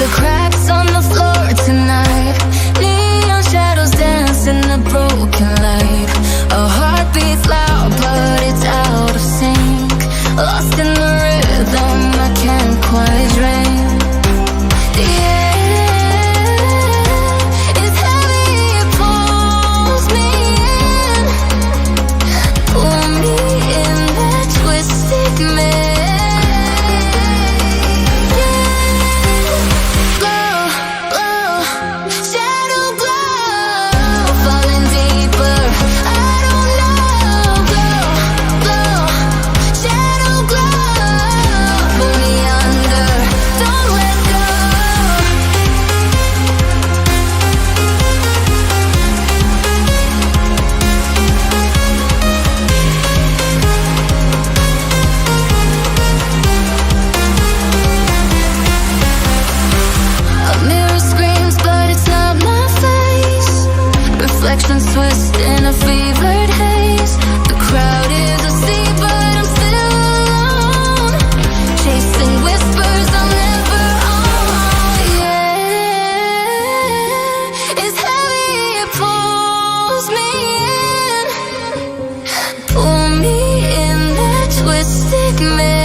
the cracks on the floor tonight. Neon shadows dance in the broken light. A heart beats loud, but it's out of sync. Lost in the rhythm, I can't quite drink. The air is heavy, it pulls me in. Pull me in that twisted mist. Reflections twist in a fevered haze. The crowd is asleep, but I'm still alone, chasing whispers I'm never on. Yeah, it's heavy, it pulls me in. Pull me in that twisted mist.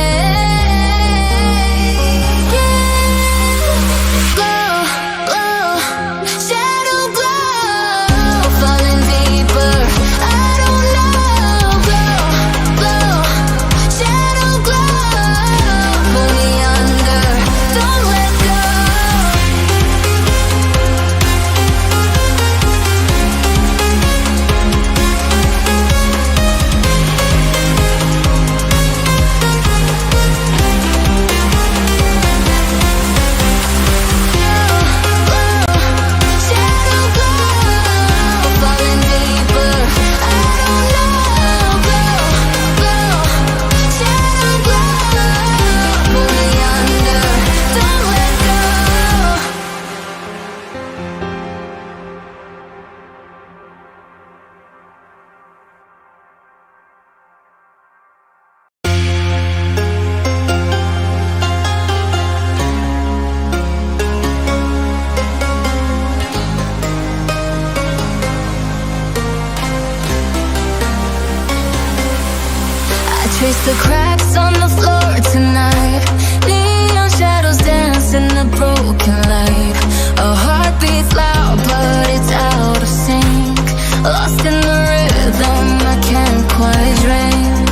Trace the cracks on the floor tonight. Neon shadows dance in the broken light. A heart beats loud, but it's out of sync. Lost in the rhythm, I can't quite drink.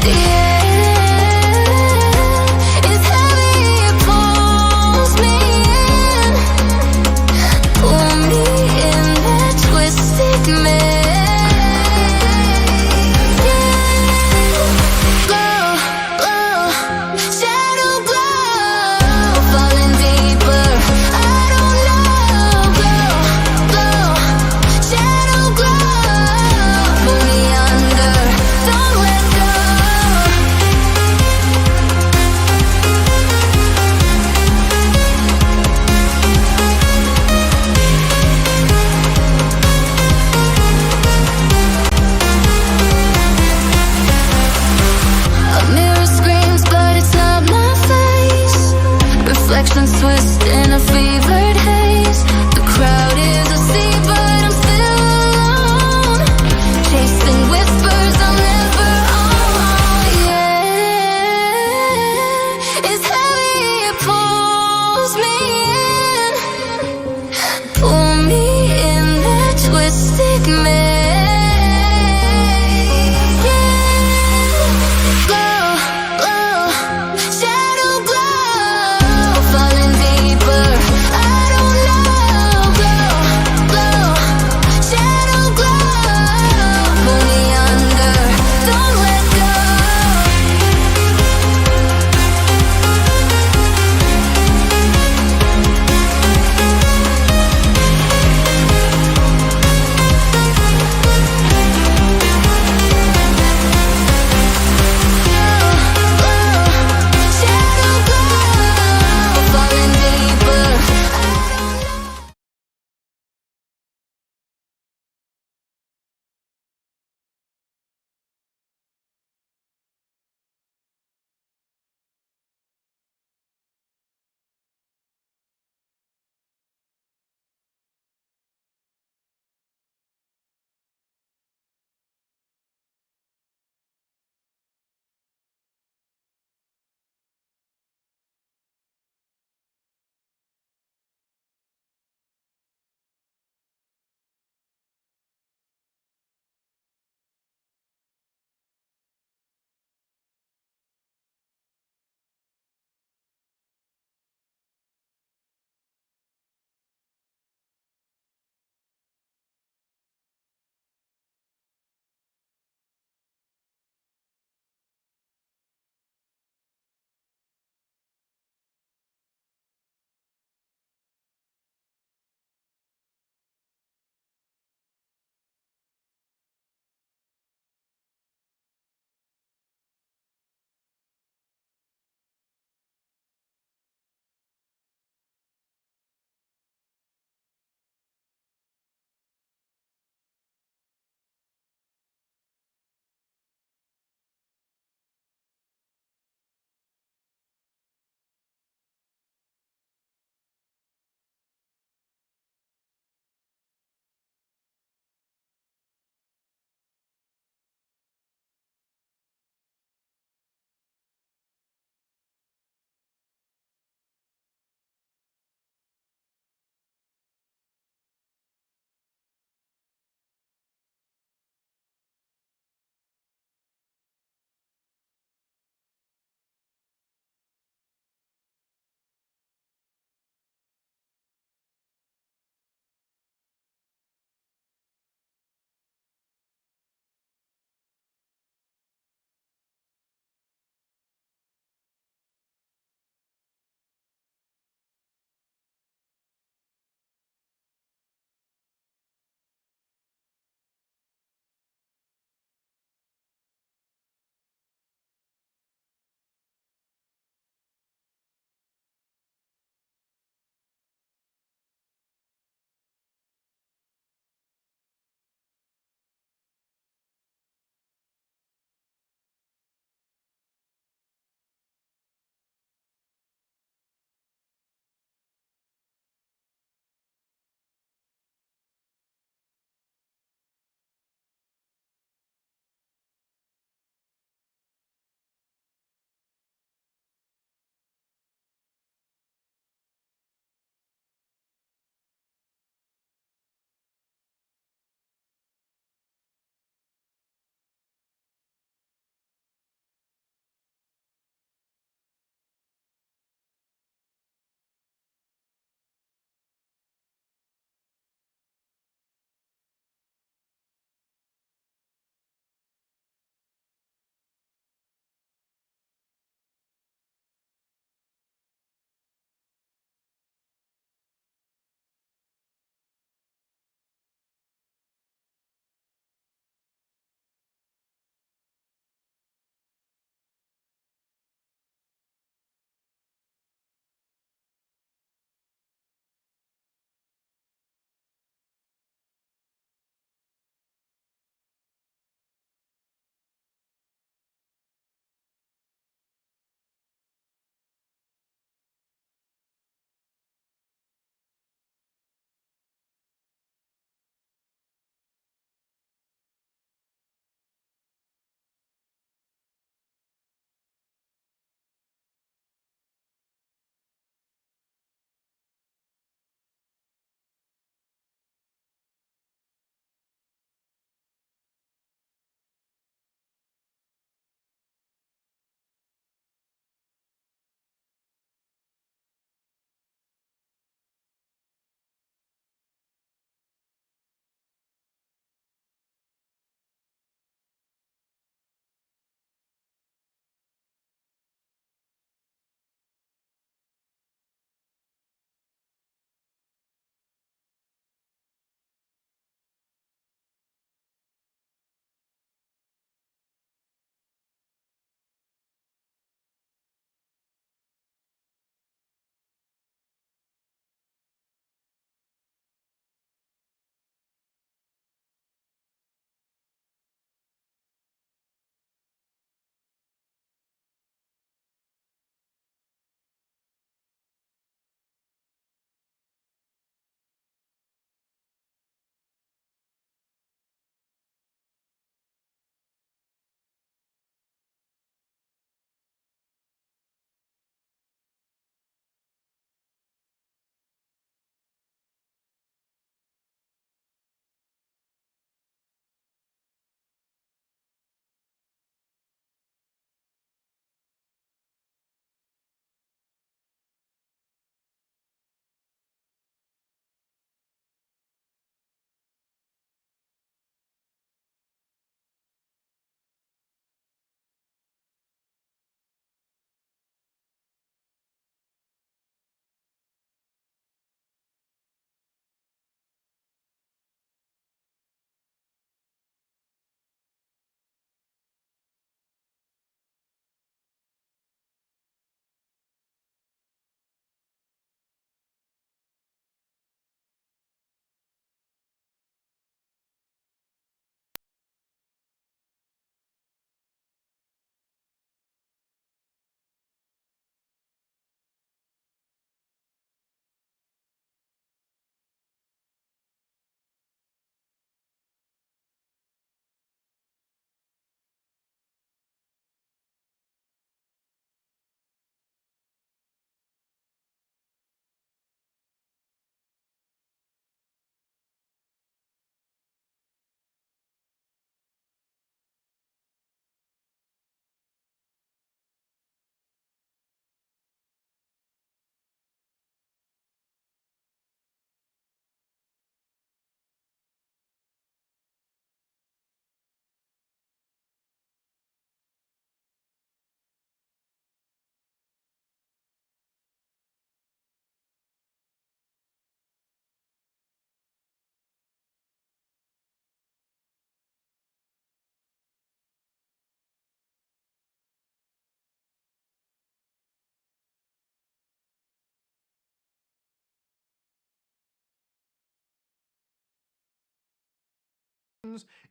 The air is heavy, it pulls me in. Pull me in that twisted mist. Shadow glow.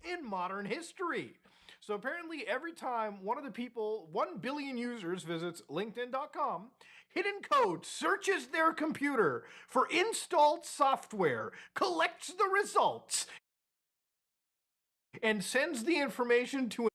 in modern history. So apparently every time one of the people, 1 billion users visits linkedin.com, hidden code searches their computer for installed software, collects the results, and sends the information to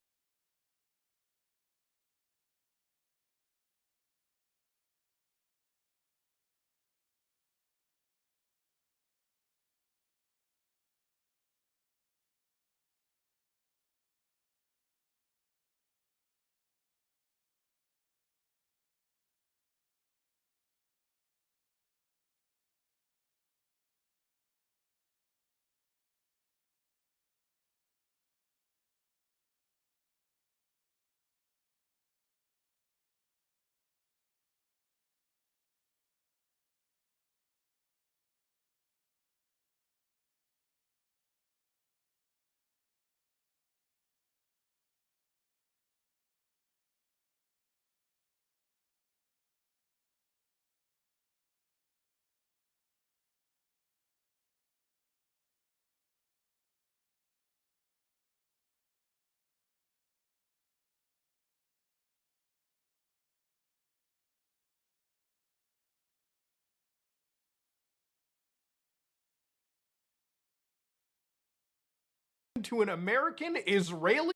an American Israeli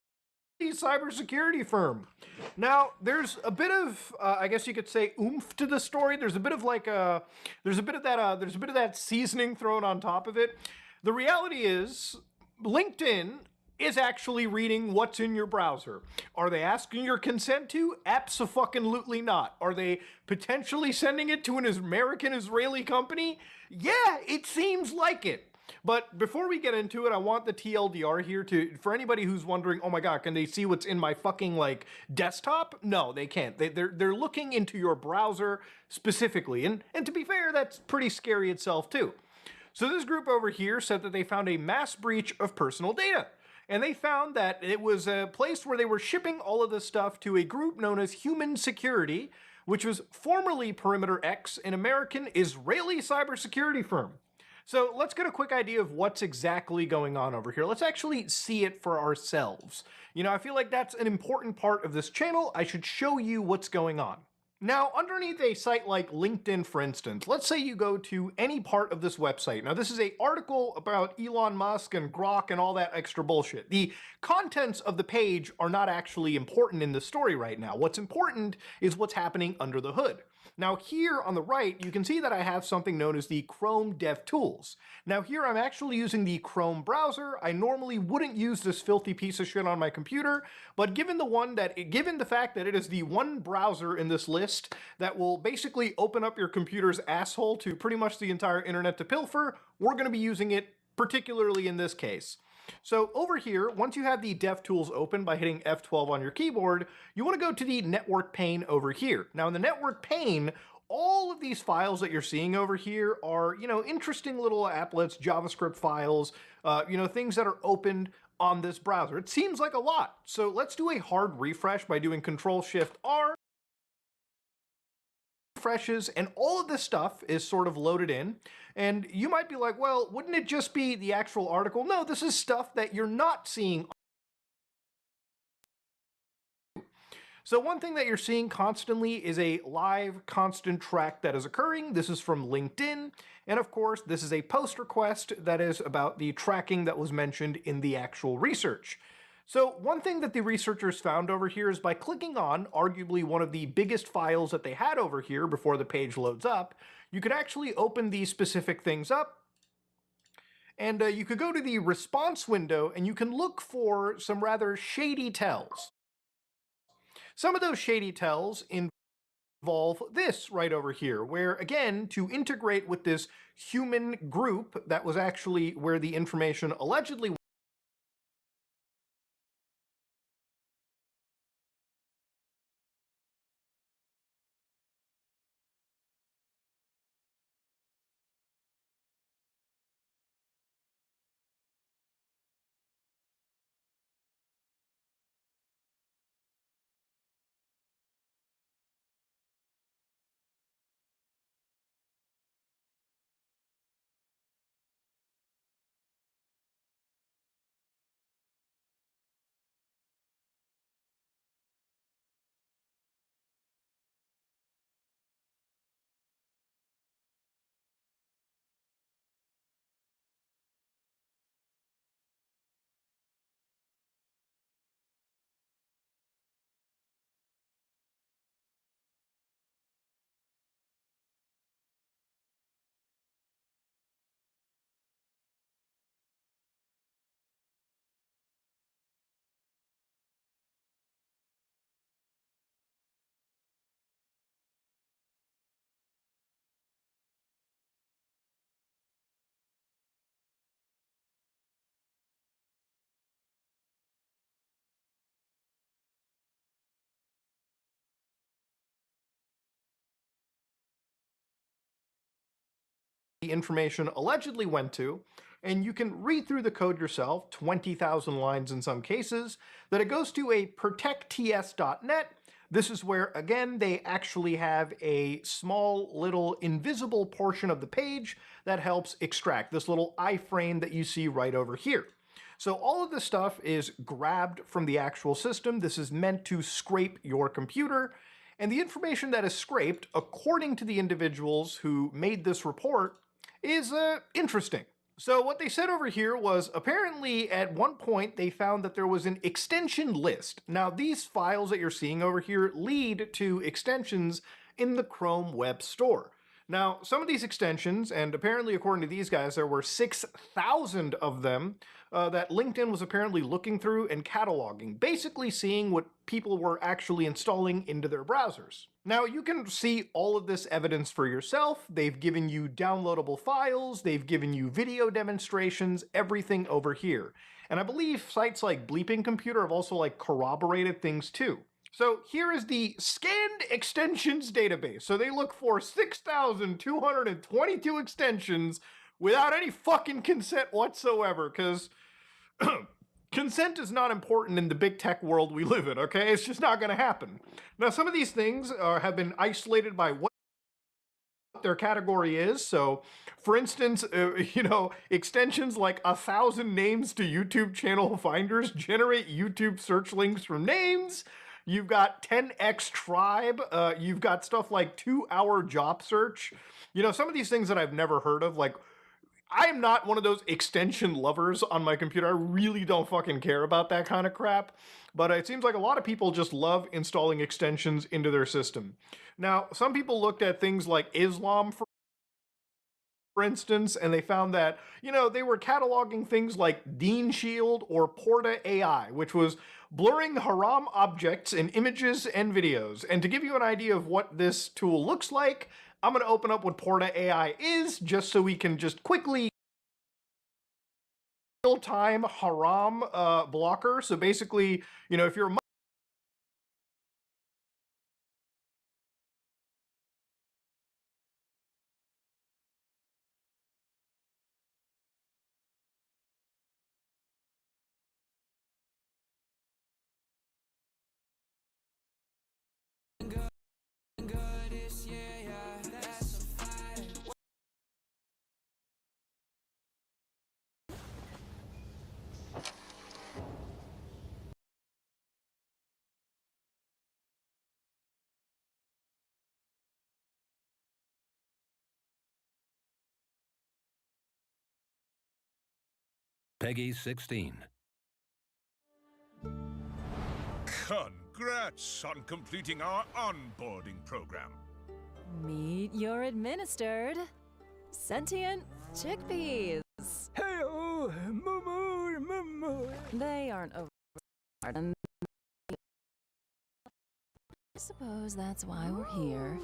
cybersecurity firm. Now, there's a bit of, I guess you could say, oomph to the story. There's a bit of there's a bit of that seasoning thrown on top of it. The reality is, LinkedIn is actually reading what's in your browser. Are they asking your consent to? Abso-fucking-lutely not. Are they potentially sending it to an American Israeli company? Yeah, it seems like it. But before we get into it, I want the TLDR here for anybody who's wondering, oh my god, can they see what's in my fucking desktop? No, they can't. They're looking into your browser specifically, and to be fair, that's pretty scary itself too. So this group over here said that they found a mass breach of personal data. And they found that it was a place where they were shipping all of this stuff to a group known as Human Security, which was formerly Perimeter X, an American Israeli cybersecurity firm. So let's get a quick idea of what's exactly going on over here. Let's actually see it for ourselves. You know, I feel like that's an important part of this channel. I should show you what's going on. Now, underneath a site like LinkedIn, for instance, let's say you go to any part of this website. Now, this is an article about Elon Musk and Grok and all that extra bullshit. The contents of the page are not actually important in the story right now. What's important is what's happening under the hood. Now, here on the right, you can see that I have something known as the Chrome DevTools. Now, here I'm actually using the Chrome browser. I normally wouldn't use this filthy piece of shit on my computer, but given the fact that it is the one browser in this list that will basically open up your computer's asshole to pretty much the entire internet to pilfer, we're going to be using it particularly in this case. So over here, once you have the DevTools open by hitting F12 on your keyboard, you want to go to the network pane over here. Now in the network pane, all of these files that you're seeing over here are, interesting little applets, JavaScript files, things that are opened on this browser. It seems like a lot. So let's do a hard refresh by doing Control-Shift-R. Refreshes, and all of this stuff is sort of loaded in, and you might be like, well, wouldn't it just be the actual article? No, this is stuff that you're not seeing. So one thing that you're seeing constantly is a live constant track that is occurring. This is from LinkedIn, and of course this is a post request that is about the tracking that was mentioned in the actual research. So one thing that the researchers found over here is by clicking on arguably one of the biggest files that they had over here before the page loads up, you could actually open these specific things up, and you could go to the response window and you can look for some rather shady tells. Some of those shady tells involve this right over here, where again, to integrate with this human group that was actually where the information allegedly information allegedly went to, and you can read through the code yourself, 20,000 lines in some cases, that it goes to a protectts.net. This is where, again, they actually have a small little invisible portion of the page that helps extract this little iframe that you see right over here. So all of this stuff is grabbed from the actual system. This is meant to scrape your computer. And the information that is scraped, according to the individuals who made this report, is interesting. So what they said over here was apparently at one point they found that there was an extension list. Now these files that you're seeing over here lead to extensions in the Chrome Web Store. Now some of these extensions, and apparently according to these guys there were 6,000 of them, that LinkedIn was apparently looking through and cataloging, basically seeing what people were actually installing into their browsers. Now you can see all of this evidence for yourself. They've given you downloadable files, they've given you video demonstrations, everything over here. And I believe sites like Bleeping Computer have also corroborated things too. So here is the scanned extensions database. So they look for 6,222 extensions without any fucking consent whatsoever, because consent is not important in the big tech world we live in, okay? It's just not going to happen. Now, some of these things have been isolated by what their category is. So, for instance, extensions like 1,000 names to YouTube channel finders generate YouTube search links from names. You've got 10x tribe. You've got stuff like 2-hour job search. Some of these things that I've never heard of, I am not one of those extension lovers on my computer. I really don't fucking care about that kind of crap. But it seems like a lot of people just love installing extensions into their system. Now, some people looked at things like Islam, for instance, and they found that, they were cataloging things like Dean Shield or Porta AI, which was blurring haram objects in images and videos. And to give you an idea of what this tool looks like, I'm going to open up what Porta AI is, just so we can just quickly real-time haram blocker. So basically, if you're a Peggy 16. Congrats on completing our onboarding program. Meet your administered sentient chickpeas. Hey-oh, moo. They aren't over. And I suppose that's why we're here,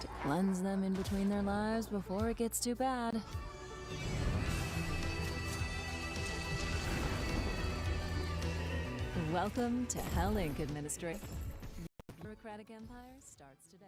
to cleanse them in between their lives before it gets too bad. Welcome to Hell Inc. Administration. The bureaucratic empire starts today.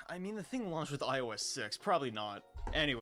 I mean, the thing launched with iOS 6. Probably not. Anyways,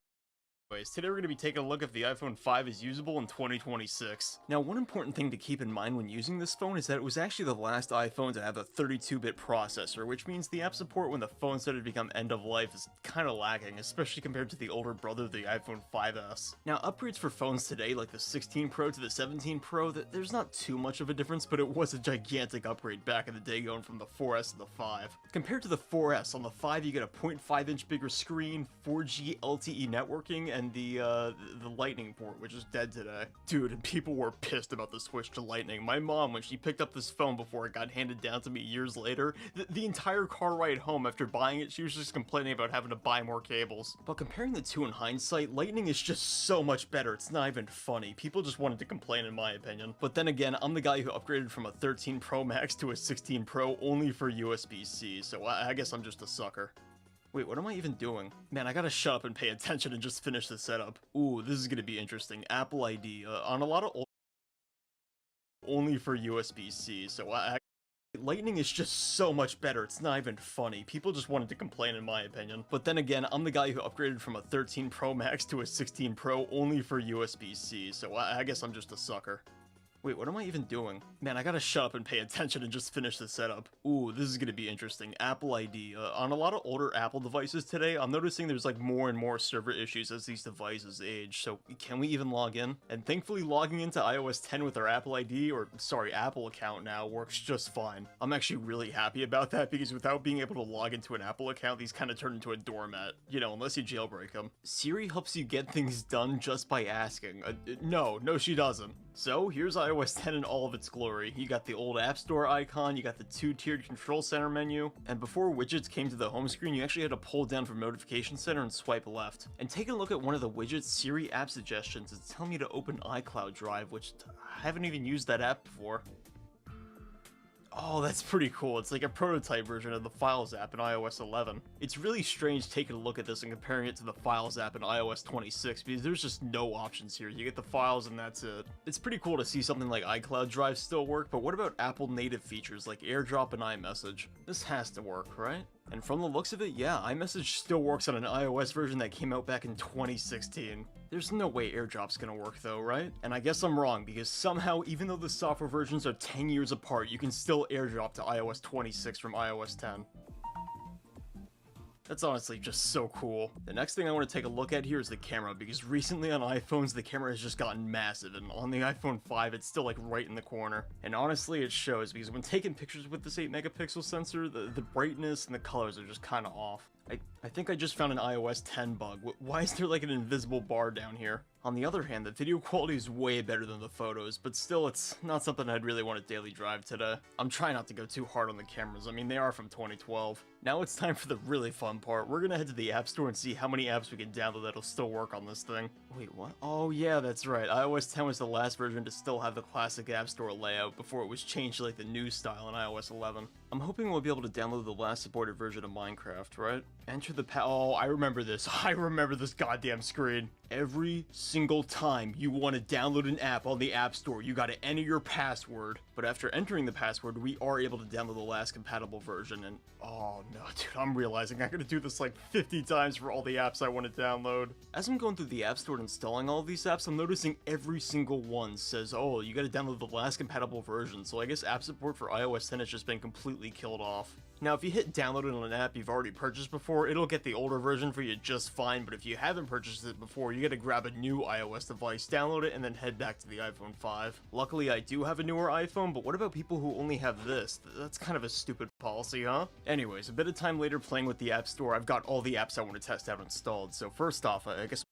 today we're going to be taking a look if the iPhone 5 is usable in 2026. Now, one important thing to keep in mind when using this phone is that it was actually the last iPhone to have a 32-bit processor, which means the app support when the phone started to become end-of-life is kind of lacking, especially compared to the older brother, the iPhone 5S. Now, upgrades for phones today, like the 16 Pro to the 17 Pro, there's not too much of a difference, but it was a gigantic upgrade back in the day going from the 4S to the 5. Compared to the 4S, on the 5 you get a 0.5-inch bigger screen, 4G LTE networking, and the lightning port, which is dead today. Dude, and people were pissed about the switch to lightning. My mom, when she picked up this phone before it got handed down to me years later, the entire car ride home after buying it, she was just complaining about having to buy more cables. But comparing the two in hindsight, lightning is just so much better. It's not even funny. People just wanted to complain, in my opinion. But then again, I'm the guy who upgraded from a 13 Pro Max to a 16 Pro only for USB-C, so I guess I'm just a sucker. Wait, what am I even doing? Man, I gotta shut up and pay attention and just finish the setup. Ooh, this is gonna be interesting. Apple ID. On a lot of only for USB-C, so Lightning is just so much better, it's not even funny. People just wanted to complain, in my opinion. But then again, I'm the guy who upgraded from a 13 Pro Max to a 16 Pro only for USB-C, so I guess I'm just a sucker. Wait, what am I even doing? Man, I gotta shut up and pay attention and just finish the setup. Ooh, this is gonna be interesting. Apple ID. On a lot of older Apple devices today, I'm noticing there's like more and more server issues as these devices age, so can we even log in? And thankfully logging into iOS 10 with our Apple ID, or sorry, Apple account now, works just fine. I'm actually really happy about that because without being able to log into an Apple account, these kind of turn into a doormat. You know, unless you jailbreak them. Siri helps you get things done just by asking. No, she doesn't. So, here's iOS 10 in all of its glory. You got the old App Store icon, you got the two-tiered control center menu, and before widgets came to the home screen, you actually had to pull down from Notification Center and swipe left. And taking a look at one of the widgets, Siri app suggestions, it's telling me to open iCloud Drive, which I haven't even used that app before. Oh, that's pretty cool. It's like a prototype version of the Files app in iOS 11. It's really strange taking a look at this and comparing it to the Files app in iOS 26 because there's just no options here. You get the files and that's it. It's pretty cool to see something like iCloud Drive still work, but what about Apple native features like AirDrop and iMessage? This has to work, right? And from the looks of it, yeah, iMessage still works on an iOS version that came out back in 2016. There's no way AirDrop's gonna work though, right? And I guess I'm wrong, because somehow, even though the software versions are 10 years apart, you can still AirDrop to iOS 26 from iOS 10. That's honestly just so cool. The next thing I want to take a look at here is the camera, because recently on iPhones the camera has just gotten massive, and on the iPhone 5 it's still like right in the corner. And honestly it shows, because when taking pictures with this 8 megapixel sensor, the brightness and the colors are just kind of off. I think I just found an iOS 10 bug. Why is there like an invisible bar down here? On the other hand, the video quality is way better than the photos, but still it's not something I'd really want to daily drive today. I'm trying not to go too hard on the cameras, I mean they are from 2012. Now it's time for the really fun part. We're gonna head to the App Store and see how many apps we can download that'll still work on this thing. Wait, what? Oh yeah, that's right. iOS 10 was the last version to still have the classic App Store layout before it was changed to like the new style in iOS 11. I'm hoping we'll be able to download the last supported version of Minecraft, right? Enter the oh, I remember this. I remember this goddamn screen. Every single time you want to download an app on the App Store, you gotta enter your password. But after entering the password, we are able to download the last compatible version, and oh no, dude, I'm realizing I gotta do this like 50 times for all the apps I want to download. As I'm going through the App Store and installing all of these apps, I'm noticing every single one says, oh, you gotta download the last compatible version, so I guess app support for iOS 10 has just been completely killed off. Now, if you hit download on an app you've already purchased before, it'll get the older version for you just fine, but if you haven't purchased it before, you gotta grab a new iOS device, download it, and then head back to the iPhone 5. Luckily, I do have a newer iPhone, but what about people who only have this? That's kind of a stupid policy, huh? Anyways, a bit of time later playing with the App Store, I've got all the apps I want to test out installed, so first off, I guess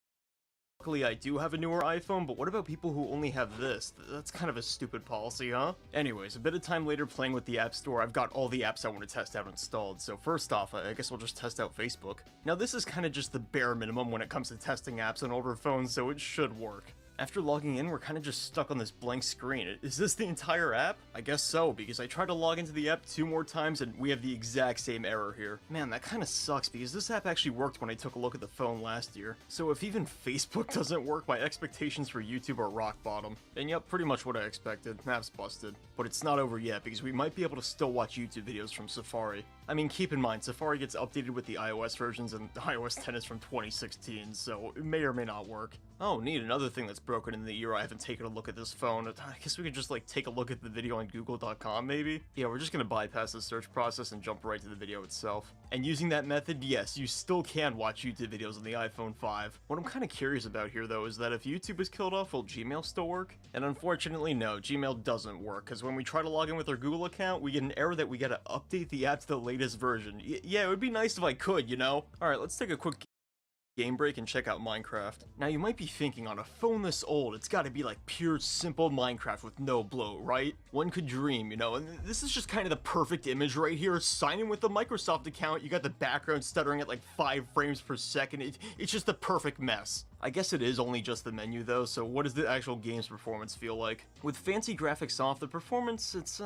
luckily I do have a newer iPhone, but what about people who only have this? That's kind of a stupid policy, huh? Anyways, a bit of time later playing with the App Store, I've got all the apps I want to test out installed, so first off, I guess we'll just test out Facebook. Now this is kind of just the bare minimum when it comes to testing apps on older phones, so it should work. After logging in, we're kind of just stuck on this blank screen. Is this the entire app? I guess so, because I tried to log into the app 2 more times and we have the exact same error here. Man, that kind of sucks because this app actually worked when I took a look at the phone last year. So if even Facebook doesn't work, my expectations for YouTube are rock bottom. And yep, pretty much what I expected. App's busted. But it's not over yet because we might be able to still watch YouTube videos from Safari. I mean, keep in mind, Safari gets updated with the iOS versions and iOS 10 is from 2016, so it may or may not work. Oh, neat, another thing that's broken in the year I haven't taken a look at this phone. I guess we could just like take a look at the video on google.com maybe? Yeah, we're just gonna bypass the search process and jump right to the video itself. And using that method, yes, you still can watch YouTube videos on the iPhone 5. What I'm kind of curious about here though is that if YouTube is killed off, will Gmail still work? And unfortunately no, Gmail doesn't work, because when we try to log in with our Google account, we get an error that we gotta update the app to the latest version. Yeah, it would be nice if I could, you know? Alright, let's take a quick game break and check out Minecraft. Now you might be thinking, on a phone this old, it's gotta be like pure simple Minecraft with no bloat, right? One could dream, you know, and this is just kind of the perfect image right here. Sign in with the Microsoft account, you got the background stuttering at like 5 frames per second, it's just the perfect mess. I guess it is only just the menu though, so what does the actual game's performance feel like? With fancy graphics off, the performance, it's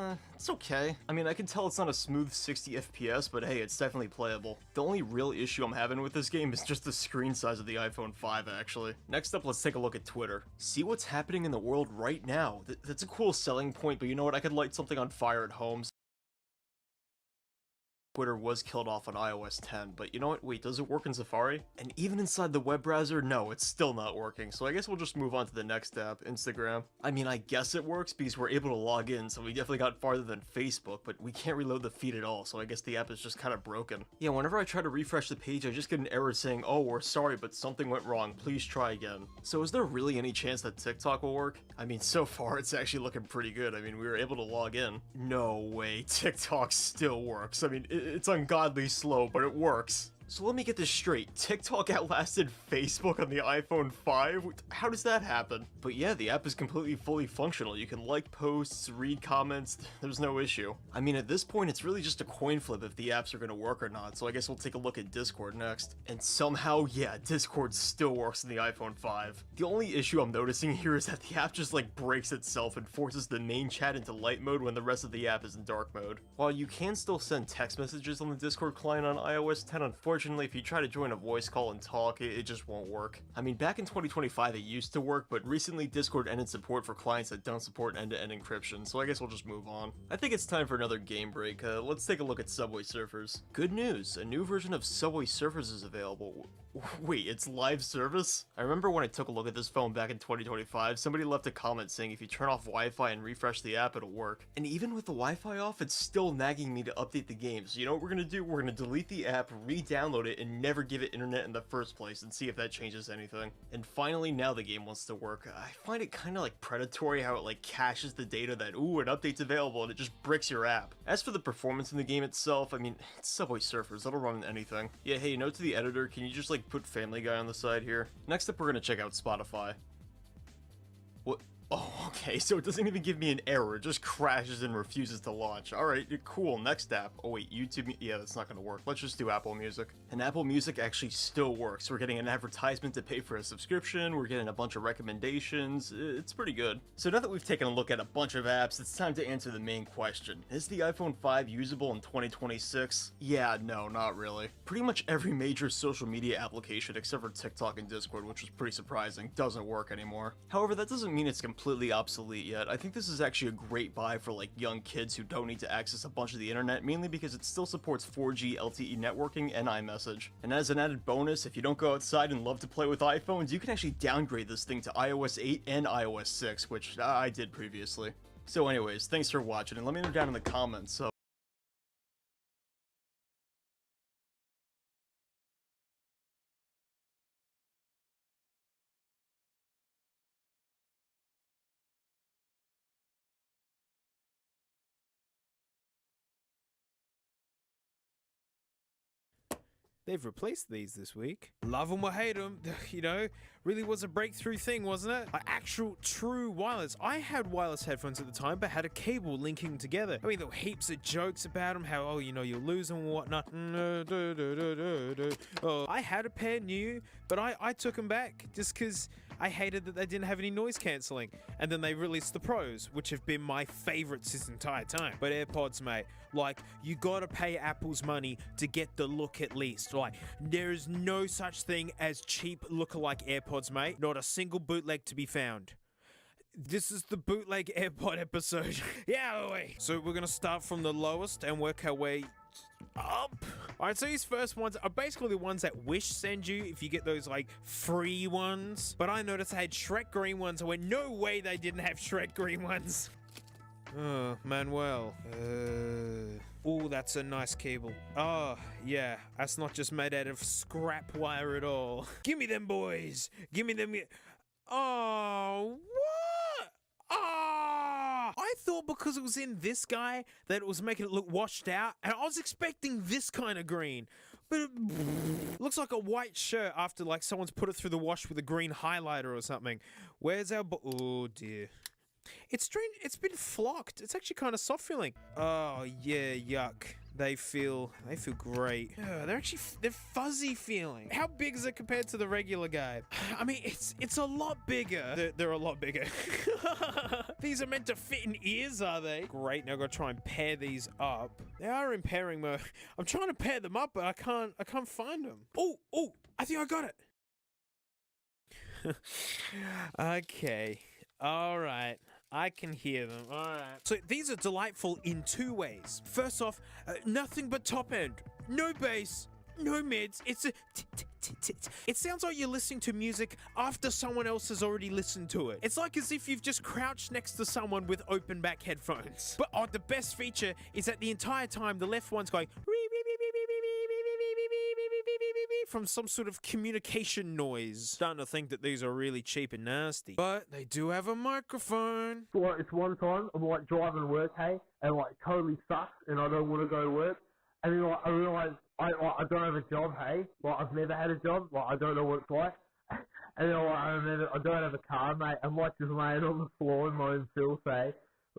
okay. I mean, I can tell it's not a smooth 60 FPS, but hey, it's definitely playable. The only real issue I'm having with this game is just the screen size of the iPhone 5, actually. Next up, let's take a look at Twitter. See what's happening in the world right now. That's a cool selling point, but you know what? I could light something on fire at home. Twitter was killed off on iOS 10, but you know what? Wait, does it work in Safari? And even inside the web browser, no, it's still not working. So I guess we'll just move on to the next app, Instagram. I mean, I guess it works because we're able to log in, so we definitely got farther than Facebook, but we can't reload the feed at all, so I guess the app is just kind of broken. Yeah, whenever I try to refresh the page, I just get an error saying, oh, we're sorry, but something went wrong, please try again. So is there really any chance that TikTok will work? I mean, so far, it's actually looking pretty good. I mean, we were able to log in. No way, TikTok still works. I mean, it's ungodly slow, but it works. So let me get this straight, TikTok outlasted Facebook on the iPhone 5? How does that happen? But yeah, the app is completely fully functional. You can like posts, read comments, there's no issue. I mean, at this point, it's really just a coin flip if the apps are gonna work or not, so I guess we'll take a look at Discord next. And somehow, yeah, Discord still works in the iPhone 5. The only issue I'm noticing here is that the app just like breaks itself and forces the main chat into light mode when the rest of the app is in dark mode. While you can still send text messages on the Discord client on iOS 10, unfortunately, if you try to join a voice call and talk, it just won't work. I mean, back in 2025 it used to work, but recently Discord ended support for clients that don't support end-to-end encryption, so I guess we'll just move on. I think it's time for another game break. Let's take a look at Subway Surfers. Good news, a new version of Subway Surfers is available. Wait, it's live service? I remember when I took a look at this phone back in 2025, somebody left a comment saying if you turn off Wi-Fi and refresh the app, it'll work. And even with the Wi-Fi off, it's still nagging me to update the game. So you know what we're gonna do? We're gonna delete the app, re-download it, and never give it internet in the first place and see if that changes anything. And finally, now the game wants to work. I find it kind of like predatory how it like caches the data that, ooh, an update's available, and it just bricks your app. As for the performance in the game itself, I mean, it's Subway Surfers, it'll run anything. Yeah, hey, note to the editor, can you just like put Family Guy on the side here? Next up, we're gonna check out Spotify. What? Oh, okay, so it doesn't even give me an error, it just crashes and refuses to launch. Alright, cool, next app. Oh wait, YouTube, yeah, that's not gonna work. Let's just do Apple Music. And Apple Music actually still works. We're getting an advertisement to pay for a subscription, we're getting a bunch of recommendations, it's pretty good. So now that we've taken a look at a bunch of apps, it's time to answer the main question. Is the iPhone 5 usable in 2026? Yeah, no, not really. Pretty much every major social media application, except for TikTok and Discord, which was pretty surprising, doesn't work anymore. However, that doesn't mean it's completely obsolete yet. I think this is actually a great buy for like young kids who don't need to access a bunch of the internet, mainly because it still supports 4G LTE networking and iMessage. And as an added bonus, if you don't go outside and love to play with iPhones, you can actually downgrade this thing to iOS 8 and iOS 6, which I did previously. So anyways, thanks for watching, and let me know down in the comments They've replaced these this week. Love them or hate them, you know, really was a breakthrough thing, wasn't it? Like actual true wireless. I had wireless headphones at the time, but had a cable linking together. I mean, there were heaps of jokes about them, how, oh, you know, you'll lose them and whatnot. Oh, I had a pair new, but I took them back just because I hated that they didn't have any noise cancelling. And then they released the Pros, which have been my favorites this entire time. But AirPods, mate, like, you gotta pay Apple's money to get the look at least. Like, there is no such thing as cheap lookalike AirPods, mate. Not a single bootleg to be found. This is the bootleg AirPod episode. Yeah, wait. So we're gonna start from the lowest and work our way up. Alright, so these first ones are basically the ones that Wish send you if you get those like free ones. But I noticed they had Shrek green ones. I went, no way they didn't have Shrek green ones. Oh, Manuel. Oh, that's a nice cable. Oh, yeah, that's not just made out of scrap wire at all. Give me them, boys. Give me them. Oh, what? Ah! I thought because it was in this guy that it was making it look washed out, and I was expecting this kind of green. but it looks like a white shirt after like someone's put it through the wash with a green highlighter or something. Where's our oh dear. It's strange. It's been flocked. It's actually kind of soft feeling. Oh yeah, yuck. They feel great. They're fuzzy feeling. How big is it compared to the regular guy? I mean, it's a lot bigger. They're a lot bigger. These are meant to fit in ears, are they? Great. Now I've got to try and pair these up. They are in pairing mode. I'm trying to pair them up, but I can't find them. Oh, I think I got it. Okay. All right. I can hear them. All right. So these are delightful in two ways. First off, nothing but top end. No bass, no mids. It's a it sounds like you're listening to music after someone else has already listened to it. It's like as if you've just crouched next to someone with open back headphones. But the best feature is that the entire time the left one's going from some sort of communication noise. Starting to think that these are really cheap and nasty. But they do have a microphone. Like, it's one time I'm like driving to work, hey, and like totally sucks, and I don't want to go to work. And then like I realise I don't have a job, hey. Like I've never had a job. Like I don't know what it's like. And then like, I remember I don't have a car, mate. I'm like just laying on the floor in my own filth, hey.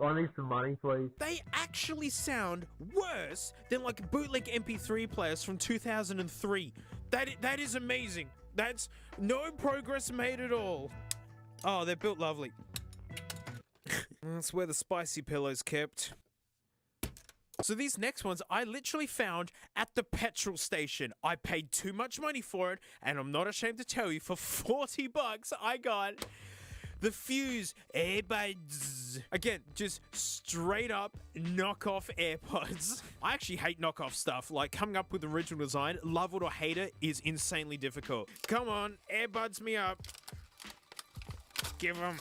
I need some money, please. They actually sound worse than like bootleg MP3 players from 2003. That is amazing. That's no progress made at all. Oh, they're built lovely. That's where the spicy pillow's kept. So these next ones I literally found at the petrol station. I paid too much money for it, and I'm not ashamed to tell you, for 40 bucks I got the Fuse AirPods. Again, just straight up knockoff AirPods. I actually hate knockoff stuff. Like, coming up with original design, love it or hate it, is insanely difficult. Come on, AirPods me up. Give them.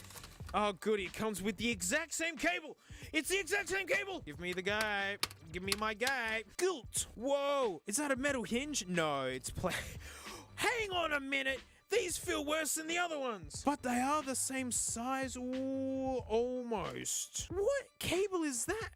Oh, goody, it comes with the exact same cable. It's the exact same cable. Give me the guy. Give me my guy. Gilt. Whoa, is that a metal hinge? No, it's Hang on a minute. These feel worse than the other ones. But they are the same size. Ooh, almost. What cable is that?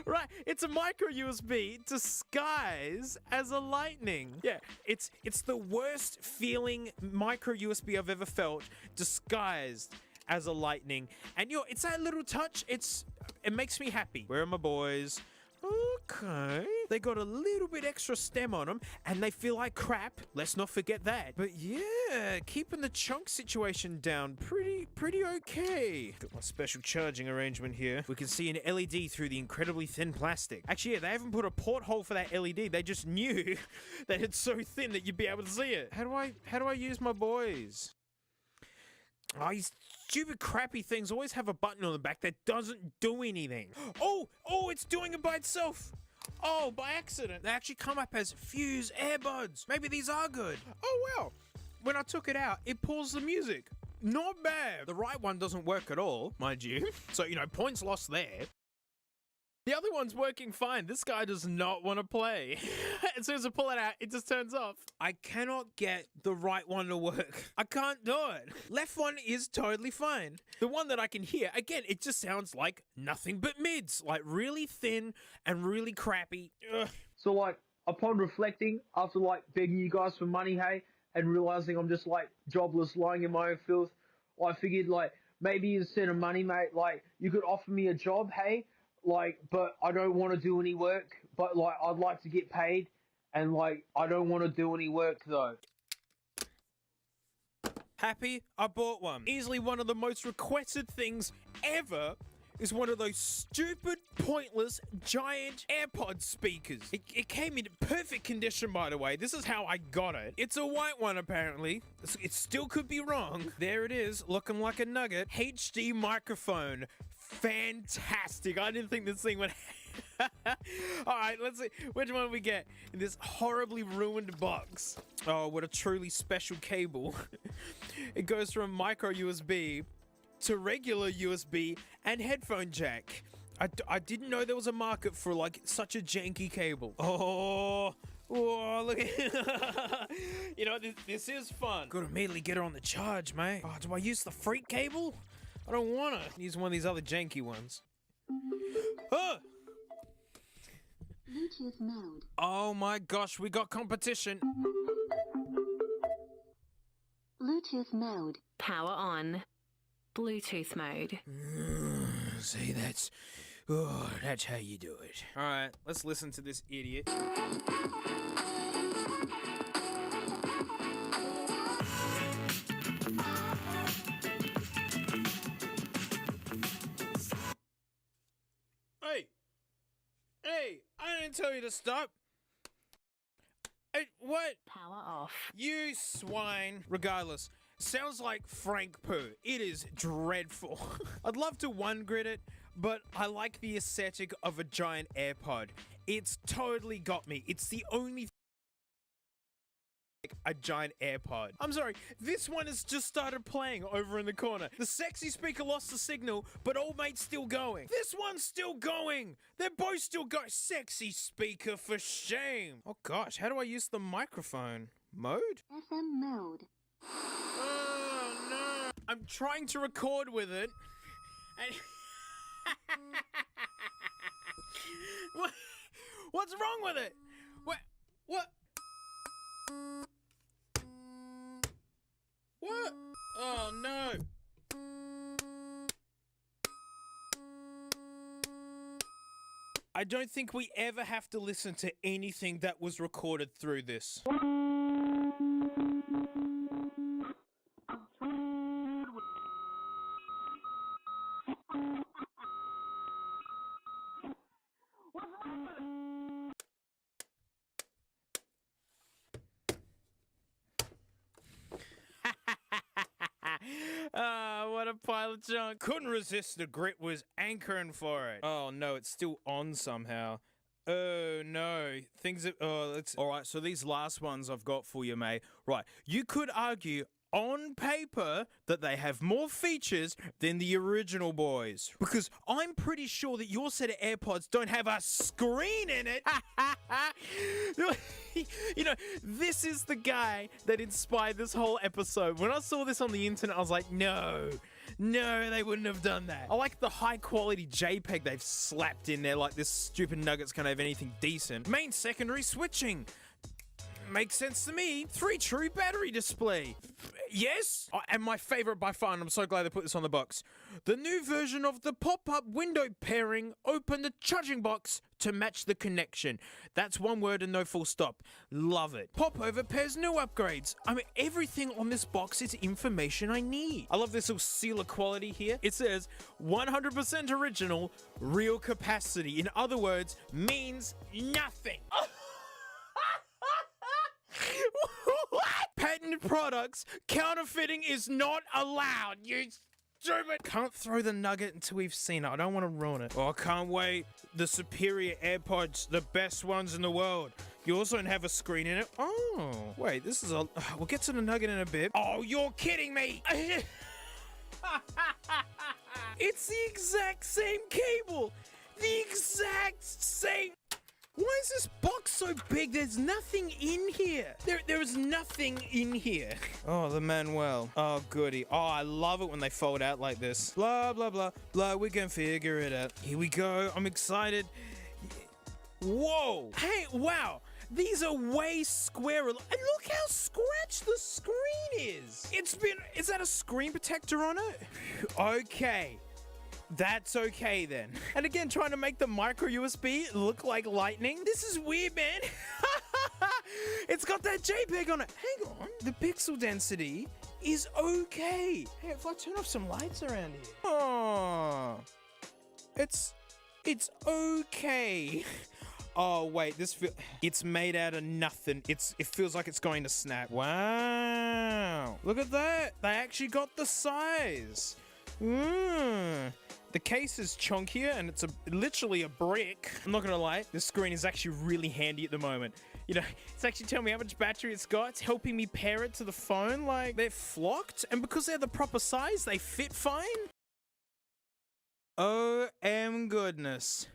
Right, it's a micro USB disguised as a lightning. Yeah, it's the worst feeling micro USB I've ever felt, disguised as a lightning. And it's that little touch, it makes me happy. Where are my boys? Okay. They got a little bit extra stem on them, and they feel like crap. Let's not forget that. But yeah, keeping the chunk situation down pretty okay. Got my special charging arrangement here. We can see an LED through the incredibly thin plastic. Actually, yeah, they haven't put a porthole for that LED. They just knew that it's so thin that you'd be able to see it. How do I use my boys? Oh, these stupid crappy things always have a button on the back that doesn't do anything. Oh, it's doing it by itself. Oh, by accident. They actually come up as Fuse AirPods. Maybe these are good. Oh, well. When I took it out, it pulls the music. Not bad. The right one doesn't work at all, mind you. So, points lost there. The other one's working fine. This guy does not want to play. As soon as I pull it out, it just turns off. I cannot get the right one to work. I can't do it. Left one is totally fine. The one that I can hear, again, it just sounds like nothing but mids. Like really thin and really crappy. Ugh. So like, upon reflecting, after like begging you guys for money, hey, and realizing I'm just like jobless, lying in my own filth, I figured like maybe instead of money, mate, like you could offer me a job, hey. Like, but I don't want to do any work, but like, I'd like to get paid, and like, I don't want to do any work though. Happy? I bought one. Easily one of the most requested things ever is one of those stupid, pointless, giant AirPod speakers. It came in perfect condition, by the way. This is how I got it. It's a white one, apparently. It still could be wrong. There it is, looking like a nugget. HD microphone. Fantastic. I didn't think this thing would... Alright, let's see. Which one we get in this horribly ruined box? Oh, what a truly special cable. It goes from micro USB to regular USB and headphone jack. I didn't know there was a market for like such a janky cable. Oh, look at this is fun. Gotta immediately get her on the charge, mate. Oh, do I use the freak cable? I don't wanna use one of these other janky ones. Bluetooth mode. Oh my gosh, we got competition. Bluetooth mode. Power on. Bluetooth mode. See, that's how you do it. All right, let's listen to this idiot. Hey, I didn't tell you to stop. Hey, what? Power off. You swine. Regardless, sounds like Frank poo. It is dreadful. I'd love to one grid it, but I like the aesthetic of a giant AirPod. It's totally got me. It's the only like a giant AirPod. I'm sorry, this one has just started playing over in the corner. The sexy speaker lost the signal, but old mate's still going. This one's still going. They're both still going. Sexy speaker, for shame. Oh gosh, how do I use the microphone? Mode? FM mode. Oh no. I'm trying to record with it. And What's wrong with it? What? What? Oh no. I don't think we ever have to listen to anything that was recorded through this. What a pile of junk. Couldn't resist the grit, was anchoring for it. Oh no, it's still on somehow. Oh no, things are, alright, so these last ones I've got for you, mate. Right, you could argue on paper that they have more features than the original boys. Because I'm pretty sure that your set of AirPods don't have a screen in it. You know, this is the guy that inspired this whole episode. When I saw this on the internet, I was like, no, they wouldn't have done that. I like the high quality JPEG they've slapped in there, like this stupid Nugget's gonna have anything decent. Main secondary switching. Makes sense to me. 3 true battery display. Yes? Oh, and my favorite by far, and I'm so glad they put this on the box. The new version of the pop-up window pairing. Open the charging box to match the connection. That's one word and no full stop. Love it. Popover pairs new upgrades. I mean, everything on this box is information I need. I love this little seal of quality here. It says 100% original, real capacity. In other words, means nothing. What? Patented products, counterfeiting is not allowed, you stupid. Can't throw the Nugget until we've seen it. I don't want to ruin it. Oh, I can't wait. The superior AirPods, the best ones in the world. You also don't have a screen in it. Oh, wait, this is a... We'll get to the Nugget in a bit. Oh, you're kidding me. It's the exact same cable. The exact same... Why is this box so big? There's nothing in here. There is nothing in here. Oh, the Manuel. Oh, goody. Oh, I love it when they fold out like this. Blah, blah, blah, blah. We can figure it out. Here we go. I'm excited. Whoa. Hey, wow. These are way squarer. And look how scratched the screen is. Is that a screen protector on it? Okay. That's okay then. And again, trying to make the micro USB look like lightning. This is weird, man. It's got that JPEG on it. Hang on. The pixel density is okay. Hey, if I turn off some lights around here. Oh. It's okay. Oh, wait, it's made out of nothing. It feels like it's going to snap. Wow. Look at that. They actually got the size. The case is chunkier and it's literally a brick. I'm not gonna lie, this screen is actually really handy at the moment. You know, it's actually telling me how much battery it's got. It's helping me pair it to the phone. Like, they're flocked, and because they're the proper size, they fit fine. OM goodness.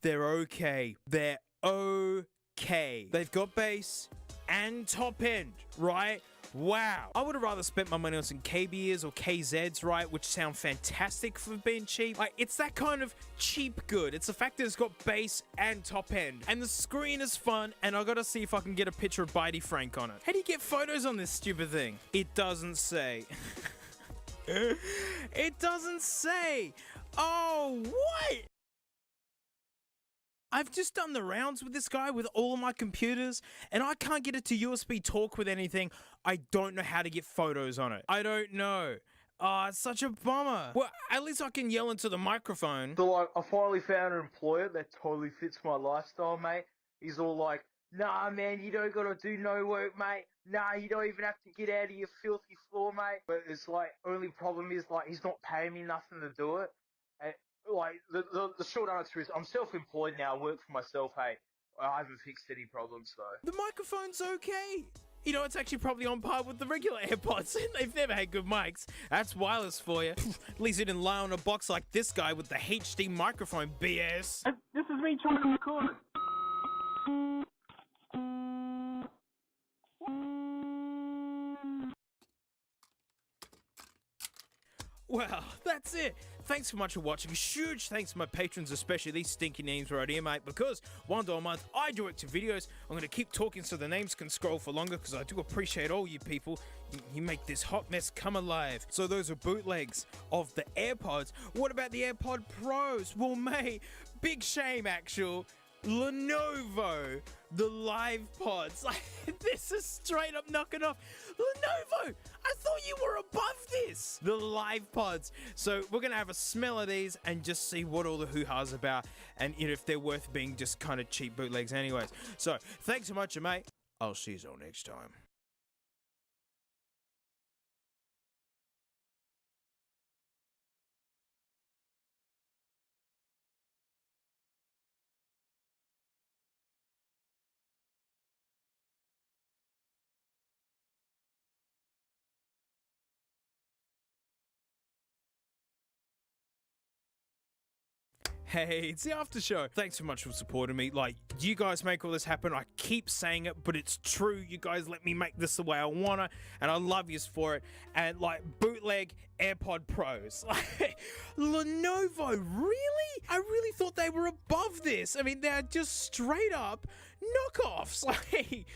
They're okay. They're okay. They've got bass and top end, right? Wow. I would have rather spent my money on some KBs or KZs, right, which sound fantastic for being cheap. Like, it's that kind of cheap good. It's the fact that it's got bass and top end. And the screen is fun, and I gotta see if I can get a picture of Bitey Frank on it. How do you get photos on this stupid thing? It doesn't say. It doesn't say. Oh, what? I've just done the rounds with this guy with all of my computers, and I can't get it to USB talk with anything. I don't know how to get photos on it. I don't know. It's such a bummer. Well, at least I can yell into the microphone. So like, I finally found an employer that totally fits my lifestyle, mate. He's all like, nah, man, you don't gotta do no work, mate. Nah, you don't even have to get out of your filthy floor, mate. But it's like, only problem is, like, he's not paying me nothing to do it. And, like, the short answer is, I'm self-employed now, I work for myself, hey. I haven't fixed any problems, though. The microphone's okay. You know, it's actually probably on par with the regular AirPods. They've never had good mics. That's wireless for you. At least it didn't lie on a box like this guy with the HD microphone BS. This is me trying to record. Well, that's it. Thanks so much for watching. Huge thanks to my patrons, especially these stinky names right here, mate, because $1 a month, I direct to videos. I'm going to keep talking so the names can scroll for longer, because I do appreciate all you people. You make this hot mess come alive. So those are bootlegs of the AirPods. What about the AirPod Pros? Well, mate, big shame, actual. Lenovo, the live pods. This is straight up knocking off. Lenovo, I thought you were above this. The live pods. So we're gonna have a smell of these and just see what all the hoo-ha's about, and you know, if they're worth being just kind of cheap bootlegs anyways. So thanks so much, mate. I'll see you all next time. Hey, it's the after show. Thanks so much for supporting me. Like, you guys make all this happen. I keep saying it, but it's true. You guys let me make this the way I wanna, and I love yous for it. And like, bootleg AirPod Pros. Like, Lenovo, really? I really thought they were above this. I mean, they're just straight up knockoffs. Like,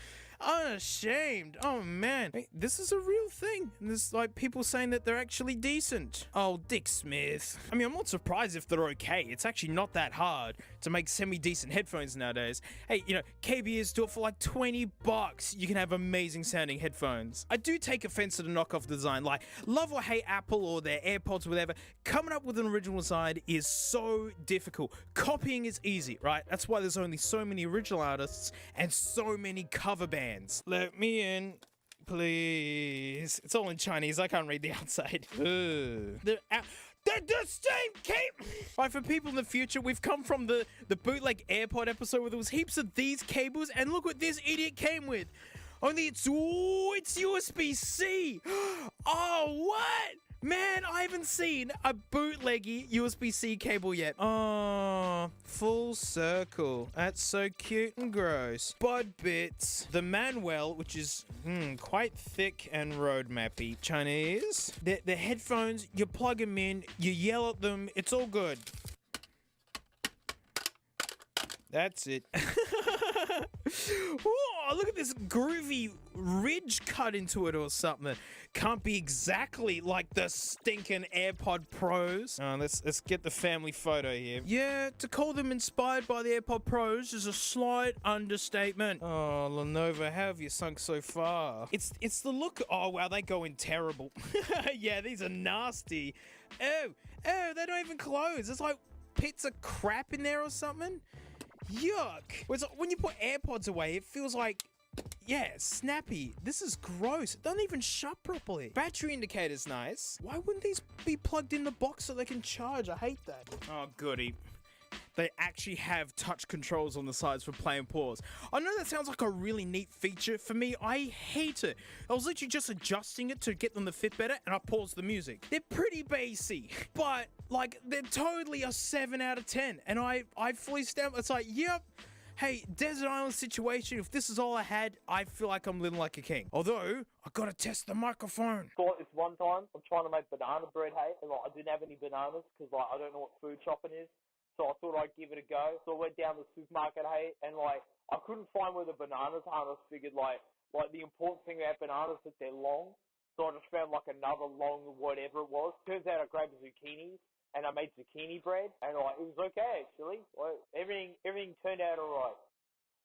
unashamed. Oh man, hey, this is a real thing. And there's like people saying that they're actually decent. Oh, Dick Smith. I mean, I'm not surprised if they're okay. It's actually not that hard to make semi-decent headphones nowadays. Hey, you know, KBS do it for like 20 bucks. You can have amazing sounding headphones. I do take offense to the knockoff design. Like, love or hate Apple or their AirPods, whatever, coming up with an original design is so difficult. Copying is easy, right? That's why there's only so many original artists and so many cover bands. Let me in, please. It's all in Chinese. I can't read the outside. They're the same cape. Right, for people in the future, we've come from the bootleg AirPod episode where there was heaps of these cables, and look what this idiot came with. Only it's USB-C. Oh, what? Man, I haven't seen a bootleggy USB-C cable yet. Oh, full circle. That's so cute and gross. Bud bits. The Manuel, which is quite thick and roadmappy. Chinese. The headphones, you plug them in, you yell at them, it's all good. That's it. Whoa, look at this groovy ridge cut into it or something. Can't be exactly like the stinking AirPod Pros. Let's get the family photo here. Yeah, to call them inspired by the AirPod Pros is a slight understatement. Oh, Lenovo, how have you sunk so far? It's the look. Oh, wow, they go in terrible. Yeah, these are nasty. Oh, they don't even close. It's like bits of crap in there or something. Yuck. When you put AirPods away, it feels like, yeah, snappy. This is gross. It doesn't even shut properly. Battery indicator's nice. Why wouldn't these be plugged in the box so they can charge? I hate that. Oh, goody. They actually have touch controls on the sides for play and pause. I know that sounds like a really neat feature. For me, I hate it. I was literally just adjusting it to get them to fit better, and I paused the music. They're pretty basic, but like they're totally a 7 out of 10. And I fully stand. It's like, yep, hey, desert island situation, if this is all I had, I feel like I'm living like a king. Although, I gotta test the microphone. So like this one time, I'm trying to make banana bread, hey, and like I didn't have any bananas because like I don't know what food shopping is. So I thought I'd give it a go. So I went down to the supermarket, hey, and like I couldn't find where the bananas are. And I figured like the important thing about bananas is that they're long. So I just found like another long whatever it was. Turns out I grabbed zucchinis and I made zucchini bread, and like it was okay actually. Like, everything turned out alright.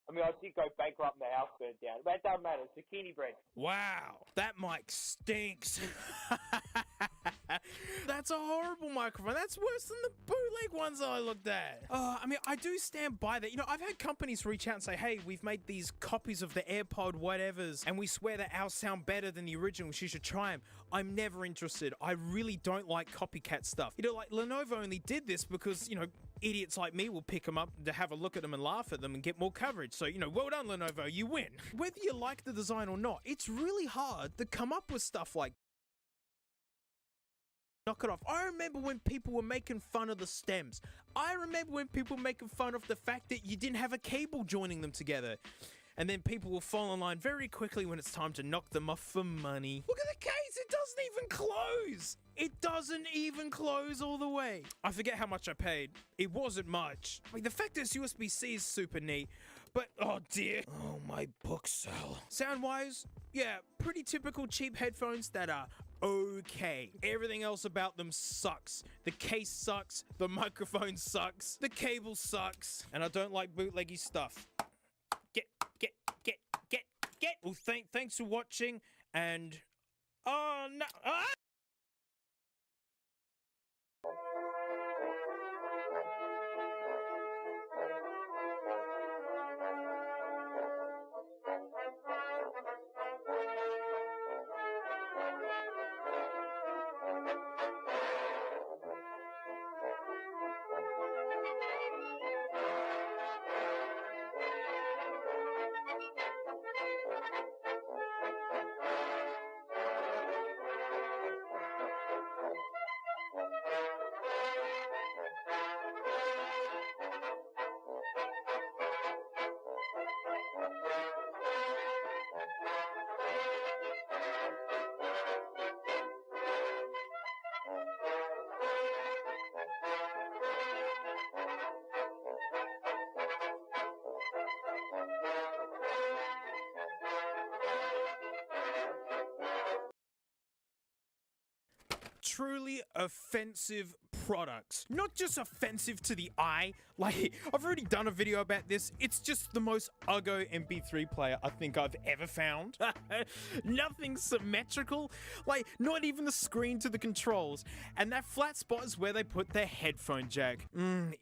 I mean, I did go bankrupt and the house burned down, but it doesn't matter. Zucchini bread. Wow, that mic stinks. That's a horrible microphone. That's worse than the bootleg ones that I looked at. I mean, I do stand by that. You know, I've had companies reach out and say, hey, we've made these copies of the AirPod whatevers, and we swear that ours sound better than the originals. You should try them. I'm never interested. I really don't like copycat stuff. You know, like Lenovo only did this because, you know, idiots like me will pick them up to have a look at them and laugh at them and get more coverage. So, you know, well done, Lenovo, you win. Whether you like the design or not, it's really hard to come up with stuff like knock it off. I remember when people were making fun of the stems. I remember when people were making fun of the fact that you didn't have a cable joining them together. And then people will fall in line very quickly when it's time to knock them off for money. Look at the case, it doesn't even close. It doesn't even close all the way. I forget how much I paid. It wasn't much. I mean, the fact that it's USB-C is super neat, but oh dear. Oh, my book cell. Sound-wise, yeah, pretty typical cheap headphones that are okay. Everything else about them sucks. The case sucks, the microphone sucks, the cable sucks, and I don't like bootleggy stuff. Get. Well, thanks for watching, and oh no. Ah! Truly offensive products. Not just offensive to the eye, like, I've already done a video about this. It's just the most uggo MP3 player I think I've ever found. Nothing symmetrical, like, not even the screen to the controls. And that flat spot is where they put their headphone jack.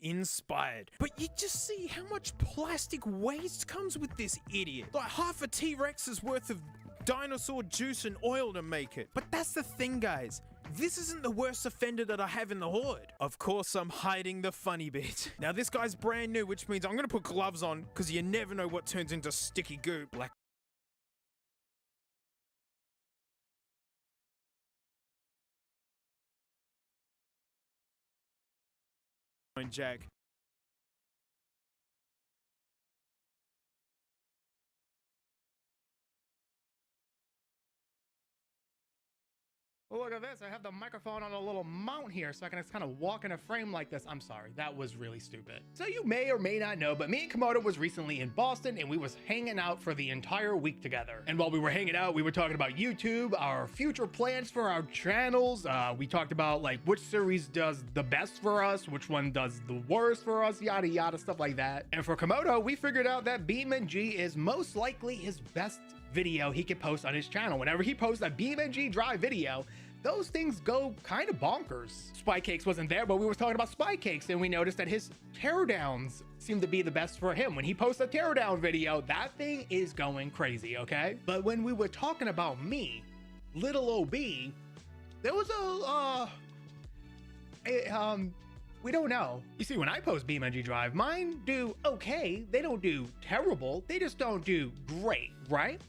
Inspired. But you just see how much plastic waste comes with this idiot. Like half a T-Rex's worth of dinosaur juice and oil to make it. But that's the thing, guys. This isn't the worst offender that I have in the hood. Of course, I'm hiding the funny bit. Now, this guy's brand new, which means I'm gonna put gloves on, because you never know what turns into sticky goop. Like jack. Well, look at this. I have the microphone on a little mount here so I can just kind of walk in a frame like this. I'm sorry, that was really stupid. So you may or may not know, but me and Komodo was recently in Boston and we was hanging out for the entire week together. And while we were hanging out, we were talking about YouTube, our future plans for our channels. We talked about like which series does the best for us, which one does the worst for us, yada yada, stuff like that. And for Komodo, we figured out that BeamNG is most likely his best video he can post on his channel. Whenever he posts a BeamNG Drive video, those things go kind of bonkers. Spy Cakes wasn't there, but we were talking about Spy Cakes, and we noticed that his teardowns seem to be the best for him. When he posts a teardown video, that thing is going crazy, okay? But when we were talking about me, little OB, there was we don't know. You see, when I post BeamNG Drive, mine do okay. They don't do terrible. They just don't do great, right?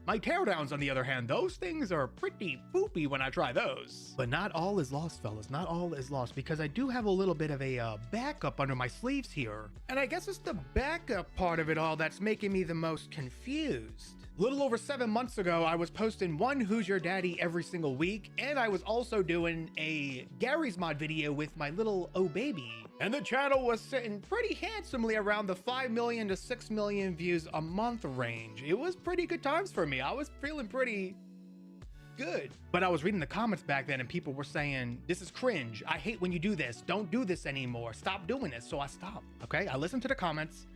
My teardowns, on the other hand, those things are pretty poopy when I try those. But not all is lost, fellas. Not all is lost, because I do have a little bit of a backup under my sleeves here. And I guess it's the backup part of it all that's making me the most confused. Little over 7 months ago, I was posting one Who's Your Daddy every single week, and I was also doing a Gary's Mod video with my little oh baby. And the channel was sitting pretty handsomely around the 5 million to 6 million views a month range. It was pretty good times for me. I was feeling pretty good. But I was reading the comments back then and people were saying, this is cringe. I hate when you do this. Don't do this anymore. Stop doing this. So I stopped. Okay, I listened to the comments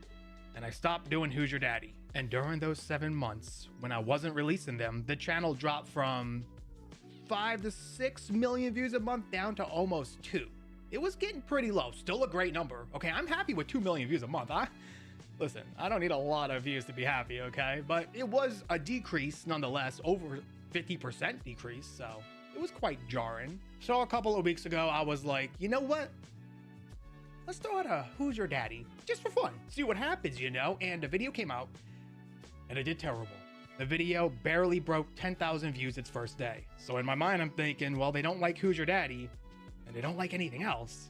and I stopped doing Who's Your Daddy. And during those 7 months, when I wasn't releasing them, the channel dropped from 5 to 6 million views a month down to almost 2. It was getting pretty low. Still a great number. Okay, I'm happy with 2 million views a month. Listen, I don't need a lot of views to be happy, okay? But it was a decrease nonetheless, over 50% decrease, so it was quite jarring. So a couple of weeks ago, I was like, you know what? Let's throw out a Who's Your Daddy, just for fun. See what happens, you know? And the video came out, and it did terrible. The video barely broke 10,000 views its first day. So in my mind, I'm thinking, well, they don't like Who's Your Daddy, and they don't like anything else.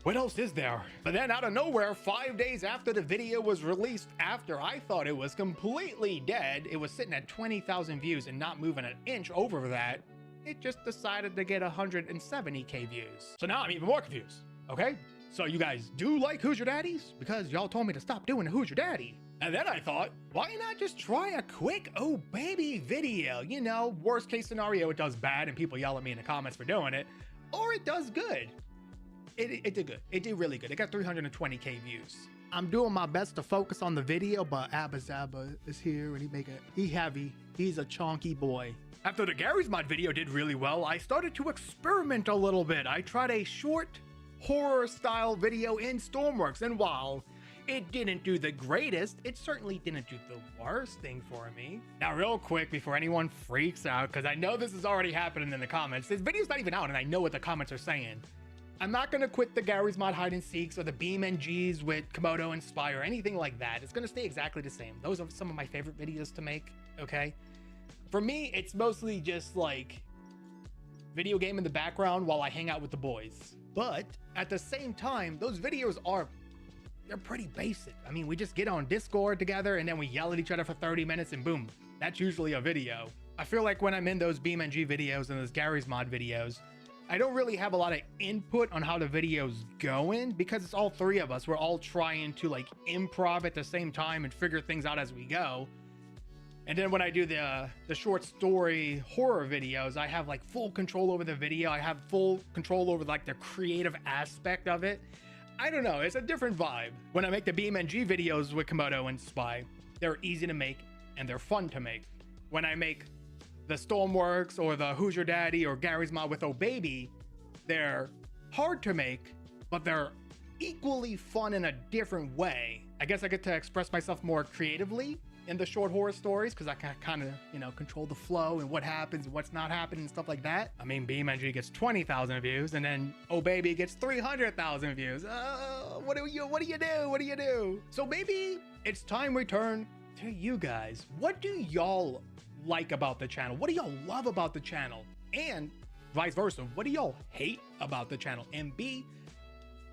What else is there? But then out of nowhere, 5 days after the video was released, after I thought it was completely dead, it was sitting at 20,000 views and not moving an inch over that, it just decided to get 170K views. So now I'm even more confused, okay? So you guys do like Who's Your Daddies? Because y'all told me to stop doing Who's Your Daddy. And then I thought, why not just try a quick oh baby video? You know, worst case scenario, it does bad and people yell at me in the comments for doing it, or it does good. It did good. It did really good. It got 320K views. I'm doing my best to focus on the video, but Abba Zabba is here and he heavy. He's a chonky boy. After the Gary's Mod video did really well, I started to experiment a little bit. I tried a short horror style video in Stormworks, and while it didn't do the greatest, it certainly didn't do the worst thing for me. Now real quick before anyone freaks out, because I know this is already happening in the comments, this video's not even out and I know what the comments are saying. I'm not gonna quit the Gary's Mod hide and seeks or the Beam NGs with Komodo and Spy or anything like that. It's gonna stay exactly the same. Those are some of my favorite videos to make, okay? For me, it's mostly just like video game in the background while I hang out with the boys. But at the same time, those videos they're pretty basic. I mean, we just get on Discord together and then we yell at each other for 30 minutes and boom, that's usually a video. I feel like when I'm in those BeamNG videos and those Gary's Mod videos, I don't really have a lot of input on how the video's going because it's all three of us. We're all trying to like improv at the same time and figure things out as we go. And then when I do the short story horror videos, I have like full control over the video. I have full control over like the creative aspect of it. I don't know, it's a different vibe. When I make the BeamNG videos with Komodo and Spy, they're easy to make and they're fun to make. When I make the Stormworks or the Who's Your Daddy or Gary's Mod with Oh Baby, they're hard to make, but they're equally fun in a different way. I guess I get to express myself more creatively in the short horror stories because I can kind of, you know, control the flow and what happens and what's not happening and stuff like that. I mean, BeamNG gets 20,000 views and then Oh Baby gets 300,000 views. What do you do? So maybe it's time we turn to you guys. What do y'all like about the channel? What do y'all love about the channel? And vice versa, what do y'all hate about the channel? And be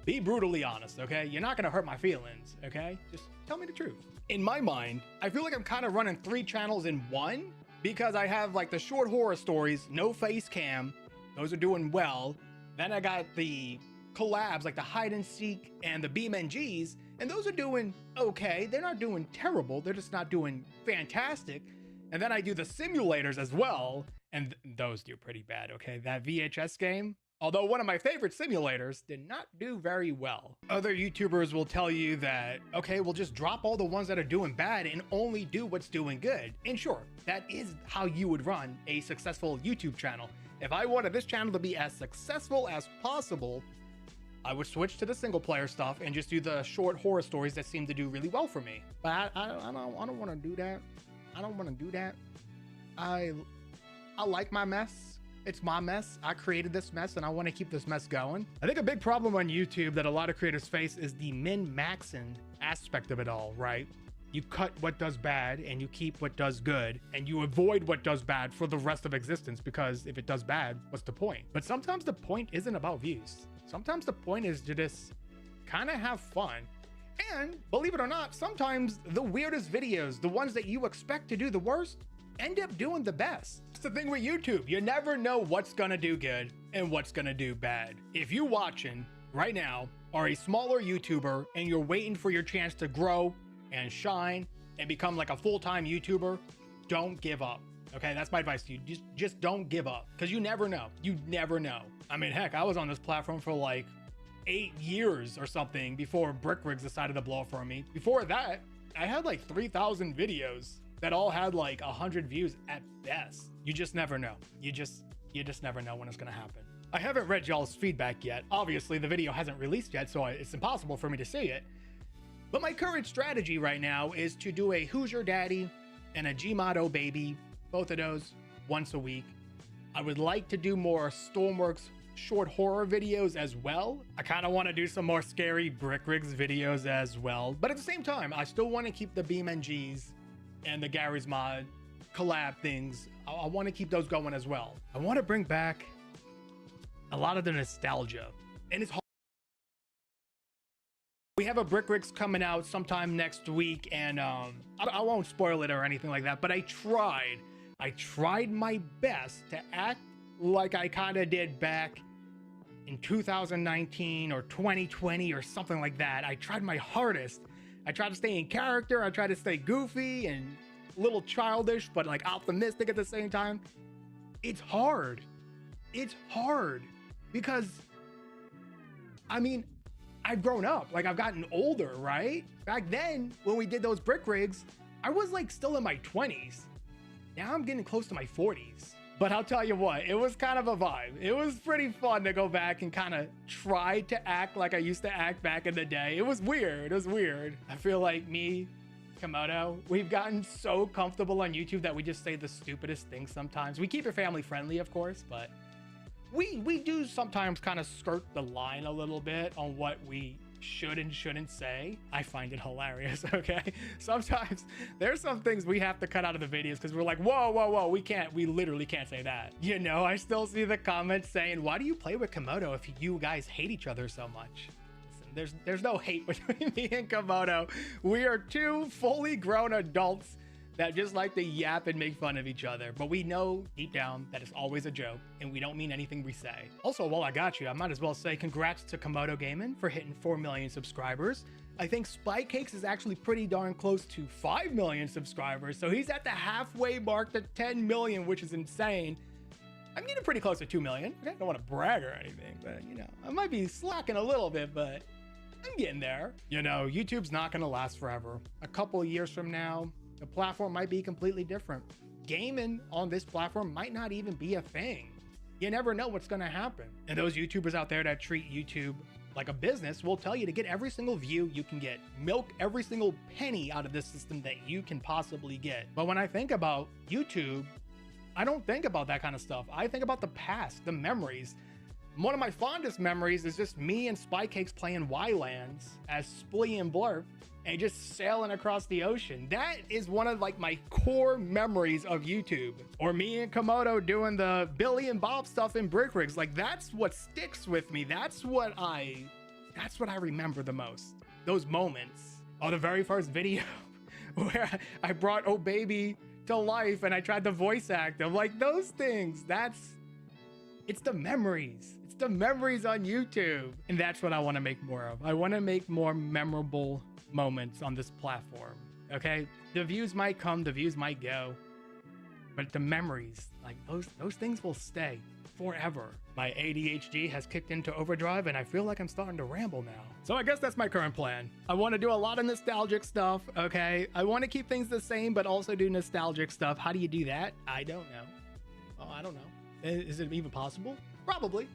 brutally honest, okay? You're not gonna hurt my feelings, okay? Just tell me the truth. In my mind, I feel like I'm kind of running 3 channels in one because I have like the short horror stories, no face cam, those are doing well. Then I got the collabs like the hide and seek and the BeamNGs, and those are doing okay. They're not doing terrible, they're just not doing fantastic. And then I do the simulators as well, and those do pretty bad, okay? That VHS game, although one of my favorite simulators, did not do very well. Other YouTubers will tell you that, okay, we'll just drop all the ones that are doing bad and only do what's doing good. And sure, that is how you would run a successful YouTube channel. If I wanted this channel to be as successful as possible, I would switch to the single player stuff and just do the short horror stories that seem to do really well for me. But I don't want to do that. I don't want to do that. I like my mess. It's my mess. I created this mess and I want to keep this mess going. I think a big problem on YouTube that a lot of creators face is the min-maxing aspect of it all, right? You cut what does bad and you keep what does good, and you avoid what does bad for the rest of existence, because if it does bad, what's the point? But sometimes the point isn't about views. Sometimes the point is to just kind of have fun. And believe it or not, sometimes the weirdest videos, the ones that you expect to do the worst, end up doing the best. It's the thing with YouTube. You never know what's gonna do good and what's gonna do bad. If you watching right now are a smaller YouTuber and you're waiting for your chance to grow and shine and become like a full-time YouTuber, don't give up. Okay, that's my advice to you. Just don't give up, because you never know. You never know. I mean, heck, I was on this platform for like 8 years or something before Brickrigs decided to blow up for me. Before that, I had like 3,000 videos that all had like 100 views at best. You just never know. You just never know when it's gonna happen. I haven't read y'all's feedback yet. Obviously, the video hasn't released yet, so it's impossible for me to see it. But my current strategy right now is to do a Who's Your Daddy and a Gmod Oh Baby, both of those once a week. I would like to do more Stormworks short horror videos as well. I kind of want to do some more scary Brickrigs videos as well. But at the same time, I still want to keep the BeamNGs and the Gary's Mod collab things. I want to keep those going as well. I want to bring back a lot of the nostalgia. And it's hard. We have a Brickrigs coming out sometime next week, and I won't spoil it or anything like that, but I tried my best to act like I kind of did back in 2019 or 2020 or something like that. I tried my hardest. I tried to stay in character. I tried to stay goofy and a little childish, but like optimistic at the same time. It's hard. It's hard because, I mean, I've grown up. Like, I've gotten older, right? Back then, when we did those Brickrigs, I was like still in my 20s. Now I'm getting close to my 40s. But I'll tell you what, it was kind of a vibe. It was pretty fun to go back and kind of try to act like I used to act back in the day. It was weird. It was weird. I feel like me, Komodo, we've gotten so comfortable on YouTube that we just say the stupidest things sometimes. We keep it family friendly, of course, but we do sometimes kind of skirt the line a little bit on what we should and shouldn't say. I find it hilarious, okay? Sometimes there's some things we have to cut out of the videos because we're like, whoa, we literally can't say that. You know, I still see the comments saying, why do you play with Komodo if you guys hate each other so much? Listen, there's no hate between me and Komodo. We are two fully grown adults that just like to yap and make fun of each other, but we know deep down that it's always a joke and we don't mean anything we say. Also, while I got you, I might as well say congrats to Komodo Gaming for hitting 4 million subscribers. I think Spy Cakes is actually pretty darn close to 5 million subscribers, so he's at the halfway mark to 10 million, which is insane. I'm getting pretty close to 2 million. I don't want to brag or anything, but you know, I might be slacking a little bit, but I'm getting there. You know, YouTube's not gonna last forever. A couple of years from now, the platform might be completely different. Gaming on this platform might not even be a thing. You never know what's gonna happen. And those YouTubers out there that treat YouTube like a business will tell you to get every single view you can get. Milk every single penny out of this system that you can possibly get. But when I think about YouTube, I don't think about that kind of stuff. I think about the past, the memories. One of my fondest memories is just me and Spy Cakes playing Y-Lands as Splee and Blurp and just sailing across the ocean. That is one of like my core memories of YouTube. Or me and Komodo doing the Billy and Bob stuff in Brickrigs. Like, that's what sticks with me. That's what I remember the most. Those moments. Oh, the very first video where I brought Oh Baby to life and I tried to voice act him. Like, those things, it's the memories. It's the memories on YouTube. And that's what I want to make more of. I want to make more memorable moments on this platform. Okay, the views might come, the views might go, but the memories, like those things will stay forever. My ADHD has kicked into overdrive and I feel like I'm starting to ramble now. So I guess that's my current plan. I want to do a lot of nostalgic stuff. Okay, I want to keep things the same but also do nostalgic stuff. How do you do that? I don't know. Oh, I don't know. Is it even possible? Probably.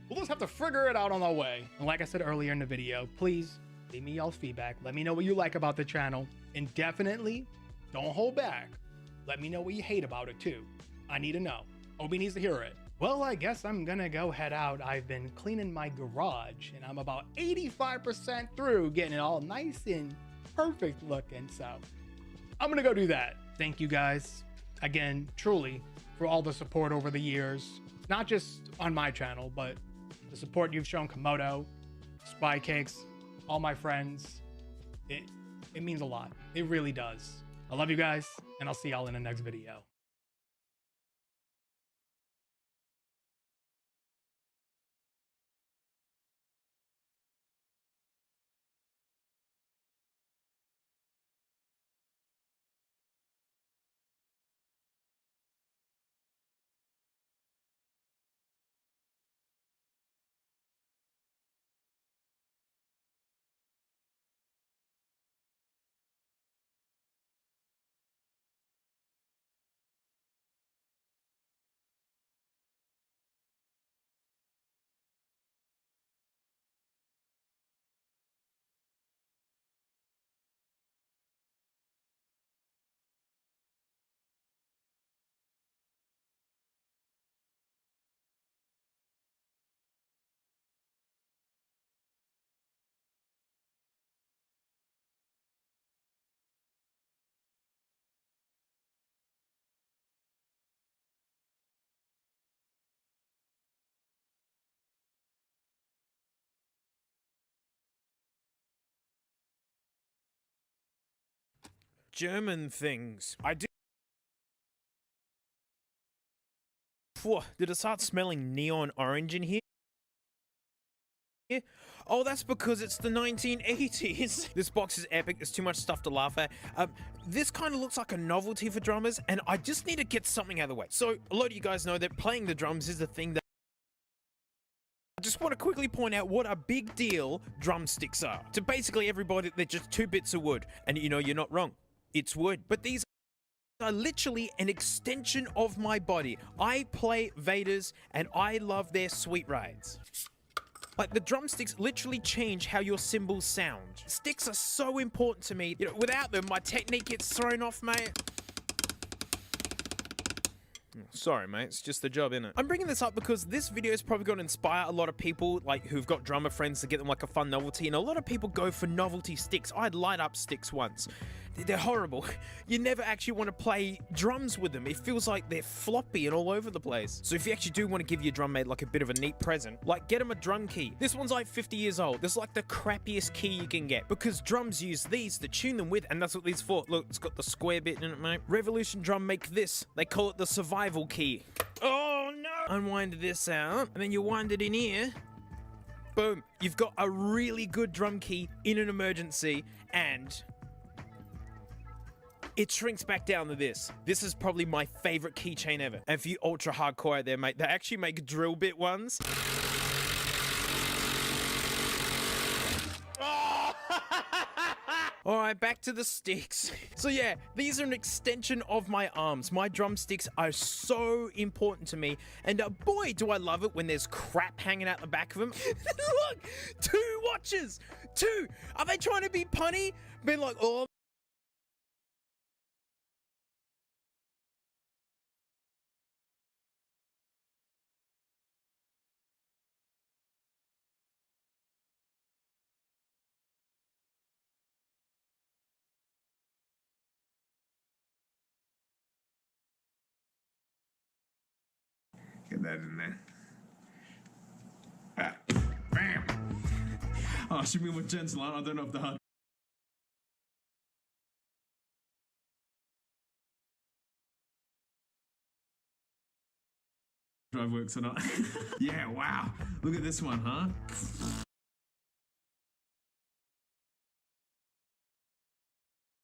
We'll just have to figure it out on our way. And like I said earlier in the video, please leave me y'all's feedback. Let me know what you like about the channel. And definitely don't hold back. Let me know what you hate about it too. I need to know. Obi needs to hear it. Well, I guess I'm gonna go head out. I've been cleaning my garage and I'm about 85% through getting it all nice and perfect looking. So I'm gonna go do that. Thank you guys again, truly, for all the support over the years, not just on my channel, but the support you've shown Komodo, Spy Cakes, all my friends. It means a lot. It really does. I love you guys, and I'll see y'all in the next video. German things. I do. Phew, did it start smelling neon orange in here? Oh, that's because it's the 1980s. This box is epic. There's too much stuff to laugh at. This kind of looks like a novelty for drummers, and I just need to get something out of the way. So, a lot of you guys know that playing the drums is the thing that I just want to quickly point out what a big deal drumsticks are. To basically everybody, they're just 2 bits of wood. And you know, you're not wrong. It's wood. But these are literally an extension of my body. I play Vaders, and I love their sweet rides. Like, the drumsticks literally change how your cymbals sound. Sticks are so important to me. You know, without them, my technique gets thrown off, mate. Sorry, mate. It's just the job, innit? I'm bringing this up because this video is probably going to inspire a lot of people, like, who've got drummer friends to get them, like, a fun novelty. And a lot of people go for novelty sticks. I had light-up sticks once. They're horrible. You never actually want to play drums with them. It feels like they're floppy and all over the place. So if you actually do want to give your drum mate like a bit of a neat present, like get him a drum key. This one's like 50 years old. This is like the crappiest key you can get because drums use these to tune them with, and that's what these for. Look, it's got the square bit in it, mate. Revolution Drum make this. They call it the survival key. Oh no! Unwind this out, and then you wind it in here. Boom. You've got a really good drum key in an emergency, and it shrinks back down to this. This is probably my favorite keychain ever. And for you ultra hardcore out there, mate, they actually make drill bit ones. Alright, back to the sticks. So yeah, these are an extension of my arms. My drumsticks are so important to me, and boy do I love it when there's crap hanging out the back of them. Look! 2 watches! 2! Are they trying to be punny? Been like, oh, get that in there. Ah, bam! Oh, should be more gentle. I don't know if the hard drive works or not. Yeah, wow. Look at this one, huh?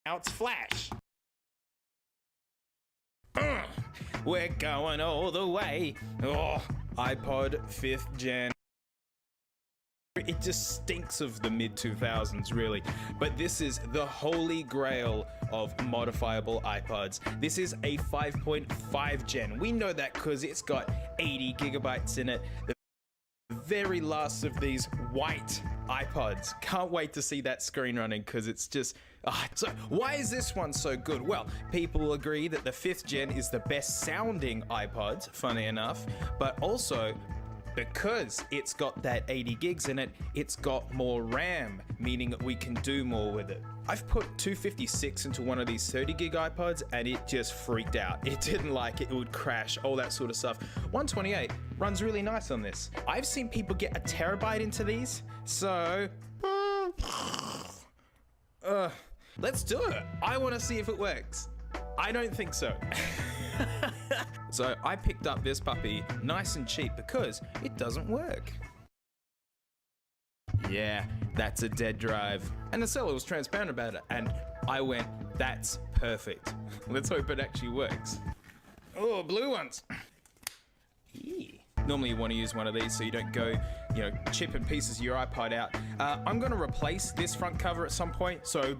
Now it's flash. We're going all the way. Oh, iPod 5th gen. It just stinks of the mid-2000s, really. But this is the holy grail of modifiable iPods. This is a 5.5 gen. We know that because it's got 80 gigabytes in it. The very last of these white iPods. Can't wait to see that screen running because it's just... so why is this one so good? Well, people agree that the 5th gen is the best sounding iPod, funny enough, but also because it's got that 80 gigs in it, it's got more RAM, meaning that we can do more with it. I've put 256 into one of these 30 gig iPods and it just freaked out. It didn't like it, it would crash, all that sort of stuff. 128 runs really nice on this. I've seen people get a terabyte into these, so let's do it. I want to see if it works. I don't think so. So I picked up this puppy nice and cheap because it doesn't work. Yeah, that's a dead drive. And the seller was transparent about it, and I went, that's perfect. Let's hope it actually works. Oh, blue ones. Yeah. Normally you want to use one of these so you don't go, you know, chipping pieces of your iPod out. I'm gonna replace this front cover at some point, so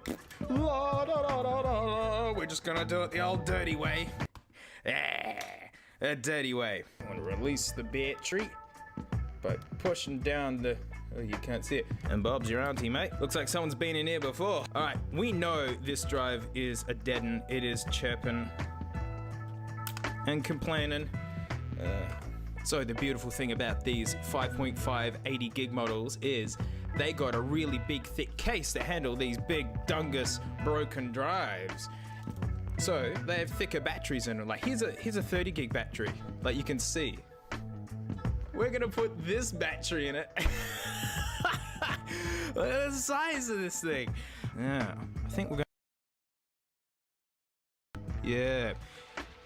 we're just gonna do it the old dirty way. A dirty way. I want to release the battery by pushing down the... Oh, you can't see it. And Bob's your auntie, mate. Looks like someone's been in here before. All right, we know this drive is a dead end. It is chirping and complaining. So the beautiful thing about these 5.5 80 gig models is they got a really big thick case to handle these big dungus broken drives. So they have thicker batteries in them. Like here's a 30 gig battery, like you can see. We're gonna put this battery in it. Look at the size of this thing. Yeah, I think we're gonna... Yeah.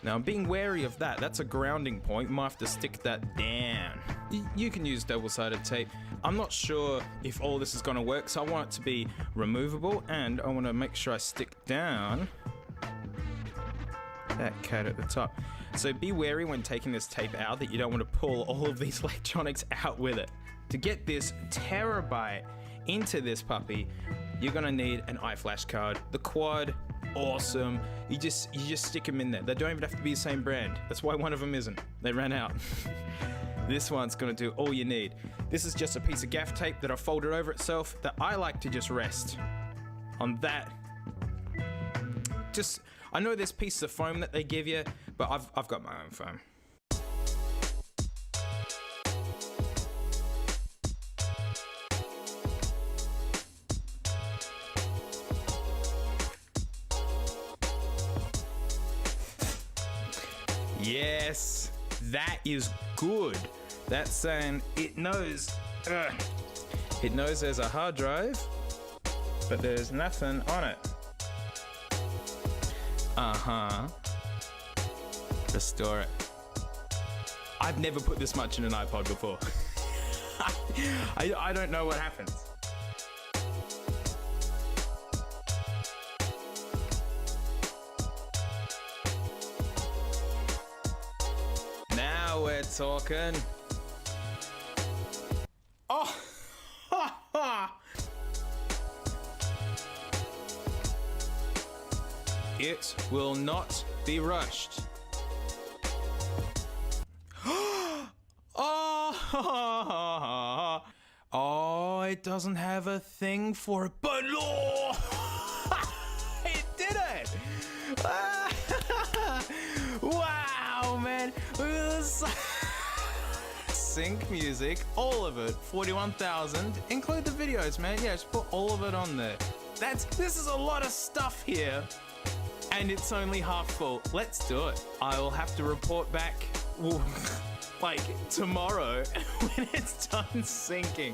Now I'm being wary of that. That's a grounding point. Might have to stick that down. You can use double-sided tape. I'm not sure if all this is gonna work, so I want it to be removable, and I want to make sure I stick down that cat at the top. So be wary when taking this tape out that you don't want to pull all of these electronics out with it. To get this terabyte into this puppy, you're gonna need an iFlash card. The quad, awesome. You just stick them in there. They don't even have to be the same brand. That's why one of them isn't. They ran out. This one's gonna do all you need. This is just a piece of gaff tape that I've folded over itself that I like to just rest on that. I know there's pieces of foam that they give you, but I've got my own foam. Yes, that is good. That's saying it knows. It knows there's a hard drive, but there's nothing on it. Restore it. I've never put this much in an iPod before. I don't know what happens. Now we're talking. Oh! It will not be rushed. Oh, it doesn't have a thing for it, but it did it! Wow, man. Sync music, all of it, 41,000. Include the videos, man. Yeah, just put all of it on there. This is a lot of stuff here. And it's only half full. Let's do it. I will have to report back, like, tomorrow when it's done syncing.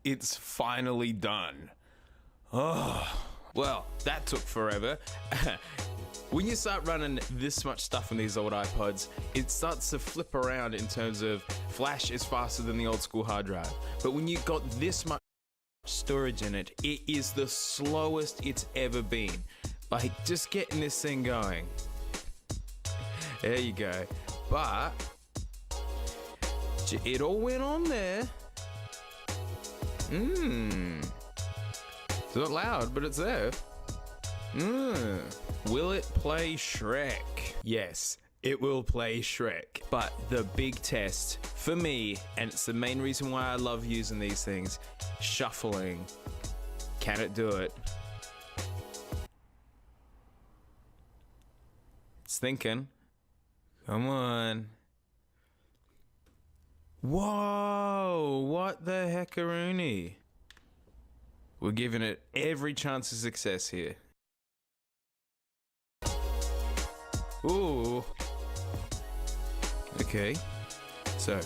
It's finally done. Oh, well, that took forever. When you start running this much stuff on these old iPods, it starts to flip around in terms of flash is faster than the old school hard drive. But when you've got this much storage in it, it is the slowest it's ever been. Like, just getting this thing going. There you go. But it all went on there. It's not loud, but it's there. Will it play Shrek? Yes, it will play Shrek. But the big test for me, and it's the main reason why I love using these things, shuffling. Can it do it? It's thinking. Come on. Whoa, what the heckaroonie? We're giving it every chance of success here. Ooh. Okay, so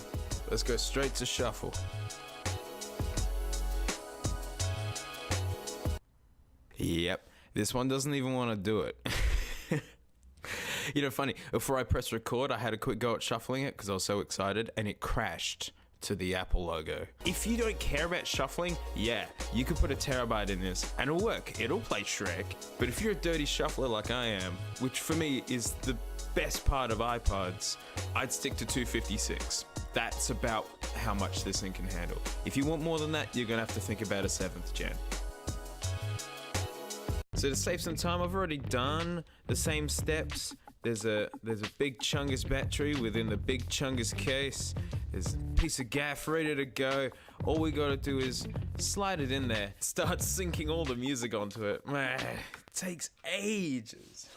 let's go straight to shuffle. Yep, this one doesn't even want to do it. You know, funny, before I press record, I had a quick go at shuffling it because I was so excited, and it crashed to the Apple logo. If you don't care about shuffling, yeah, you could put a terabyte in this and it'll work. It'll play Shrek. But if you're a dirty shuffler like I am, which for me is the best part of iPods, I'd stick to 256. That's about how much this thing can handle. If you want more than that, you're gonna have to think about a 7th gen. So to save some time, I've already done the same steps. There's a big Chungus battery within the big Chungus case. There's a piece of gaff ready to go. All we gotta do is slide it in there, start syncing all the music onto it. Man, it takes ages.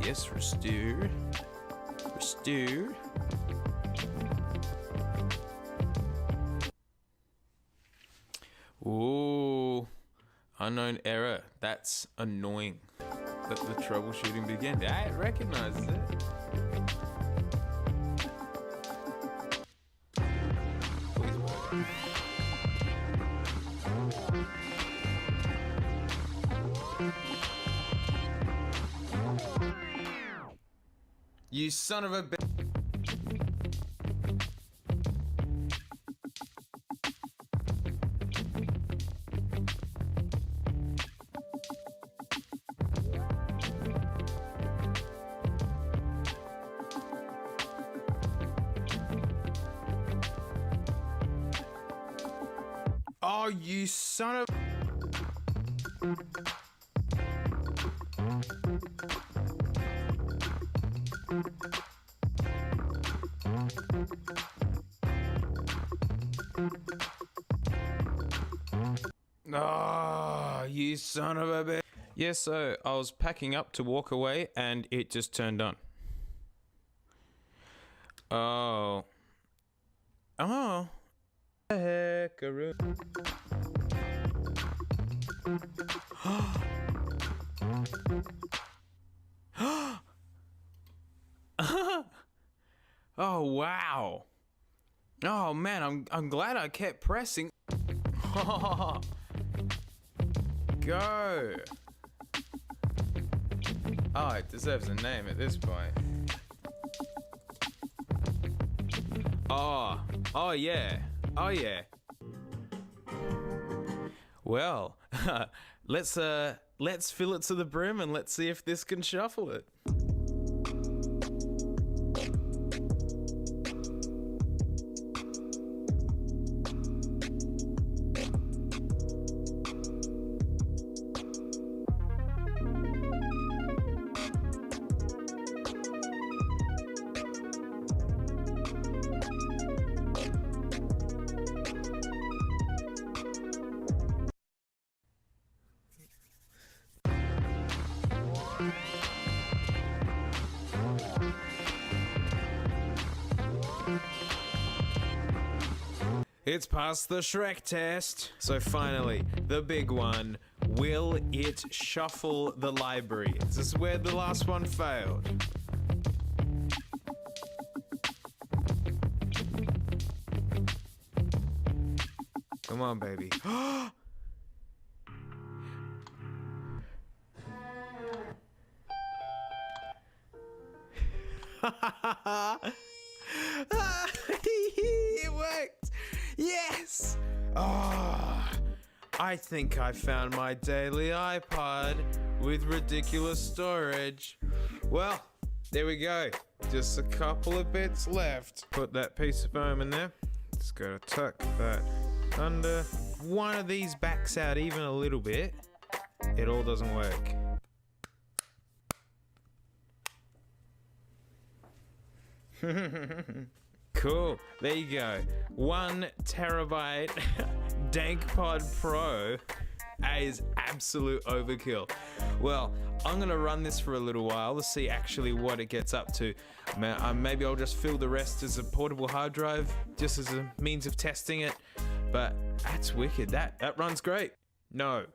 Yes, restore. Restore. Ooh, unknown error. That's annoying. Let the troubleshooting begin. I recognize it. Please work. You son of a bitch. Oh, you son of... Oh, you son of a bitch. Yeah, so I was packing up to walk away and it just turned on. Oh. Oh. Heckaroo. Oh wow. Oh man, I'm glad I kept pressing. Go. Oh, it deserves a name at this point. Oh yeah. Oh yeah. Well, let's fill it to the brim and let's see if this can shuffle it. It's past the Shrek test. So finally, the big one. Will it shuffle the library? This is where the last one failed. Come on, baby. It worked! Yes! Oh, I think I found my daily iPod with ridiculous storage. Well, there we go. Just a couple of bits left. Put that piece of foam in there. Just gotta tuck that under. One of these backs out even a little bit. It all doesn't work. Cool. There you go. 1 terabyte DankPod Pro is absolute overkill. Well, I'm gonna run this for a little while to see actually what it gets up to. Maybe I'll just fill the rest as a portable hard drive, just as a means of testing it. But that's wicked. That runs great. No.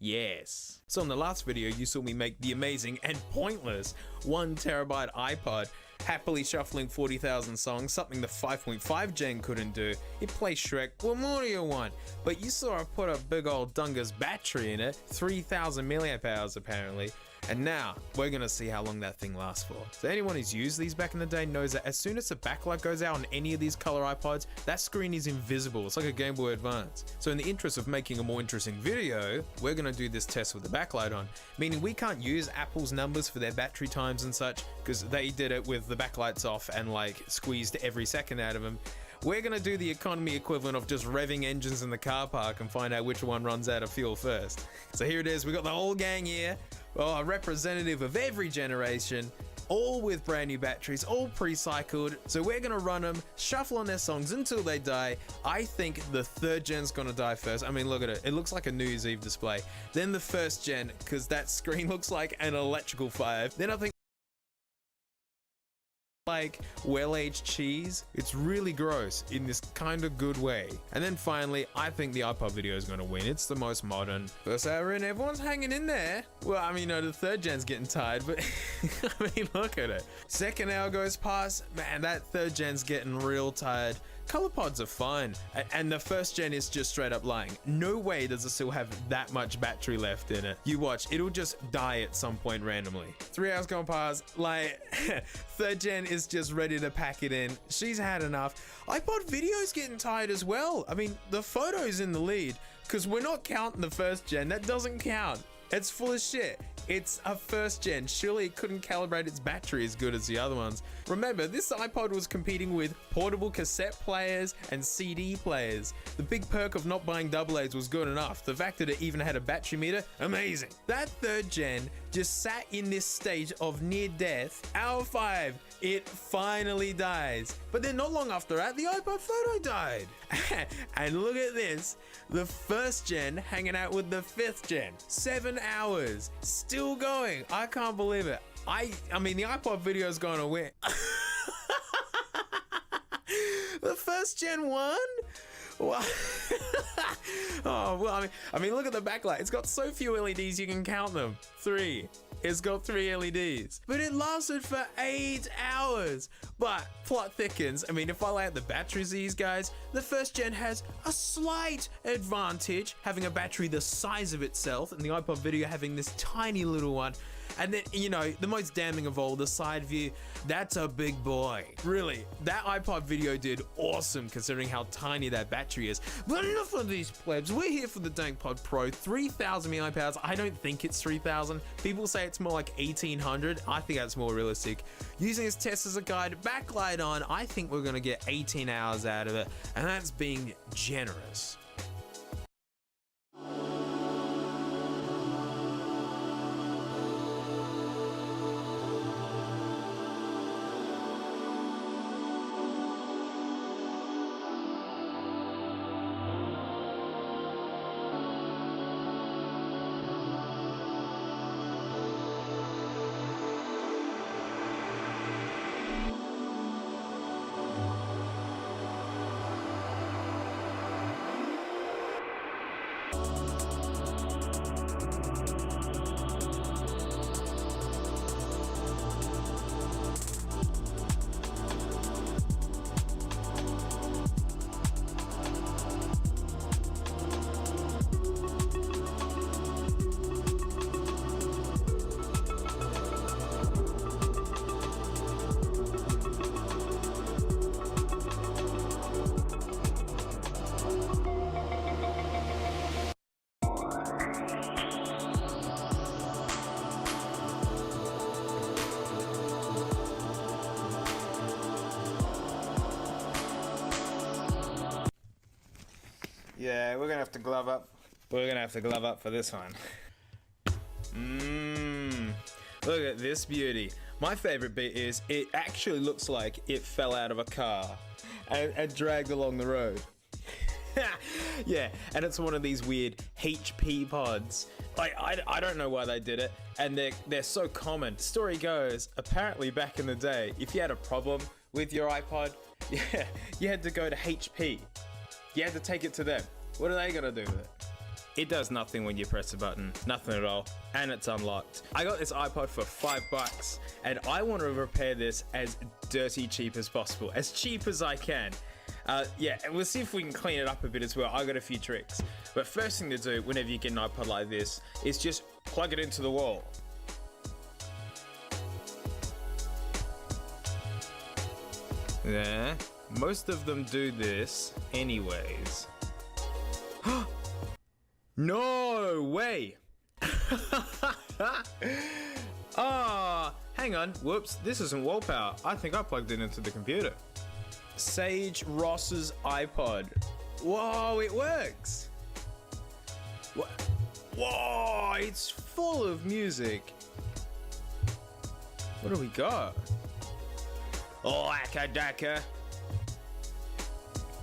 Yes. So in the last video, you saw me make the amazing and pointless 1 terabyte iPod, happily shuffling 40,000 songs, something the 5.5 gen couldn't do. It plays Shrek. What more do you want? But you saw I put a big old dungus battery in it, 3,000 milliamp hours apparently. And now we're gonna see how long that thing lasts for. So anyone who's used these back in the day knows that as soon as the backlight goes out on any of these color iPods, that screen is invisible. It's like a Game Boy Advance. So in the interest of making a more interesting video, we're gonna do this test with the backlight on, meaning we can't use Apple's numbers for their battery times and such, because they did it with the backlights off and like squeezed every second out of them. We're gonna do the economy equivalent of just revving engines in the car park and find out which one runs out of fuel first. So here it is, we got the whole gang here, a representative of every generation, all with brand new batteries, all pre-cycled. So we're gonna run them, shuffle on their songs until they die. I think the 3rd gen's gonna die first. I mean, look at it. It looks like a New Year's Eve display. Then the 1st gen, because that screen looks like an electrical fire. Then I think like well-aged cheese. It's really gross in this kind of good way. And then finally, I think the iPod video is going to win. It's the most modern. First hour in, everyone's hanging in there. Well, I mean, the 3rd gen's getting tired, but I mean, look at it. 2nd hour goes past, man, that 3rd gen's getting real tired. Color pods are fine, and the 1st gen is just straight up lying. No way does it still have that much battery left in it. You watch, it'll just die at some point randomly. 3 hours gone past, like 3rd gen is just ready to pack it in. She's had enough. iPod video's getting tired as well. I mean, the photo's in the lead, because we're not counting the 1st gen. That doesn't count. It's full of shit. It's a 1st gen. Surely it couldn't calibrate its battery as good as the other ones. Remember, this iPod was competing with portable cassette players and CD players. The big perk of not buying AA's was good enough. The fact that it even had a battery meter, amazing. That 3rd gen just sat in this state of near death. Hour 5, it finally dies. But then not long after that, the iPod Photo died. And look at this, the 1st gen hanging out with the 5th gen. 7 hours, still going. I can't believe it. I mean, the iPod video is going to win. The 1st gen won? What? Oh, well, I mean, look at the backlight. It's got so few LEDs you can count them. 3. It's got 3 LEDs. But it lasted for 8 hours. But plot thickens. I mean, if I lay out the batteries of these guys, the 1st gen has a slight advantage, having a battery the size of itself, and the iPod video having this tiny little one. And then, you know, the most damning of all, the side view, that's a big boy. Really, that iPod video did awesome considering how tiny that battery is. But enough of these plebs, we're here for the DankPod Pro, 3,000 mAh. I don't think it's 3,000. People say it's more like 1,800. I think that's more realistic. Using this test as a guide, backlight on, I think we're gonna get 18 hours out of it, and that's being generous. Yeah, we're gonna have to glove up. We're gonna have to glove up for this one. Look at this beauty. My favorite bit is it actually looks like it fell out of a car and dragged along the road. Yeah, and it's one of these weird HP pods. Like, I don't know why they did it, and they're so common. Story goes, apparently back in the day, if you had a problem with your iPod, yeah, you had to go to HP. You had to take it to them. What are they gonna do with it? It does nothing when you press a button, nothing at all, and it's unlocked. I got this iPod for $5, and I want to repair this as dirty cheap as possible, as cheap as I can. Yeah, and we'll see if we can clean it up a bit as well. I got a few tricks. But first thing to do whenever you get an iPod like this is just plug it into the wall. Yeah, most of them do this anyways. No way! Hang on. Whoops, this isn't wall power. I think I plugged it into the computer. Sage Ross's iPod. Whoa, it works! Whoa, it's full of music. What do we got? Lacka Dacka.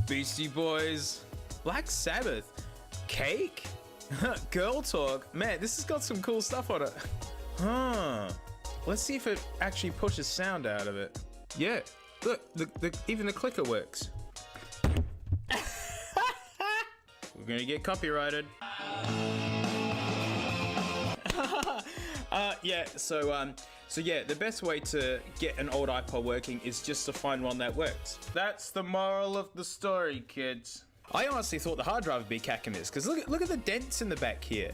Beastie Boys. Black Sabbath. Cake? Girl Talk. Man, this has got some cool stuff on it. Huh. Let's see if it actually pushes sound out of it. Yeah. Look, even the clicker works. We're gonna get copyrighted. So yeah, the best way to get an old iPod working is just to find one that works. That's the moral of the story, kids. I honestly thought the hard drive would be cacking this, because look at the dents in the back here.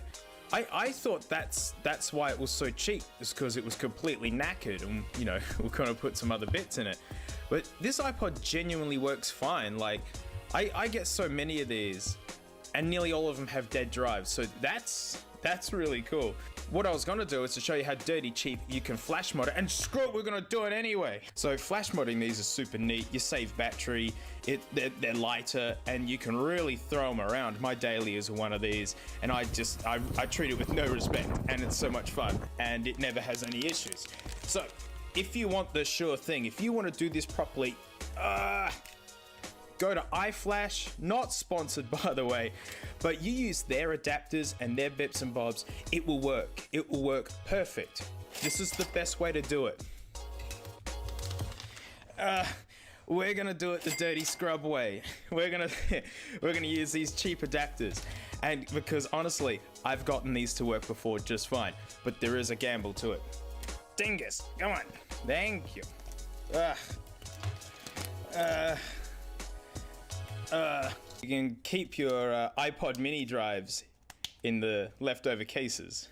I thought that's why it was so cheap, is because it was completely knackered, and you know, we're gonna put some other bits in it. But this iPod genuinely works fine. Like, I get so many of these, and nearly all of them have dead drives, so that's really cool. What I was gonna do is to show you how dirty cheap you can flash mod it, and screw it, we're gonna do it anyway. So flash modding these is super neat. You save battery, they're lighter, and you can really throw them around. My daily is one of these, and I treat it with no respect, and it's so much fun, and it never has any issues. So if you want the sure thing, if you want to do this properly, go to iFlash, not sponsored by the way, but you use their adapters and their bits and bobs, it will work. It will work perfect. This is the best way to do it. We're gonna do it the dirty scrub way. We're gonna use these cheap adapters, and because honestly, I've gotten these to work before just fine, but there is a gamble to it. Dingus, come on. Thank you. You can keep your iPod mini drives in the leftover cases.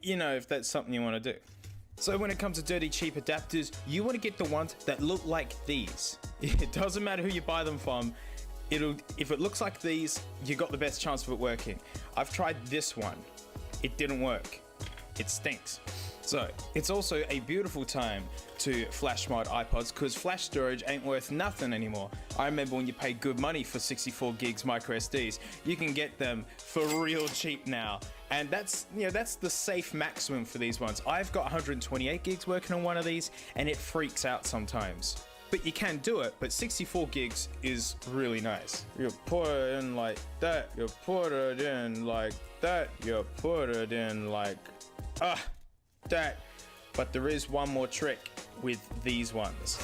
You know, if that's something you want to do. So when it comes to dirty cheap adapters, you want to get the ones that look like these. It doesn't matter who you buy them from. If it looks like these, you got the best chance of it working. I've tried this one. It didn't work. It stinks. So it's also a beautiful time to flash mod iPods, because flash storage ain't worth nothing anymore. I remember when you paid good money for 64 gigs micro SDs, you can get them for real cheap now. And that's the safe maximum for these ones. I've got 128 gigs working on one of these, and it freaks out sometimes. But you can do it, but 64 gigs is really nice. You put it in like that, you put it in like that, you put it in like, that. But there is one more trick with these ones.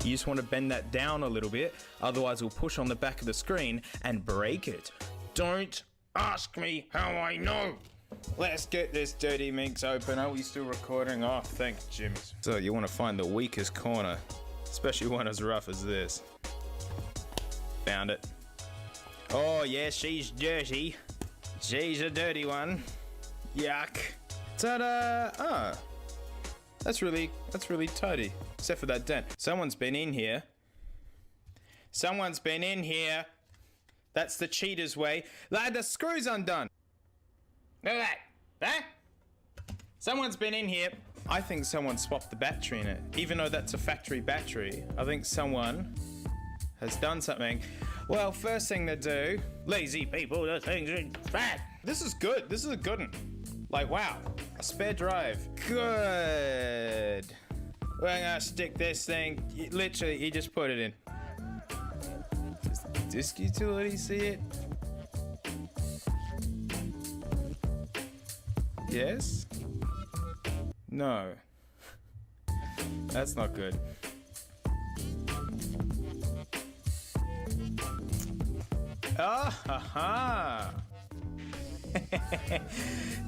You just want to bend that down a little bit, otherwise it'll push on the back of the screen and break it. Don't ask me how I know. Let's get this dirty minx open. Are we still recording? Oh, thank Jimmy. So you want to find the weakest corner, especially one as rough as this. Found it. Oh yeah, she's dirty. She's a dirty one. Yuck. Ta-da! Ah, that's really tidy, except for that dent. Someone's been in here. Someone's been in here. That's the cheater's way. Lad, the screw's undone. Look at that. Huh? Someone's been in here. I think someone swapped the battery in it, even though that's a factory battery. I think someone has done something. Well, first thing to do, lazy people, the things are bad. This is good. This is a good one. Like, wow, a spare drive. Good. We're gonna stick this thing, literally, you just put it in. Does the disk utility see it? Yes? No. That's not good. Ah, ha, ha.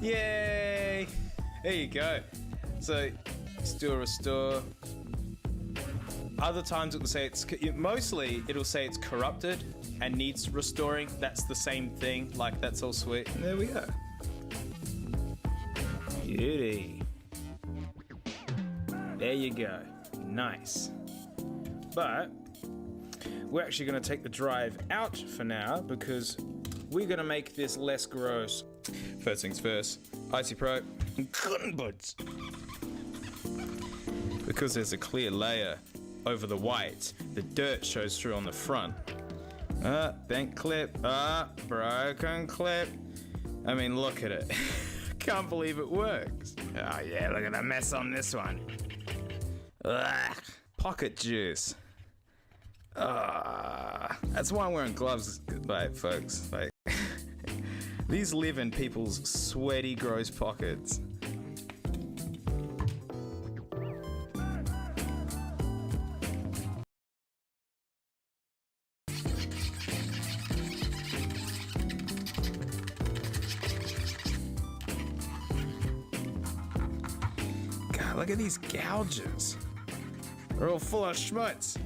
Yay! There you go. So, still restore. Other times it will say mostly it'll say it's corrupted and needs restoring. That's the same thing. Like, that's all sweet. And there we go. Beauty. There you go. Nice. But we're actually going to take the drive out for now because we're going to make this less gross. First things first, Icy Pro cotton buds. Because there's a clear layer over the white, the dirt shows through on the front. Bent clip, broken clip. I mean, look at it. Can't believe it works. Oh yeah, look at the mess on this one. Ugh. Pocket juice. That's why I'm wearing gloves, like, folks. Like, these live in people's sweaty, gross pockets. God, look at these gouges. They're all full of schmutz.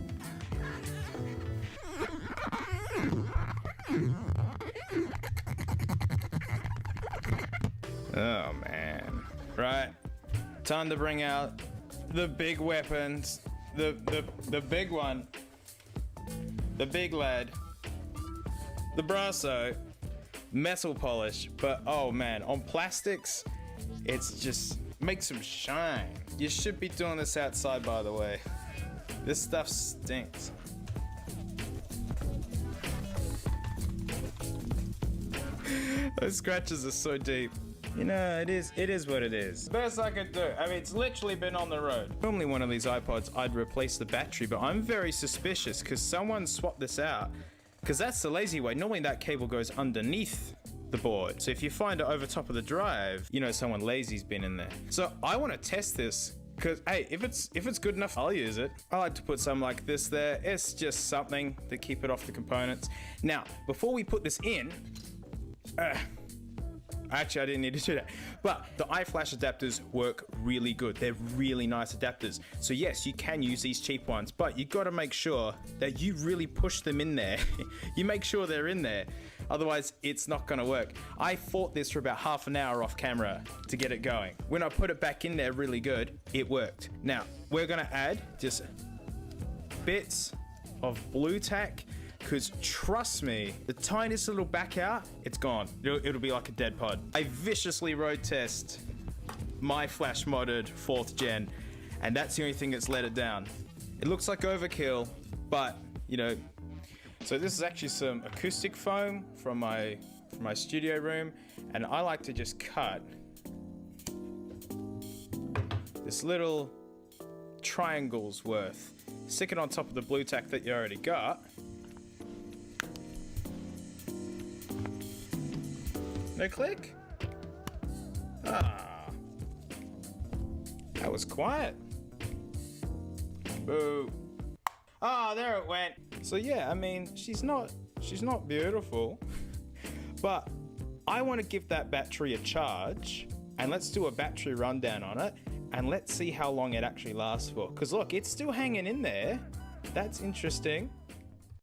Oh man. Right. Time to bring out the big weapons. The big one. The big lad. The Brasso. Metal polish. But oh man, on plastics, it's just makes them shine. You should be doing this outside, by the way. This stuff stinks. Those scratches are so deep. You know, it is what it is. Best I could do. I mean, it's literally been on the road. Normally one of these iPods, I'd replace the battery, but I'm very suspicious because someone swapped this out. Because that's the lazy way. Normally that cable goes underneath the board. So if you find it over top of the drive, you know someone lazy's been in there. So I want to test this. Because, hey, if it's good enough, I'll use it. I like to put something like this there. It's just something to keep it off the components. Now, before we put this in, actually, I didn't need to do that. But the iFlash adapters work really good. They're really nice adapters. So yes, you can use these cheap ones, but you got to make sure that you really push them in there. You make sure they're in there. Otherwise, it's not going to work. I fought this for about half an hour off camera to get it going. When I put it back in there really good, it worked. Now, we're going to add just bits of blue tack. Because trust me, the tiniest little back out, it's gone. It'll be like a dead pod. I viciously road test my flash modded 4th gen, and that's the only thing that's let it down. It looks like overkill, but you know. So this is actually some acoustic foam from my studio room, and I like to just cut this little triangle's worth. Stick it on top of the blue tack that you already got. No click? Ah. That was quiet. Boo. Ah, there it went. So yeah, I mean, she's not beautiful, but I want to give that battery a charge, and let's do a battery rundown on it, and let's see how long it actually lasts for. Because look, it's still hanging in there. That's interesting.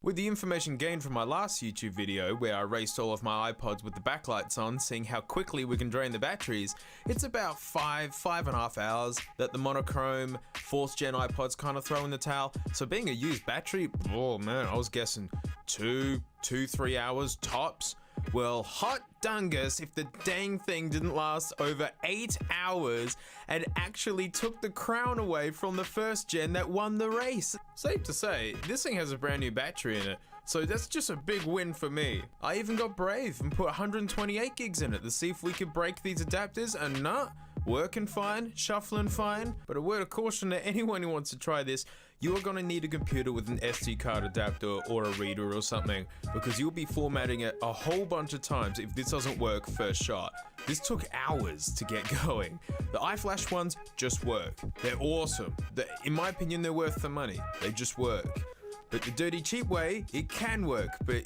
With the information gained from my last YouTube video, where I raced all of my iPods with the backlights on, seeing how quickly we can drain the batteries, it's about 5.5 hours that the monochrome 4th gen iPods kind of throw in the towel. So being a used battery, oh man, I was guessing 2-3 hours tops. Well, hot dungus if the dang thing didn't last over 8 hours and actually took the crown away from the first gen that won the race. Safe to say, this thing has a brand new battery in it, so that's just a big win for me. I even got brave and put 128 gigs in it to see if we could break these adapters, and nah, working fine, shuffling fine. But a word of caution to anyone who wants to try this, you are going to need a computer with an SD card adapter or a reader or something, because you'll be formatting it a whole bunch of times if this doesn't work first shot. This took hours to get going. The iFlash ones just work. They're awesome. In my opinion, they're worth the money. They just work. But the dirty cheap way, it can work, but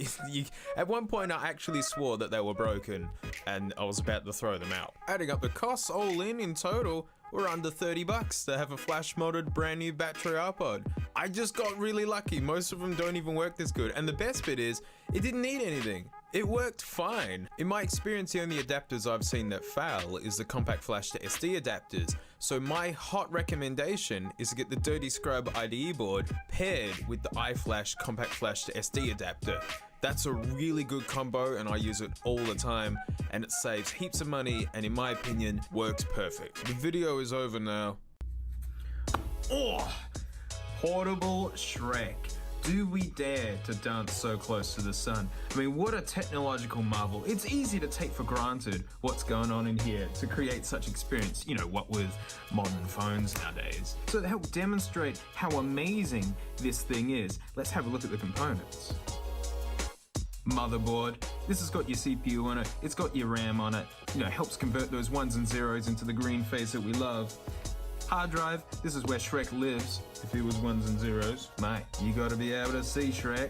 at one point I actually swore that they were broken and I was about to throw them out. Adding up the costs all in total, we're under 30 bucks to have a flash modded brand new battery iPod. I just got really lucky. Most of them don't even work this good, and the best bit is, it didn't need anything. It worked fine. In my experience, the only adapters I've seen that fail is the compact flash to SD adapters. So my hot recommendation is to get the Dirty Scrub IDE board paired with the iFlash compact flash to SD adapter. That's a really good combo and I use it all the time, and it saves heaps of money and in my opinion works perfect. The video is over now. Oh, portable Shrek. Do we dare to dance so close to the sun? I mean, what a technological marvel. It's easy to take for granted what's going on in here to create such experience, you know, what with modern phones nowadays. So to help demonstrate how amazing this thing is, let's have a look at the components. Motherboard. This has got your CPU on it, it's got your RAM on it, you know, helps convert those ones and zeros into the green phase that we love. Hard drive, this is where Shrek lives. If he was ones and zeros, mate, you gotta be able to see Shrek.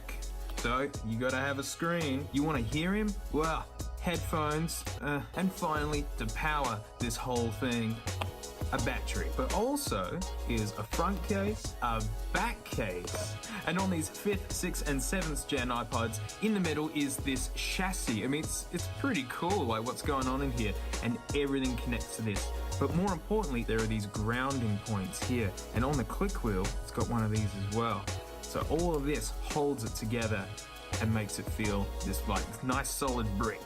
So, you gotta have a screen. You wanna hear him? Well, headphones. And finally, to power this whole thing, a battery. But also is a front case, a back case. And on these 5th, 6th and 7th gen iPods, in the middle is this chassis. I mean, it's pretty cool, like what's going on in here. And everything connects to this. But more importantly, there are these grounding points here. And on the click wheel, it's got one of these as well. So all of this holds it together and makes it feel this like nice solid brick.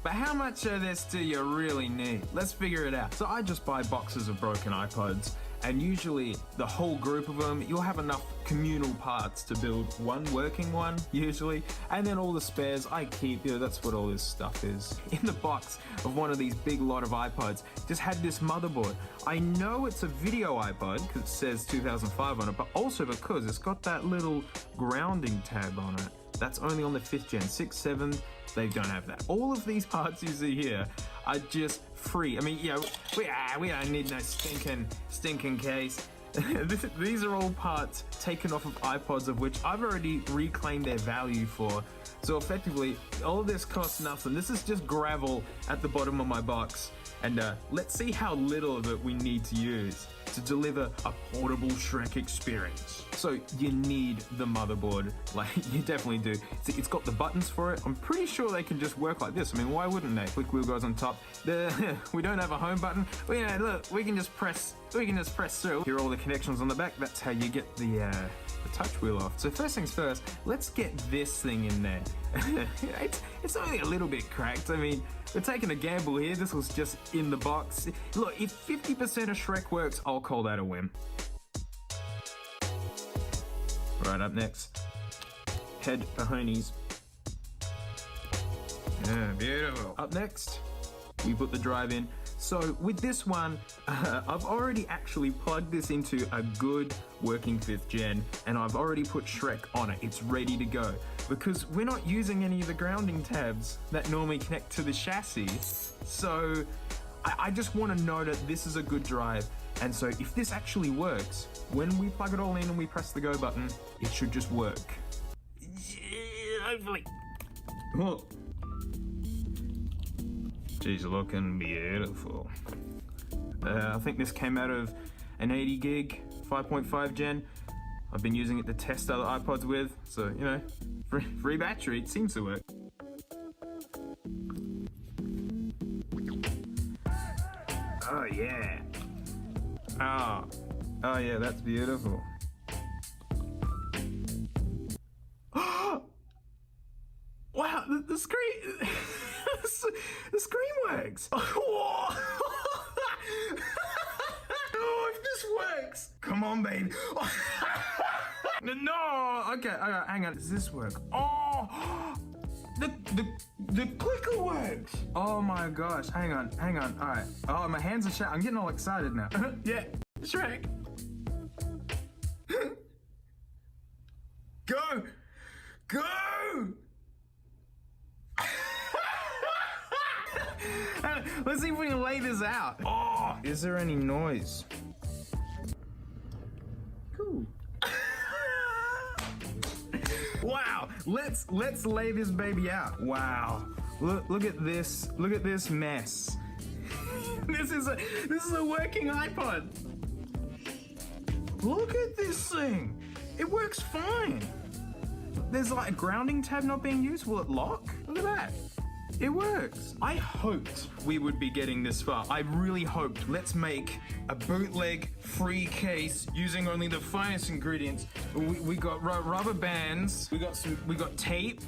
But how much of this do you really need? Let's figure it out. So I just buy boxes of broken iPods, and usually the whole group of them, you'll have enough communal parts to build one working one, usually, and then all the spares I keep, you know, that's what all this stuff is. In the box of one of these big lot of iPods, just had this motherboard. I know it's a video iPod, because it says 2005 on it, but also because it's got that little grounding tab on it. That's only on the 5th gen, 6th, 7th, they don't have that. All of these parts you see here are just free. I mean, you know, we don't need no stinking case. These are all parts taken off of iPods of which I've already reclaimed their value for. So effectively, all of this costs nothing. This is just gravel at the bottom of my box. And let's see how little of it we need to use to deliver a portable Shrek experience. So you need the motherboard, like you definitely do. See, it's got the buttons for it. I'm pretty sure they can just work like this. I mean, why wouldn't they? Click wheel goes on top. We don't have a home button, but you know, look, we can just press through. Here are all the connections on the back. That's how you get the touch wheel off. So first things first, let's get this thing in there. It's only a little bit cracked. I mean, we're taking a gamble here. This was just in the box. Look, if 50% of Shrek works, I'll call that a win. Right, up next, head ponies. Yeah, beautiful. Up next, we put the drive in. So with this one, I've already actually plugged this into a good working 5th gen, and I've already put Shrek on it. It's ready to go because we're not using any of the grounding tabs that normally connect to the chassis. So I just want to know that this is a good drive. And so if this actually works, when we plug it all in and we press the go button, it should just work. Yeah, hopefully. Oh. She's looking beautiful. I think this came out of an 80 gig 5.5 gen. I've been using it to test other iPods with, so you know, free battery, it seems to work. Oh yeah. Oh yeah, that's beautiful. Wow, the screen. works. Oh, if this works. Come on, baby. No, okay, hang on. Does this work? Oh, the clicker works. Oh my gosh, hang on. All right. Oh, my hands are shut. I'm getting all excited now. Yeah, Shrek. Go. Let's see if we can lay this out. Oh, is there any noise? Cool. Wow, let's lay this baby out. Wow, look at this mess. This is a working iPod. Look at this thing. It works fine. There's like a grounding tab not being used. Will it lock? Look at that. It works. I hoped we would be getting this far. I really hoped. Let's make a bootleg free case using only the finest ingredients. We got rubber bands. We got tape.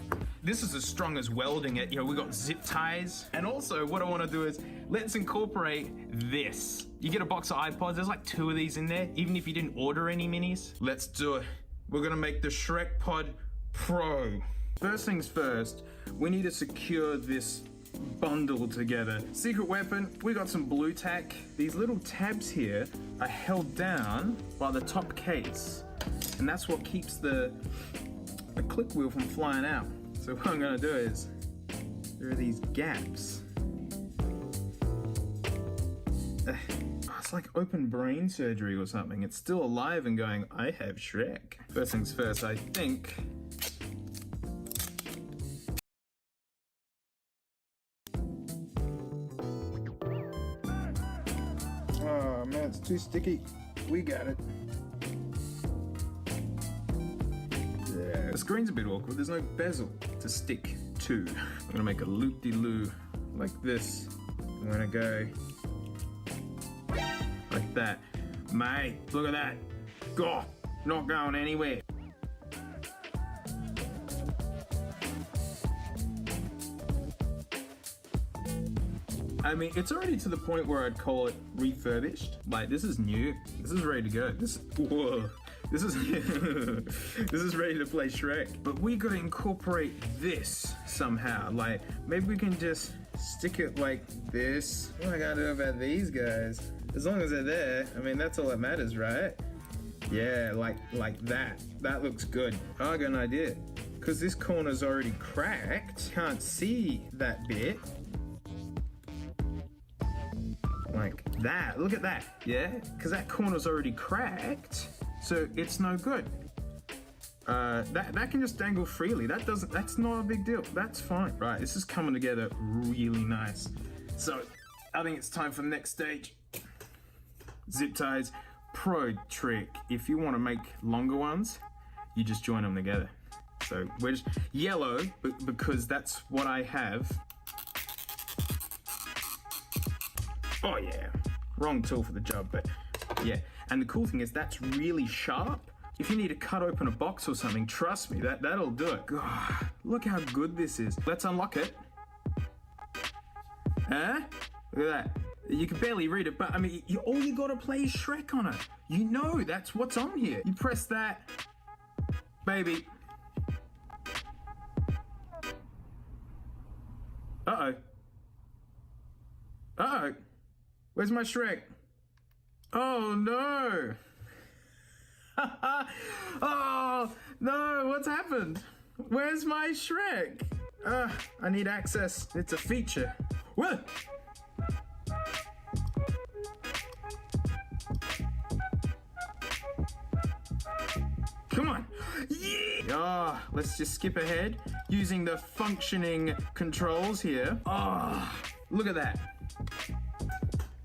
This is as strong as welding it. You know, we got zip ties. And also what I want to do is let's incorporate this. You get a box of iPods. There's like 2 of these in there, even if you didn't order any minis. Let's do it. We're gonna make the Shrek Pod Pro. First things first, we need to secure this bundle together. Secret weapon, we got some blue tack. These little tabs here are held down by the top case, and that's what keeps the click wheel from flying out. So what I'm gonna do is, there are these gaps. It's like open brain surgery or something. It's still alive and going, I have Shrek. First things first, I think. Oh man, it's too sticky. We got it. Yeah. The screen's a bit awkward. There's no bezel to stick to. I'm gonna make a loop-de-loo like this. I'm gonna go like that. Mate, look at that. God, not going anywhere. I mean, it's already to the point where I'd call it refurbished. Like, this is new. This is ready to go. Whoa. This is this is ready to play Shrek. But we gotta incorporate this somehow. Like, maybe we can just stick it like this. What I gotta do about these guys? As long as they're there, I mean, that's all that matters, right? Yeah, like that. That looks good. Oh, I got an idea. Because this corner's already cracked, can't see that bit. Like that. Look at that. Yeah? Because that corner's already cracked, so it's no good. That can just dangle freely. That's not a big deal. That's fine. Right, this is coming together really nice. So I think it's time for the next stage. Zip ties. Pro trick. If you want to make longer ones, you just join them together. So we're just yellow because that's what I have. Oh yeah, wrong tool for the job, but yeah. And the cool thing is that's really sharp. If you need to cut open a box or something, trust me, that'll do it. God, look how good this is. Let's unlock it. Huh? Look at that. You can barely read it, but I mean, all you gotta play is Shrek on it. You know that's what's on here. You press that, baby. Uh-oh. Uh-oh. Where's my Shrek? Oh no! Oh no, what's happened? Where's my Shrek? I need access. It's a feature. What? Come on. Yeah! Oh, let's just skip ahead using the functioning controls here. Oh, look at that.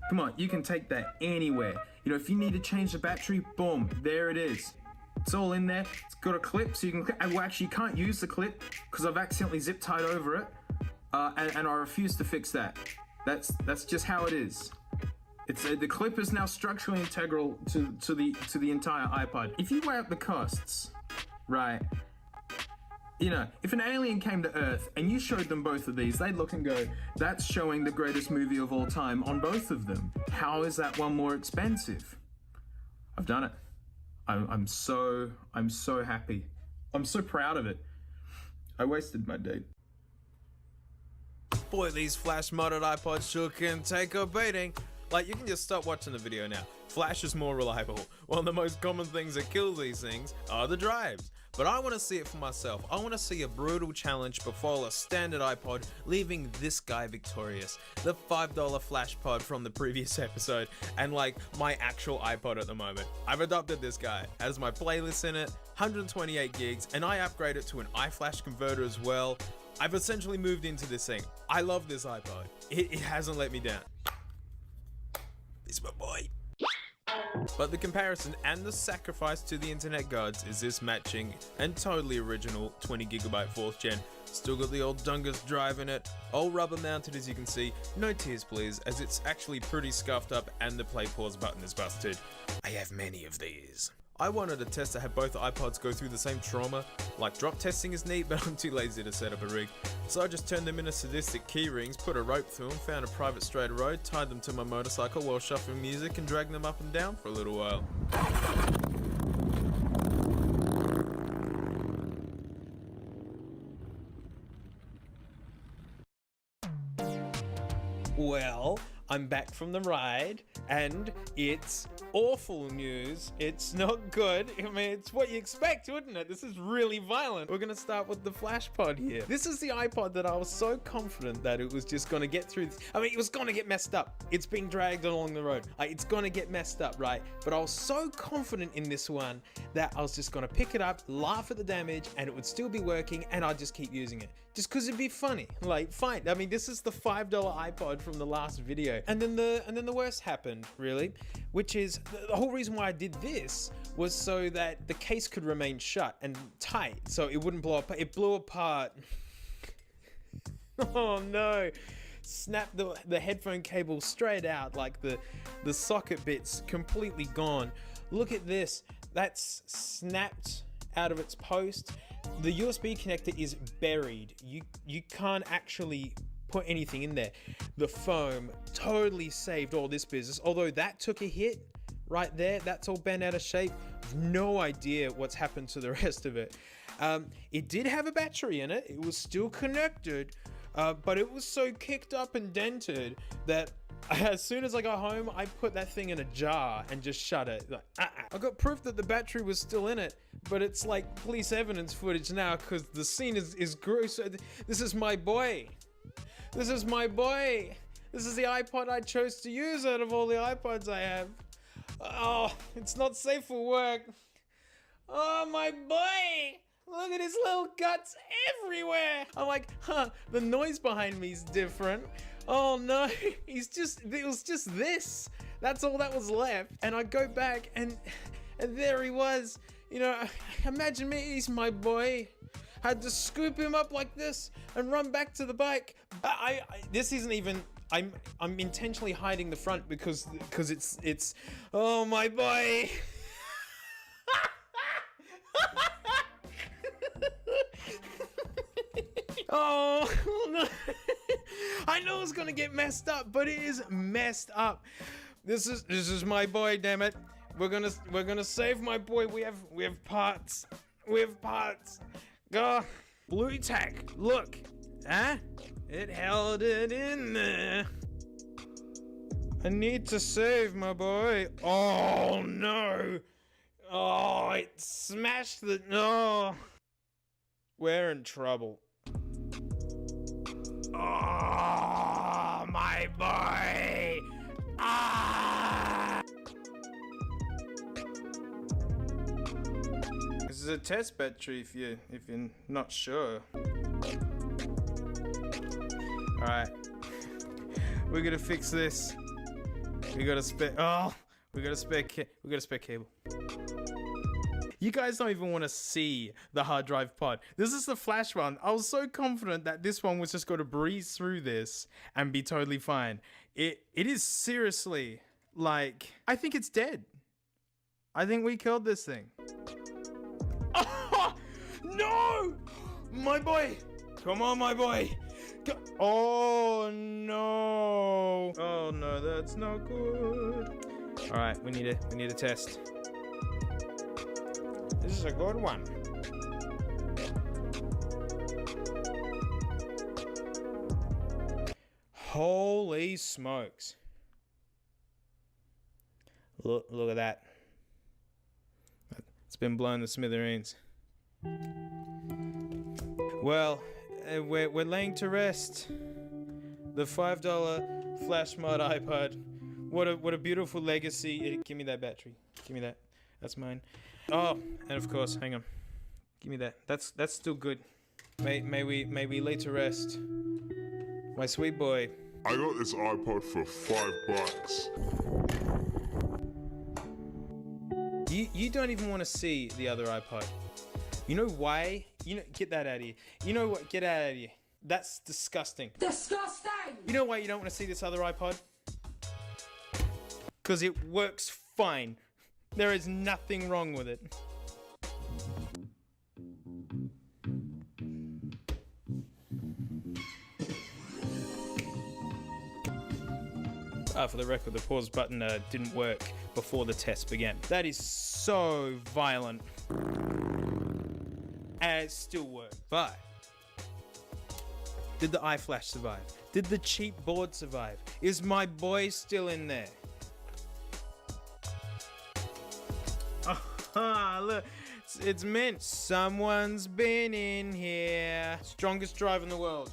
Come on, you can take that anywhere. You know, if you need to change the battery, boom, there it is. It's all in there. It's got a clip, so you can clip. Well, actually, you can't use the clip because I've accidentally zip tied over it, and I refuse to fix that. That's just how it is. It's the clip is now structurally integral to the entire iPod. If you weigh up the costs, right? You know, if an alien came to Earth and you showed them both of these, they'd look and go, that's showing the greatest movie of all time on both of them. How is that one more expensive? I've done it. I'm so happy. I'm so proud of it. I wasted my date. Boy, these flash modded iPods sure can take a beating. Like, you can just stop watching the video now. Flash is more reliable. One of the most common things that kills these things are the drives. But I want to see it for myself. I want to see a brutal challenge befall a standard iPod, leaving this guy victorious. The $5 flash pod from the previous episode, and like my actual iPod at the moment. I've adopted this guy, has my playlist in it, 128 gigs, and I upgrade it to an iFlash converter as well. I've essentially moved into this thing. I love this iPod. It hasn't let me down. It's my boy. But the comparison and the sacrifice to the internet gods is this matching and totally original 20GB 4th gen. Still got the old Dungus drive in it, all rubber mounted as you can see, no tears please, as it's actually pretty scuffed up and the play pause button is busted. I have many of these. I wanted a test to have both iPods go through the same trauma. Like, drop testing is neat, but I'm too lazy to set up a rig. So I just turned them into sadistic key rings, put a rope through them, found a private straight road, tied them to my motorcycle while shuffling music and dragged them up and down for a little while. Well, I'm back from the ride, and it's awful news. It's not good. I mean, it's what you expect, wouldn't it? This is really violent. We're gonna start with the flash pod here. This is the iPod that I was so confident that it was just gonna get through. I mean, it was gonna get messed up. It's being dragged along the road. It's gonna get messed up, right? But I was so confident in this one that I was just gonna pick it up, laugh at the damage, and it would still be working, and I'd just keep using it. Just because it'd be funny. Like, fine. I mean, this is the $5 iPod from the last video. And then the worst happened, really, which is the whole reason why I did this was so that the case could remain shut and tight, so it wouldn't blow up. It blew apart. Oh no. Snapped the headphone cable straight out, like the socket bits completely gone. Look at this. That's snapped out of its post. The USB connector is buried. You can't actually put anything in there. The foam totally saved all this business, although that took a hit right there. That's all bent out of shape. I've no idea what's happened to the rest of it. It did have a battery in it. It was still connected, but it was so kicked up and dented that as soon as I got home, I put that thing in a jar and just shut it. Like, I got proof that the battery was still in it, but it's like police evidence footage now because the scene is gruesome. This is my boy. This is my boy. This is the iPod I chose to use out of all the iPods I have. Oh, it's not safe for work. Oh, my boy. Look at his little guts everywhere. I'm like, the noise behind me is different. Oh no, it was just this. That's all that was left. And I go back and there he was. You know, imagine me, he's my boy. Had to scoop him up like this and run back to the bike. This isn't even, I'm intentionally hiding the front because it's, oh my boy. Oh no. I know it's gonna get messed up, but it is messed up. This is my boy, damn it. We're gonna save my boy. We have parts. We have parts. Go. Blue tack. Look. Huh? It held it in there. I need to save my boy. Oh no. Oh, it smashed the. No. We're in trouble. Oh, my boy! Ah! This is a test battery if you're not sure. All right, we're gonna fix this. We got a spare. Oh, we got a spare cable. You guys don't even want to see the hard drive pod. This is the flash one. I was so confident that this one was just going to breeze through this and be totally fine. It is seriously, like, I think it's dead. I think we killed this thing. Oh, no! My boy! Come on, my boy! Oh no! Oh no, that's not good. All right, we need a test. This is a good one. Holy smokes! Look at that. It's been blown to smithereens. Well, we're laying to rest the $5 flash mod iPod. What a beautiful legacy. Give me that battery. Give me that. That's mine. Oh, and of course, hang on. Give me that. That's still good. May we lay to rest my sweet boy. I got this iPod for $5. You don't even want to see the other iPod. You know why? Get that out of here. You know what? Get out of here. That's disgusting. Disgusting! You know why you don't want to see this other iPod? Because it works fine. There is nothing wrong with it. For the record, the pause button didn't work before the test began. That is so violent. And it still worked. But did the iFlash survive? Did the cheap board survive? Is my boy still in there? Ah, look, it's mint. Someone's been in here. Strongest drive in the world.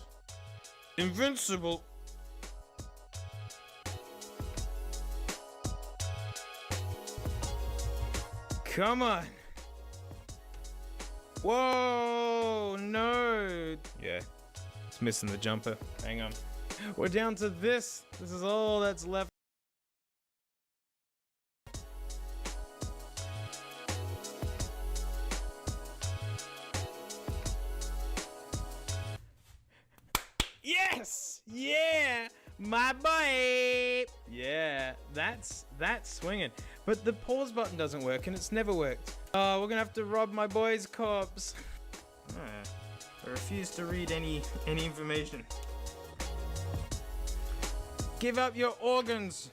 Invincible. Come on. Whoa, no. Yeah, it's missing the jumper. Hang on. We're down to this. This is all that's left. Yes! Yeah! My boy! Yeah, that's swinging. But the pause button doesn't work, and it's never worked. Oh, we're gonna have to rob my boy's corpse. I refuse to read any information. Give up your organs,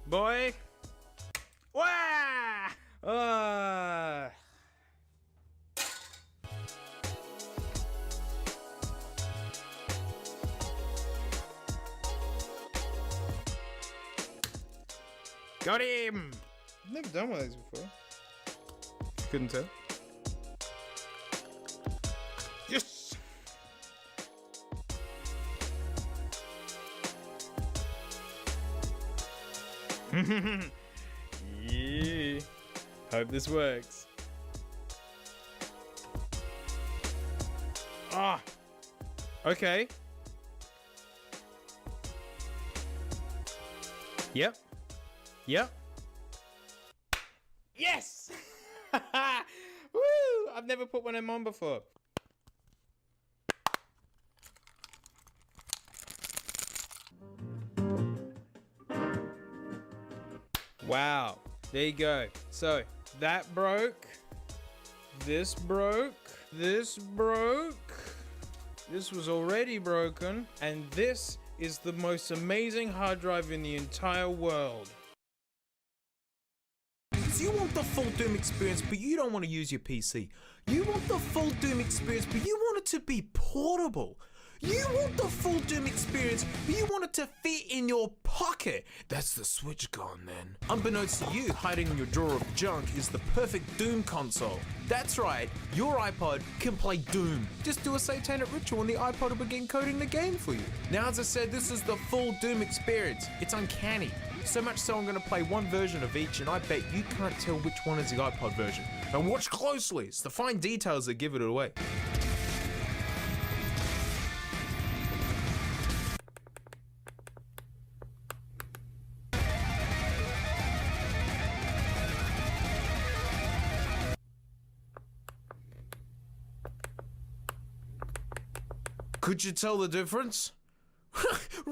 boy. Wah! Got him! I've never done one of these before. Couldn't tell. Yes! Yeah. Hope this works. Ah! Okay. Yep. Yep. Yes! Woo! I've never put one of them on before. Wow. There you go. So, that broke. This broke. This broke. This was already broken. And this is the most amazing hard drive in the entire world. You want the full Doom experience, but you don't want to use your PC. You want the full Doom experience, but you want it to be portable. You want the full Doom experience, but you want it to fit in your pocket. That's the Switch gone then. Unbeknownst to you, hiding in your drawer of junk is the perfect Doom console. That's right, your iPod can play Doom. Just do a satanic ritual and the iPod will begin coding the game for you. Now, as I said, this is the full Doom experience. It's uncanny. So much so I'm going to play one version of each, and I bet you can't tell which one is the iPod version. And watch closely, it's the fine details that give it away. Could you tell the difference?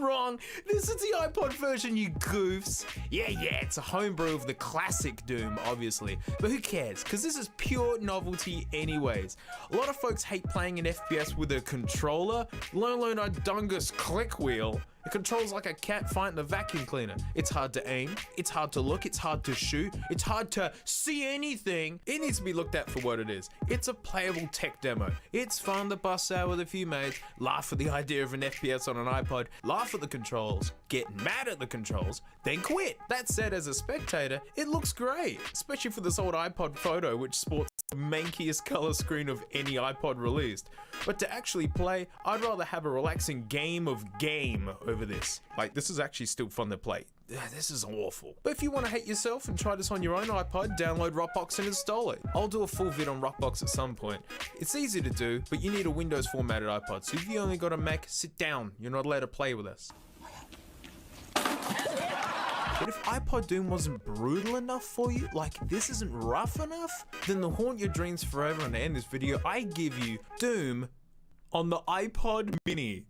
Wrong. This is the iPod version, you goofs. Yeah, it's a homebrew of the classic Doom, obviously. But who cares? Because this is pure novelty anyways. A lot of folks hate playing an FPS with a controller, let alone a dungus click wheel. It controls like a cat fighting a vacuum cleaner. It's hard to aim, it's hard to look, it's hard to shoot, it's hard to see anything. It needs to be looked at for what it is. It's a playable tech demo. It's fun to bust out with a few mates, laugh at the idea of an FPS on an iPod, laugh at the controls, get mad at the controls, then quit. That said, as a spectator, it looks great, especially for this old iPod photo which sports the mankiest color screen of any iPod released. But to actually play, I'd rather have a relaxing game of game over this. Like, this is actually still fun to play. This is awful. But if you want to hate yourself and try this on your own iPod, download Rockbox and install it. I'll do a full vid on Rockbox at some point. It's easy to do, but you need a Windows formatted iPod, so if you only got a Mac, sit down. You're not allowed to play with us. But if iPod Doom wasn't brutal enough for you, like this isn't rough enough, then to haunt your dreams forever and to end this video, I give you Doom on the iPod Mini.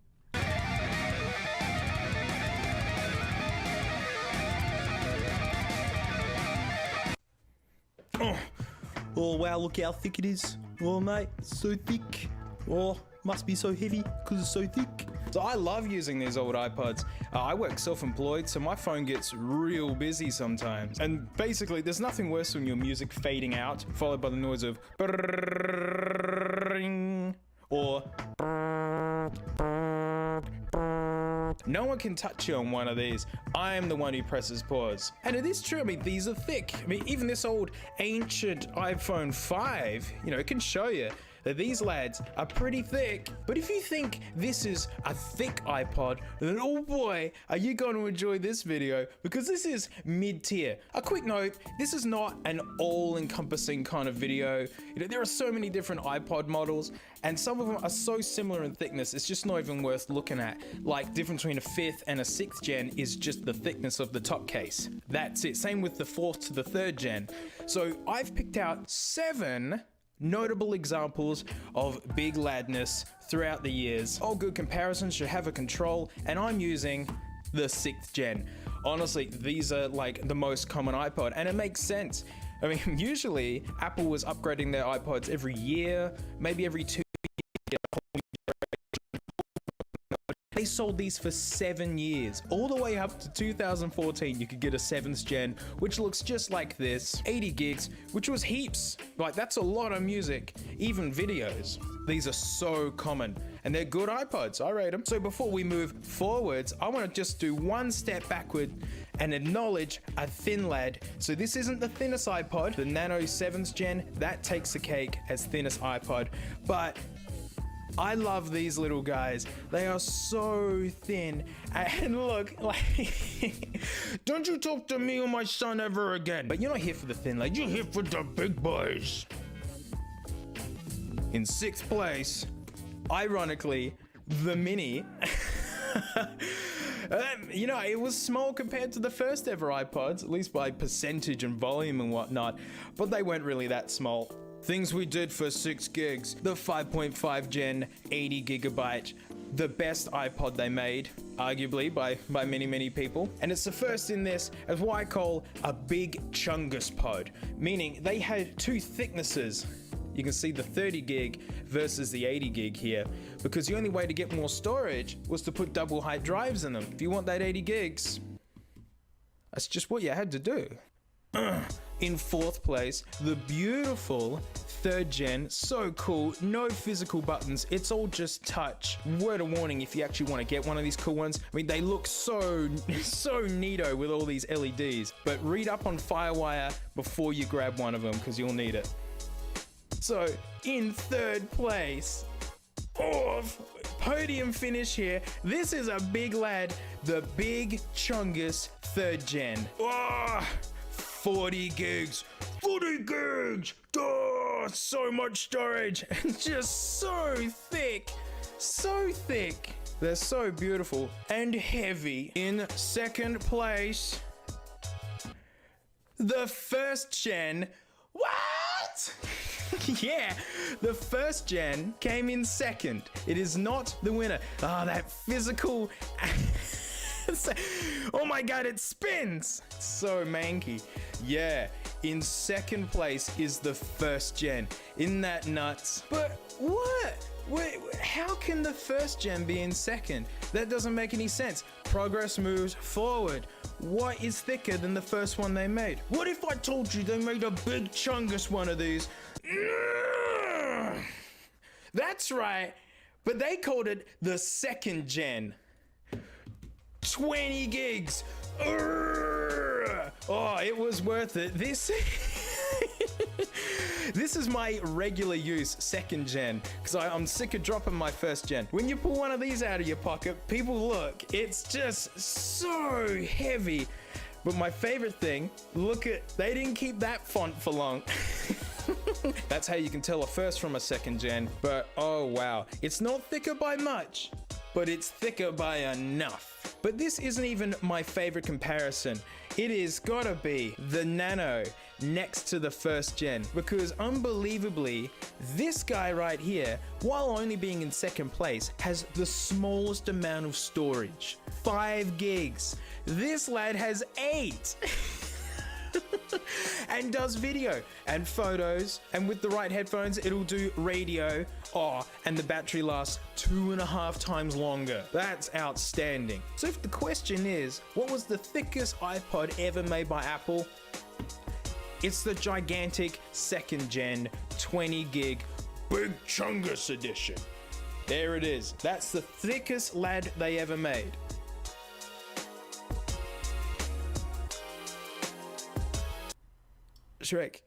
Oh wow, look how thick it is. Oh mate, it's so thick. Oh, must be so heavy because it's so thick. So I love using these old iPods. I work self-employed, so my phone gets real busy sometimes. And basically, there's nothing worse than your music fading out, followed by the noise of or no one can touch you on one of these. I am the one who presses pause. And it is true, I mean, these are thick. I mean, even this old ancient iPhone 5, you know, it can show you that these lads are pretty thick. But if you think this is a thick iPod, then oh boy, are you going to enjoy this video, because this is mid-tier. A quick note, this is not an all-encompassing kind of video. You know, there are so many different iPod models, and some of them are so similar in thickness, it's just not even worth looking at. Like, difference between a 5th and a 6th gen is just the thickness of the top case. That's it. Same with the 4th to the 3rd gen. So I've picked out 7 notable examples of big ladness throughout the years. All good comparisons should have a control, and I'm using the 6th gen. Honestly, these are like the most common iPod, and it makes sense. I mean, usually Apple was upgrading their iPods every year, maybe every 2 years. They sold these for 7 years. All the way up to 2014, you could get a 7th gen, which looks just like this. 80 gigs, which was heaps. Like, that's a lot of music, even videos. These are so common, and they're good iPods. I rate them. So before we move forwards, I want to just do one step backward and acknowledge a thin lad. So this isn't the thinnest iPod. The Nano 7th gen, that takes the cake as thinnest iPod. But I love these little guys. They are so thin. And look, like, don't you talk to me or my son ever again. But you're not here for the thin lad, you're here for the big boys. In 6th place, ironically, the Mini. You know, it was small compared to the first ever iPods, at least by percentage and volume and whatnot, but they weren't really that small. Things we did for 6 gigs, the 5.5 gen, 80 gigabyte, the best iPod they made, arguably by many people. And it's the first in this as what I call a big chungus pod, meaning they had 2 thicknesses. You can see the 30 gig versus the 80 gig here, because the only way to get more storage was to put double height drives in them. If you want that 80 gigs, that's just what you had to do. In 4th place, the beautiful 3rd gen, so cool, no physical buttons, it's all just touch. Word of warning if you actually want to get one of these cool ones. I mean, they look so neato with all these LEDs, but read up on Firewire before you grab one of them, because you'll need it. So, in 3rd place, podium finish here, this is a big lad, the Big Chungus 3rd gen. 40 gigs, 40 gigs, so much storage, and just so thick. They're so beautiful and heavy. In 2nd place, the 1st gen. What? Yeah, the 1st gen came in 2nd. It is not the winner. That physical Oh my god, it spins! It's so manky. Yeah, in second place is the first gen. Isn't that nuts? But what? Wait, how can the first gen be in second? That doesn't make any sense. Progress moves forward. What is thicker than the first one they made? What if I told you they made a big chungus one of these? That's right, but they called it the second gen. 20 gigs. Oh, it was worth it. This is my regular use second gen, because I'm sick of dropping my first gen. When you pull one of these out of your pocket, people look, it's just so heavy. But my favorite thing, look at, they didn't keep that font for long. That's how you can tell a first from a second gen. But oh wow, it's not thicker by much, but it's thicker by enough. But this isn't even my favorite comparison. It is gotta be the Nano next to the first gen, because unbelievably, this guy right here, while only being in second place, has the smallest amount of storage, 5 gigs. This lad has 8. And does video and photos, and with the right headphones it'll do radio. Oh, and the battery lasts 2.5 times longer. That's outstanding. So if the question is, what was the thickest iPod ever made by Apple? It's the gigantic second gen 20 gig Big Chungus edition. There it is. That's the thickest lad they ever made. Shrek.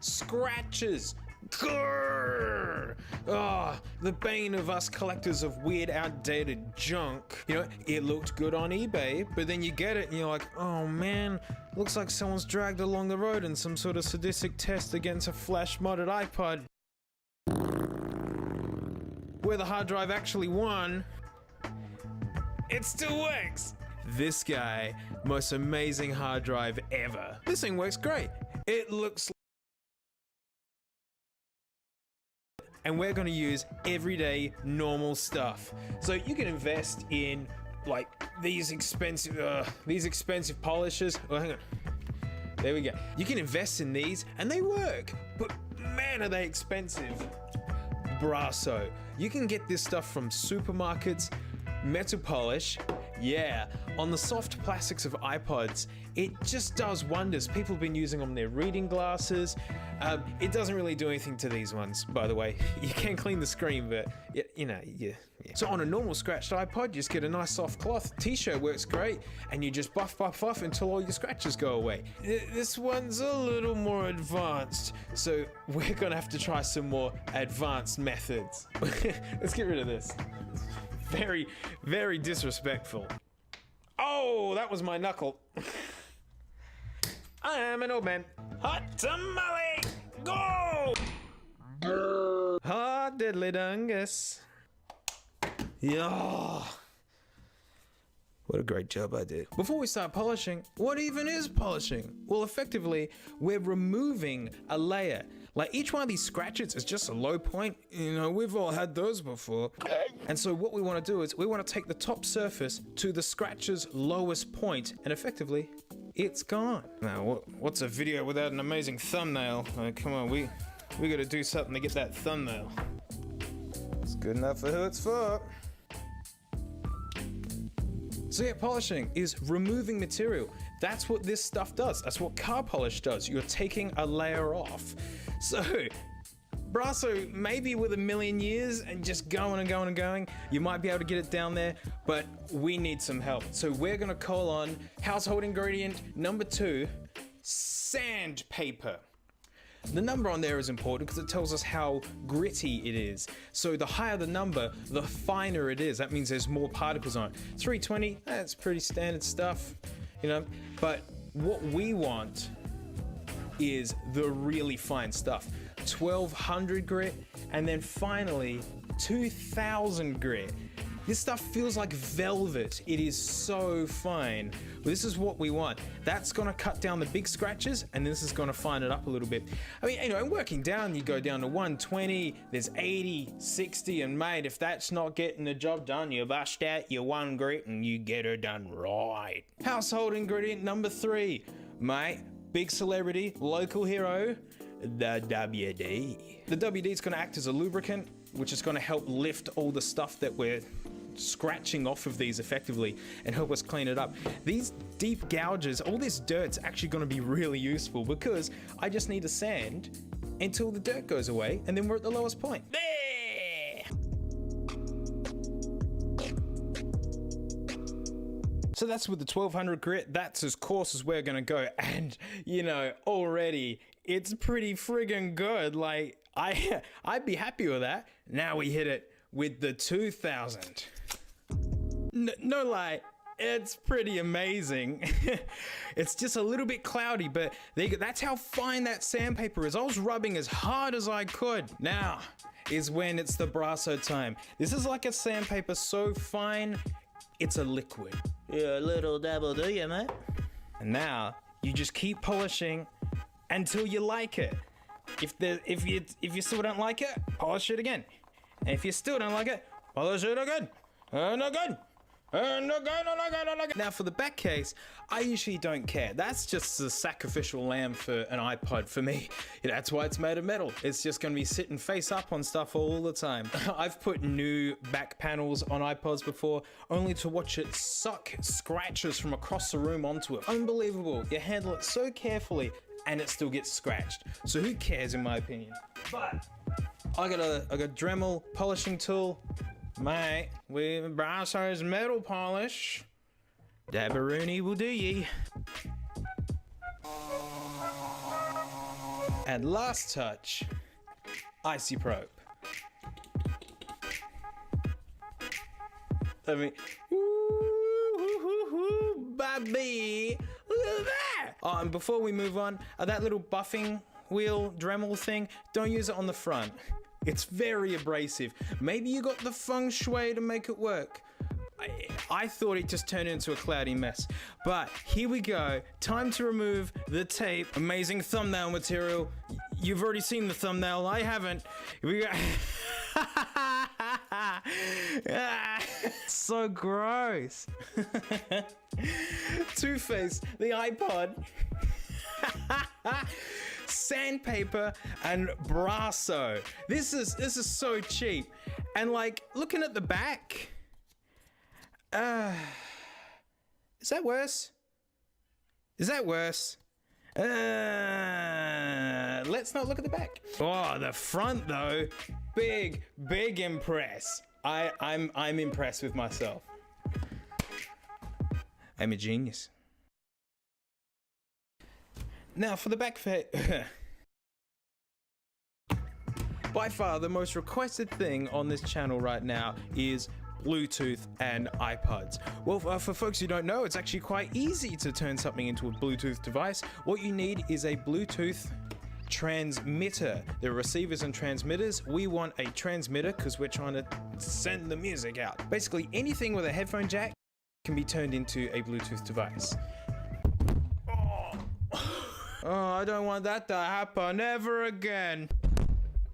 Scratches. Grrr. Oh, the bane of us collectors of weird, outdated junk. You know, it looked good on eBay, but then you get it and you're like, oh man, looks like someone's dragged along the road in some sort of sadistic test against a flash modded iPod, where the hard drive actually won. It still works. This guy, most amazing hard drive ever. This thing works great. It looks, and we're gonna use everyday normal stuff. So you can invest in like these expensive polishers. Oh, hang on. There we go. You can invest in these and they work, but man, are they expensive. Brasso. You can get this stuff from supermarkets. Metal polish, yeah, on the soft plastics of iPods, it just does wonders. People have been using them on their reading glasses. It doesn't really do anything to these ones, by the way. You can clean the screen, but you know. So on a normal scratched iPod, you just get a nice soft cloth. T-shirt works great, and you just buff until all your scratches go away. This one's a little more advanced, so we're gonna have to try some more advanced methods. Let's get rid of this. Very, very disrespectful. Oh, that was my knuckle. I am an old man. Hot tamale, go! Hot diddly dungus. Yeah. What a great job I did. Before we start polishing, what even is polishing? Well, effectively, we're removing a layer. Like each one of these scratches is just a low point. You know, we've all had those before. And so what we want to do is we want to take the top surface to the scratch's lowest point, and effectively, it's gone. Now, what's a video without an amazing thumbnail? Come on, we got to do something to get that thumbnail. It's good enough for who it's for. So yeah, polishing is removing material. That's what this stuff does. That's what car polish does. You're taking a layer off. So, Brasso, maybe with 1,000,000 years and just going and going and going, you might be able to get it down there, but we need some help. So we're gonna call on household ingredient number 2, sandpaper. The number on there is important because it tells us how gritty it is. So the higher the number, the finer it is. That means there's more particles on it. 320, that's pretty standard stuff, you know, but what we want is the really fine stuff. 1200 grit, and then finally 2000 grit. This stuff feels like velvet. It is so fine. But this is what we want. That's gonna cut down the big scratches, and this is gonna fine it up a little bit. I mean, you know, working down, you go down to 120, there's 80, 60, and mate, if that's not getting the job done, you bust out your 1 grit and you get her done right. Household ingredient number 3, mate, big celebrity, local hero, the WD. The WD is gonna act as a lubricant, which is gonna help lift all the stuff that we're scratching off of these effectively and help us clean it up. These deep gouges, all this dirt's actually going to be really useful because I just need to sand until the dirt goes away and then we're at the lowest point. There! So that's with the 1200 grit, that's as coarse as we're gonna go, and you know, already it's pretty friggin' good. Like, I'd be happy with that. Now we hit it with the 2000. No lie, it's pretty amazing. It's just a little bit cloudy, but that's how fine that sandpaper is. I was rubbing as hard as I could. Now is when it's the Brasso time. This is like a sandpaper so fine, it's a liquid. Yeah, a little dabble, do you, mate? And now you just keep polishing until you like it. If you still don't like it, polish it again. And if you still don't like it, polish it again. And again. And again, and again, and again. Now for the back case, I usually don't care. That's just a sacrificial lamb for an iPod for me. That's why it's made of metal. It's just gonna be sitting face up on stuff all the time. I've put new back panels on iPods before, only to watch it suck scratches from across the room onto it. Unbelievable. You handle it so carefully and it still gets scratched. So who cares, in my opinion? But I got a Dremel polishing tool. Mate, with Brasso's metal polish, Dabberoonie will do ye. And last touch, Icy Probe. I mean, baby, look at that! Oh, and before we move on, that little buffing wheel Dremel thing, don't use it on the front. It's very abrasive. Maybe you got the feng shui to make it work. I thought it just turned into a cloudy mess. But here we go. Time to remove the tape. Amazing thumbnail material. You've already seen the thumbnail. I haven't. Here we go. So gross. Two-Face, the iPod. Sandpaper and Brasso. This is so cheap. And like, looking at the back, is that worse? Is that worse? Let's not look at the back. Oh, the front though, big impress. I'm impressed with myself. I'm a genius. Now for the back by far the most requested thing on this channel right now is Bluetooth and iPods. Well, for folks who don't know, it's actually quite easy to turn something into a Bluetooth device. What you need is a Bluetooth transmitter. There are receivers and transmitters. We want a transmitter because we're trying to send the music out. Basically anything with a headphone jack can be turned into a Bluetooth device. Oh, I don't want that to happen ever again.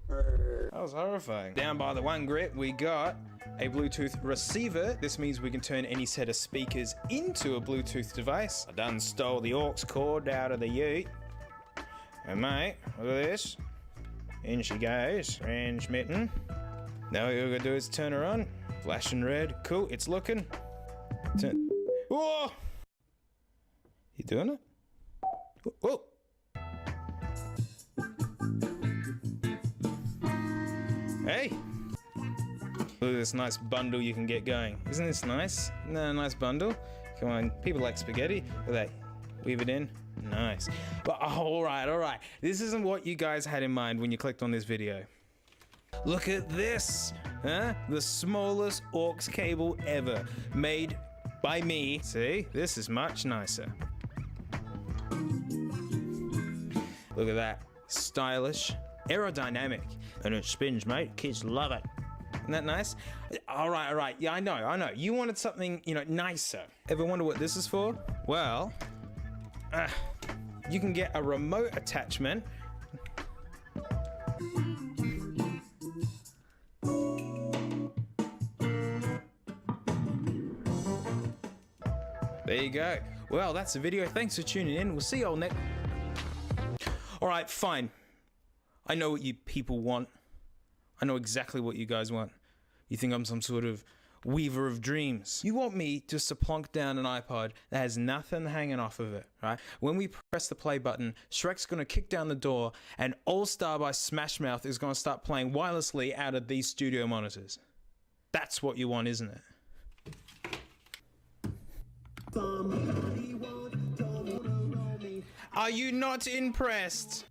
That was horrifying. Down by the 1 grit, we got a Bluetooth receiver. This means we can turn any set of speakers into a Bluetooth device. I done stole the aux cord out of the ute. And mate, look at this. In she goes, transmitting. Now all you gotta do is turn her on. Flashing red, cool, it's looking. Turn. Whoa! You doing it? Whoa! Hey! Look at this nice bundle you can get going. Isn't this nice? Isn't that a nice bundle? Come on, people like spaghetti. Look at that. Weave it in. Nice. But alright. This isn't what you guys had in mind when you clicked on this video. Look at this! Huh? The smallest aux cable ever. Made by me. See? This is much nicer. Look at that. Stylish. Aerodynamic. And it spins, mate. Kids love it. Isn't that nice? All right. Yeah, I know. You wanted something, nicer. Ever wonder what this is for? Well, you can get a remote attachment. There you go. Well, that's the video. Thanks for tuning in. We'll see you all next. All right, fine. I know what you people want. I know exactly what you guys want. You think I'm some sort of weaver of dreams. You want me just to plonk down an iPod that has nothing hanging off of it, right? When we press the play button, Shrek's gonna kick down the door and All Star by Smash Mouth is gonna start playing wirelessly out of these studio monitors. That's what you want, isn't it? Are you not impressed?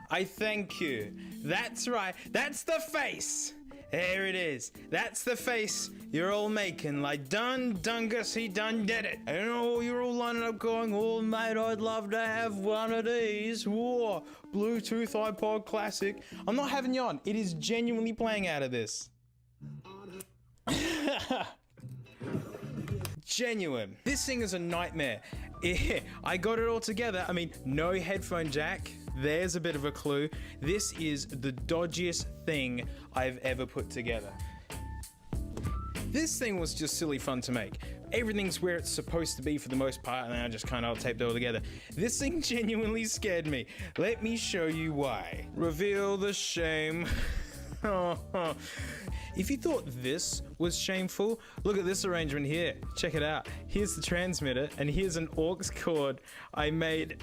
I thank you. That's right. That's the face. There it is. That's the face you're all making. Like, done, Dungus, he done did it. I know you're all lining up going, oh, mate, I'd love to have one of these. Whoa, Bluetooth iPod Classic. I'm not having you on. It is genuinely playing out of this. Genuine. This thing is a nightmare. I got it all together. I mean, no headphone jack. There's a bit of a clue. This is the dodgiest thing I've ever put together. This thing was just silly fun to make. Everything's where it's supposed to be for the most part, and I just kind of taped it all together. This thing genuinely scared me. Let me show you why. Reveal the shame. If you thought this was shameful, look at this arrangement here. Check it out. Here's the transmitter, and here's an aux cord I made.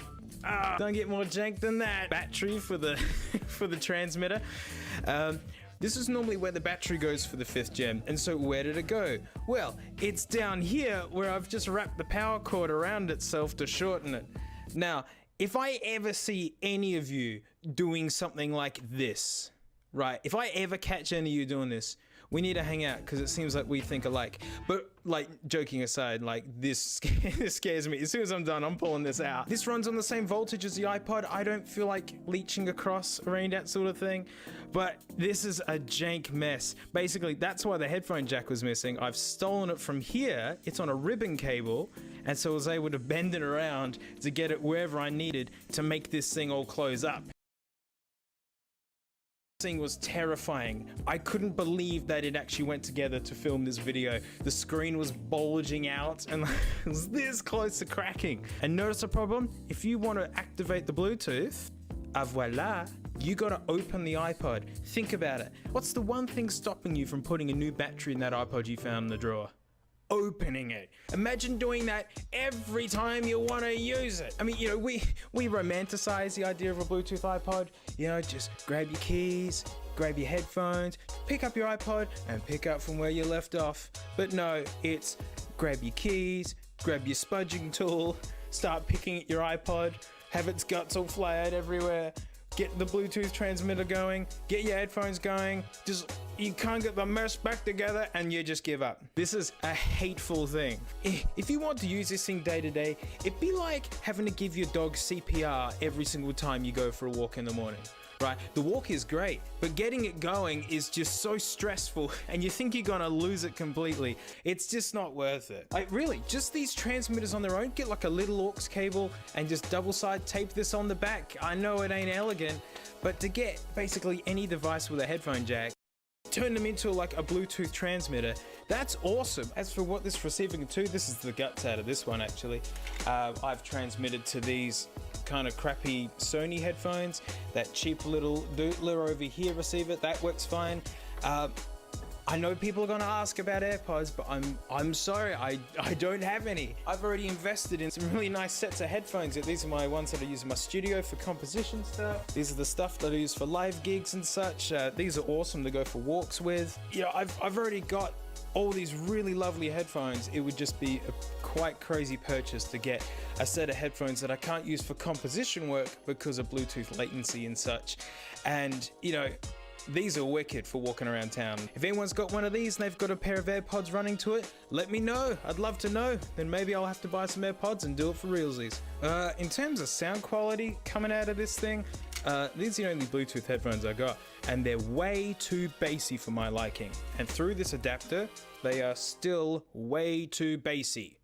Don't get more jank than that. Battery for the for the transmitter. This is normally where the battery goes for the 5th gen. And so where did it go? Well, it's down here where I've just wrapped the power cord around itself to shorten it. Now, if I ever see any of you doing something like this, right? If I ever catch any of you doing this, we need to hang out because it seems like we think alike. But like, joking aside, like this scares me. As soon as I'm done, I'm pulling this out. This runs on the same voltage as the iPod. I don't feel like leeching across or any that sort of thing. But this is a jank mess. Basically, that's why the headphone jack was missing. I've stolen it from here. It's on a ribbon cable. And so I was able to bend it around to get it wherever I needed to make this thing all close up. Thing was terrifying. I couldn't believe that it actually went together to film this video. The screen was bulging out and it was this close to cracking. And notice a problem? If you want to activate the Bluetooth, voila, you gotta open the iPod. Think about it. What's the one thing stopping you from putting a new battery in that iPod you found in the drawer? Opening it. Imagine doing that every time you want to use it. I mean, we romanticize the idea of a Bluetooth iPod. Just grab your keys, grab your headphones, pick up your iPod, and pick up from where you left off. But no, it's grab your keys, grab your spudging tool, start picking at your iPod, have its guts all fly out everywhere, get the Bluetooth transmitter going, get your headphones going, you can't get the mess back together and you just give up. This is a hateful thing. If you want to use this thing day to day, it'd be like having to give your dog CPR every single time you go for a walk in the morning. Right? The walk is great, but getting it going is just so stressful and you think you're gonna lose it completely. It's just not worth it. Like really, just these transmitters on their own, get like a little aux cable and just double side tape this on the back. I know it ain't elegant, but to get basically any device with a headphone jack, turn them into like a Bluetooth transmitter, that's awesome. As for what this receiving to, this is the guts out of this one actually. I've transmitted to these kind of crappy Sony headphones. That cheap little doodler over here receiver, that works fine. I know people are gonna ask about AirPods, but I'm sorry, I don't have any. I've already invested in some really nice sets of headphones. These are my ones that I use in my studio for composition stuff. These are the stuff that I use for live gigs and such. These are awesome to go for walks with. I've already got all these really lovely headphones. It would just be a quite crazy purchase to get a set of headphones that I can't use for composition work because of Bluetooth latency and such. And these are wicked for walking around town. If anyone's got one of these and they've got a pair of AirPods running to it, let me know. I'd love to know. Then maybe I'll have to buy some AirPods and do it for realsies. In terms of sound quality coming out of this thing, These are the only Bluetooth headphones I got, and they're way too bassy for my liking. And through this adapter, they are still way too bassy.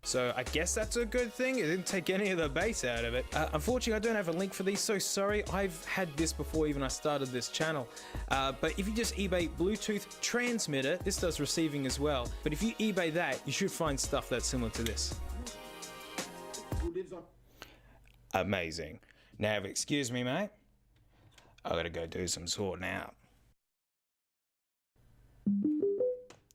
So I guess that's a good thing. It didn't take any of the bass out of it. Unfortunately, I don't have a link for these, so sorry. I've had this before even I started this channel. But if you just eBay Bluetooth transmitter, this does receiving as well. But if you eBay that, you should find stuff that's similar to this. Amazing. Now, excuse me, mate. I gotta go do some sorting out.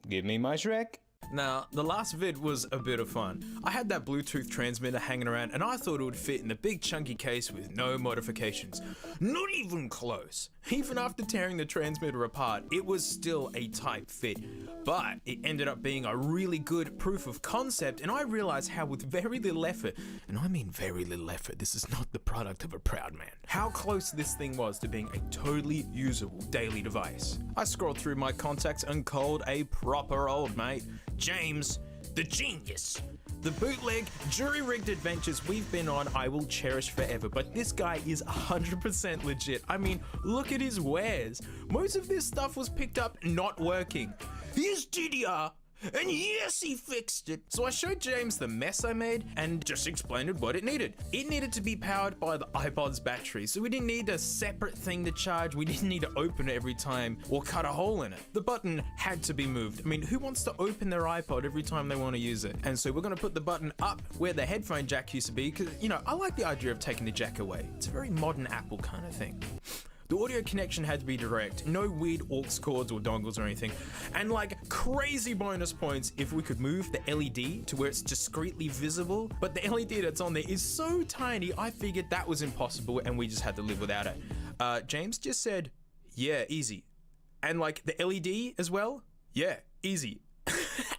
Give me my Shrek. Now, the last vid was a bit of fun. I had that Bluetooth transmitter hanging around and I thought it would fit in the big chunky case with no modifications. Not even close. Even after tearing the transmitter apart, it was still a tight fit. But it ended up being a really good proof of concept, and I realized how with very little effort, and I mean very little effort, this is not the product of a proud man, how close this thing was to being a totally usable daily device. I scrolled through my contacts and called a proper old mate, James, the genius. The bootleg, jury-rigged adventures we've been on I will cherish forever, but this guy is 100% legit. I mean, look at his wares. Most of this stuff was picked up not working. Here's DDR, and yes, he fixed it. So I showed James the mess I made and just explained what it needed. It needed to be powered by the iPod's battery, so we didn't need a separate thing to charge. We didn't need to open it every time or cut a hole in it. The button had to be moved. I mean, who wants to open their iPod every time they want to use it? And so we're going to put the button up where the headphone jack used to be, because, you know, I like the idea of taking the jack away. It's a very modern Apple kind of thing. The audio connection had to be direct, no weird aux cords or dongles or anything, and like crazy bonus points if we could move the LED to where it's discreetly visible, but the LED that's on there is so tiny, I figured that was impossible and we just had to live without it. James just said, yeah, easy. And like the LED as well, yeah, easy.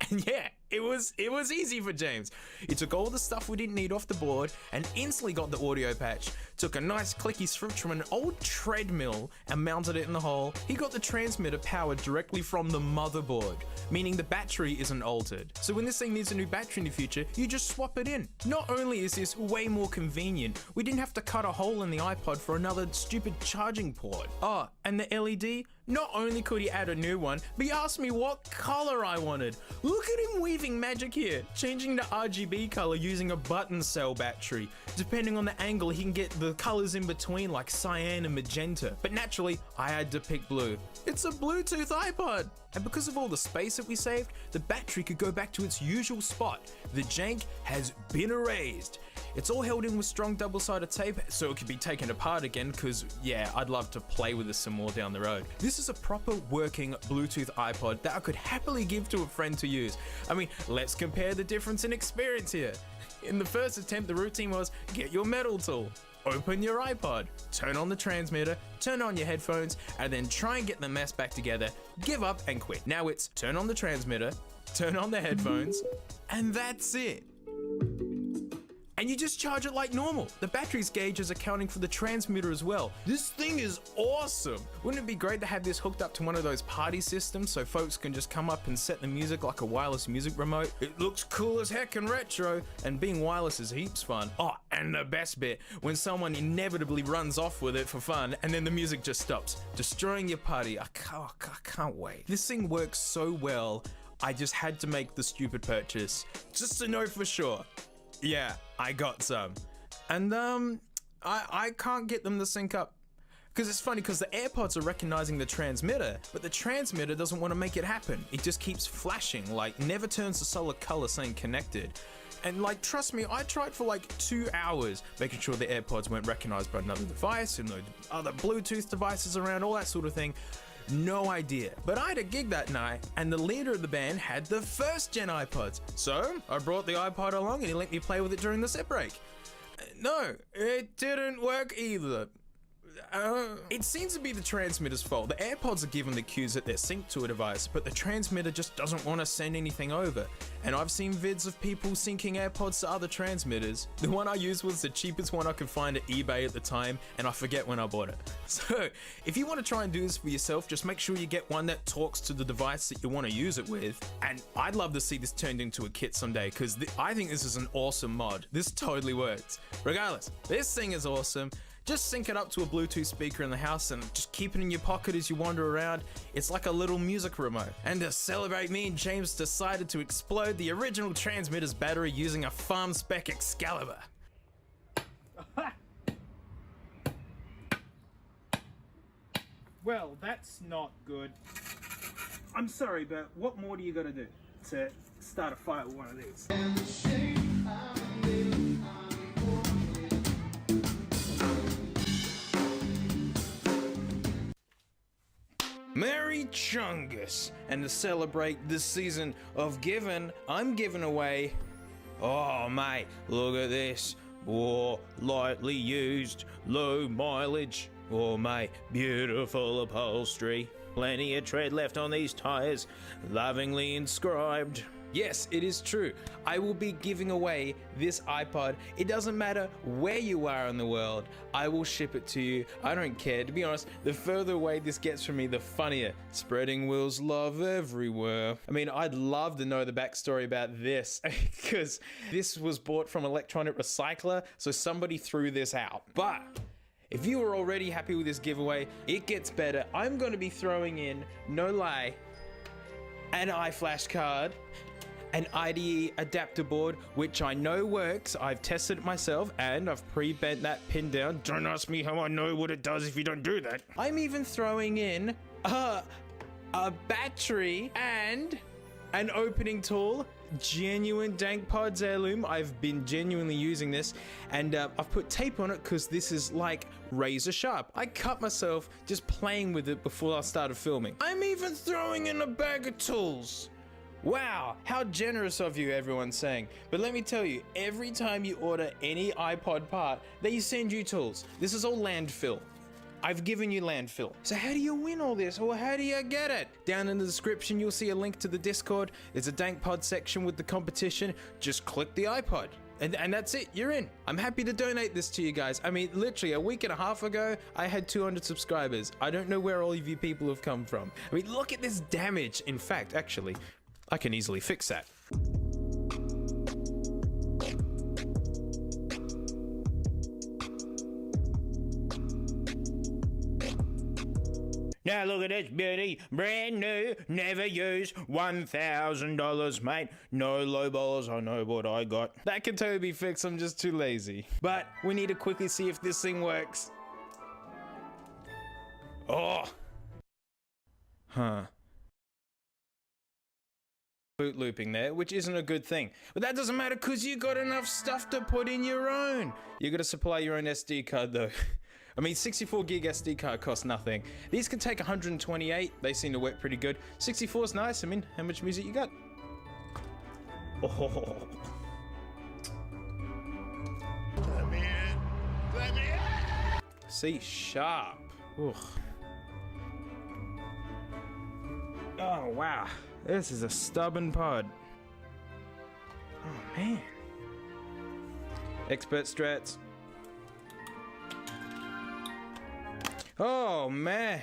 And yeah, it was easy for James. He took all the stuff we didn't need off the board and instantly got the audio patch, took a nice clicky switch from an old treadmill and mounted it in the hole. He got the transmitter powered directly from the motherboard, meaning the battery isn't altered. So when this thing needs a new battery in the future, you just swap it in. Not only is this way more convenient, we didn't have to cut a hole in the iPod for another stupid charging port. Oh, and the LED? Not only could he add a new one, but he asked me what color I wanted. Look at him weaving magic here, changing the RGB color using a button cell battery. Depending on the angle, he can get the colors in between like cyan and magenta. But naturally, I had to pick blue. It's a Bluetooth iPod. And because of all the space that we saved, the battery could go back to its usual spot. The jank has been erased. It's all held in with strong double-sided tape, so it could be taken apart again, because yeah, I'd love to play with this some more down the road. This is a proper working Bluetooth iPod that I could happily give to a friend to use. I mean, let's compare the difference in experience here. In the first attempt, the routine was, get your metal tool, open your iPod, turn on the transmitter, turn on your headphones, and then try and get the mess back together, give up and quit. Now it's turn on the transmitter, turn on the headphones, and that's it. And you just charge it like normal. The battery's gauge is accounting for the transmitter as well. This thing is awesome. Wouldn't it be great to have this hooked up to one of those party systems so folks can just come up and set the music like a wireless music remote? It looks cool as heck and retro, and being wireless is heaps fun. Oh, and the best bit, when someone inevitably runs off with it for fun and then the music just stops, destroying your party. I can't wait. This thing works so well, I just had to make the stupid purchase, just to know for sure. Yeah, I got some. And I can't get them to sync up. Because it's funny, because the AirPods are recognizing the transmitter, but the transmitter doesn't want to make it happen. It just keeps flashing, like never turns a solid color saying connected. And like, trust me, I tried for like 2 hours making sure the AirPods weren't recognized by another device and the other Bluetooth devices around, all that sort of thing. No idea. But I had a gig that night and the leader of the band had the first gen iPods. So I brought the iPod along and he let me play with it during the set break. No, it didn't work either. It seems to be the transmitter's fault. The AirPods are given the cues that they're synced to a device, but the transmitter just doesn't want to send anything over. And I've seen vids of people syncing AirPods to other transmitters. The one I used was the cheapest one I could find at eBay at the time, and I forget when I bought it. So, if you want to try and do this for yourself, just make sure you get one that talks to the device that you want to use it with. And I'd love to see this turned into a kit someday, because I think this is an awesome mod. This totally works. Regardless, this thing is awesome. Just sync it up to a Bluetooth speaker in the house and just keep it in your pocket as you wander around. It's like a little music remote. And to celebrate, me and James decided to explode the original transmitter's battery using a farm spec Excalibur. Well, that's not good. I'm sorry, but what more do you gotta do to start a fight with one of these? Merry Chungus! And to celebrate this season of giving, I'm giving away... Oh mate, look at this. Oh, lightly used, low mileage. Oh mate, beautiful upholstery. Plenty of tread left on these tires, lovingly inscribed. Yes, it is true. I will be giving away this iPod. It doesn't matter where you are in the world. I will ship it to you. I don't care. To be honest, the further away this gets from me, the funnier. Spreading Will's love everywhere. I mean, I'd love to know the backstory about this because this was bought from Electronic Recycler, so somebody threw this out. But if you were already happy with this giveaway, it gets better. I'm going to be throwing in, no lie, an iFlash card, an IDE adapter board, which I know works. I've tested it myself and I've pre-bent that pin down. Don't ask me how I know what it does if you don't do that. I'm even throwing in a battery and an opening tool. Genuine Dank Pods heirloom. I've been genuinely using this, and I've put tape on it because this is like razor sharp. I cut myself just playing with it before I started filming. I'm even throwing in a bag of tools. Wow, how generous of you, everyone's saying. But let me tell you, every time you order any iPod part, they send you tools. This is all landfill. I've given you landfill. So how do you win all this, or how do you get it? Down in the description, you'll see a link to the Discord. There's a Dank Pod section with the competition. Just click the iPod. And that's it, you're in. I'm happy to donate this to you guys. I mean, literally a week and a half ago, I had 200 subscribers. I don't know where all of you people have come from. I mean, look at this damage. In fact, actually, I can easily fix that. Now look at this beauty, brand new, never used, $1,000, mate. No lowballers, I know what I got. That can totally be fixed, I'm just too lazy. But we need to quickly see if this thing works. Oh. Huh. Boot looping there, which isn't a good thing. But that doesn't matter because you got enough stuff to put in your own. You gotta supply your own SD card though. I mean, 64 gig SD card costs nothing. These can take 128. They seem to work pretty good. 64 is nice. I mean, how much music you got? Oh. Let me in. Let me in. C sharp. Ugh. Oh, wow. This is a stubborn pod. Oh, man. Expert strats. Oh, man.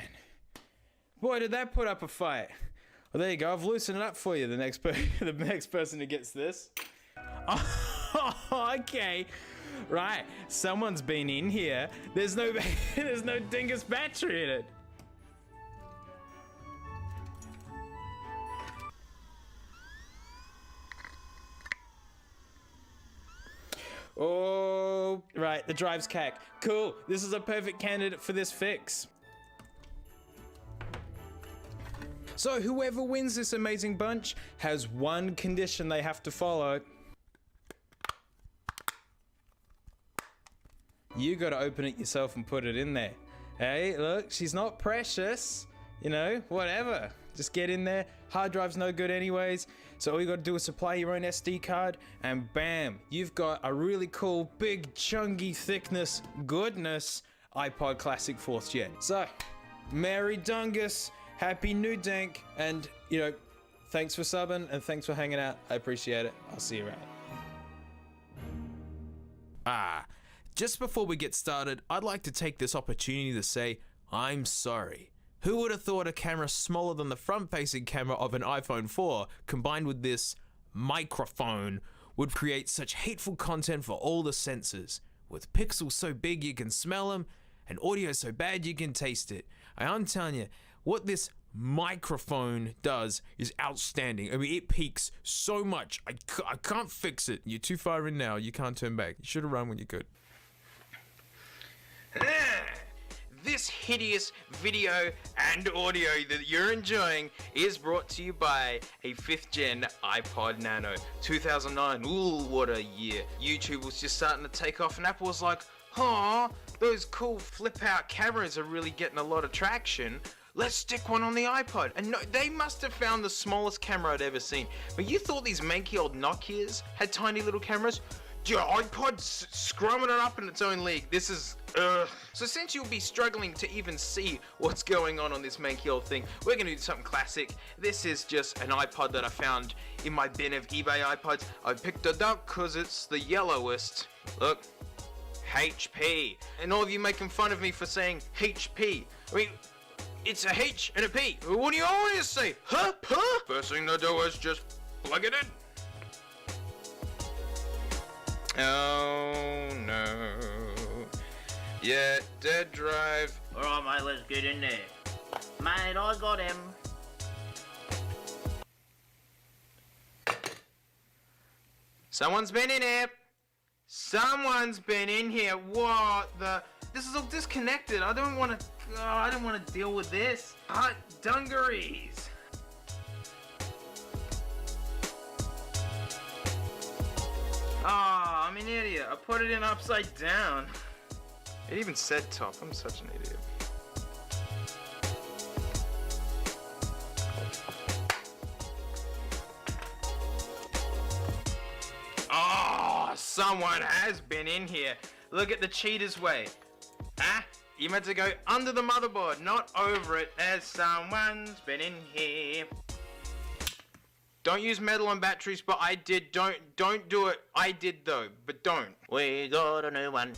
Boy, did that put up a fight. Well, there you go. I've loosened it up for you, the next person who gets this. Oh, okay. Right. Someone's been in here. There's no dingus battery in it. Oh, right, the drive's cack. Cool, this is a perfect candidate for this fix. So whoever wins this amazing bunch has one condition they have to follow. You gotta open it yourself and put it in there. Hey, look, she's not precious. You know, whatever. Just get in there. Hard drive's no good anyways. So all you gotta do is supply your own SD card and bam, you've got a really cool, big, chunky thickness, goodness iPod Classic 4th Gen. So, Merry Dungus, Happy New Dank, and, you know, thanks for subbing and thanks for hanging out. I appreciate it. I'll see you around. Just before we get started, I'd like to take this opportunity to say, I'm sorry. Who would have thought a camera smaller than the front-facing camera of an iPhone 4 combined with this microphone would create such hateful content for all the senses? with pixels so big you can smell them, and audio so bad you can taste it. I'm telling you, what this microphone does is outstanding. I mean, it peaks so much. I can't fix it. You're too far in now. You can't turn back. You should have run when you could. This hideous video and audio that you're enjoying is brought to you by a 5th gen iPod Nano. 2009, ooh, what a year. YouTube was just starting to take off and Apple was like, huh, those cool flip out cameras are really getting a lot of traction. Let's stick one on the iPod. And no, they must have found the smallest camera I'd ever seen. But you thought these manky old Nokias had tiny little cameras? Your iPod's scrumming it up in its own league. This is, So since you'll be struggling to even see what's going on this manky old thing, we're gonna do something classic. This is just an iPod that I found in my bin of eBay iPods. I picked it up because it's the yellowest. Look, HP. And all of you making fun of me for saying HP. I mean, it's a H and a P. What do you always say? Huh? First thing to do is just plug it in. Oh no. Yeah, dead drive. Alright mate, let's get in there. Mate, I got him. Someone's been in here. Someone's been in here. What the? This is all disconnected. I don't want to deal with this. Hot dungarees. Ah, I'm an idiot. I put it in upside down. It even said top. I'm such an idiot. Oh, someone has been in here. Look at the cheater's way. Ah, you meant to go under the motherboard, not over it. As someone's been in here. Don't use metal on batteries, but I did. Don't do it. I did though, but don't. We got a new one.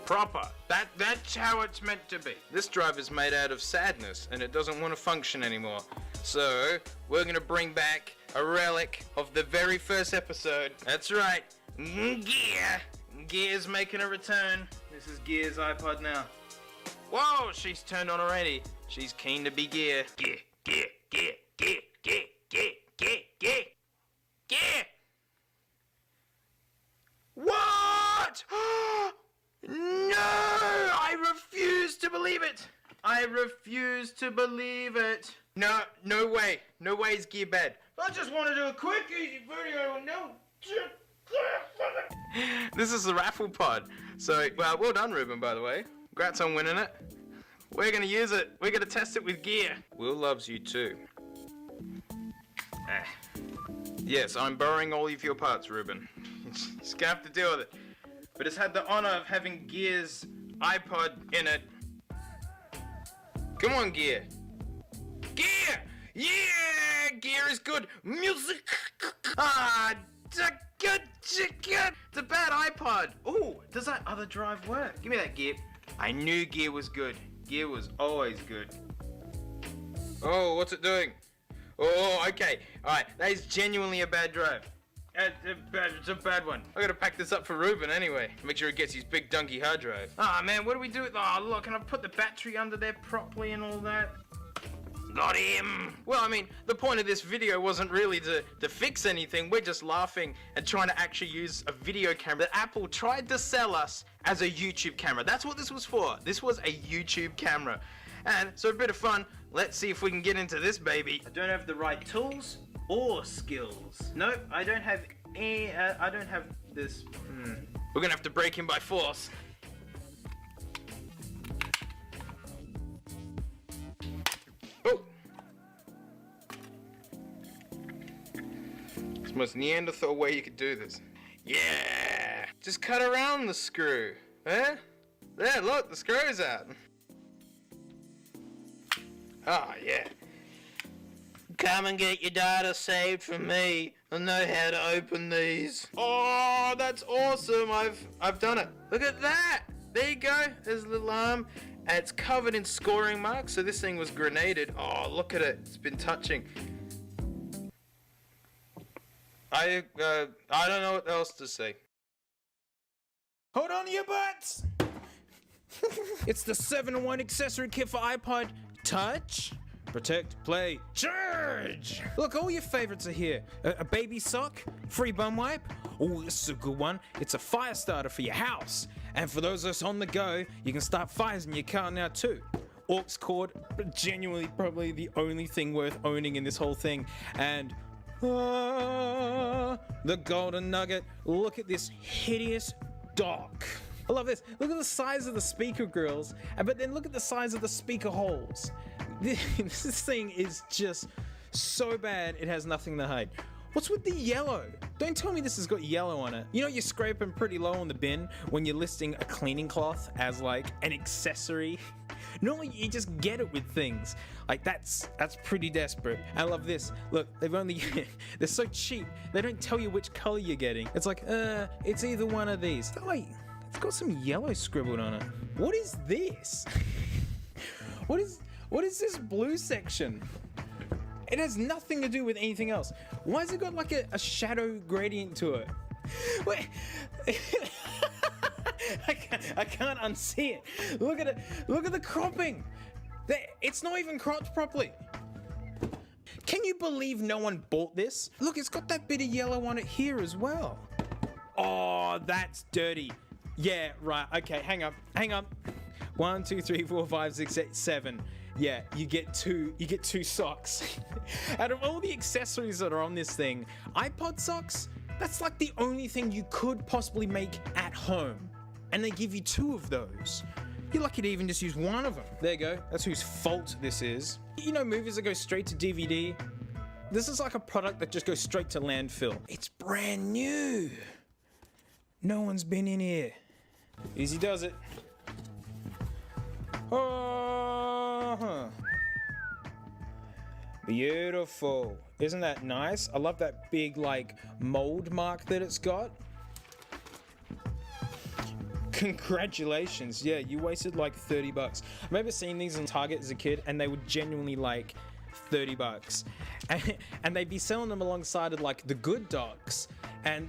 Proper. That's how it's meant to be. This drive is made out of sadness, and it doesn't want to function anymore. So we're gonna bring back a relic of the very first episode. That's right, Gear. Gear's making a return. This is Gear's iPod now. Whoa, she's turned on already. She's keen to be Gear. Gear. What? No! I refuse to believe it. I refuse to believe it. No way. No way is Gear bad. I just want to do a quick, easy video. No. This is the raffle pod. So, well done, Ruben, by the way. Congrats on winning it. We're gonna use it. We're gonna test it with Gear. Will loves you too. Yes, I'm borrowing all of your parts, Ruben. Just gonna have to deal with it. But it's had the honor of having Gear's iPod in it. Come on, Gear. Gear! Yeah! Gear is good. Music! Ah, good. It's a bad iPod. Oh, does that other drive work? Give me that, Gear. I knew Gear was good. Gear was always good. Oh, what's it doing? Oh, okay. Alright, that is genuinely a bad drive. It's a bad one. I gotta pack this up for Ruben anyway. Make sure he gets his big donkey hard drive. Ah, man, what do we do with... Oh, look, can I put the battery under there properly and all that? Got him! Well, I mean, the point of this video wasn't really to fix anything. We're just laughing and trying to actually use a video camera that Apple tried to sell us as a YouTube camera. That's what this was for. This was a YouTube camera. And so a bit of fun. Let's see if we can get into this baby. I don't have the right tools or skills. Nope, I don't have any, I don't have this. We're gonna have to break him by force. Oh! It's the most Neanderthal way you could do this. Yeah! Just cut around the screw. Eh? There, look, the screw's out. Oh, yeah. Come and get your data saved from me. I know how to open these. Oh, that's awesome. I've done it. Look at that. There you go. There's a little arm. And it's covered in scoring marks. So this thing was grenaded. Oh, look at it. It's been touching. I don't know what else to say. Hold on to your butts! It's the 7-in-1 accessory kit for iPod Touch. Protect, play, charge! Look, all your favorites are here. A baby sock, free bum wipe. Oh, this is a good one. It's a fire starter for your house. And for those of us on the go, you can start fires in your car now too. Aux cord, genuinely probably the only thing worth owning in this whole thing. And the golden nugget. Look at this hideous dock. I love this. Look at the size of the speaker grills, but then look at the size of the speaker holes. This thing is just so bad, it has nothing to hide. What's with the yellow? Don't tell me this has got yellow on it. You know you're scraping pretty low on the bin when you're listing a cleaning cloth as like an accessory. Normally you just get it with things. Like that's pretty desperate. I love this. Look, they're so cheap. They don't tell you which color you're getting. It's like, it's either one of these. Wait, it's got some yellow scribbled on it. What is this? What is this blue section? It has nothing to do with anything else. Why has it got like a shadow gradient to it? Wait. I can't unsee it. Look at it. Look at the cropping. It's not even cropped properly. Can you believe no one bought this? Look, it's got that bit of yellow on it here as well. Oh, that's dirty. Yeah, right. Okay, hang up. 1, 2, 3, 4, 5, 6, 8, 7. Yeah, you get two socks. Out of all the accessories that are on this thing, iPod socks, that's like the only thing you could possibly make at home. And they give you 2 of those. You're lucky to even just use 1 of them. There you go. That's whose fault this is. You know movies that go straight to DVD? This is like a product that just goes straight to landfill. It's brand new. No one's been in here. Easy does it. Beautiful. Isn't that nice? I love that big like mold mark that it's got. Congratulations. Yeah, you wasted like 30 bucks. I remember seeing these in Target as a kid and they were genuinely like 30 bucks. And they'd be selling them alongside of like the good docks and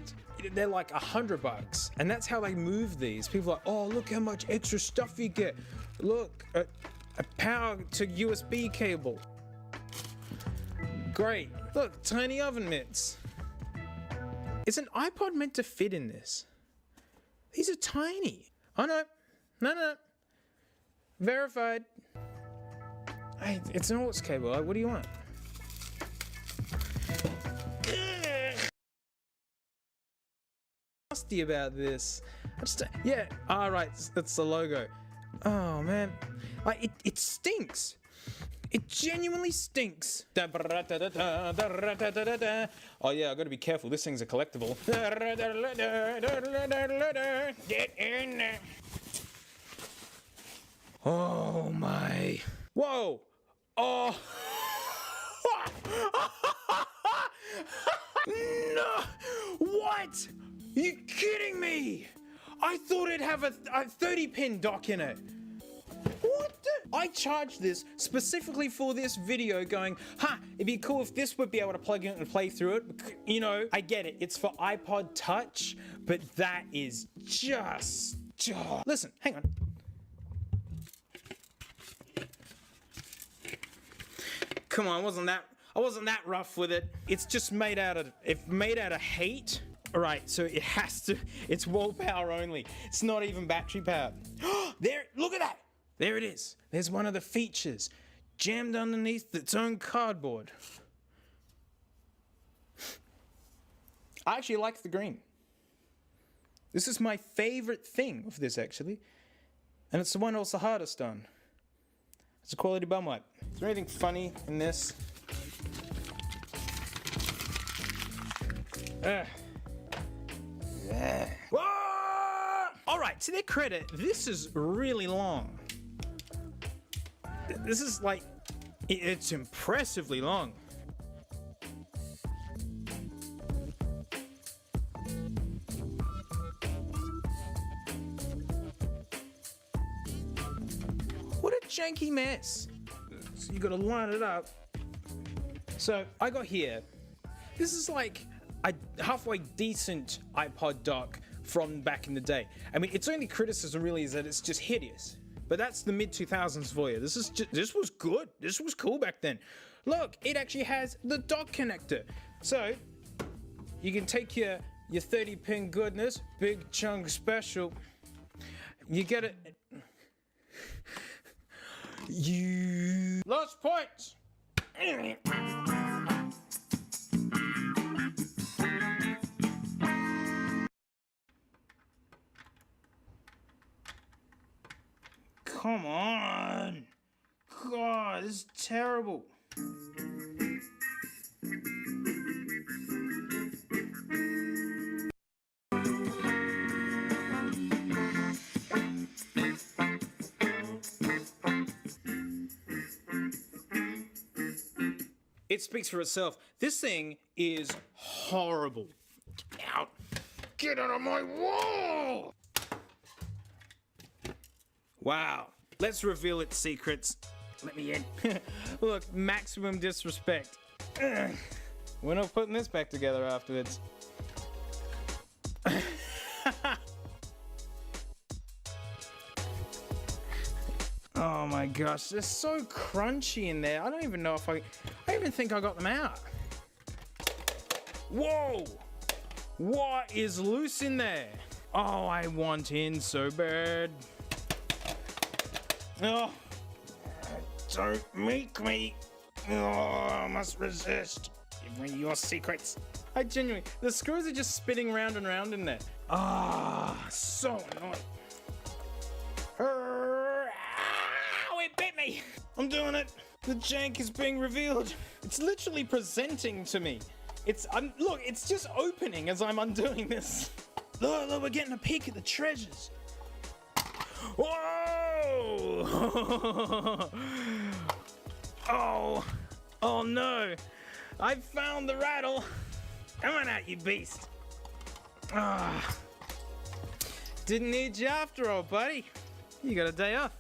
they're like 100 bucks. And that's how they move these. People are like, oh, look how much extra stuff you get. Look, a power to USB cable. Great. Look, tiny oven mitts. Is an iPod meant to fit in this? These are tiny. Oh no. No. Verified. Hey, it's an aux cable. What do you want? Nasty about this. Yeah. All right. That's the logo. Oh man, like it stinks. It genuinely stinks. Oh yeah, I gotta be careful. This thing's a collectible. Get in there. Oh my. Whoa. Oh. No. What? Are you kidding me? I thought it'd have a 30-pin dock in it. What the? I charged this specifically for this video going, it'd be cool if this would be able to plug in and play through it. You know, I get it. It's for iPod Touch, but that is just... Listen, hang on. Come on, I wasn't that rough with it. It's just made out of hate. All right, so it's wall power only. It's not even battery powered. There, look at that. There it is. There's one of the features jammed underneath its own cardboard. I actually like the green. This is my favorite thing of this actually. And it's the one that's the hardest on. It's a quality bum wipe. Is there anything funny in this? All right, to their credit, this is really long. This is like, it's impressively long. What a janky mess. So you gotta line it up. So I got here. This is like a halfway decent iPod dock from back in the day. I mean, its only criticism really is that it's just hideous. But that's the mid-2000s for you. This was good. This was cool back then. Look, it actually has the dock connector. So, you can take your 30-pin goodness, big chunk special. You get it. You lost points. Come on. God, this is terrible. It speaks for itself. This thing is horrible. Get out. Get out of my wall! Wow. Let's reveal its secrets. Let me in. Look, maximum disrespect. Ugh. We're not putting this back together afterwards. Oh my gosh, they're so crunchy in there. I don't even know if I even think I got them out. Whoa! What is loose in there? Oh, I want in so bad. Oh, don't make me. Oh, I must resist. Give me your secrets. I genuinely, the screws are just spinning round and round in there. Ah, so annoying. Ow, it bit me. I'm doing it. The jank is being revealed. It's literally presenting to me. Look, it's just opening as I'm undoing this. Look, we're getting a peek at the treasures. Whoa! Oh no! I found the rattle. Come on out, you beast. Ah, didn't need you after all, buddy. You got a day off.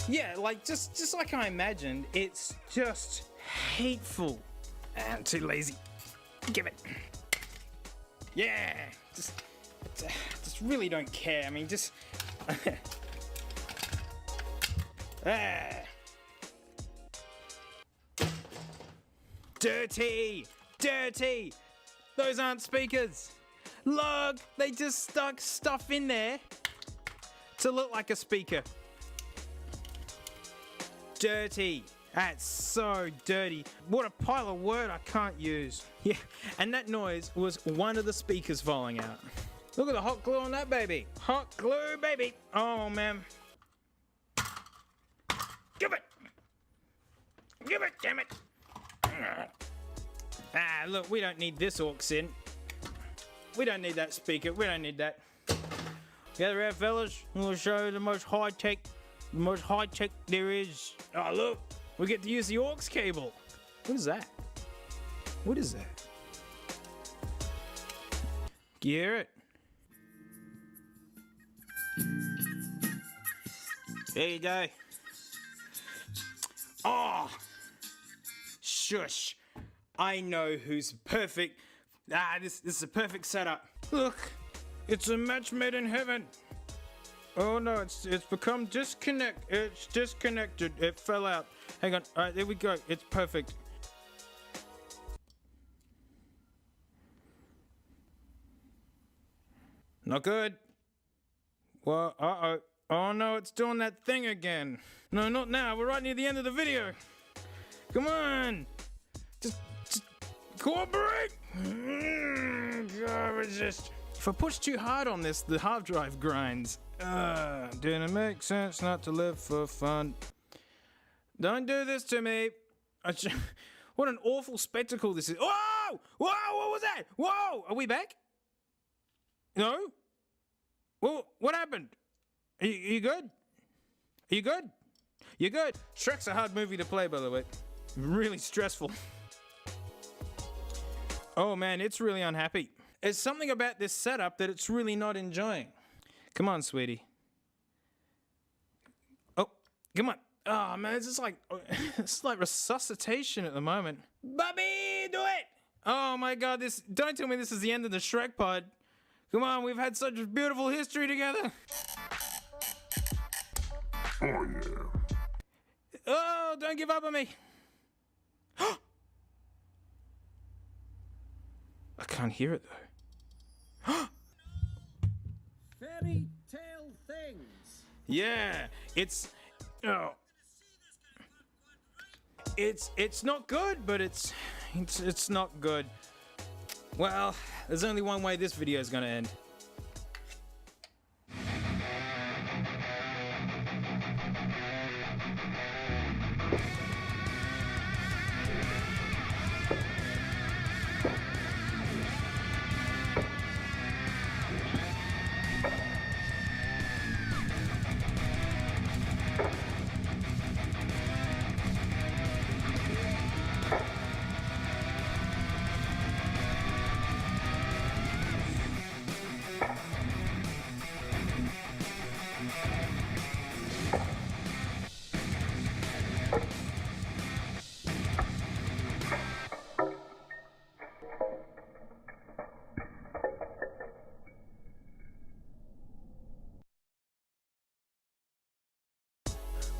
Yeah, like just like I imagined, it's just hateful. I'm too lazy. Give it. Yeah, just really don't care. I mean, just dirty. Those aren't speakers. Look, they just stuck stuff in there to look like a speaker. Dirty. That's so dirty. What a pile of word I can't use. Yeah, and that noise was one of the speakers falling out. Look at the hot glue on that baby. Hot glue, baby. Oh, man. Give it. Give it, damn it. Ah, look, we don't need this aux in. We don't need that speaker. We don't need that. Gather around, fellas. We'll show you the most high-tech there is. Oh, look. We get to use the aux cable. What is that? What is that? Can you hear it? There you go. Oh! Shush. I know who's perfect. This is a perfect setup. Look, it's a match made in heaven. Oh no, it's become disconnect. It's disconnected. It fell out. Hang on. All right, there we go. It's perfect. Not good. Well, uh-oh. Oh no, it's doing that thing again. No, not now. We're right near the end of the video. Come on. Just cooperate. God, resist. If I push too hard on this, the hard drive grinds. Didn't make sense not to live for fun. Don't do this to me. What an awful spectacle this is. Whoa! Whoa! What was that? Whoa! Are we back? No? Well, what happened? Are you good? Are you good? You good? Shrek's a hard movie to play, by the way. Really stressful. Oh man, it's really unhappy. There's something about this setup that it's really not enjoying. Come on, sweetie. Oh, come on. Oh man, it's like resuscitation at the moment. Bubby, do it! Oh my god, don't tell me this is the end of the Shrek pod. Come on, we've had such beautiful history together. Oh yeah. Oh, don't give up on me. I can't hear it though. Fairy tale things. Yeah, it's not good, but it's not good. Well, there's only one way this video is gonna end.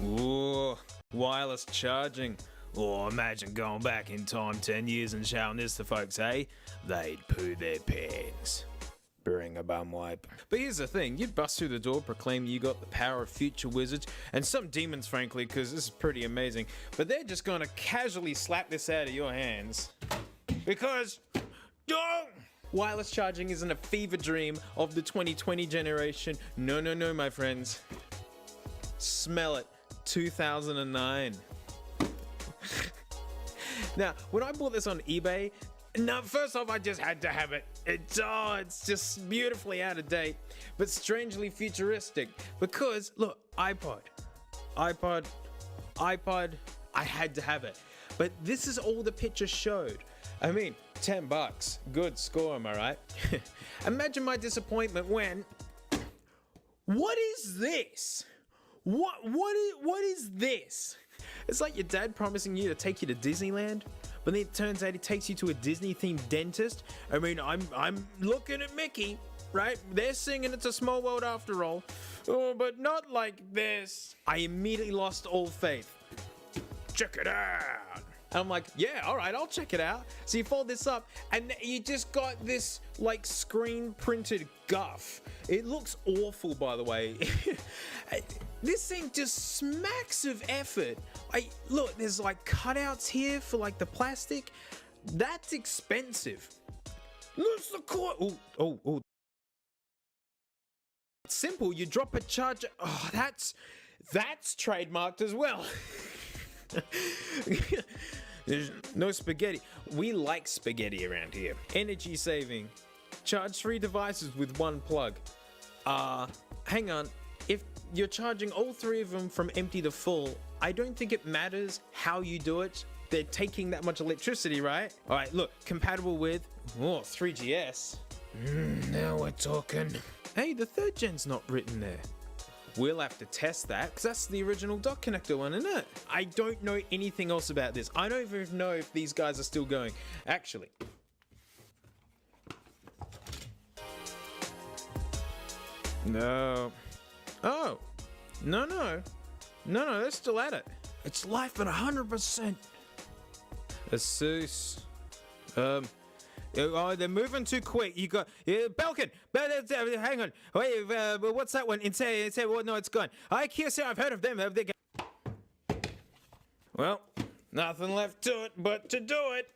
Ooh, wireless charging. Oh, imagine going back in time 10 years and shouting this to folks, eh? They'd poo their pants. Bring a bum wipe. But here's the thing, you'd bust through the door, proclaim you got the power of future wizards, and some demons frankly, because this is pretty amazing, but they're just gonna casually slap this out of your hands. Because, wireless charging isn't a fever dream of the 2020 generation. No, no, no, my friends. Smell it. 2009. Now, when I bought this on eBay, now first off, I just had to have it. It's just beautifully out of date, but strangely futuristic. Because look, iPod, I had to have it. But this is all the pictures showed. I mean, $10, good score, am I right? Imagine my disappointment when. What is this? What is this? It's like your dad promising you to take you to Disneyland, but then it turns out he takes you to a Disney-themed dentist. I mean, I'm looking at Mickey, right? They're singing It's a Small World after all. Oh, but not like this. I immediately lost all faith. Check it out. And I'm like, yeah, all right, I'll check it out. So you fold this up, and you just got this, like, screen-printed guff. It looks awful, by the way. This thing just smacks of effort. Look, there's, like, cutouts here for, like, the plastic. That's expensive. Lose the cord. Oh. It's simple. You drop a charger. Oh, that's trademarked as well. There's no spaghetti. We like spaghetti around here. Energy saving. Charge 3 devices with one plug. Hang on. If you're charging all 3 of them from empty to full, I don't think it matters how you do it. They're taking that much electricity, right? All right, look, compatible with 3GS. Now we're talking. Hey, the 3rd gen's not written there. We'll have to test that, because that's the original dock connector one, isn't it? I don't know anything else about this. I don't even know if these guys are still going. Actually. No. Oh. No, they're still at it. It's life at 100%. Asus. Oh, they're moving too quick. You got Belkin. Hang on. Wait, what's that one? Insane. Well, no, it's gone. IQC. I've heard of them. Well, nothing left to it but to do it.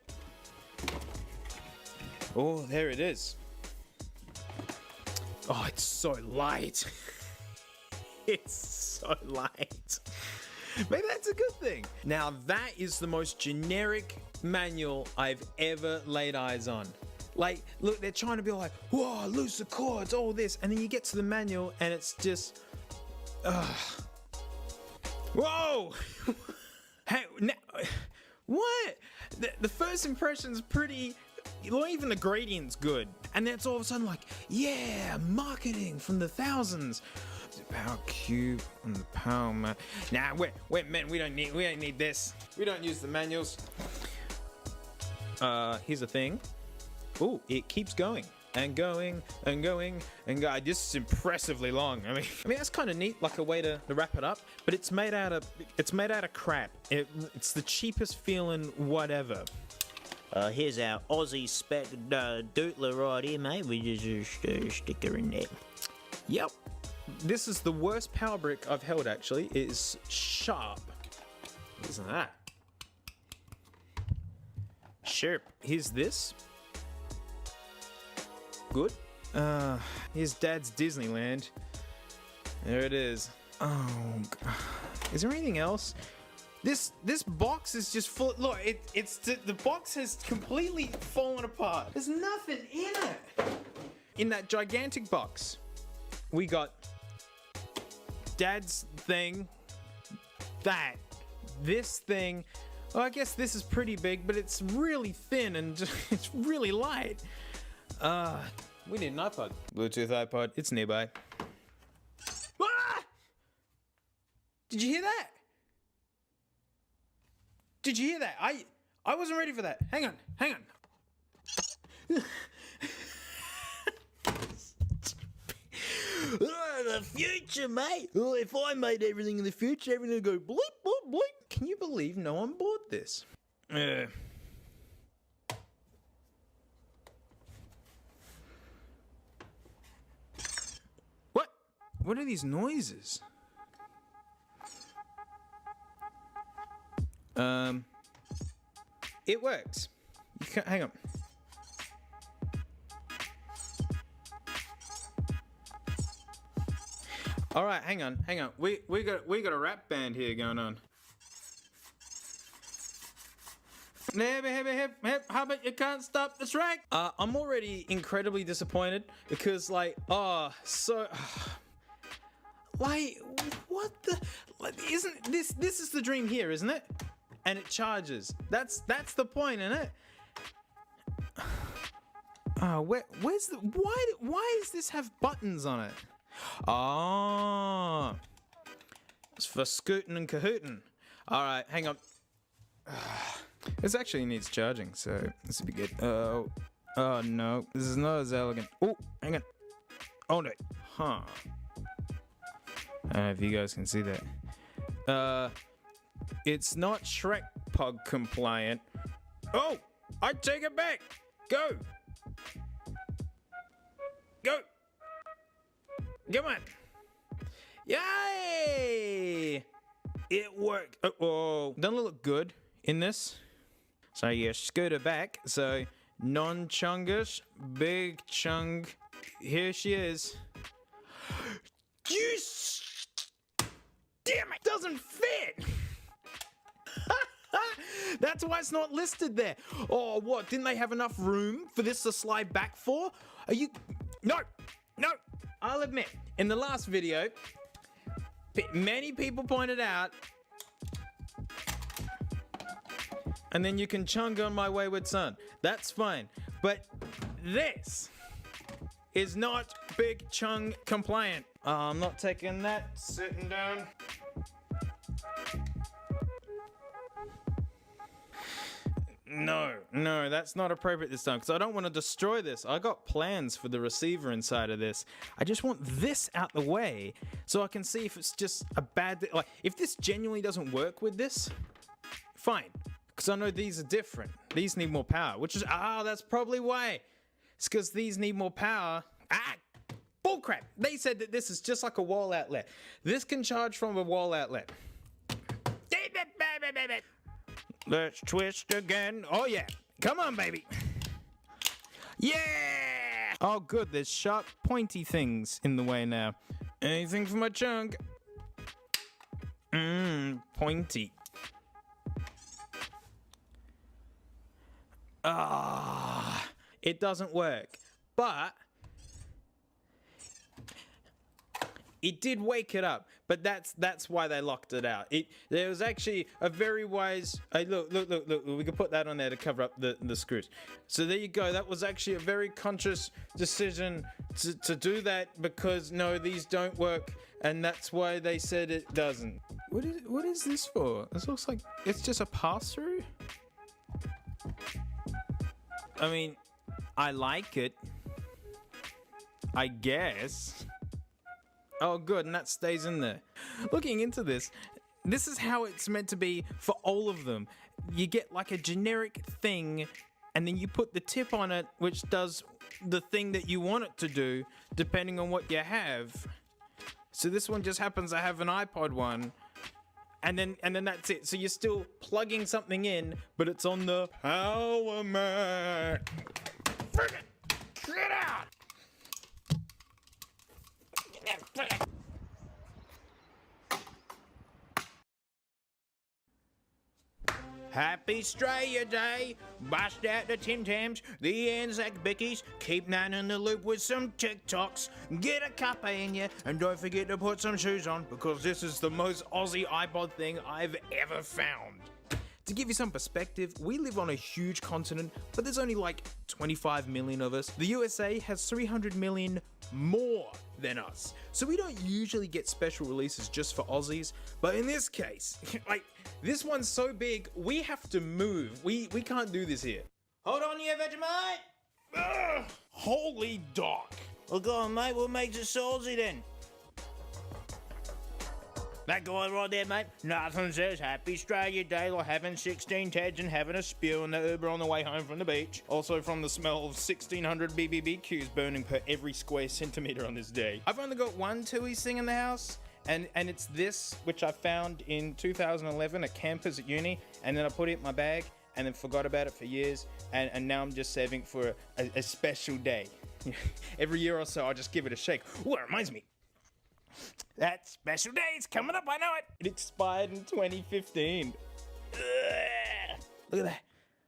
Oh, there it is. Oh, it's so light. It's so light. Maybe that's a good thing. Now that is the most generic manual I've ever laid eyes on. Like, look, they're trying to be like, whoa, loose the cords, all this, and then you get to the manual and it's just, whoa. Hey, what? The first impression's pretty. Not even the gradient's good, and then it's all of a sudden like, yeah, marketing from the thousands. The power cube and the power mat. Nah, wait, man, we don't need this. We don't use the manuals. Here's the thing. Ooh, it keeps going and going and going and going. This is impressively long. I mean that's kind of neat, like a way to wrap it up. But it's made out of crap. It's the cheapest feeling whatever. Here's our Aussie spec doodler right here, mate. We just stick her in there. Yep. This is the worst power brick I've held, actually. It is sharp. Isn't that? Sharp. Here's this. Good. Here's Dad's Disneyland. There it is. Oh, God. Is there anything else? This box is just full. Look, the box has completely fallen apart. There's nothing in it. In that gigantic box, we got Dad's thing, this thing. Well, I guess this is pretty big, but it's really thin and it's really light. We need an iPod. Bluetooth iPod. It's nearby. Ah! Did you hear that? Did you hear that? I wasn't ready for that. Hang on. The future, mate. Oh, if I made everything in the future, everything would go bleep, bleep, bleep. Can you believe no one bought this? What? What are these noises? It works. You can't, hang on. All right, hang on. We got a rap band here going on. How about you can't stop the track? I'm already incredibly disappointed because like what the isn't this is the dream here, isn't it? And it charges. That's the point, isn't it? Where's the why does this have buttons on it? Oh, it's for scooting and cahooting. All right, hang on. This actually needs charging, so this will be good. Oh no, this is not as elegant. Oh, hang on. Oh no, huh? I don't know if you guys can see that. It's not Shrek Pug compliant. Oh, I take it back. Go. Come on. Yay! It worked. Oh, doesn't it look good in this? So you scooter back. So non-chungish, big chung. Here she is. Damn it! Doesn't fit. That's why it's not listed there. Oh, what? Didn't they have enough room for this to slide back for? Are you? No. I'll admit, in the last video, many people pointed out, and then you can chung on my wayward son. That's fine. But this is not big chung compliant. I'm not taking that. Sitting down. No, that's not appropriate this time because I don't want to destroy this. I got plans for the receiver inside of this. I just want this out the way so I can see if it's just a bad... Like, if this genuinely doesn't work with this, fine. Because I know these are different. These need more power, which is... that's probably why. It's because these need more power. Bullcrap. They said that this is just like a wall outlet. This can charge from a wall outlet. Let's twist again. Oh, yeah. Come on, baby. Yeah! Oh, good. There's sharp, pointy things in the way now. Anything for my chunk? Pointy. It doesn't work. But it did wake it up. But that's why they locked it out. There was actually a very wise... look. We can put that on there to cover up the screws. So there you go. That was actually a very conscious decision to do that because, no, these don't work. And that's why they said it doesn't. What is this for? This looks like it's just a pass-through? I mean, I like it. I guess. Oh, good, and that stays in there. Looking into this, this is how it's meant to be for all of them. You get like a generic thing, and then you put the tip on it, which does the thing that you want it to do, depending on what you have. So this one just happens to have an iPod one, and then that's it. So you're still plugging something in, but it's on the power mat. Friggin' get out! Happy Australia Day! Bust out the Tim Tams, the Anzac Bickies, keep Nan in the loop with some TikToks, get a cuppa in you, and don't forget to put some shoes on, because this is the most Aussie iPod thing I've ever found. To give you some perspective, we live on a huge continent, but there's only like 25 million of us. The USA has 300 million more than us. So we don't usually get special releases just for Aussies, but in this case, like, this one's so big, we have to move. We can't do this here. Hold on here, Vegemite! Ugh, holy doc. Well, go on, mate, what makes it so Aussie then? That guy right there, mate, nothing says Happy Australia Day like having 16 Teds and having a spew in the Uber on the way home from the beach. Also from the smell of 1,600 BBBQs burning per every square centimetre on this day. I've only got one Tui's thing in the house, and it's this, which I found in 2011 at campus at uni, and then I put it in my bag, and then forgot about it for years, and now I'm just saving for a special day. Every year or so, I'll just give it a shake. Ooh, it reminds me. That special day is coming up, I know it! It expired in 2015. Ugh. Look at that.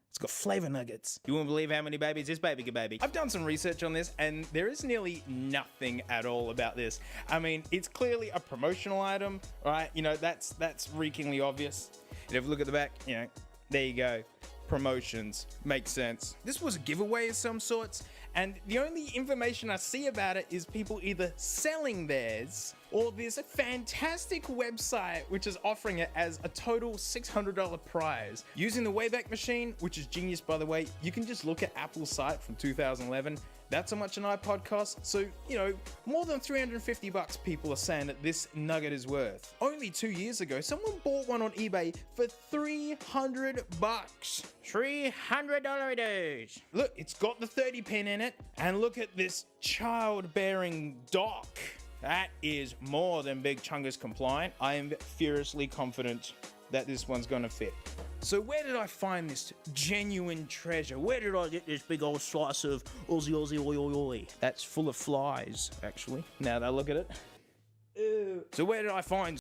It's got flavor nuggets. You won't believe how many babies this baby could baby. I've done some research on this, and there is nearly nothing at all about this. I mean, it's clearly a promotional item, right? You know, that's reekingly obvious. And if you look at the back, you know, there you go. Promotions. Makes sense. This was a giveaway of some sorts, and the only information I see about it is people either selling theirs, or there's a fantastic website which is offering it as a total $600 prize. Using the Wayback Machine, which is genius by the way, you can just look at Apple's site from 2011. That's how much an iPod costs. So, you know, more than 350 bucks people are saying that this nugget is worth. Only 2 years ago, someone bought one on eBay for 300 bucks. $300 it is. Look, it's got the 30 pin in it, and look at this childbearing dock. That is more than Big Chungus compliant. I am furiously confident that this one's gonna fit. So where did I find this genuine treasure? Where did I get this big old slice of Aussie oi? That's full of flies, actually. Now that I look at it. Ew. So where did I find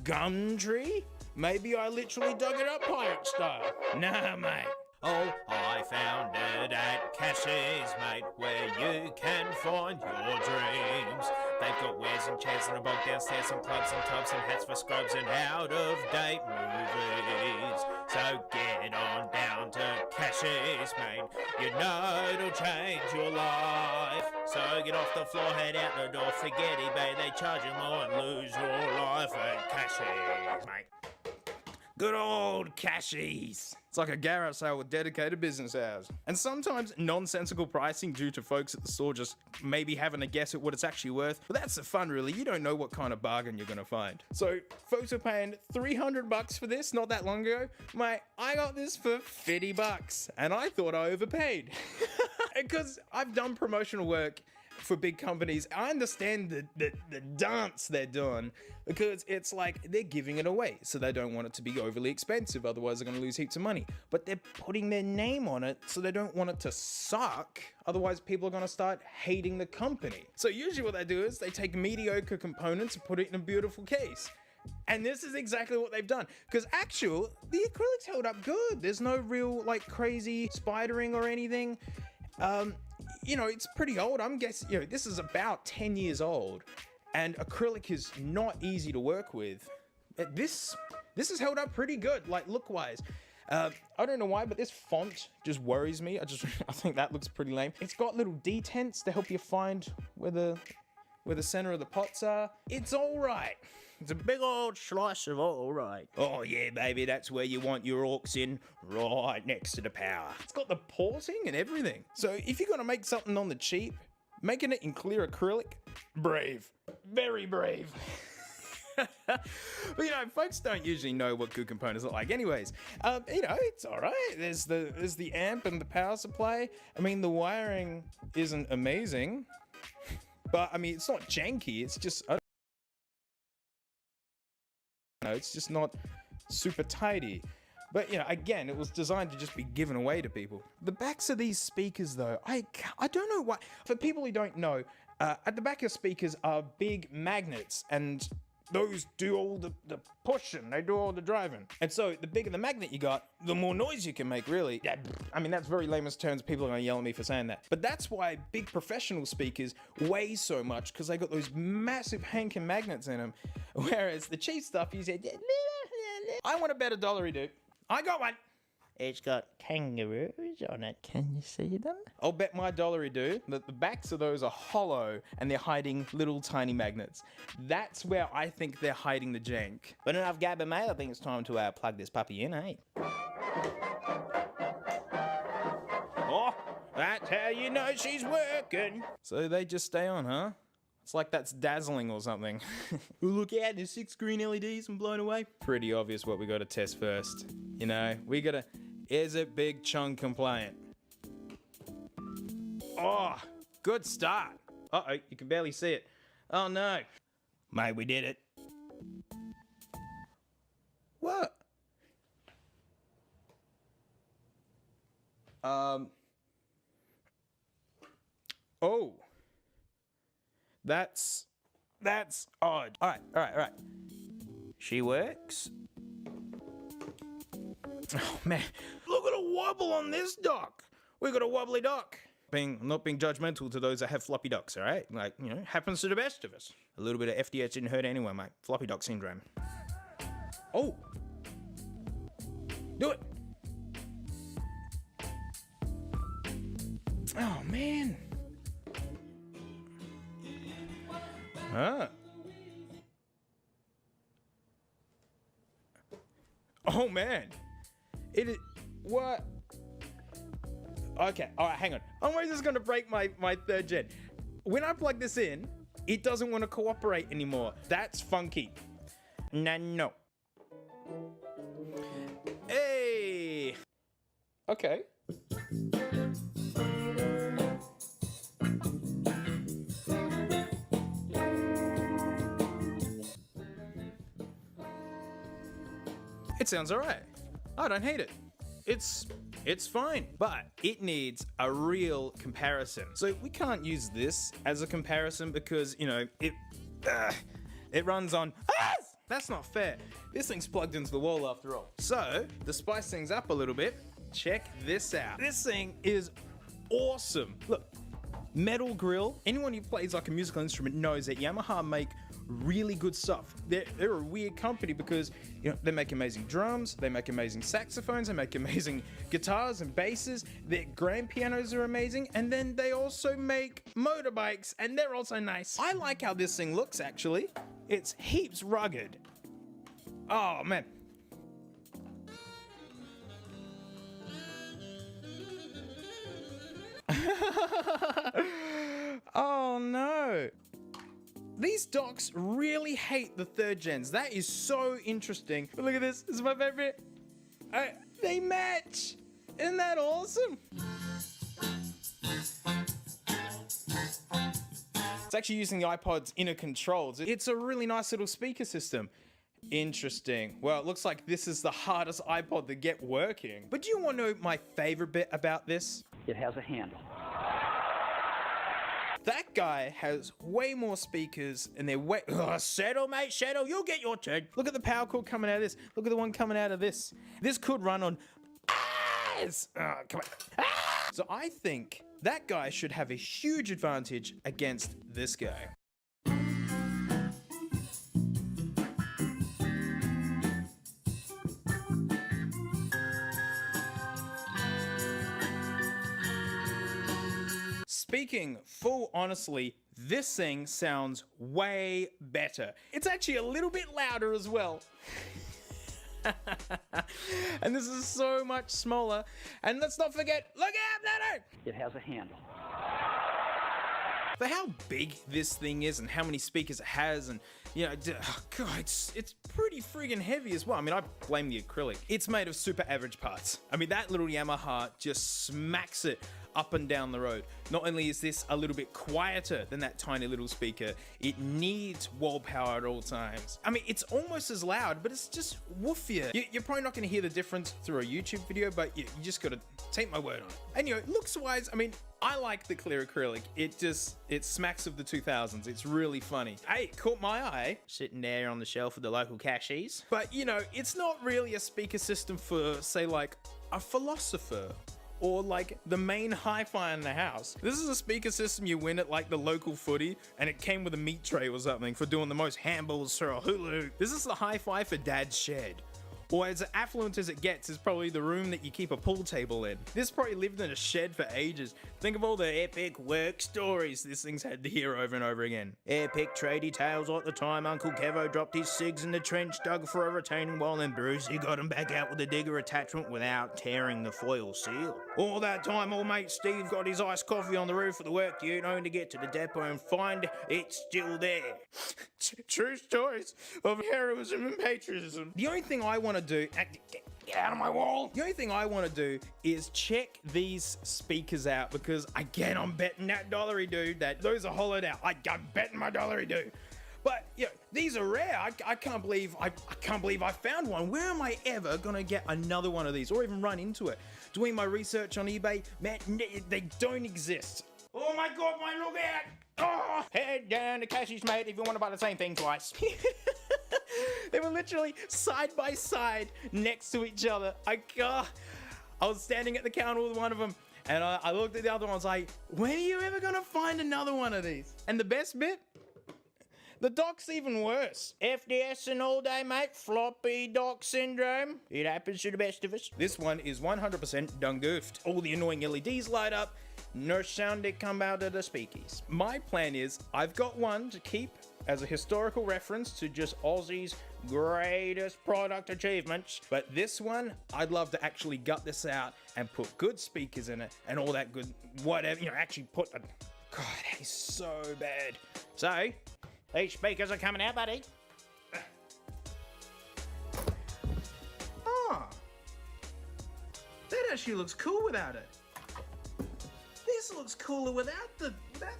Gumtree? Maybe I literally dug it up pirate style. Nah, mate. Oh, I found it at Cashie's, mate, where you can find your dreams. They've got wares and chairs and a bog downstairs, some clubs and tubs and hats for scrubs and out-of-date movies. So get on down to Cashie's, mate, you know it'll change your life. So get off the floor, head out the door, forget eBay, they charge you more and lose your life at Cashie's, mate. Good old Cashies. It's like a garage sale with dedicated business hours. And sometimes nonsensical pricing due to folks at the store just maybe having a guess at what it's actually worth. But that's the fun, really. You don't know what kind of bargain you're gonna find. So folks are paying 300 bucks for this not that long ago. Mate, I got this for 50 bucks and I thought I overpaid. Because I've done promotional work for big companies. I understand the dance they're doing, because it's like they're giving it away, so they don't want it to be overly expensive, otherwise they're going to lose heaps of money. But they're putting their name on it, so they don't want it to suck, otherwise people are going to start hating the company. So usually what they do is they take mediocre components and put it in a beautiful case. And this is exactly what they've done, because the acrylics held up good. There's no real like crazy spidering or anything. You know, it's pretty old. I'm guessing, you know, this is about 10 years old, and acrylic is not easy to work with. This is held up pretty good, like look-wise. I don't know why, but this font just worries me. I think that looks pretty lame. It's got little detents to help you find where the center of the pots are. It's all right. It's a big old slice of all right. Oh yeah, baby, that's where you want your aux in, right next to the power. It's got the porting and everything. So if you're gonna make something on the cheap, making it in clear acrylic, brave. Very brave. But you know, folks don't usually know what good components look like anyways. You know, it's alright. There's the amp and the power supply. I mean, the wiring isn't amazing. But I mean, it's not janky, it's just, I don't know, it's just not super tidy. But, you know, again, it was designed to just be given away to people. The backs of these speakers, though, I don't know why. For people who don't know, at the back of speakers are big magnets, and those do all the pushing, they do all the driving. And so, the bigger the magnet you got, the more noise you can make, really. I mean, that's very layman's terms, people are gonna yell at me for saying that. But that's why big professional speakers weigh so much, because they got those massive hanking magnets in them. Whereas the cheap stuff, you said, I want to bet $1, dude. I got one. It's got kangaroos on it. Can you see them? I'll bet my $1 that the backs of those are hollow and they're hiding little tiny magnets. That's where I think they're hiding the jank. But enough gabbing, mate. I think it's time to plug this puppy in, eh? Oh, that's how you know she's working. So they just stay on, huh? It's like that's dazzling or something. Look out, there's 6 green LEDs. I'm blown away. Pretty obvious what we gotta test first. You know, we gotta... Is it big chunk compliant? Oh, good start. Uh-oh, you can barely see it. Oh no. Mate, we did it. What? Oh. That's odd. All right. She works. Oh man, look at the wobble on this dock. We got a wobbly dock. Not being judgmental to those that have floppy docks, all right? Like, you know, happens to the best of us. A little bit of FDS didn't hurt anyone, mate. Floppy dock syndrome. Oh. Do it. Oh man. Oh man. It is what? Okay, alright, hang on. I'm just gonna break my 3rd gen. When I plug this in, it doesn't want to cooperate anymore. That's funky. No. Hey! Okay. It sounds alright. I don't hate it. It's fine, but it needs a real comparison. So we can't use this as a comparison because, you know, it runs on. That's not fair. This thing's plugged into the wall after all. So to spice things up a little bit, check this out. This thing is awesome. Look, metal grill. Anyone who plays like a musical instrument knows that Yamaha make really good stuff. They're a weird company because, you know, they make amazing drums, they make amazing saxophones, they make amazing guitars and basses, their grand pianos are amazing, and then they also make motorbikes, and they're also nice. I like how this thing looks, actually. It's heaps rugged. Oh, man. Oh, no. These docks really hate the 3rd gens. That is so interesting. But look at this. This is my favorite. They match. Isn't that awesome? It's actually using the iPod's inner controls. It's a really nice little speaker system. Interesting. Well, it looks like this is the hardest iPod to get working. But do you want to know my favorite bit about this? It has a handle. That guy has way more speakers and they're way... Settle, mate, settle. You'll get your turn. Look at the power cord coming out of this. Look at the one coming out of this. This could run on... come on. So I think that guy should have a huge advantage against this guy. Speaking full honestly, this thing sounds way better. It's actually a little bit louder as well. And this is so much smaller. And let's not forget, look out, no! It has a handle. For how big this thing is and how many speakers it has, and you know, God, it's pretty friggin' heavy as well. I mean, I blame the acrylic. It's made of super average parts. I mean, that little Yamaha just smacks it up and down the road. Not only is this a little bit quieter than that tiny little speaker, it needs wall power at all times. I mean, it's almost as loud, but it's just woofier. You're probably not gonna hear the difference through a YouTube video, but you just gotta take my word on it. And you know, looks wise, I mean, I like the clear acrylic. It smacks of the 2000s. It's really funny. Hey, it caught my eye. Sitting there on the shelf of the local cashies. But you know, it's not really a speaker system for, say, like a philosopher or like the main hi-fi in the house. This is a speaker system you win at like the local footy, and it came with a meat tray or something for doing the most handballs for a hula hoop. This is the hi-fi for dad's shed. Or as affluent as it gets is probably the room that you keep a pool table in. This probably lived in a shed for ages. Think of all the epic work stories this thing's had to hear over and over again. Epic tradie tales like the time Uncle Kevo dropped his cigs in the trench, dug for a retaining wall, and Brucey got him back out with a digger attachment without tearing the foil seal. All that time old mate Steve got his iced coffee on the roof of the work ute only to get to the depot and find it's still there. True stories of heroism and patriotism. The only thing I want to do, get out of my wall. The only thing I want to do is check these speakers out, because again, I'm betting that dollary dude that those are hollowed out. I'm betting my dollary dude. But you know, these are rare. I can't believe I found one. Where am I ever gonna get another one of these, or even run into it? Doing my research on eBay, man, they don't exist. Oh my God, my look out! Oh, head down to Cassie's, mate, if you want to buy the same thing twice. They were literally side by side next to each other. I was standing at the counter with one of them, and I looked at the other one. I was like, when are you ever gonna find another one of these? And the best bit, the dock's even worse. FDS and all day, mate. Floppy dock syndrome. It happens to the best of us. This one is 100% done goofed. All the annoying LEDs light up. No sound did come out of the speakies. My plan is, I've got one to keep as a historical reference to just Aussie's greatest product achievements. But this one, I'd love to actually gut this out and put good speakers in it and all that good whatever, you know, actually put a... God, that is so bad. So, these speakers are coming out, buddy. Oh, that actually looks cool without it. This looks cooler without the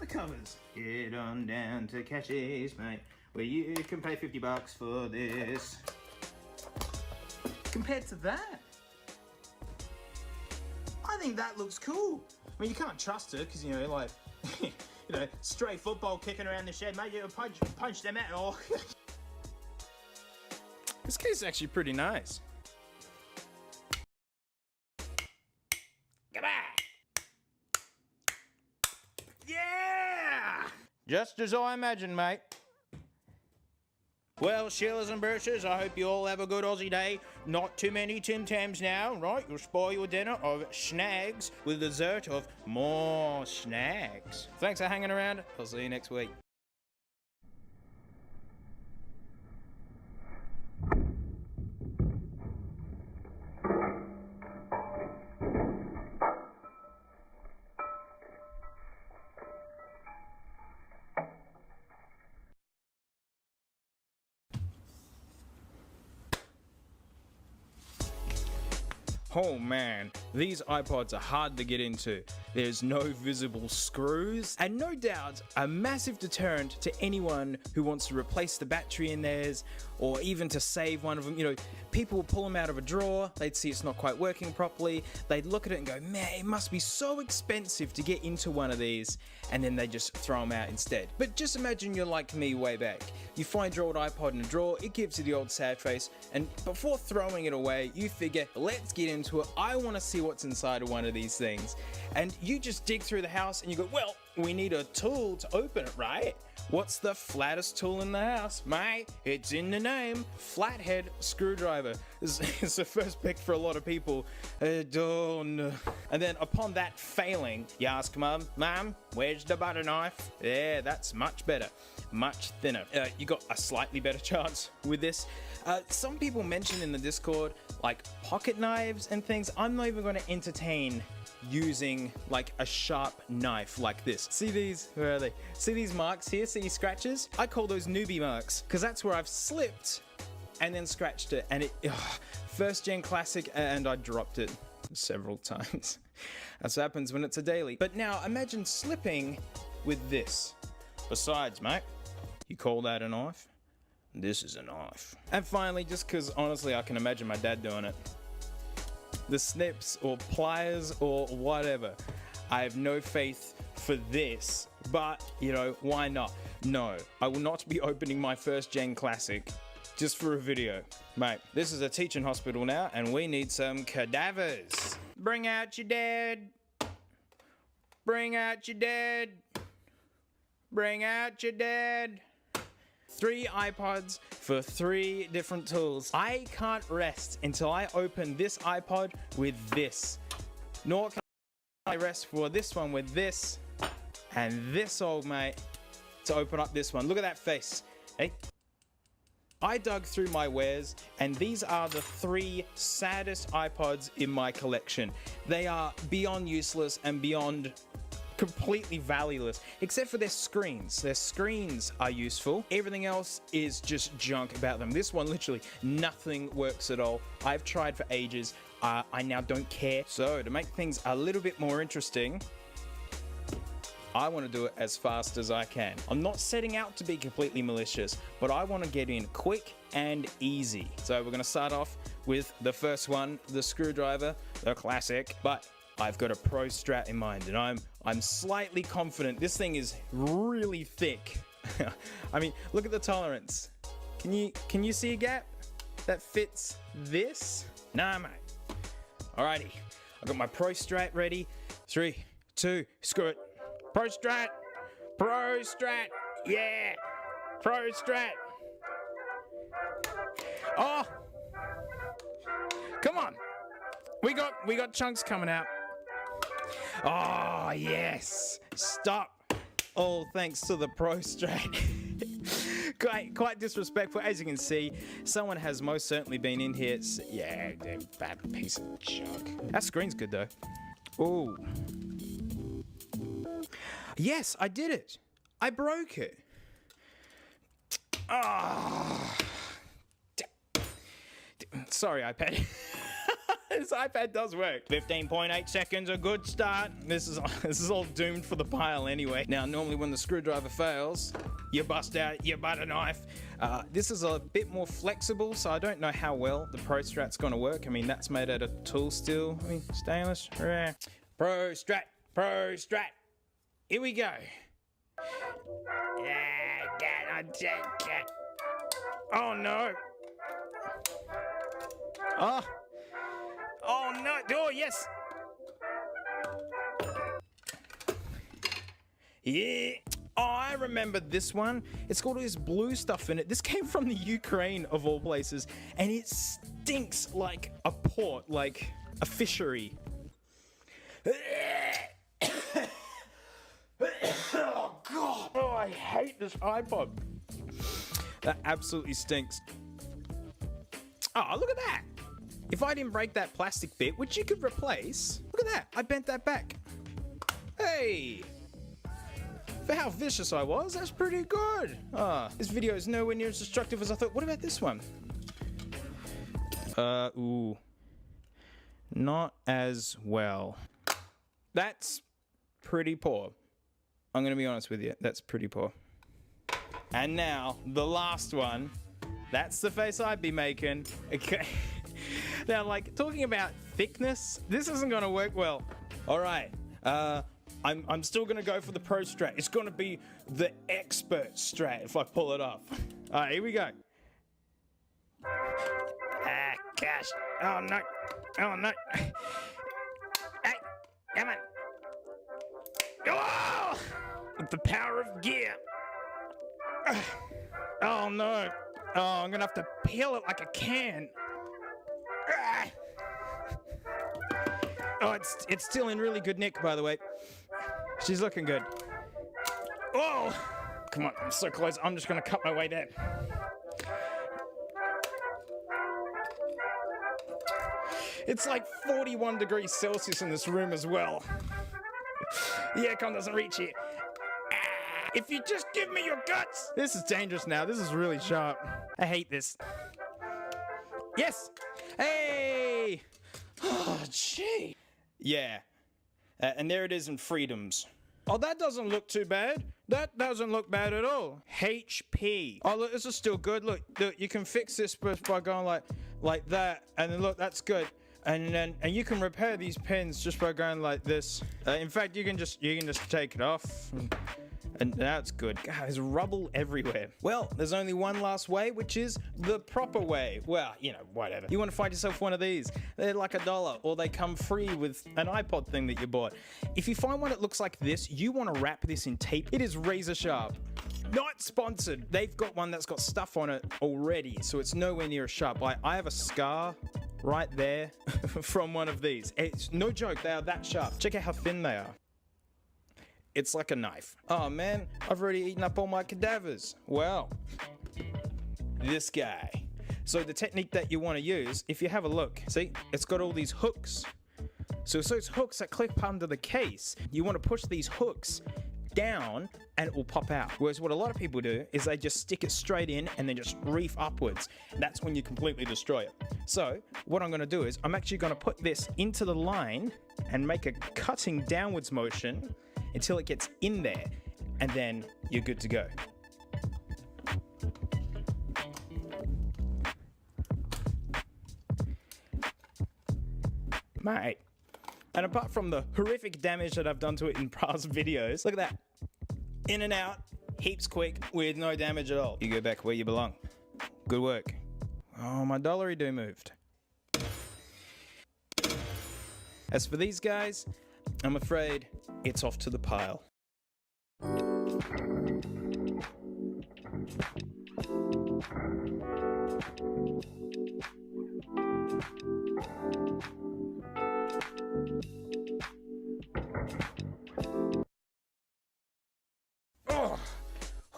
covers. Get on down to Cashies, mate, where you can pay $50 for this. Compared to that, I think that looks cool. I mean, you can't trust it because, you know, like, you know, stray football kicking around the shed, mate. You punch them out or... This case is actually pretty nice. Goodbye. Yeah! Just as I imagined, mate. Well, Sheilas and Bruces, I hope you all have a good Aussie day. Not too many Tim Tams now, right? You'll spoil your dinner of snags with the dessert of more snags. Thanks for hanging around. I'll see you next week. Oh man, these iPods are hard to get into. There's no visible screws, and no doubt a massive deterrent to anyone who wants to replace the battery in theirs, or even to save one of them. You know, people will pull them out of a drawer, they'd see it's not quite working properly, they'd look at it and go, man, it must be so expensive to get into one of these, and then they just throw them out instead. But just imagine you're like me way back. You find your old iPod in a drawer, it gives you the old sad face, and before throwing it away, you figure, let's get into it, I want to see what's inside of one of these things. And you just dig through the house and you go, well, we need a tool to open it, right? What's the flattest tool in the house? Mate, it's in the name, flathead screwdriver. It's the first pick for a lot of people. Oh no. And then upon that failing, you ask Mum, Mum, where's the butter knife? Yeah, that's much better. Much thinner. You got a slightly better chance with this. Some people mention in the Discord, like pocket knives and things. I'm not even going to entertain using like a sharp knife like this. See these? Where are they? See these marks here? See these scratches? I call those newbie marks because that's where I've slipped and then scratched it, and it first gen classic, and I dropped it several times. That's what happens when it's a daily. But now imagine slipping with this. Besides, mate, you call that a knife? This is a knife. And finally, just because honestly I can imagine my dad doing it, the snips or pliers or whatever. I have no faith for this, but you know, why not? No, I will not be opening my first gen classic just for a video. Mate, this is a teaching hospital now, and we need some cadavers. Bring out your dead. Bring out your dead. Bring out your dead. 3 iPods for 3 different tools. I can't rest until I open this iPod with this. Nor can I rest for this one with this and this old mate to open up this one. Look at that face. Hey. I dug through my wares, and these are the 3 saddest iPods in my collection. They are beyond useless and beyond completely valueless, except for their screens. Their screens are useful. Everything else is just junk about them. This one, literally, nothing works at all. I've tried for ages. I now don't care. So, to make things a little bit more interesting, I want to do it as fast as I can. I'm not setting out to be completely malicious, but I want to get in quick and easy. So we're going to start off with the first one, the screwdriver, the classic, but I've got a pro strat in mind, and I'm slightly confident. This thing is really thick. I mean, look at the tolerance. Can you see a gap that fits this? Nah, mate. Alrighty, I've got my pro strat ready. 3, 2, screw it. Pro strat, yeah, pro strat. Oh, come on, we got chunks coming out. Oh yes, stop. All thanks to the pro strat. Quite disrespectful, as you can see. Someone has most certainly been in here. Yeah, that piece of junk. That screen's good though. Ooh. Yes, I did it. I broke it. Ah. Sorry, iPad. This iPad does work. 15.8 seconds, a good start. This is all doomed for the pile anyway. Now, normally when the screwdriver fails, you bust out your butter knife. This is a bit more flexible, so I don't know how well the Pro Strat's gonna work. I mean, that's made out of tool steel. I mean, stainless. Pro Strat. Here we go. Oh no. Oh no. Oh yes. Yeah. Oh, I remember this one. It's got all this blue stuff in it. This came from the Ukraine of all places, and it stinks like a port, like a fishery. Oh god! Oh, I hate this iPod. That absolutely stinks. Oh, look at that! If I didn't break that plastic bit, which you could replace, look at that! I bent that back. Hey! For how vicious I was, that's pretty good. This video is nowhere near as destructive as I thought. What about this one? Ooh. Not as well. That's pretty poor. I'm gonna be honest with you, that's pretty poor. And now, the last one. That's the face I'd be making. Okay. Now, like, talking about thickness, this isn't gonna work well. Alright, I'm still gonna go for the pro strat. It's gonna be the expert strat if I pull it off. Alright, here we go. Ah, gosh. Oh no. Oh no. Hey, come on. Oh! With the power of gear. Oh no. Oh, I'm gonna have to peel it like a can. Oh, it's still in really good nick, by the way. She's looking good. Oh! Come on, I'm so close. I'm just gonna cut my way there. It's like 41 degrees Celsius in this room as well. The aircon doesn't reach here. If you just give me your guts! This is dangerous now. This is really sharp. I hate this. Yes! Hey! Oh, gee. Yeah. And there it is in freedoms. Oh, that doesn't look too bad. That doesn't look bad at all. HP. Oh, look, this is still good. Look, you can fix this by going like that. And then look, that's good. And you can repair these pins just by going like this. In fact, you can just take it off. And that's good. God, there's rubble everywhere. Well, there's only one last way, which is the proper way. Well, you know, whatever. You want to find yourself one of these. They're like $1, or they come free with an iPod thing that you bought. If you find one that looks like this, you want to wrap this in tape. It is razor sharp. Not sponsored. They've got one that's got stuff on it already, so it's nowhere near as sharp. I have a scar right there from one of these. It's no joke, they are that sharp. Check out how thin they are. It's like a knife. Oh man, I've already eaten up all my cadavers. Well, this guy. So the technique that you want to use, if you have a look, see, it's got all these hooks. So it's hooks that clip under the case. You want to push these hooks down and it will pop out. Whereas what a lot of people do is they just stick it straight in and then just reef upwards. That's when you completely destroy it. So what I'm going to do is I'm actually going to put this into the line and make a cutting downwards motion until it gets in there, and then you're good to go. Mate. And apart from the horrific damage that I've done to it in past videos, look at that. In and out, heaps quick, with no damage at all. You go back where you belong. Good work. Oh, my dollary-do moved. As for these guys, I'm afraid it's off to the pile.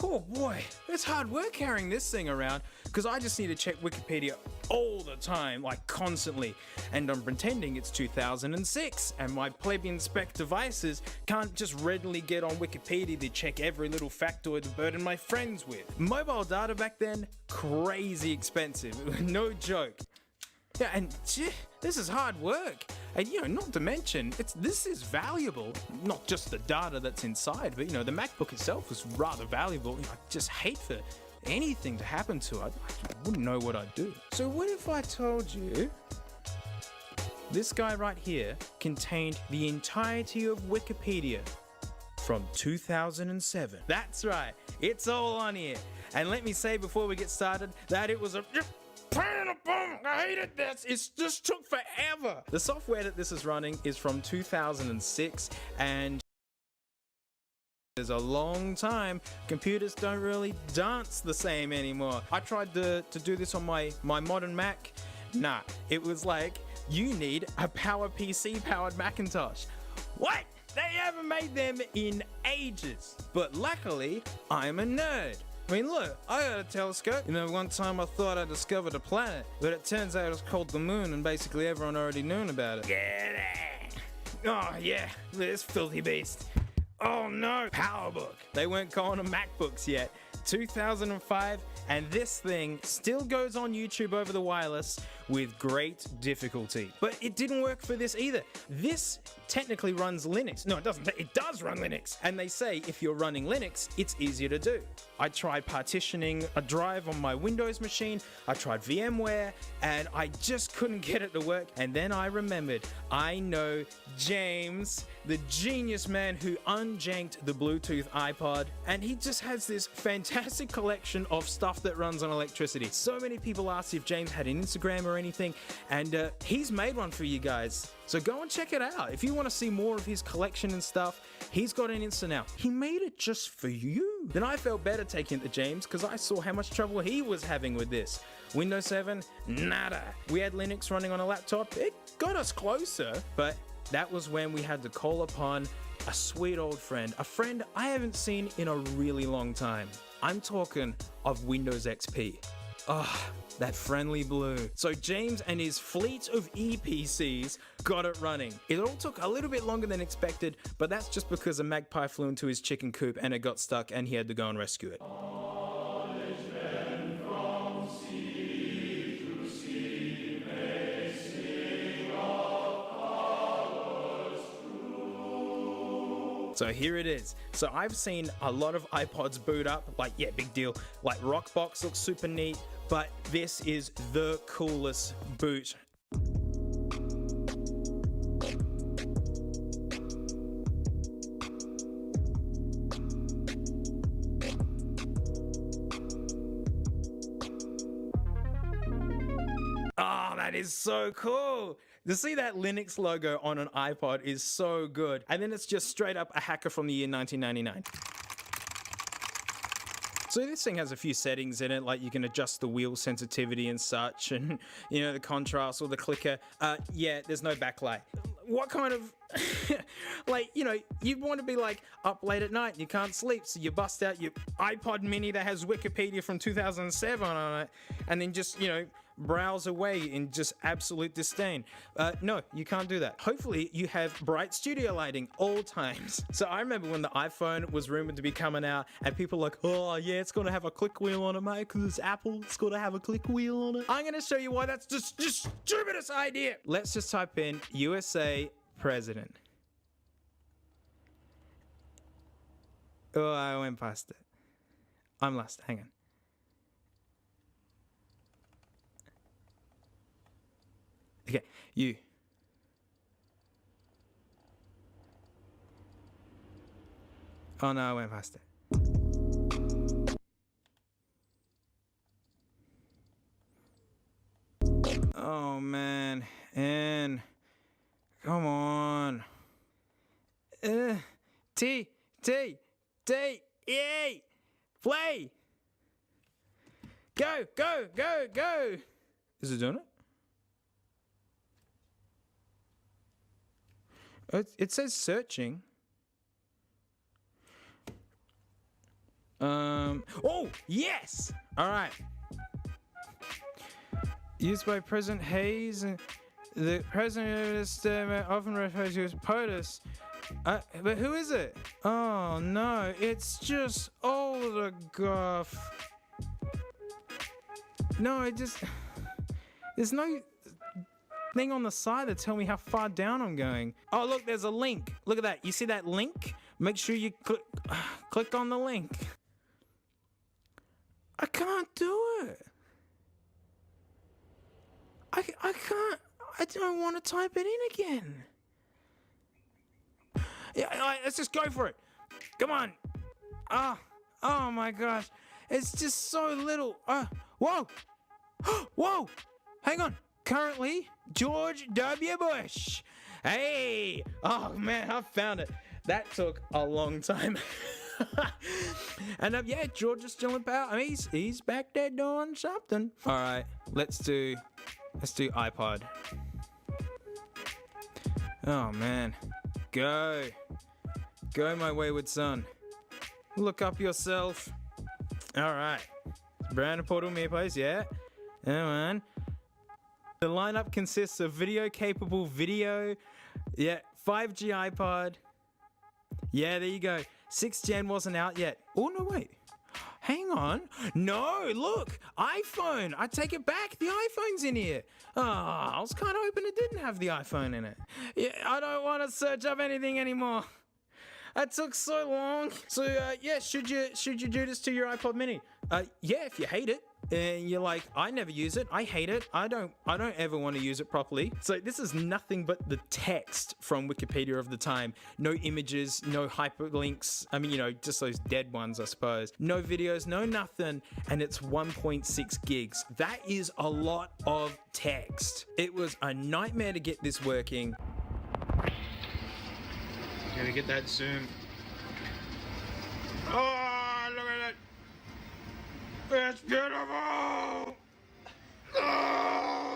Oh boy, it's hard work carrying this thing around because I just need to check Wikipedia all the time, like constantly. And I'm pretending it's 2006 and my plebeian spec devices can't just readily get on Wikipedia to check every little factoid to burden my friends with. Mobile data back then, crazy expensive, no joke. Yeah, and this is hard work. And you know, not to mention, this is valuable. Not just the data that's inside, but you know, the MacBook itself is rather valuable. You know, I just hate for anything to happen to it. I wouldn't know what I'd do. So what if I told you this guy right here contained the entirety of Wikipedia from 2007? That's right, it's all on here. And let me say before we get started that it was a pain in the bum. I hated this. It just took forever. The software that this is running is from 2006, and there's a long time. Computers don't really dance the same anymore. I tried to do this on my modern Mac. Nah, it was like, you need a PowerPC powered Macintosh. What? They haven't made them in ages. But luckily, I'm a nerd. I mean, look, I got a telescope. You know, one time I thought I discovered a planet, but it turns out it was called the moon, and basically everyone already knew about it. Get it! Oh, yeah, this filthy beast. Oh no, PowerBook. They weren't calling them MacBooks yet. 2005, and this thing still goes on YouTube over the wireless with great difficulty. But it didn't work for this either. This technically runs Linux. No, it doesn't. It does run Linux. And they say if you're running Linux, it's easier to do. I tried partitioning a drive on my Windows machine. I tried VMware, and I just couldn't get it to work. And then I remembered, I know James, the genius man who unjanked the Bluetooth iPod, and he just has this fantastic collection of stuff that runs on electricity. So many people asked if James had an Instagram or anything, and he's made one for you guys. So go and check it out. If you want to see more of his collection and stuff, he's got an Insta now. He made it just for you. Then I felt better taking it to James because I saw how much trouble he was having with this. Windows 7, nada. We had Linux running on a laptop. It got us closer, but that was when we had to call upon a sweet old friend, a friend I haven't seen in a really long time. I'm talking of Windows XP. Ah, that friendly blue. So James and his fleet of EPCs got it running. It all took a little bit longer than expected, but that's just because a magpie flew into his chicken coop and it got stuck and he had to go and rescue it. So here it is. So I've seen a lot of iPods boot up, like, yeah, big deal. Like Rockbox looks super neat, but this is the coolest boot. Oh, that is so cool. To see that Linux logo on an iPod is so good. And then it's just straight up a hacker from the year 1999. So this thing has a few settings in it, like you can adjust the wheel sensitivity and such, and you know, the contrast or the clicker. Yeah, there's no backlight. What kind of, like, you know, you want to be like up late at night and you can't sleep, so you bust out your iPod mini that has Wikipedia from 2007 on it, and then just, you know, browse away in just absolute disdain. No, you can't do that. Hopefully you have bright studio lighting all times. So I remember when the iPhone was rumored to be coming out and people were like, oh yeah, it's gonna have a click wheel on it, mate, because it's Apple, it's gonna have a click wheel on it. I'm gonna show you why that's just stupidest idea. Let's just type in USA president. Oh, I went past it. I'm lost, hang on. Okay, you. Oh no, I went past it. Oh man, and come on. T, E, play. Go. Is it doing it? It says searching. Oh, yes! Alright. Used by President Hayes, the president of this statement often refers to as POTUS. But who is it? Oh no, it's just oligarch. No, there's no thing on the side to tell me how far down I'm going. Oh look, there's a link. Look at that. You see that link? Make sure you click on the link. I can't do it. I can't. I don't want to type it in again. Yeah, let's just go for it. Come on. Oh my gosh. It's just so little. Whoa. Whoa. Hang on. Currently, George W. Bush. Hey. Oh man, I found it. That took a long time. And yeah, George is still in power. I mean, he's back there doing something. All right, let's do iPod. Oh man, go, my wayward son. Look up yourself. All right, Brandon Portal me, please. Yeah, man. The lineup consists of video-capable video. Yeah, 5G iPod. Yeah, there you go. 6th gen wasn't out yet. Oh, no, wait. Hang on. No, look. iPhone. I take it back. The iPhone's in here. Oh, I was kind of hoping it didn't have the iPhone in it. Yeah, I don't want to search up anything anymore. That took so long. So, yeah, should you do this to your iPod mini? Yeah, if you hate it. And you're like, I never use it. I hate it. I don't ever want to use it properly. So this is nothing but the text from Wikipedia of the time. No images, no hyperlinks. I mean, you know, just those dead ones, I suppose. No videos, no nothing. And it's 1.6 gigs. That is a lot of text. It was a nightmare to get this working. Gotta get that zoom. Oh, look at it. It's beautiful!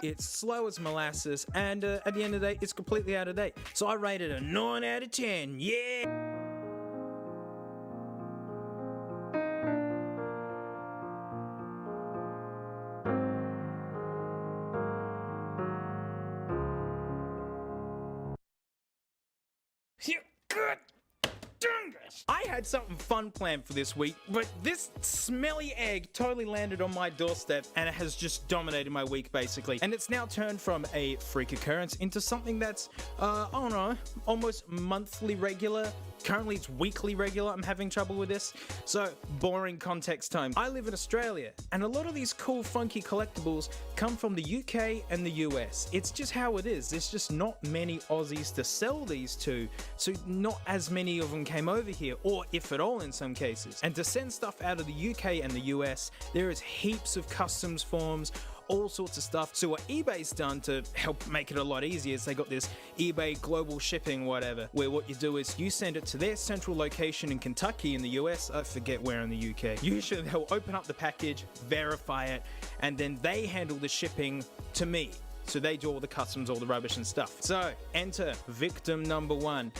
it's slow as molasses, and at the end of the day, it's completely out of date. So I rate it a 9 out of 10. Yeah! Good. I had something fun planned for this week, but this smelly egg totally landed on my doorstep and it has just dominated my week basically. And it's now turned from a freak occurrence into something that's, I don't know, almost monthly regular. Currently it's weekly regular. I'm having trouble with this. So, boring context time. I live in Australia, and a lot of these cool, funky collectibles come from the UK and the US. It's just how it is. There's just not many Aussies to sell these to, so not as many of them came over here, or if at all in some cases. And to send stuff out of the UK and the US, there is heaps of customs forms, all sorts of stuff. So what eBay's done to help make it a lot easier is they got this eBay global shipping whatever, where what you do is you send it to their central location in Kentucky in the US, I forget where in the UK. Usually they'll open up the package, verify it, and then they handle the shipping to me. So they do all the customs, all the rubbish and stuff. So, enter victim number 1.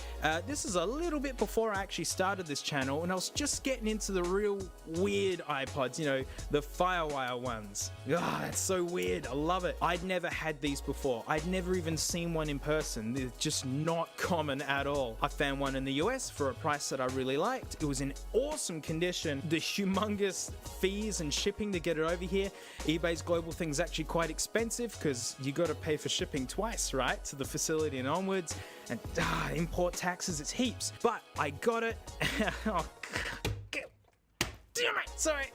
This is a little bit before I actually started this channel, and I was just getting into the real weird iPods, you know, the Firewire ones. Ah, that's so weird. I love it. I'd never had these before. I'd never even seen one in person. They're just not common at all. I found one in the US for a price that I really liked. It was in awesome condition. The humongous fees and shipping to get it over here. eBay's global thing's actually quite expensive because you got to pay for shipping twice, right? To the facility and onwards, and import taxes, it's heaps. But I got it. Oh, damn it! Sorry.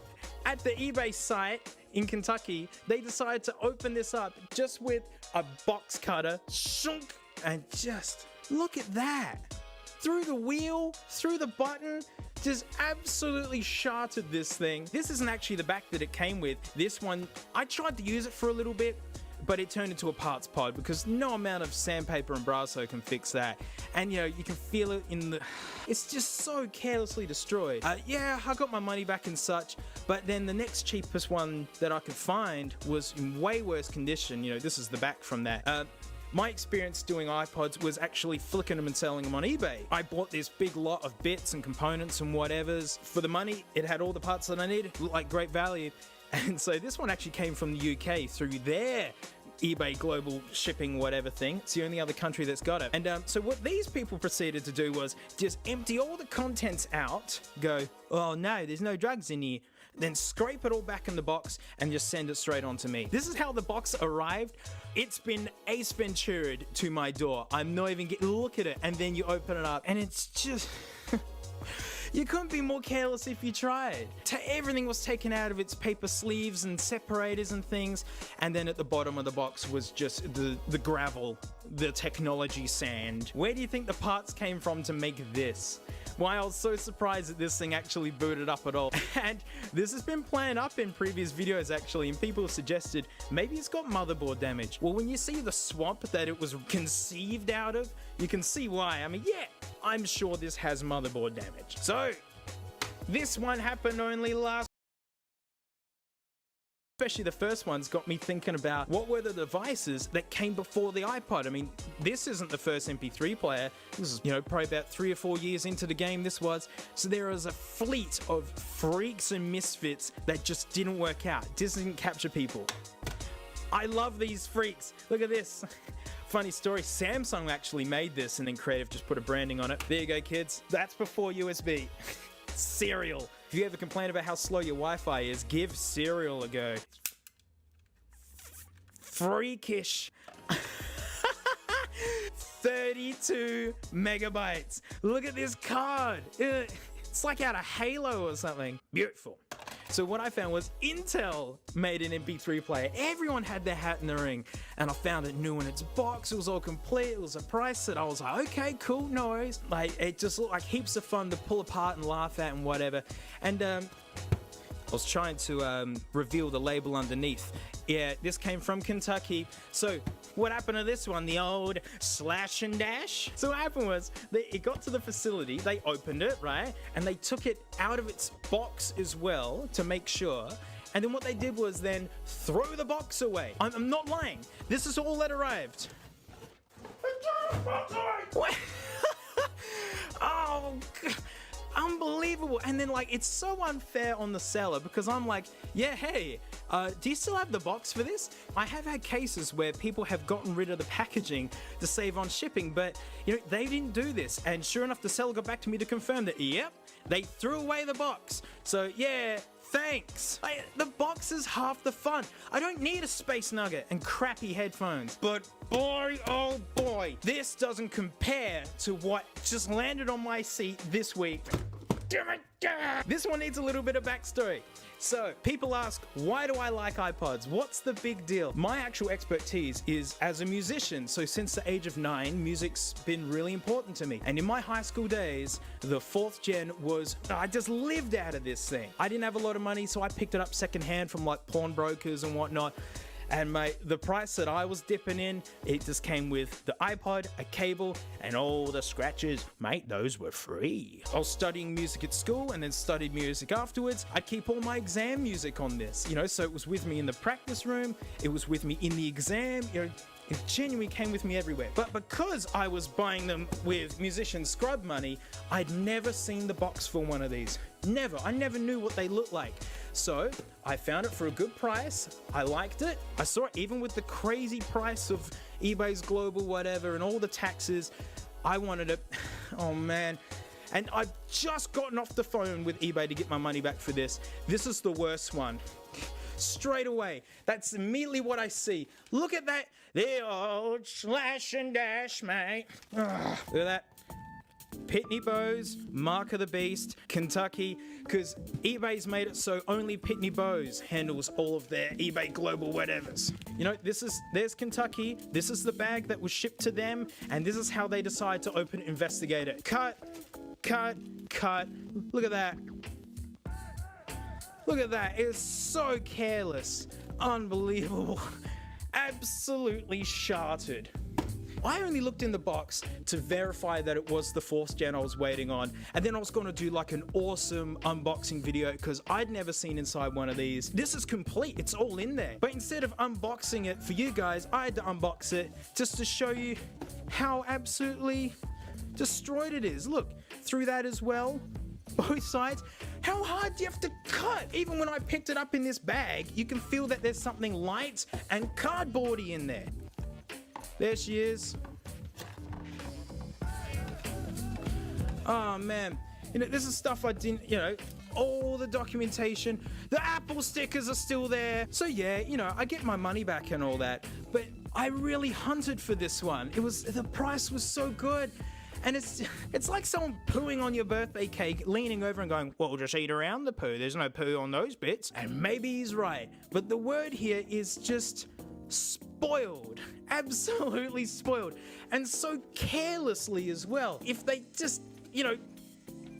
At the eBay site in Kentucky, they decided to open this up just with a box cutter, shunk, and just look at that. Through the wheel, through the button, just absolutely shattered this thing. This isn't actually the back that it came with. This one, I tried to use it for a little bit, but it turned into a parts pod because no amount of sandpaper and Brasso can fix that. And you know, you can feel it in the... It's just so carelessly destroyed. Yeah, I got my money back and such, but then the next cheapest one that I could find was in way worse condition. You know, this is the back from that. My experience doing iPods was actually flicking them and selling them on eBay. I bought this big lot of bits and components and whatevers. For the money, it had all the parts that I needed, looked like great value. And so this one actually came from the UK through their eBay global shipping whatever thing. It's the only other country that's got it. And so what these people proceeded to do was just empty all the contents out, go, oh no, there's no drugs in here, then scrape it all back in the box and just send it straight on to me. This is how the box arrived. It's been Ace Ventura'd to my door. I'm not even getting, look at it, and then you open it up and it's just... You couldn't be more careless if you tried. Everything was taken out of its paper sleeves and separators and things, and then at the bottom of the box was just the gravel, the technology sand. Where do you think the parts came from to make this? Why, I was so surprised that this thing actually booted up at all. And this has been planned up in previous videos actually, and people have suggested maybe it's got motherboard damage. Well, when you see the swamp that it was conceived out of, you can see why. I mean, yeah, I'm sure this has motherboard damage. So, this one happened only last... Especially the first one's got me thinking about what were the devices that came before the iPod. I mean, this isn't the first MP3 player. This is, you know, probably about 3 or 4 years into the game this was. So there is a fleet of freaks and misfits that just didn't work out. Didn't capture people. I love these freaks. Look at this. Funny story, Samsung actually made this and then Creative just put a branding on it. There you go, kids. That's before USB. Serial. If you ever complain about how slow your Wi-Fi is, give Serial a go. Freakish. 32 megabytes. Look at this card. It's like out of Halo or something. Beautiful. So what I found was Intel made an MP3 player. Everyone had their hat in the ring. And I found it new in its box. It was all complete. It was a price that I was like, okay, cool, no worries. Like, it just looked like heaps of fun to pull apart and laugh at and whatever. And I was trying to reveal the label underneath. Yeah, this came from Kentucky. So what happened to this one? The old slash and dash? So what happened was, it got to the facility, they opened it, right? And they took it out of its box as well to make sure. And then what they did was then throw the box away. I'm not lying. This is all that arrived. What? Oh, God. Unbelievable. And then, like, it's so unfair on the seller because I'm like, yeah, hey, do you still have the box for this? I have had cases where people have gotten rid of the packaging to save on shipping, but, you know, they didn't do this. And sure enough, the seller got back to me to confirm that, yep, they threw away the box. So, yeah, thanks. The box is half the fun. I don't need a Space Nugget and crappy headphones. But boy, oh boy, this doesn't compare to what just landed on my seat this week. This one needs a little bit of backstory. So, people ask, why do I like iPods? What's the big deal? My actual expertise is as a musician. So since the age of 9, music's been really important to me. And in my high school days, the 4th gen was, I just lived out of this thing. I didn't have a lot of money, so I picked it up secondhand from like pawnbrokers and whatnot. And mate, the price that I was dipping in, it just came with the iPod, a cable, and all the scratches. Mate, those were free. I was studying music at school and then studied music afterwards. I'd keep all my exam music on this, you know, so it was with me in the practice room, it was with me in the exam, you know, it genuinely came with me everywhere. But because I was buying them with musician scrub money, I'd never seen the box for one of these. Never. I never knew what they looked like. So I found it for a good price. I liked it. I saw it even with the crazy price of eBay's global whatever and all the taxes. I wanted it. Oh man. And I've just gotten off the phone with eBay to get my money back for this. This is the worst one. Straight away. That's immediately what I see. Look at that. The old slash and dash, mate. Ugh. Look at that. Pitney Bowes, Mark of the Beast, Kentucky, because eBay's made it so only Pitney Bowes handles all of their eBay global whatevers. You know, there's Kentucky, this is the bag that was shipped to them, and this is how they decide to open investigate it. Cut, cut, cut. Look at that. Look at that. It's so careless. Unbelievable. Absolutely shattered. I only looked in the box to verify that it was the 4th gen I was waiting on, and then I was going to do like an awesome unboxing video because I'd never seen inside one of these. This is complete, it's all in there. But instead of unboxing it for you guys, I had to unbox it just to show you how absolutely destroyed it is. Look, through that as well, both sides. How hard do you have to cut? Even when I picked it up in this bag, you can feel that there's something light and cardboardy in there. There she is. Oh man, you know, this is stuff I didn't, you know, all the documentation, the Apple stickers are still there. So yeah, you know, I get my money back and all that, but I really hunted for this one. The price was so good. And it's like someone pooing on your birthday cake, leaning over and going, well, just eat around the poo. There's no poo on those bits. And maybe he's right. But the word here is just spoiled. Absolutely spoiled. And so carelessly as well. If they just, you know,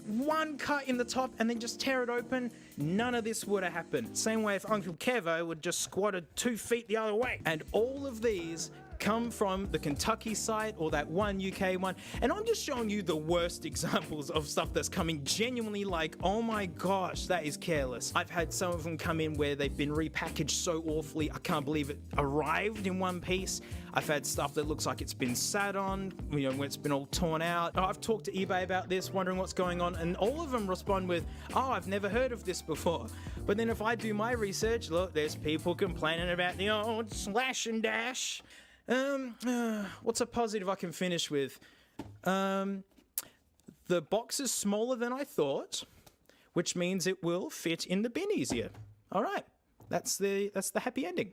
one cut in the top and then just tear it open, none of this would have happened. Same way if Uncle Kevo would just squatted 2 feet the other way. And all of these come from the Kentucky site or that one UK one, and I'm just showing you the worst examples of stuff that's coming genuinely like, oh my gosh, that is careless. I've had some of them come in where they've been repackaged so awfully, I can't believe it arrived in one piece. I've had stuff that looks like it's been sat on, you know, when it's been all torn out. I've talked to eBay about this, wondering what's going on, and all of them respond with, oh, I've never heard of this before. But then if I do my research, look, there's people complaining about the old slash and dash. What's a positive I can finish with? The box is smaller than I thought, which means it will fit in the bin easier. All right, that's the happy ending.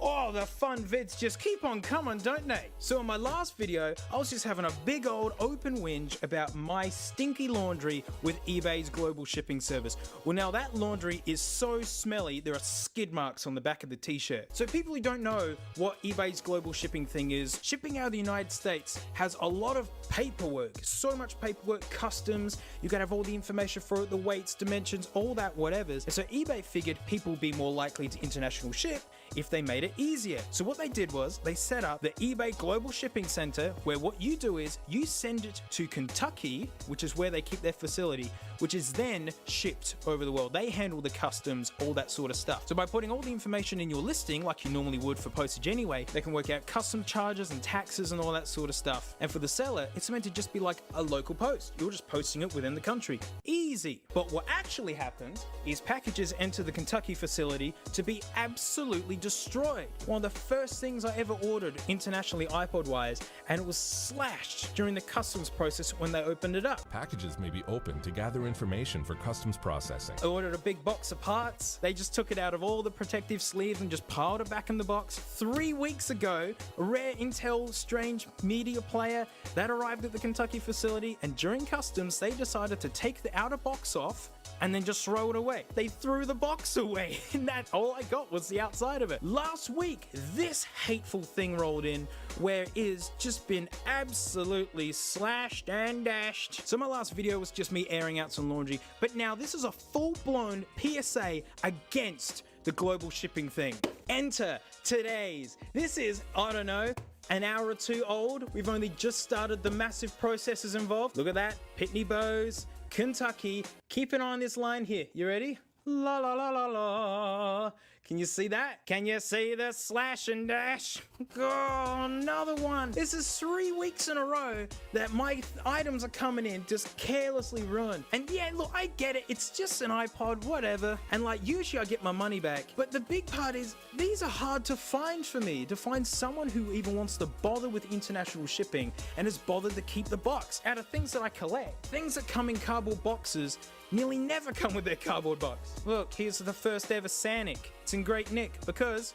Oh, the fun vids just keep on coming, don't they? So in my last video, I was just having a big old open whinge about my stinky laundry with eBay's global shipping service. Well, now that laundry is so smelly, there are skid marks on the back of the t-shirt. So people who don't know what eBay's global shipping thing is, shipping out of the United States has a lot of paperwork, so much paperwork, customs, you gotta have all the information for it, the weights, dimensions, all that whatever. And so eBay figured people would be more likely to international ship if they made it easier. So what they did was they set up the eBay Global Shipping Center, where what you do is you send it to Kentucky, which is where they keep their facility, which is then shipped over the world. They handle the customs, all that sort of stuff. So by putting all the information in your listing, like you normally would for postage anyway, they can work out custom charges and taxes and all that sort of stuff. And for the seller, it's meant to just be like a local post. You're just posting it within the country. Easy. But what actually happens is packages enter the Kentucky facility to be absolutely destroyed. One of the first things I ever ordered internationally iPod-wise, and it was slashed during the customs process when they opened it up. Packages may be opened to gather information for customs processing. I ordered a big box of parts. They just took it out of all the protective sleeves and just piled it back in the box. 3 weeks ago, a rare Intel Strange media player that arrived at the Kentucky facility, and during customs, they decided to take the outer box off and then just throw it away. They threw the box away, and that all I got was the outside of it. Last week, this hateful thing rolled in where it has just been absolutely slashed and dashed. So my last video was just me airing out some laundry, but now this is a full-blown PSA against the global shipping thing. Enter today's. This is, I don't know, an hour or two old. We've only just started the massive processes involved. Look at that, Pitney Bowes, Kentucky. Keep an eye on this line here. You ready? La la la la la. Can you see that? Can you see the slash and dash? Oh, another one. This is 3 weeks in a row that my items are coming in just carelessly ruined. And yeah, look, I get it. It's just an iPod, whatever. And like, usually I get my money back. But the big part is, these are hard to find for me. To find someone who even wants to bother with international shipping and is bothered to keep the box. Out of things that I collect, things that come in cardboard boxes nearly never come with their cardboard box. Look, here's the first ever Sanic. It's in great nick because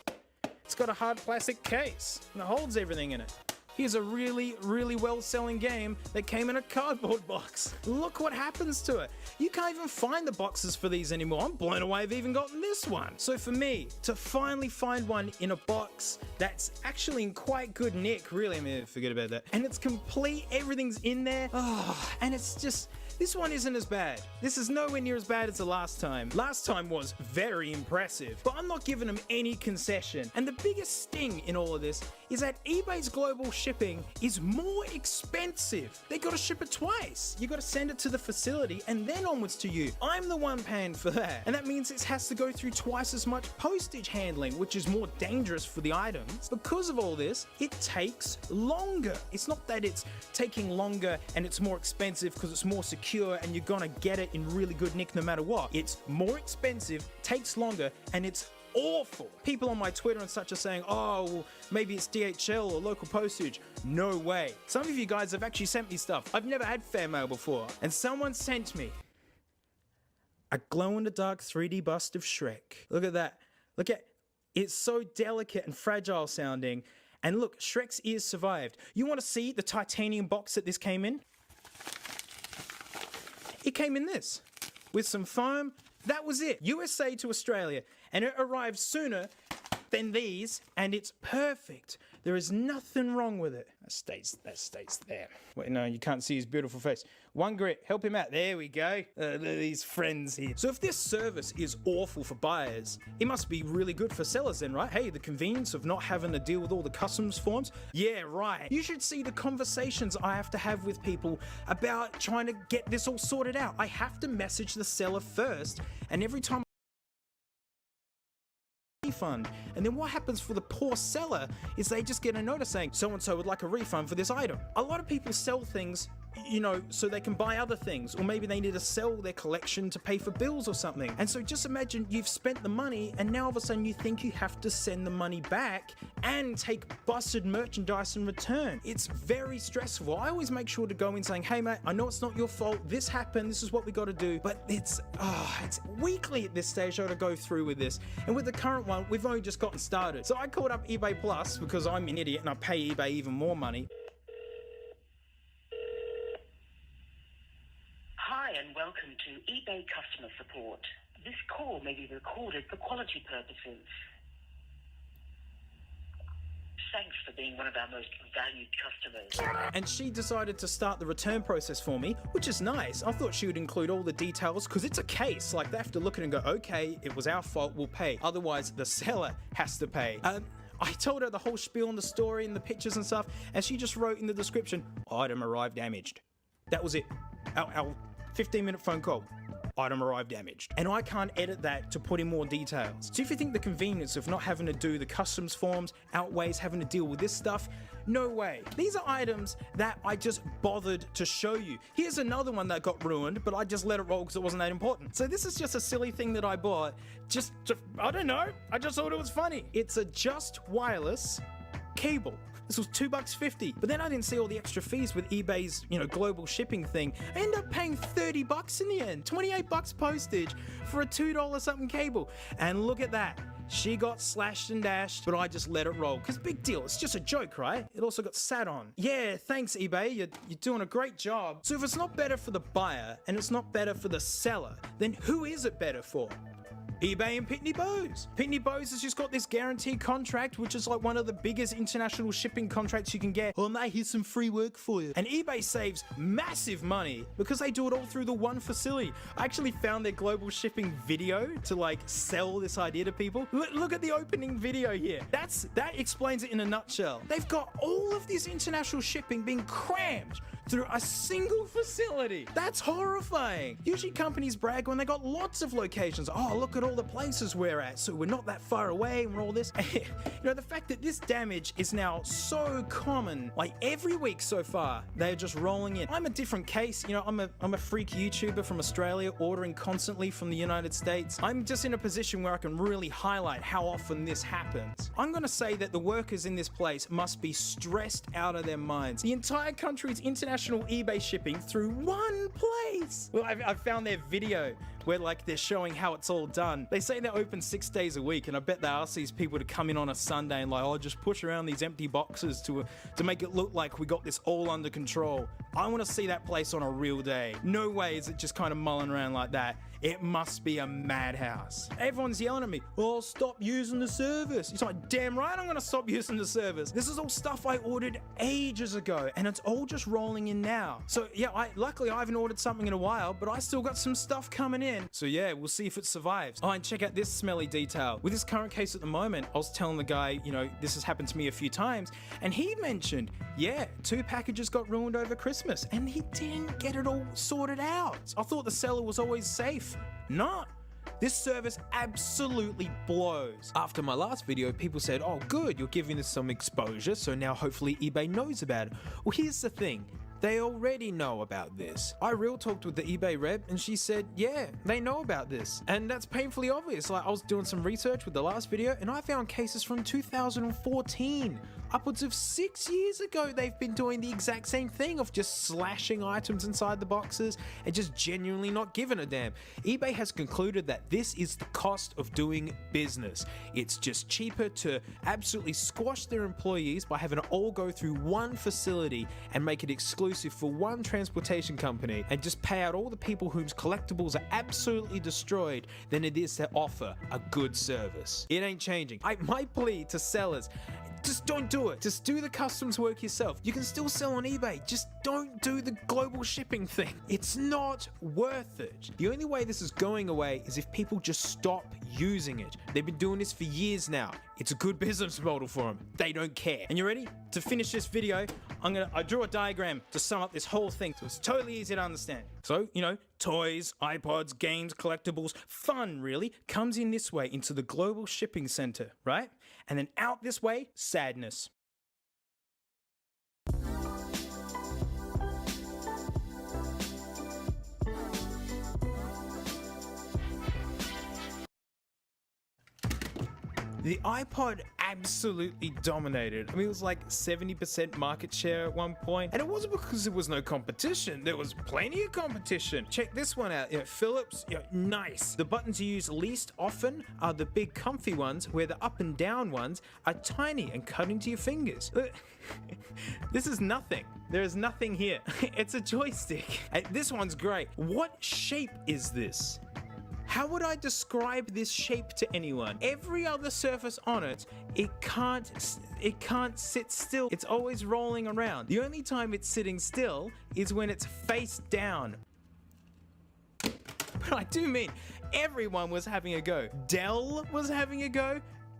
it's got a hard plastic case and it holds everything in it. Here's a really, really well-selling game that came in a cardboard box. Look what happens to it. You can't even find the boxes for these anymore. I'm blown away I've even gotten this one. So for me, to finally find one in a box that's actually in quite good nick, really, I mean, forget about that. And it's complete, everything's in there. Oh, and it's just, this one isn't as bad. This is nowhere near as bad as the last time. Last time was very impressive, but I'm not giving them any concession. And the biggest sting in all of this is that eBay's global shipping is more expensive. They gotta ship it twice. You gotta send it to the facility and then onwards to you. I'm the one paying for that. And that means it has to go through twice as much postage handling, which is more dangerous for the items. Because of all this, it takes longer. It's not that it's taking longer and it's more expensive because it's more secure and you're gonna get it in really good nick no matter what. It's more expensive, takes longer, and it's awful. People on my Twitter and such are saying, oh, well, maybe it's DHL or local postage. No way. Some of you guys have actually sent me stuff. I've never had fan mail before. And someone sent me a glow-in-the-dark 3D bust of Shrek. Look at that. Look at, it's so delicate and fragile sounding. And look, Shrek's ears survived. You want to see the titanium box that this came in? It came in this, with some foam. That was it. USA to Australia. And it arrived sooner than these, and it's perfect. There is nothing wrong with it. That stays there. Wait, no, you can't see his beautiful face. One grit, help him out. There we go. These friends here. So if this service is awful for buyers, it must be really good for sellers then, right? Hey, the convenience of not having to deal with all the customs forms. Yeah, right. You should see the conversations I have to have with people about trying to get this all sorted out. I have to message the seller first, and every time refund. And then what happens for the poor seller is they just get a notice saying so-and-so would like a refund for this item. A lot of people sell things, you know, so they can buy other things, or maybe they need to sell their collection to pay for bills or something. And so just imagine you've spent the money and now all of a sudden you think you have to send the money back and take busted merchandise in return. It's very stressful. I always make sure to go in saying, hey mate, I know it's not your fault, this happened, this is what we got to do, but it's weekly at this stage I got to go through with this. And with the current one, we've only just gotten started. So I called up eBay Plus because I'm an idiot and I pay eBay even more money. Hi and welcome to eBay customer support. This call may be recorded for quality purposes. thanks for being one of our most valued customers. And she decided to start the return process for me, which is nice. I thought she would include all the details because it's a case. Like, they have to look at it and go, okay, it was our fault, we'll pay. Otherwise, the seller has to pay. I told her the whole spiel on the story and the pictures and stuff, and she just wrote in the description, item arrived damaged. That was it. Our 15-minute phone call. Item arrived damaged. And I can't edit that to put in more details. So if you think the convenience of not having to do the customs forms outweighs having to deal with this stuff, no way. These are items that I just bothered to show you. Here's another one that got ruined, but I just let it roll because it wasn't that important. So this is just a silly thing that I bought. Just, I don't know. I just thought it was funny. It's a Just Wireless cable. This was $2.50, but then I didn't see all the extra fees with eBay's, global shipping thing. I ended up paying $30 in the end, $28 postage for a $2 something cable. And look at that. She got slashed and dashed, but I just let it roll. Because big deal, it's just a joke, right? It also got sat on. Yeah, thanks eBay, you're doing a great job. So if it's not better for the buyer and it's not better for the seller, then who is it better for? eBay and Pitney Bowes. Pitney Bowes has just got this guaranteed contract, which is like one of the biggest international shipping contracts you can get. Oh mate, here's some free work for you. And eBay saves massive money because they do it all through the one facility. I actually found their global shipping video to like sell this idea to people. Look at the opening video here. That explains it in a nutshell. They've got all of this international shipping being crammed through a single facility. That's horrifying. Usually companies brag when they got lots of locations. Oh, look at all the places we're at, so we're not that far away and all this. The fact that this damage is now so common, like every week so far, they're just rolling in. I'm a different case. I'm a freak YouTuber from Australia ordering constantly from the United States. I'm just in a position where I can really highlight how often this happens. I'm gonna say that the workers in this place must be stressed out of their minds. The entire country's international eBay shipping through one place. Well, I've found their video where like they're showing how it's all done. They say they're open 6 days a week, and I bet they ask these people to come in on a Sunday and like, just push around these empty boxes to make it look like we got this all under control. I want to see that place on a real day. No way is it just kind of mulling around like that. It must be a madhouse. Everyone's yelling at me, oh, stop using the service. It's like, damn right I'm gonna stop using the service. This is all stuff I ordered ages ago, and it's all just rolling in now. So yeah, luckily I haven't ordered something in a while, but I still got some stuff coming in. So yeah, we'll see if it survives. Oh, and check out this smelly detail. With this current case at the moment, I was telling the guy, this has happened to me a few times, and he mentioned, yeah, 2 packages got ruined over Christmas, and he didn't get it all sorted out. I thought the seller was always safe. Not. This service absolutely blows. After my last video, people said, oh good, you're giving this some exposure, so now hopefully eBay knows about it. Well, here's the thing. They already know about this. I real talked with the eBay rep and she said, yeah, they know about this. And that's painfully obvious. Like, I was doing some research with the last video and I found cases from 2014. Upwards of 6 years ago, they've been doing the exact same thing of just slashing items inside the boxes and just genuinely not giving a damn. eBay has concluded that this is the cost of doing business. It's just cheaper to absolutely squash their employees by having it all go through one facility and make it exclusive for one transportation company and just pay out all the people whose collectibles are absolutely destroyed than it is to offer a good service. It ain't changing. My plea to sellers, just don't do it. Just do the customs work yourself. You can still sell on eBay. Just don't do the global shipping thing. It's not worth it. The only way this is going away is if people just stop using it. They've been doing this for years now. It's a good business model for them. They don't care. And you ready? To finish this video, I drew a diagram to sum up this whole thing so it's totally easy to understand. So, toys, iPods, games, collectibles, fun really, comes in this way into the global shipping center, right? And then out this way, sadness. The iPod absolutely dominated. I mean, it was like 70% market share at one point. And it wasn't because there was no competition. There was plenty of competition. Check this one out. Philips, nice. The buttons you use least often are the big comfy ones, where the up and down ones are tiny and cut into your fingers. This is nothing. There is nothing here. It's a joystick. This one's great. What shape is this? How would I describe this shape to anyone? Every other surface on it it can't sit still. It's always rolling around. The only time it's sitting still is when it's face down. But I do mean everyone was having a go. Dell was having a go.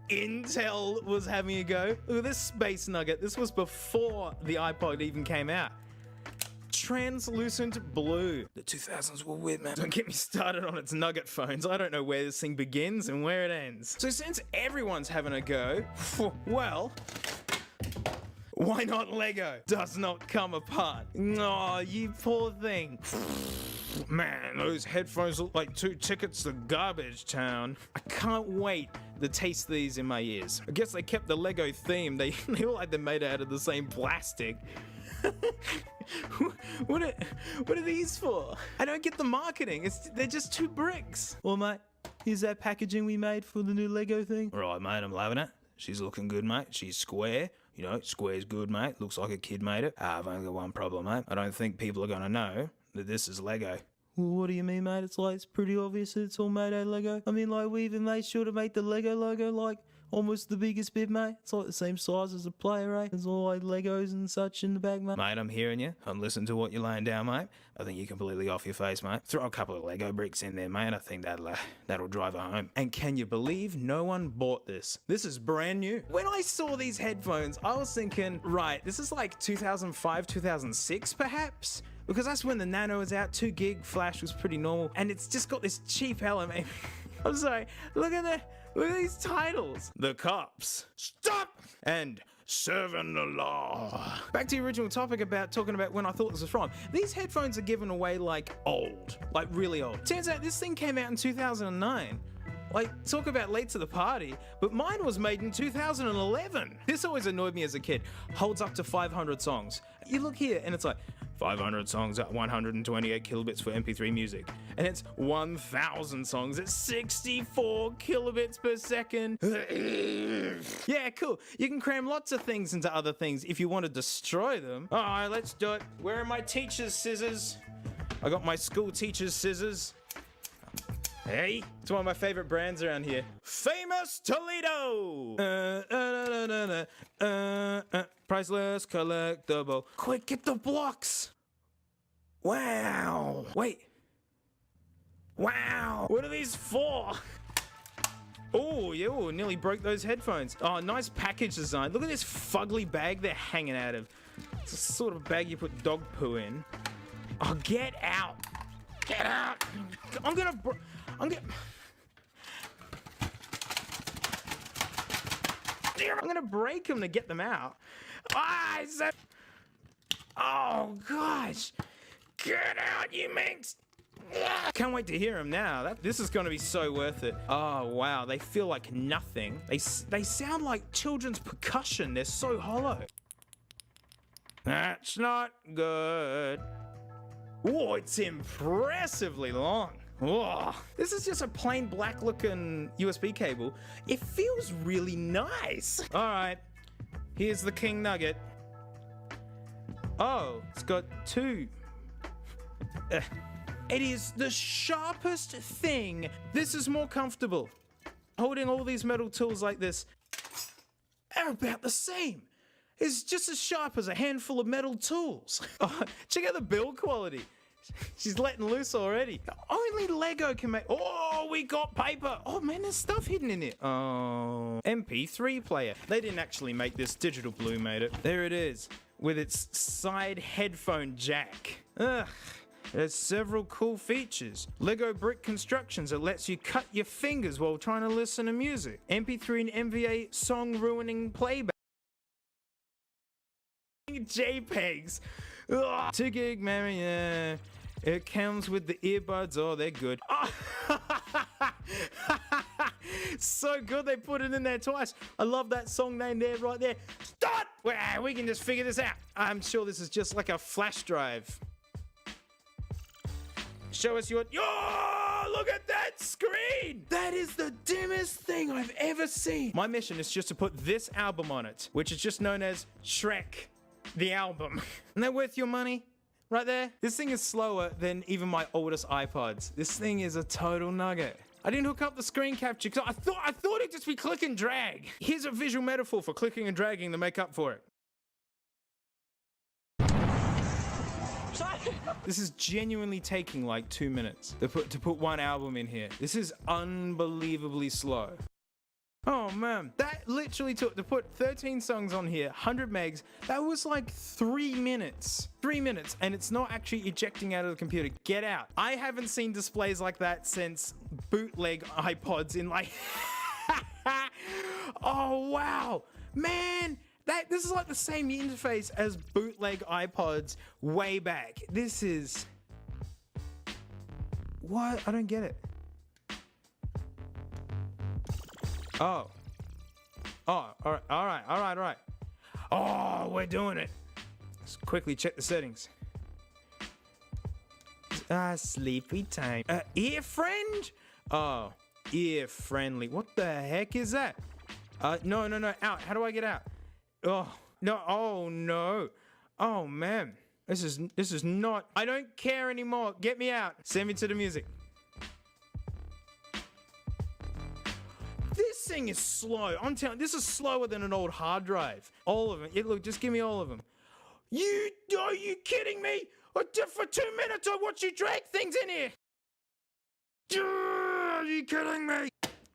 Intel was having a go. Look at this Space Nugget. This was before the iPod even came out. Translucent blue. The 2000s were weird, man. Don't get me started on its Nugget phones. I don't know where this thing begins and where it ends. So since everyone's having a go, well, why not Lego? Does not come apart. Oh, you poor thing. Man, those headphones look like 2 tickets to Garbage Town. I can't wait to taste these in my ears. I guess they kept the Lego theme. They look like they're made out of the same plastic. What are these for? I don't get the marketing. They're just 2 bricks. Well, mate, here's that packaging we made for the new Lego thing. Right, mate, I'm loving it. She's looking good, mate. She's square. You know, square's good, mate. Looks like a kid made it. I've only got one problem, mate. I don't think people are gonna know that this is Lego. Well, what do you mean, mate? It's pretty obvious that it's all made out of Lego. I mean, we even made sure to make the Lego logo, almost the biggest bit, mate. It's the same size as the player, eh? There's all Legos and such in the back, mate. Mate, I'm hearing you. I'm listening to what you're laying down, mate. I think you're completely off your face, mate. Throw a couple of Lego bricks in there, mate. I think that'll drive her home. And can you believe no one bought this? This is brand new. When I saw these headphones, I was thinking, right, this is 2005, 2006, perhaps? Because that's when the Nano was out. 2 gig flash was pretty normal. And it's just got this cheap element. I'm sorry. Look at these titles. The Cops. Stop! And Serving the Law. Back to the original topic about talking about when I thought this was from. These headphones are given away old. Really old. Turns out this thing came out in 2009. Talk about late to the party, but mine was made in 2011. This always annoyed me as a kid. Holds up to 500 songs. You look here and it's 500 songs at 128 kilobits for MP3 music. And it's 1,000 songs at 64 kilobits per second. Yeah, cool. You can cram lots of things into other things if you want to destroy them. All right, let's do it. Where are my teacher's scissors? I got my school teacher's scissors. Hey, it's one of my favorite brands around here. Famous Toledo! Priceless, collectible. Quick, get the blocks! Wow! Wait. Wow! What are these for? Oh, yeah, nearly broke those headphones. Oh, nice package design. Look at this fugly bag they're hanging out of. It's the sort of bag you put dog poo in. Oh, get out! Get out! I'm gonna break them to get them out. Oh gosh! Get out, you minx! Can't wait to hear them now. This is going to be so worth it. Oh wow, they feel like nothing. They sound like children's percussion. They're so hollow. That's not good. Oh, it's impressively long. Whoa. This is just a plain black looking USB cable. It feels really nice. All right, here's the King Nugget. Oh, it's got 2. It is the sharpest thing. This is more comfortable. Holding all these metal tools like this are about the same. It's just as sharp as a handful of metal tools. Oh, check out the build quality. She's letting loose already. Only Lego can make... Oh, we got paper. Oh, man, there's stuff hidden in it. Oh. MP3 player. They didn't actually make this. Digital Blue made it. There it is, with its side headphone jack. Ugh. It has several cool features. Lego brick constructions that lets you cut your fingers while trying to listen to music. MP3 and MVA song ruining playback. JPEGs. Ugh. 2 gig memory, yeah. It comes with the earbuds. Oh, they're good. Oh. So good they put it in there twice. I love that song name there, right there. Stop! Well, we can just figure this out. I'm sure this is just like a flash drive. Show us your... Oh, look at that screen! That is the dimmest thing I've ever seen. My mission is just to put this album on it, which is just known as Shrek, the album. Isn't that worth your money? Right there? This thing is slower than even my oldest iPods. This thing is a total nugget. I didn't hook up the screen capture because I thought it'd just be click and drag. Here's a visual metaphor for clicking and dragging to make up for it. This is genuinely taking like 2 minutes to put one album in here. This is unbelievably slow. Oh man, that literally took, to put 13 songs on here, 100 megs, that was like 3 minutes. 3 minutes, and it's not actually ejecting out of the computer. Get out. I haven't seen displays like that since bootleg iPods in like... Oh wow, man. This is like the same interface as bootleg iPods way back. This is... What? I don't get it. Oh. Oh, all right. Oh, we're doing it. Let's quickly check the settings. Sleepy time. Ear friend? Oh, ear friendly. What the heck is that? No, out. How do I get out? Oh, no, oh no. Oh man, this is not, I don't care anymore. Get me out. Send me to the music. This thing is slow. I'm telling you, this is slower than an old hard drive. All of them. Look, just give me all of them. Are you kidding me? For 2 minutes I watch you drag things in here. Are you kidding me?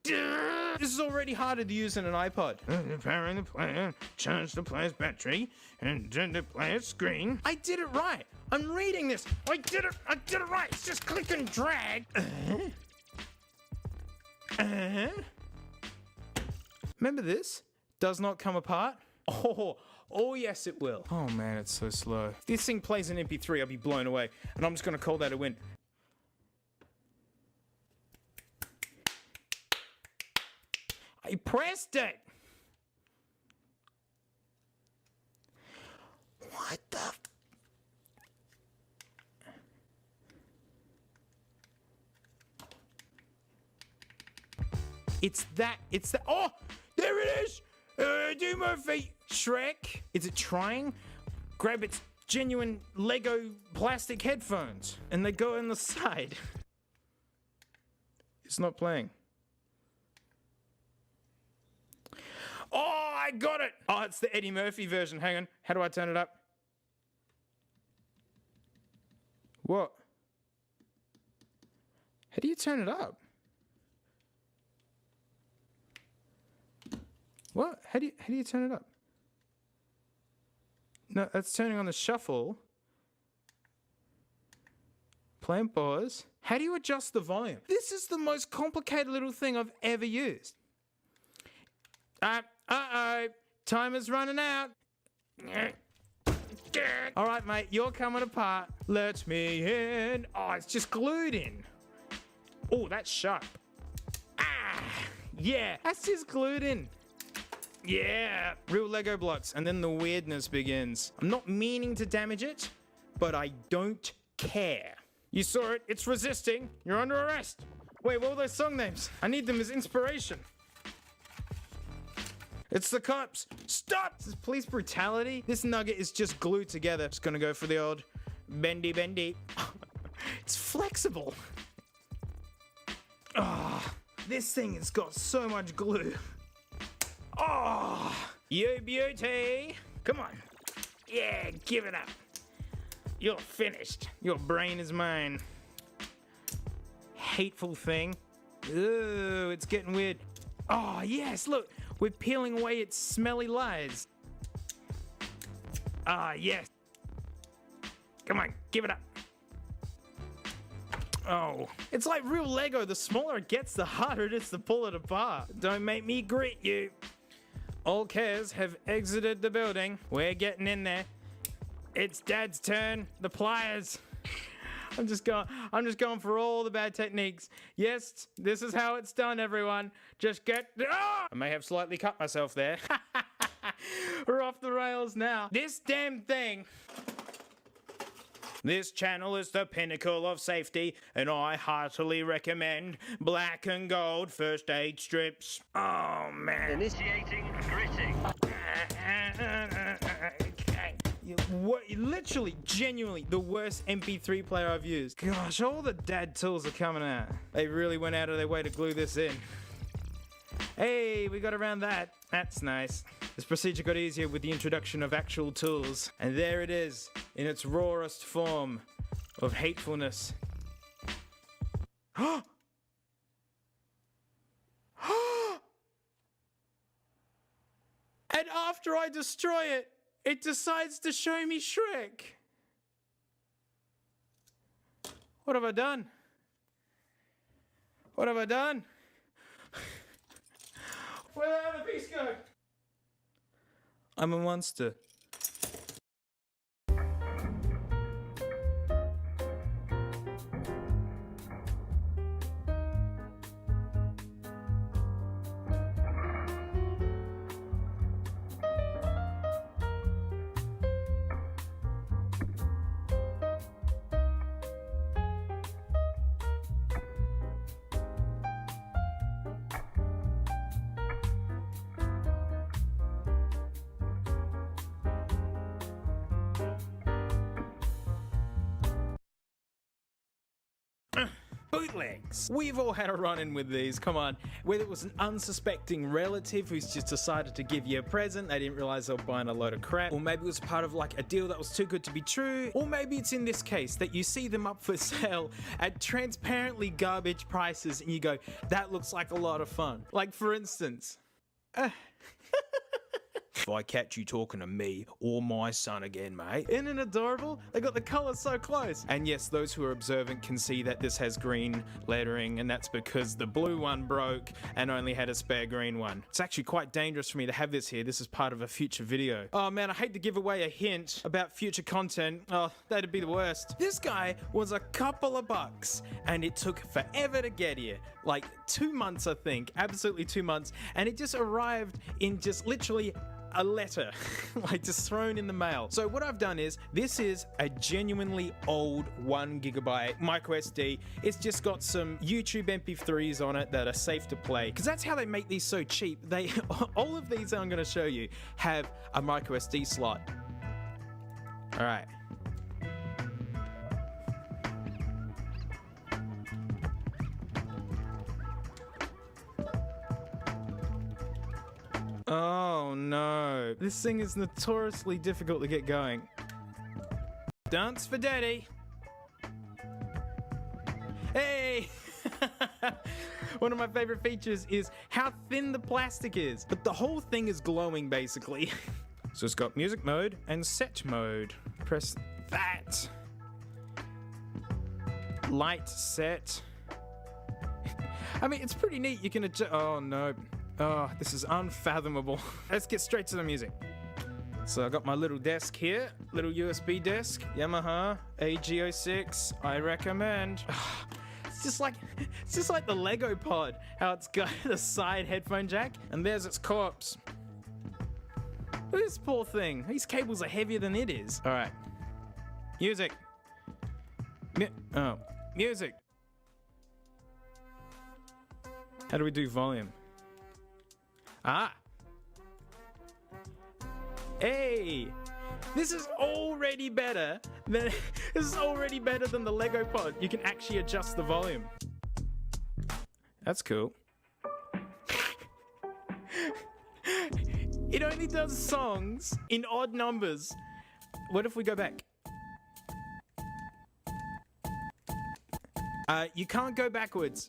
This is already harder to use than an iPod. Powering the player, charge the player's battery, and turn the player's screen. I did it right. I'm reading this. I did it right. It's just click and drag. Remember this? Does not come apart. Oh yes it will. Oh man, it's so slow. If this thing plays an MP3, I'll be blown away. And I'm just gonna call that a win. I pressed it! What the... It's that... Oh! There it is! Do my feet! Shrek? Is it trying? Grab its genuine Lego plastic headphones. And they go on the side. It's not playing. Oh, I got it! Oh, it's the Eddie Murphy version. Hang on. How do I turn it up? What? How do you turn it up? What? How do you turn it up? No, that's turning on the shuffle. Play and pause. How do you adjust the volume? This is the most complicated little thing I've ever used. Uh-oh, timer's running out. All right, mate, you're coming apart. Let me in. Oh, it's just glued in. Oh, that's sharp. Ah, yeah, that's just glued in. Yeah, real Lego blocks, and then the weirdness begins. I'm not meaning to damage it, but I don't care. You saw it, it's resisting. You're under arrest. Wait, what were those song names? I need them as inspiration. It's the cops. Stop! This is police brutality. This nugget is just glued together. Just gonna go for the old bendy. It's flexible. Ah, this thing has got so much glue. Oh, you beauty. Come on. Yeah, give it up. You're finished. Your brain is mine. Hateful thing. Ooh, it's getting weird. Oh, yes, look. We're peeling away its smelly lies. Ah, yes. Come on, give it up. Oh, it's like real Lego. The smaller it gets, the harder it is to pull it apart. Don't make me grit you. All cares have exited the building. We're getting in there. It's Dad's turn. The pliers. I'm just going for all the bad techniques. Yes, this is how it's done, everyone. Just get... Oh! I may have slightly cut myself there. We're off the rails now. This damn thing... This channel is the pinnacle of safety, and I heartily recommend black and gold first aid strips. Oh, man. Initiating gritting. Whoa. literally, genuinely, the worst MP3 player I've used. Gosh, all the dad tools are coming out. They really went out of their way to glue this in. Hey, we got around that. That's nice. This procedure got easier with the introduction of actual tools. And there it is, in its rawest form of hatefulness. And after I destroy it, it decides to show me Shrek. What have I done? What have I done? Where did the piece go? I'm a monster. Bootlegs. We've all had a run-in with these, come on. Whether it was an unsuspecting relative who's just decided to give you a present, they didn't realize they were buying a load of crap, or maybe it was part of like a deal that was too good to be true, or maybe it's in this case that you see them up for sale at transparently garbage prices and you go, that looks like a lot of fun. Like for instance, if I catch you talking to me or my son again, mate. Isn't it adorable? They got the colours so close. And yes, those who are observant can see that this has green lettering, and that's because the blue one broke and only had a spare green one. It's actually quite dangerous for me to have this here. This is part of a future video. Oh man, I hate to give away a hint about future content. Oh, that'd be the worst. This guy was a couple of bucks and it took forever to get here. Like 2 months, I think. Absolutely 2 months. And it just arrived in just literally a letter, like just thrown in the mail. So what I've done is, this is a genuinely old 1 GB micro SD. It's just got some YouTube MP3s on it that are safe to play, because that's how they make these so cheap. They, all of these I'm going to show you have a micro SD slot. All right. Oh no, this thing is notoriously difficult to get going. Dance for daddy. Hey! One of my favorite features is how thin the plastic is, but the whole thing is glowing basically. So it's got music mode and set mode. Press that. Light set. I mean, it's pretty neat. You can adjust. Oh no. Oh, this is unfathomable. Let's get straight to the music. So I got my little desk here, little USB desk, Yamaha AG06. I recommend. It's just like the Lego pod, how it's got the side headphone jack, and there's its corpse. Look at this poor thing. These cables are heavier than it is. All right, music. Music. How do we do volume? Ah. Hey, this is already better than the Lego pod. You can actually adjust the volume. That's cool. It only does songs in odd numbers. What if we go back? You can't go backwards.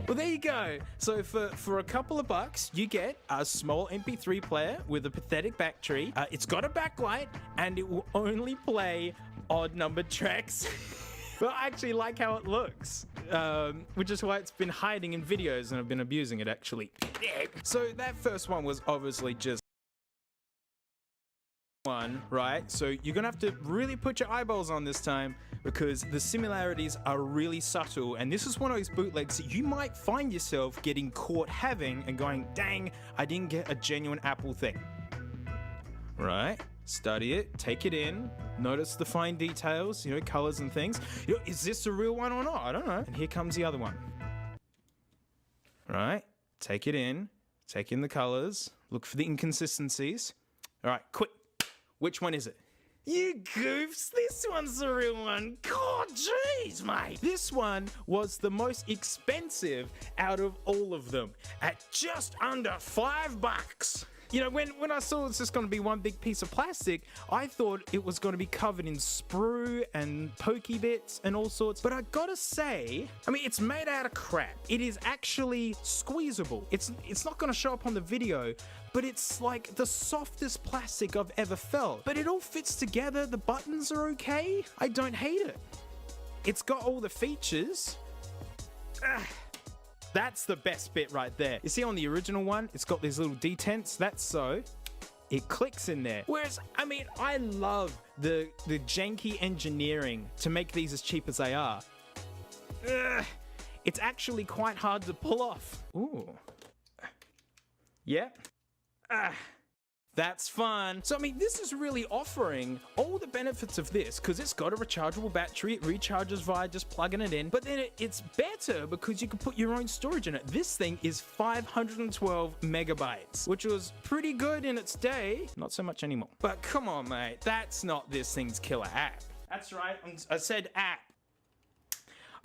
Well, there you go. So for a couple of bucks, you get a small MP3 player with a pathetic battery. It's got a backlight, and it will only play odd-numbered tracks. But I actually like how it looks, which is why it's been hiding in videos, and I've been abusing it, actually. So that first one was obviously just one, right? So you're gonna have to really put your eyeballs on this time, because the similarities are really subtle, and this is one of those bootlegs that you might find yourself getting caught having and going, dang, I didn't get a genuine Apple thing. Right? Study it, take it in, notice the fine details, you know, colors and things. You know, is this a real one or not? I don't know. And here comes the other one. Right? Take it in, Take in the colors. Look for the inconsistencies. All right, quick. Which one is it? You goofs, this one's the real one. God, jeez, mate. This one was the most expensive out of all of them at just under $5. You know, when I saw it's just going to be one big piece of plastic, I thought it was going to be covered in sprue and pokey bits and all sorts. But I gotta say, I mean, it's made out of crap. It is actually squeezable. It's not going to show up on the video, but it's like the softest plastic I've ever felt. But it all fits together. The buttons are okay. I don't hate it. It's got all the features. That's the best bit right there. You see on the original one, it's got these little detents. That's so it clicks in there. Whereas, I mean, I love the janky engineering to make these as cheap as they are. It's actually quite hard to pull off. Ooh. Yep. That's fun. So, I mean, this is really offering all the benefits of this because it's got a rechargeable battery. It recharges via just plugging it in. But then it's better because you can put your own storage in it. This thing is 512 megabytes, which was pretty good in its day. Not so much anymore. But come on, mate. That's not this thing's killer app. That's right. I said app.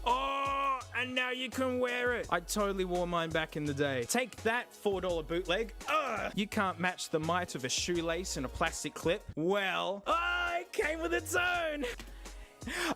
Oh, and now you can wear it. I totally wore mine back in the day. Take that, $4 bootleg. Ugh. You can't match the might of a shoelace and a plastic clip. Well, it came with its own.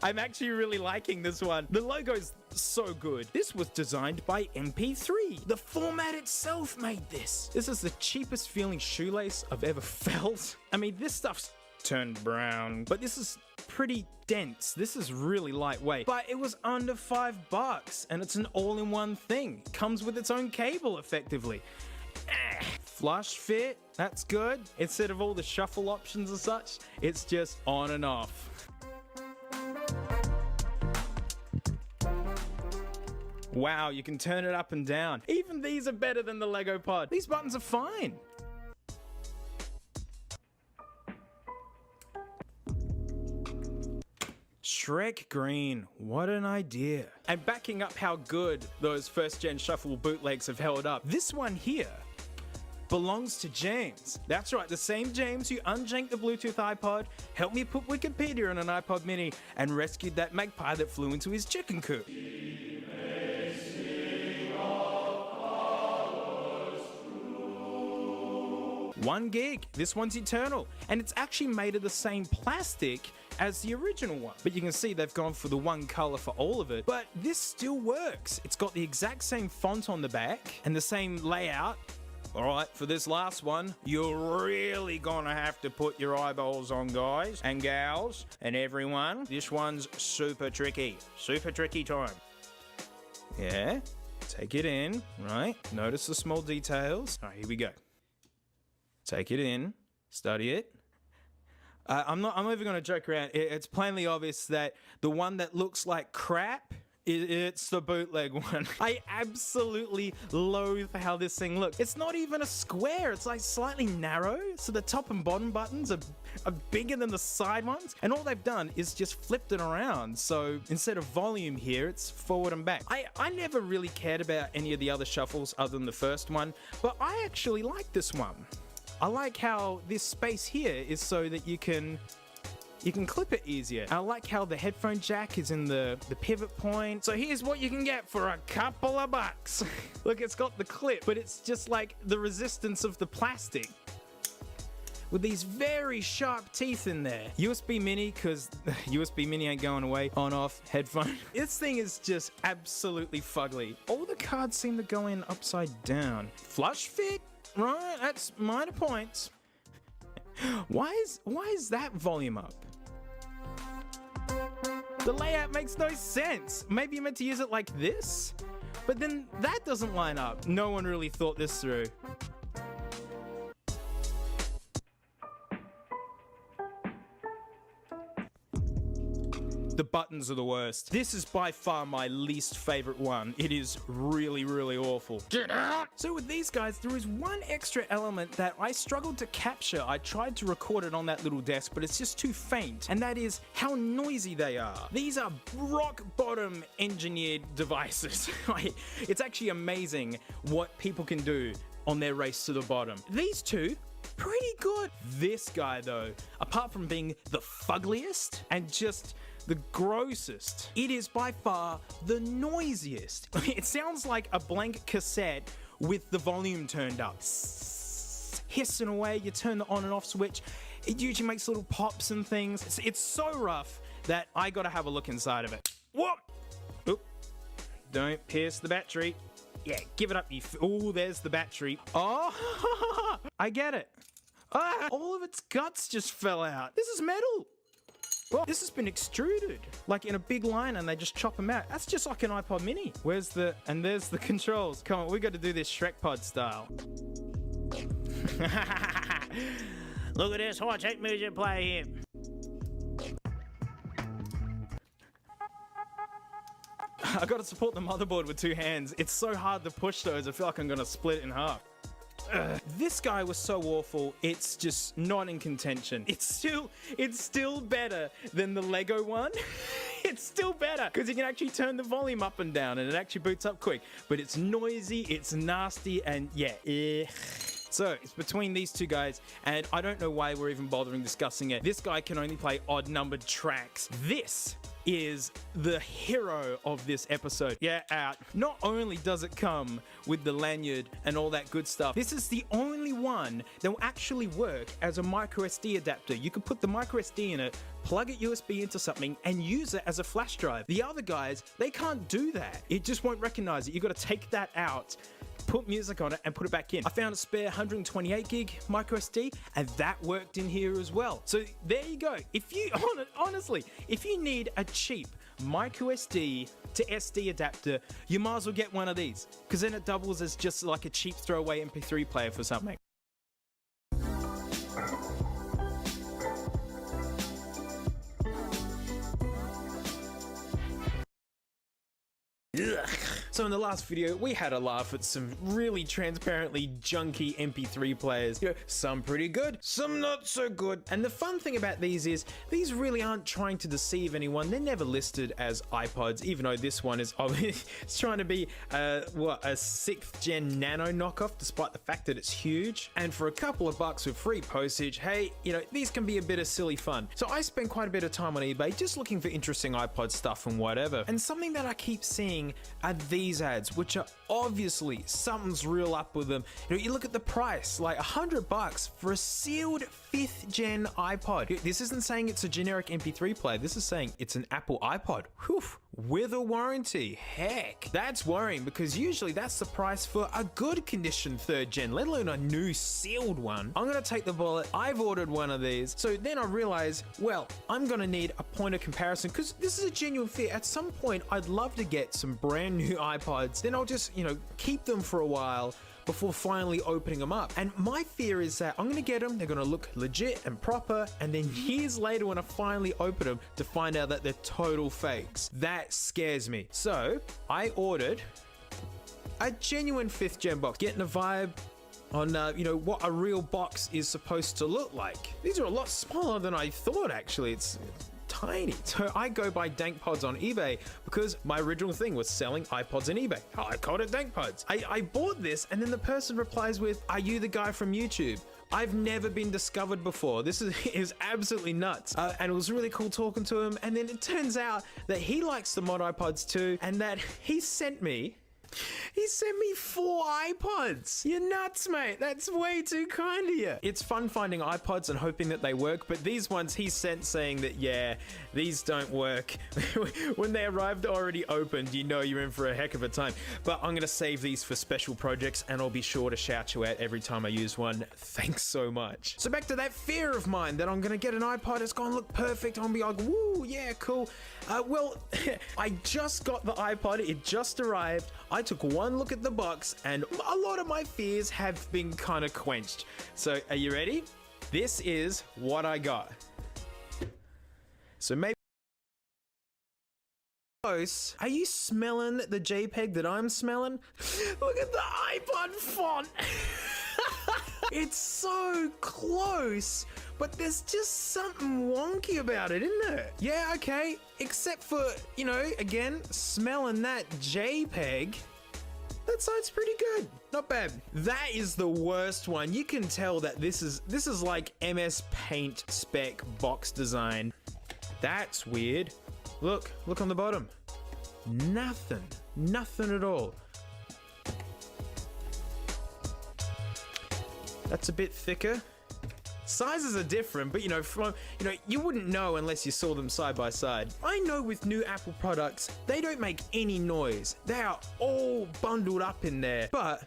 I'm actually really liking this one. The logo's so good. This was designed by MP3. The format itself made this. This is the cheapest feeling shoelace I've ever felt. I mean, this stuff's turned brown, but this is pretty dense. This is really lightweight, but it was under $5 and it's an all-in-one thing. Comes with its own cable effectively. Flush fit, that's good. Instead of all the shuffle options and such, it's just on and off. Wow, you can turn it up and down. Even these are better than the Lego Pod. These buttons are fine. Shrek Green, what an idea. And backing up how good those first-gen shuffle bootlegs have held up, this one here belongs to James. That's right, the same James who unjanked the Bluetooth iPod, helped me put Wikipedia on an iPod mini, and rescued that magpie that flew into his chicken coop. 1 gig. This one's eternal. And it's actually made of the same plastic as the original one. But you can see they've gone for the one color for all of it. But this still works. It's got the exact same font on the back and the same layout. All right, for this last one, you're really gonna have to put your eyeballs on, guys and gals and everyone. This one's super tricky. Super tricky time. Yeah, take it in, right? Notice the small details. All right, here we go. Take it in, study it. I'm even gonna joke around. It's plainly obvious that the one that looks like crap, it's the bootleg one. I absolutely loathe how this thing looks. It's not even a square, it's like slightly narrow, so the top and bottom buttons are bigger than the side ones, and all they've done is just flipped it around, so instead of volume here, it's forward and back. I never really cared about any of the other shuffles other than the first one, but I actually like this one. I like how this space here is so that you can clip it easier. I like how the headphone jack is in the pivot point. So here's what you can get for a couple of bucks. Look, it's got the clip, but it's just like the resistance of the plastic with these very sharp teeth in there. USB mini, because USB mini ain't going away. On, off, headphone. This thing is just absolutely fugly. All the cards seem to go in upside down. Flush fit? Right, that's minor points. Why is that volume up? The layout makes no sense. Maybe you meant to use it like this? But then that doesn't line up. No one really thought this through. The buttons are the worst. This is by far my least favorite one. It is really, really awful. Get out! So with these guys, there is one extra element that I struggled to capture. I tried to record it on that little desk, but it's just too faint. And that is how noisy they are. These are rock bottom engineered devices. It's actually amazing what people can do on their race to the bottom. These two, pretty good. This guy though, apart from being the fuggliest and just the grossest, it is by far the noisiest. It sounds like a blank cassette with the volume turned up. Hissing away, you turn the on and off switch, it usually makes little pops and things. It's so rough that I gotta have a look inside of it. Whoop! Oop. Don't pierce the battery. Yeah, give it up, you oh, there's the battery. Oh, I get it. Ah, all of its guts just fell out. This is metal. Well, this has been extruded, like in a big line, and they just chop them out. That's just like an iPod mini. Where's the, and there's the controls. Come on, we got to do this Shrek Pod style. Look at this high-tech music play here. I got to support the motherboard with two hands. It's so hard to push those, I feel like I'm going to split it in half. This guy was so awful, it's just not in contention. It's still better than the Lego one. It's still better because you can actually turn the volume up and down and it actually boots up quick. But it's noisy, it's nasty, and yeah. So it's between these two guys, and I don't know why we're even bothering discussing it. This guy can only play odd-numbered tracks. This is the hero of this episode. Yeah, out. Not only does it come with the lanyard and all that good stuff, this is the only one that will actually work as a micro SD adapter. You can put the micro SD in it, plug it USB into something, and use it as a flash drive. The other guys, they can't do that. It just won't recognize it. You got to take that out, put music on it, and put it back in. I found a spare 128 gig micro SD, and that worked in here as well. So there you go. If you, honestly, if you need a cheap micro SD to SD adapter, you might as well get one of these, because then it doubles as just like a cheap throwaway MP3 player for something. Ugh. So in the last video, we had a laugh at some really transparently junky MP3 players. You know, some pretty good, some not so good. And the fun thing about these is, these really aren't trying to deceive anyone. They're never listed as iPods, even though this one is it's trying to be a 6th gen nano knockoff, despite the fact that it's huge. And for a couple of bucks with free postage, hey, you know, these can be a bit of silly fun. So I spend quite a bit of time on eBay just looking for interesting iPod stuff and whatever. And something that I keep seeing are these ads, which are obviously something's real up with them. You know, you look at the price, like $100 for a sealed 5th gen iPod. This isn't saying it's a generic MP3 player. This is saying it's an Apple iPod. Whew, with a warranty. Heck, that's worrying, because usually that's the price for a good condition 3rd gen, let alone a new sealed one. I'm gonna take the bullet. I've ordered one of these. So then I realize, well, I'm gonna need a point of comparison, because this is a genuine fear. At some point, I'd love to get some brand new iPods. Then I'll just, you know, keep them for a while before finally opening them up. And my fear is that I'm gonna get them, they're gonna look legit and proper, and then years later when I finally open them, to find out that they're total fakes. That scares me. So I ordered a genuine 5th gen box, getting a vibe on you know, what a real box is supposed to look like. These are a lot smaller than I thought, actually. It's tiny. So I go buy dank pods on eBay, because my original thing was selling iPods on eBay. I called it dank pods. I bought this, and then the person replies with, "Are you the guy from YouTube? I've never been discovered before. This is absolutely nuts." And it was really cool talking to him. And then it turns out that he likes the mod iPods too, and that he sent me 4 iPods. You're nuts, mate. That's way too kind of you. It's fun finding iPods and hoping that they work, but these ones he sent saying that, yeah, these don't work. When they arrived already opened, you know you're in for a heck of a time. But I'm gonna save these for special projects, and I'll be sure to shout you out every time I use one. Thanks so much. So back to that fear of mine that I'm gonna get an iPod, it's gonna look perfect, I'm gonna be like, woo, yeah, cool. Well, I just got the iPod, it just arrived. I took one look at the box, and a lot of my fears have been kind of quenched. So are you ready? This is what I got. So maybe close. Are you smelling the JPEG that I'm smelling? Look at the iPod font. It's so close, but there's just something wonky about it, isn't there? Yeah, okay, except for, you know, again, smelling that JPEG, that side's pretty good. Not bad. That is the worst one. You can tell that this is like MS Paint spec box design. That's weird. Look on the bottom. Nothing at all. That's a bit thicker. Sizes are different, but you wouldn't know unless you saw them side by side. I know with new Apple products, they don't make any noise. They are all bundled up in there, but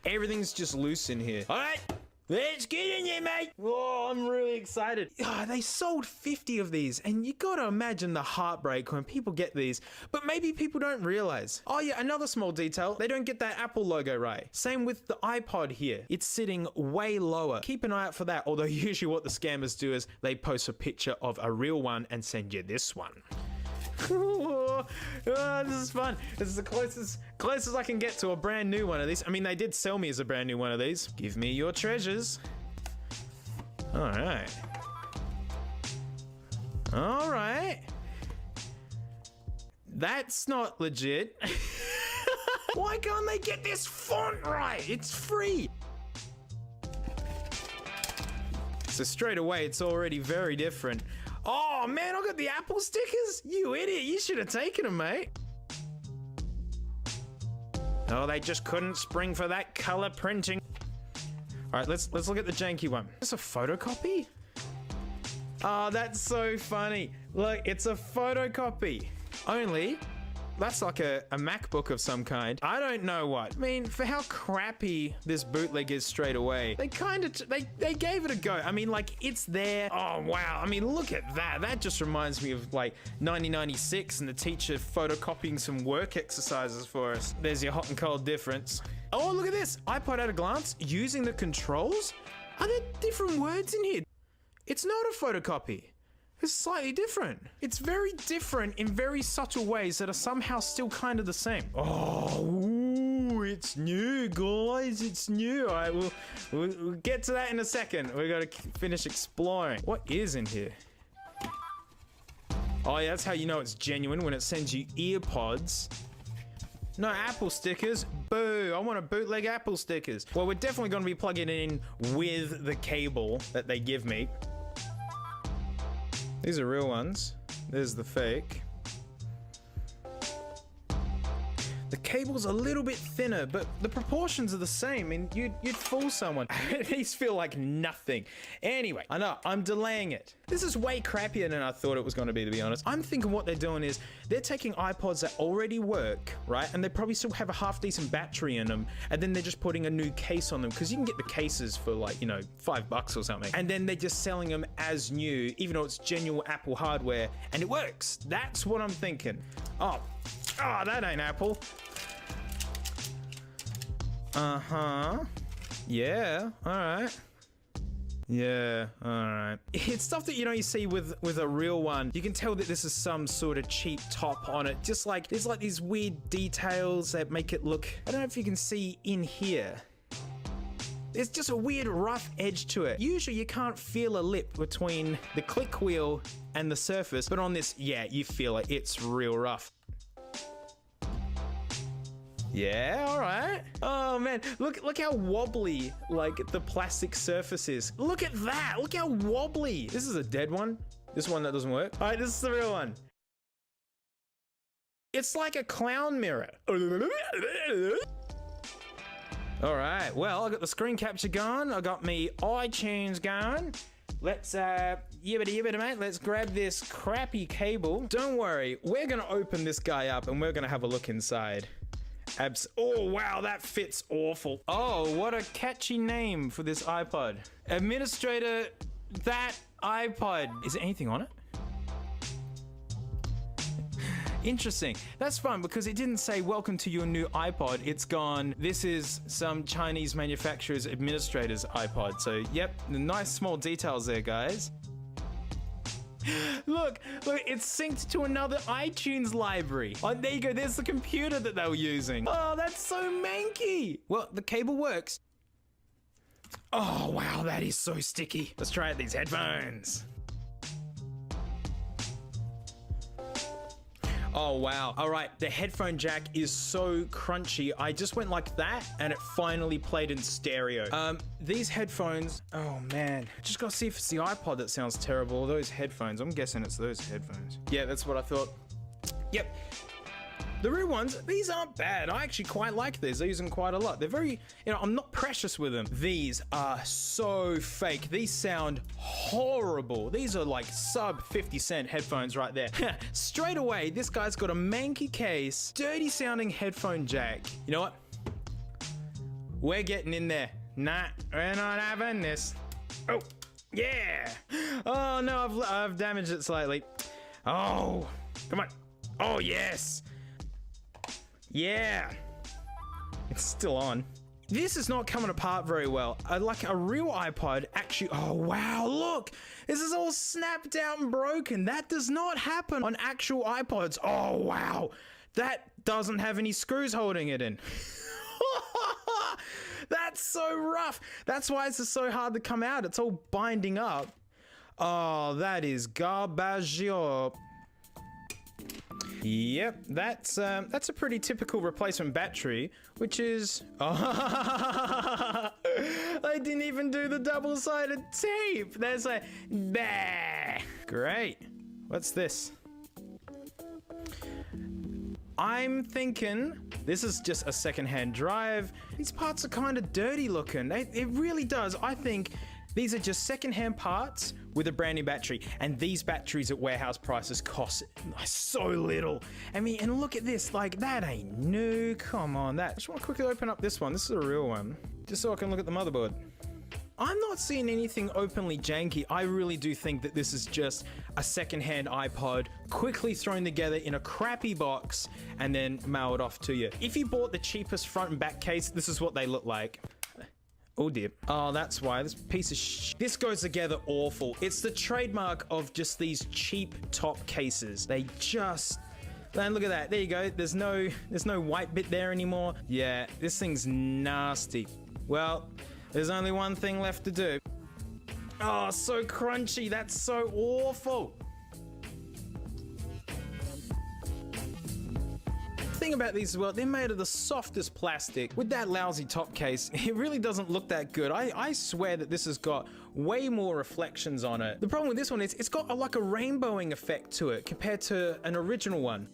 everything's just loose in here. All right, let's get in there, mate. Oh, I'm really excited. They sold 50 of these, and you gotta imagine the heartbreak when people get these, but maybe people don't realize. Oh yeah, another small detail, they don't get that Apple logo right. Same with the iPod here. It's sitting way lower. Keep an eye out for that, although usually what the scammers do is they post a picture of a real one and send you this one. This is fun. This is the closest I can get to a brand new one of these. I mean, they did sell me as a brand new one of these. Give me your treasures. All right. That's not legit. Why can't they get this font right? It's free. So straight away, it's already very different. Oh man, I got the Apple stickers? You idiot, you should have taken them, mate. Oh, they just couldn't spring for that color printing. All right, let's look at the janky one. Is this a photocopy? Oh, that's so funny. Look, it's a photocopy. Only, that's like a MacBook of some kind. I don't know what. I mean, for how crappy this bootleg is straight away, they they gave it a go. I mean, like, it's there. Oh, wow. I mean, look at that. That just reminds me of, like, 1996 and the teacher photocopying some work exercises for us. There's your hot and cold difference. Oh, look at this. iPod at a glance, using the controls. Are there different words in here? It's not a photocopy. It's slightly different. It's very different in very subtle ways that are somehow still kind of the same. Oh, ooh, it's new, guys. It's new. All right, we'll get to that in a second. We got to finish exploring. What is in here? Oh, yeah, that's how you know it's genuine, when it sends you earpods. No Apple stickers. Boo. I want a bootleg Apple stickers. Well, we're definitely going to be plugging it in with the cable that they give me. These are real ones. There's the fake. The cable's a little bit thinner, but the proportions are the same, and you'd fool someone. These feel like nothing. Anyway, I know, I'm delaying it. This is way crappier than I thought it was going to be honest. I'm thinking what they're doing is, they're taking iPods that already work, right? And they probably still have a half-decent battery in them, and then they're just putting a new case on them, because you can get the cases for like, $5 or something. And then they're just selling them as new, even though it's genuine Apple hardware, and it works. That's what I'm thinking. Oh, that ain't Apple. Uh-huh. Yeah, alright. Yeah, alright. It's stuff that you see with a real one. You can tell that this is some sort of cheap top on it. Just like, there's like these weird details that make it look, I don't know if you can see in here. There's just a weird rough edge to it. Usually you can't feel a lip between the click wheel and the surface, but on this, yeah, you feel it. It's real rough. Yeah, all right. Oh man, look how wobbly like the plastic surface is. Look at that. Look how wobbly. This is a dead one. This one that doesn't work. All right, this is the real one. It's like a clown mirror. All right. Well, I got the screen capture going. I got me iTunes going. Let's yibbity mate. Let's grab this crappy cable. Don't worry. We're gonna open this guy up and we're gonna have a look inside. Oh wow, that fits awful. Oh, what a catchy name for this iPod. Administrator, that iPod. Is there anything on it? Interesting. That's fun because it didn't say welcome to your new iPod. It's gone, this is some Chinese manufacturer's administrator's iPod. So yep, nice small details there, guys. Look, it's synced to another iTunes library. Oh, there you go, there's the computer that they were using. Oh, that's so manky. Well, the cable works. Oh, wow, that is so sticky. Let's try out these headphones. Oh wow. All right, the headphone jack is so crunchy. I just went like that and it finally played in stereo. These headphones, oh man. Just gotta see if it's the iPod that sounds terrible or those headphones. I'm guessing it's those headphones. Yeah, that's what I thought. Yep. The real ones, these aren't bad. I actually quite like these. I use them quite a lot. They're very, I'm not precious with them. These are so fake. These sound horrible. These are like sub 50-cent headphones right there. Straight away, this guy's got a manky case, dirty sounding headphone jack. You know what? We're getting in there. Nah, we're not having this. Oh, yeah. Oh no, I've damaged it slightly. Oh, come on. Oh, yes. Yeah, it's still on. This is not coming apart very well. Like a real iPod actually, oh wow, look, this is all snapped out and broken. That does not happen on actual iPods. Oh wow, that doesn't have any screws holding it in. That's so rough. That's why it's so hard to come out. It's all binding up. Oh, that is garbage. Yep, that's a pretty typical replacement battery, which is... Oh, I didn't even do the double-sided tape. There's a... Bah. Great. What's this? I'm thinking this is just a second-hand drive. These parts are kind of dirty looking. It really does. I think these are just second-hand parts with a brand new battery, and these batteries at warehouse prices cost so little. I mean, and look at this, like that ain't new. Come on, that. Just want to quickly open up this one. This is a real one, just so I can look at the motherboard. I'm not seeing anything openly janky. I really do think that this is just a second-hand iPod quickly thrown together in a crappy box and then mailed off to you. If you bought the cheapest front and back case, this is what they look like. Oh dear. Oh, that's why. This piece of this goes together awful. It's the trademark of just these cheap top cases. They just... And look at that. There you go. There's no white bit there anymore. Yeah, this thing's nasty. Well, there's only one thing left to do. Oh, so crunchy. That's so awful. Thing about these as well, they're made of the softest plastic. With that lousy top case, it really doesn't look that good. I swear that this has got way more reflections on it. The problem with this one is it's got like a rainbowing effect to it compared to an original one.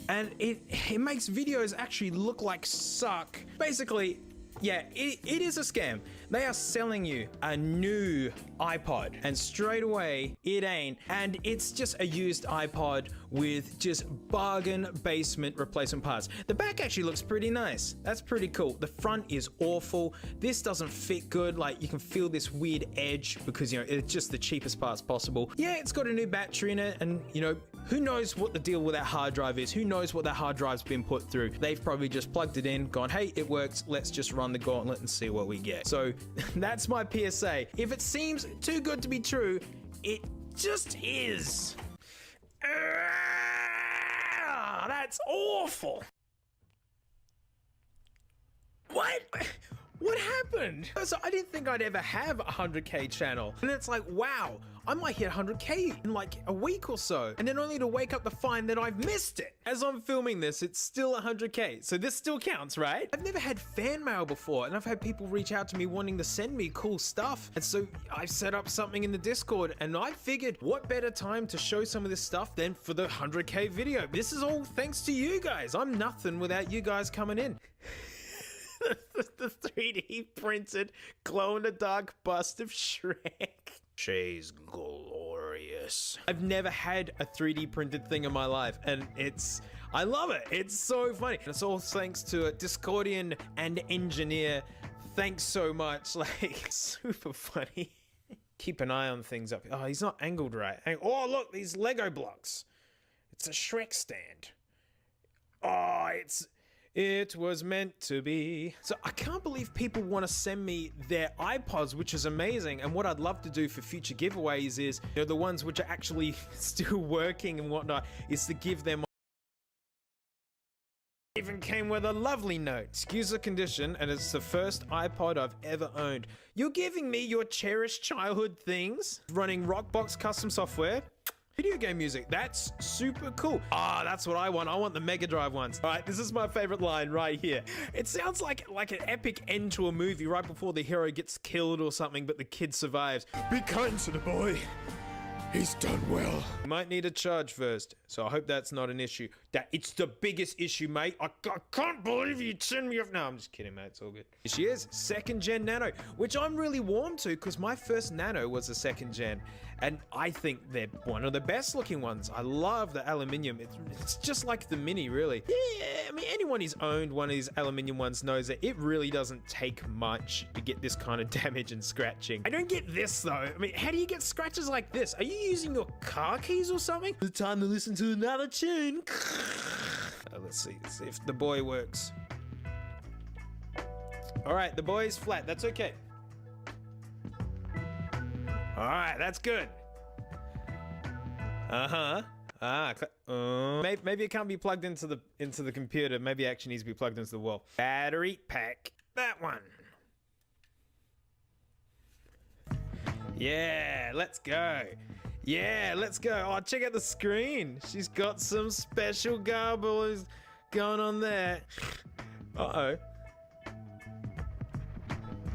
And it makes videos actually look like suck. Basically, yeah, it is a scam. They are selling you a new iPod and straight away it ain't. And it's just a used iPod with just bargain basement replacement parts. The back actually looks pretty nice. That's pretty cool. The front is awful. This doesn't fit good. Like you can feel this weird edge because, you know, it's just the cheapest parts possible. Yeah, it's got a new battery in it and, you know, who knows what the deal with that hard drive is? Who knows what that hard drive's been put through? They've probably just plugged it in, gone, hey, it works. Let's just run the gauntlet and see what we get. So that's my PSA. If it seems too good to be true, it just is. That's awful. What? What happened? So I didn't think I'd ever have a 100K channel. And it's like, wow, I might hit 100K in like a week or so. And then only to wake up to find that I've missed it. As I'm filming this, it's still 100K. So this still counts, right? I've never had fan mail before. And I've had people reach out to me wanting to send me cool stuff. And so I set up something in the Discord and I figured what better time to show some of this stuff than for the 100K video. This is all thanks to you guys. I'm nothing without you guys coming in. The 3D printed glow-in-the-dark bust of Shrek. She's glorious. I've never had a 3D printed thing in my life, and I love it. It's so funny. And it's all thanks to a Discordian and engineer. Thanks so much. Like, super funny. Keep an eye on things up. Oh, he's not angled right. Oh, look, these Lego blocks. It's a Shrek stand. Oh, it was meant to be. So I can't believe people want to send me their iPods, which is amazing. And what I'd love to do for future giveaways is, you know, the ones which are actually still working and whatnot, is to give them. Even came with a lovely note. Excuse the condition, and it's the first iPod I've ever owned. You're giving me your cherished childhood things, running Rockbox custom software. Video game music, that's super cool. Ah, that's what I want. I want the Mega Drive ones. All right, this is my favorite line right here. It sounds like an epic end to a movie right before the hero gets killed or something, but the kid survives. Be kind to the boy. He's done well. Might need a charge first, so I hope that's not an issue. It's the biggest issue, mate. I can't believe you'd send me off. No, I'm just kidding, mate. It's all good. Here she is, 2nd gen Nano, which I'm really warm to because my first Nano was a 2nd gen, and I think they're one of the best looking ones. I love the aluminium. It's just like the Mini, really. Yeah, I mean, anyone who's owned one of these aluminium ones knows that it really doesn't take much to get this kind of damage and scratching. I don't get this, though. I mean, how do you get scratches like this? Are you using your car keys or something? It's time to listen to another tune. Let's see if the boy works. All right, the boy is flat. That's okay. All right, that's good. Maybe it can't be plugged into the computer. Maybe it actually needs to be plugged into the wall. Battery pack. That one. Yeah, let's go. Yeah, let's go. Oh, check out the screen. She's got some special garbles going on there. Uh-oh.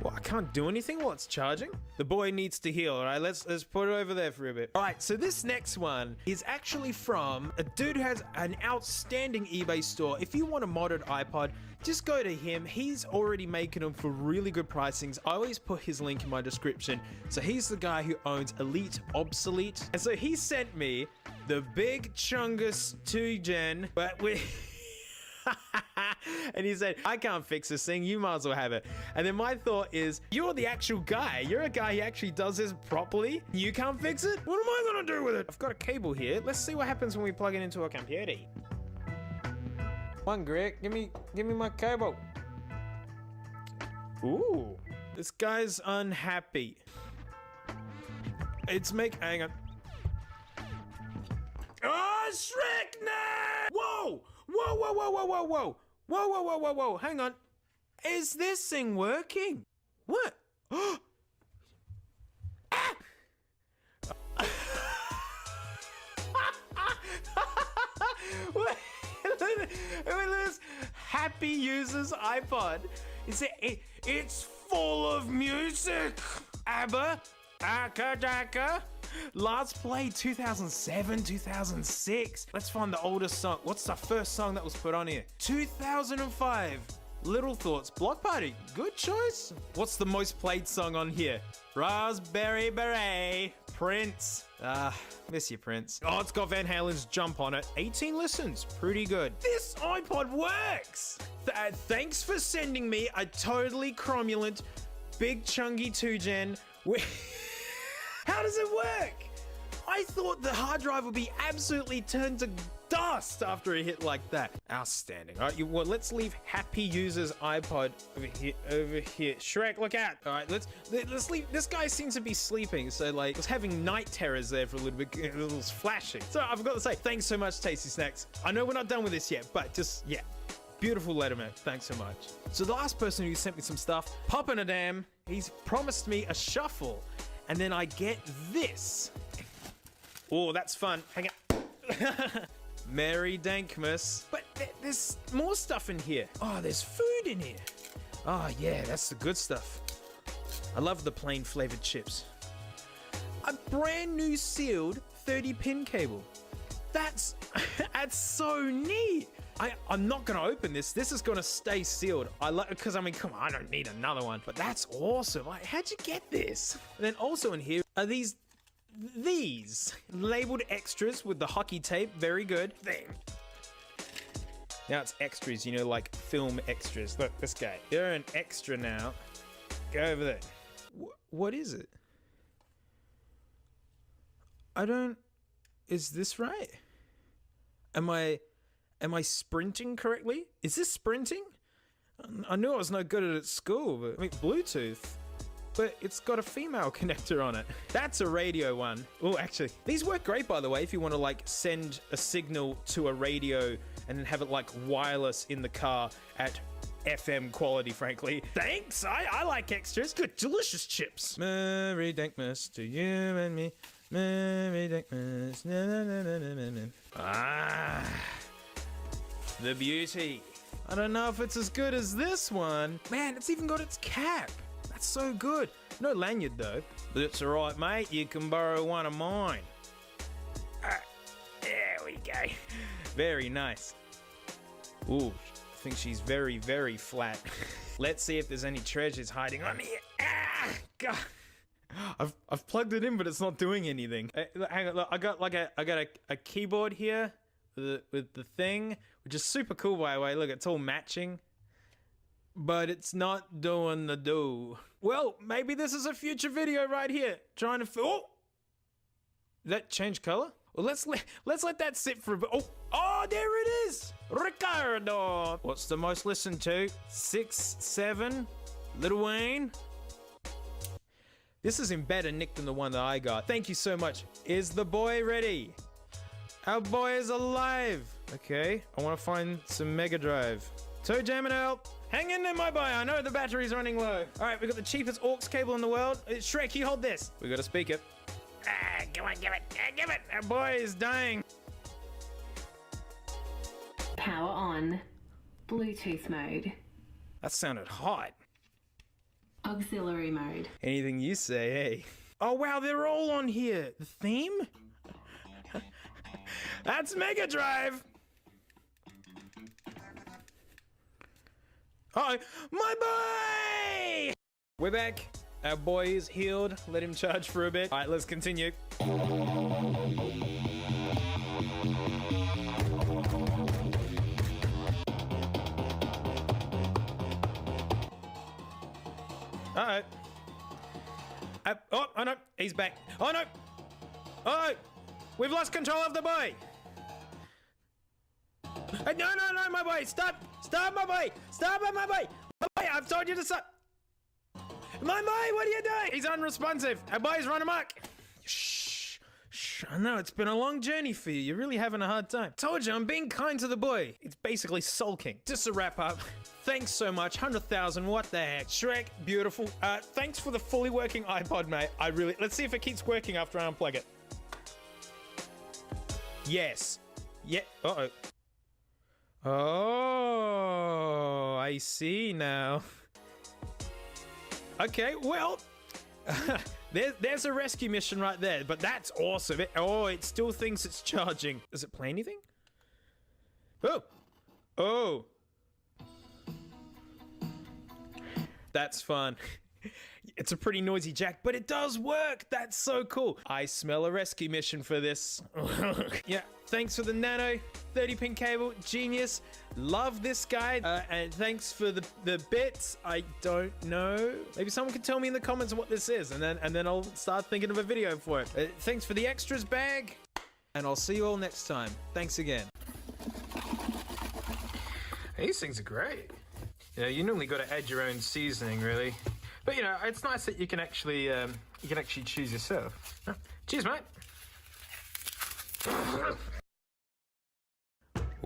Well, I can't do anything while it's charging? The boy needs to heal, all right? Let's put it over there for a bit. All right, so this next one is actually from a dude who has an outstanding eBay store. If you want a modded iPod, just go to him. He's already making them for really good pricings. I always put his link in my description. So he's the guy who owns Elite Obsolete. And so he sent me the Big Chungus 2 Gen, but with... And he said, I can't fix this thing, you might as well have it. And then my thought is, you're the actual guy. You're a guy who actually does this properly. You can't fix it? What am I gonna do with it? I've got a cable here. Let's see what happens when we plug it into a computer. Come on, Greg, give me my cable. Ooh, this guy's unhappy. Hang on. Oh, Shrek, no! Whoa! Whoa, whoa, whoa, whoa, whoa, whoa. Whoa, whoa, whoa, whoa, whoa. Hang on. Is this thing working? What? Ah! What? This happy user's iPod. It's full of music. ABBA, Aka Daka. Last played 2007, 2006. Let's find the oldest song. What's the first song that was put on here? 2005. Little Thoughts. Block Party. Good choice. What's the most played song on here? Raspberry Beret. Prince. Miss you, Prince. Oh, it's got Van Halen's Jump on it. 18 listens. Pretty good. This iPod works. Thanks for sending me a totally cromulent Big Chungy 2 Gen. How does it work? I thought the hard drive would be absolutely turned to dust after a hit like that. Outstanding. All right, well, let's leave happy user's iPod over here. Shrek, look out. All right, let's leave. This guy seems to be sleeping, so like, was having night terrors there for a little bit. It was flashing. So I forgot to say, thanks so much, Tasty Snacks. I know we're not done with this yet, but just, yeah. Beautiful letter, man. Thanks so much. So the last person who sent me some stuff, Poppin' a Dam, he's promised me a shuffle. And then I get this. Oh, that's fun. Hang on. Merry Dankmas. But there's more stuff in here. Oh, there's food in here. Oh, yeah, that's the good stuff. I love the plain flavored chips. A brand new sealed 30-pin cable. That's so neat. I'm not gonna open this. This is gonna stay sealed. Because I mean, come on, I don't need another one. But that's awesome. Like, how'd you get this? And then also in here are these labeled extras with the hockey tape. Very good. Thing. Now it's extras, you know, like film extras. Look, this guy. You're an extra now. Go over there. What is it? Is this right? Am I sprinting correctly? Is this sprinting? I knew I was no good at it at school, but I mean, Bluetooth. But it's got a female connector on it. That's a radio one. Oh, actually, these work great, by the way, if you want to like send a signal to a radio and then have it like wireless in the car at FM quality, frankly. Thanks, I like extras. Good, delicious chips. Merry Dankmas to you and me. Merry Christmas. Ah, the beauty. I don't know if it's as good as this one. Man, it's even got its cap. That's so good. No lanyard though. But it's alright, mate. You can borrow one of mine. There we go. Very nice. Ooh, I think she's very, very flat. Let's see if there's any treasures hiding on here. Ah, God. I've plugged it in, but it's not doing anything. Hang on, look, I got a keyboard here with the thing, which is super cool by the way. Look, it's all matching, but it's not doing the do. Well, maybe this is a future video right here. Trying to oh, did that change color? Well, let's let that sit for a bit. Oh, there it is, Ricardo. What's the most listened to? 6, 7, Lil Wayne. This is in better nick than the one that I got. Thank you so much. Is the boy ready? Our boy is alive. Okay, I want to find some Mega Drive. Toe Jam and L. Hang in there, my boy. I know the battery's running low. All right, we got the cheapest aux cable in the world. Shrek, you hold this. We got to speak it. Come on, give it. Give it. Our boy is dying. Power on. Bluetooth mode. That sounded hot. Auxiliary mode. Anything you say, hey. Oh, wow, they're all on here. The theme? That's Mega Drive. Oh, my boy! We're back. Our boy is healed. Let him charge for a bit. All right, let's continue. Alright. Oh no, he's back. Oh no! Oh! We've lost control of the boy! No, my boy! Stop! Stop, my boy! Stop it, my boy! My boy, I've told you to stop! My boy, what are you doing? He's unresponsive. Our boy's run amok. Shh. I know, it's been a long journey for you. You're really having a hard time. Told you, I'm being kind to the boy. It's basically sulking. Just to wrap up, thanks so much. 100,000, what the heck? Shrek, beautiful. Thanks for the fully working iPod, mate. Let's see if it keeps working after I unplug it. Yes. Yeah, uh-oh. Oh, I see now. Okay, well, there's a rescue mission right there, but that's awesome. It still thinks it's charging. Does it play anything? Oh. That's fun. It's a pretty noisy jack, but it does work. That's so cool. I smell a rescue mission for this. Yeah, thanks for the nano 30-pin cable. Genius. Love this guy. And thanks for the bits. I don't know. Maybe someone can tell me in the comments what this is, and then I'll start thinking of a video for it. Thanks for the extras bag, and I'll see you all next time. Thanks again. These things are great. You know, you normally got to add your own seasoning, really. But you know, it's nice that you can actually choose yourself. Cheers, mate.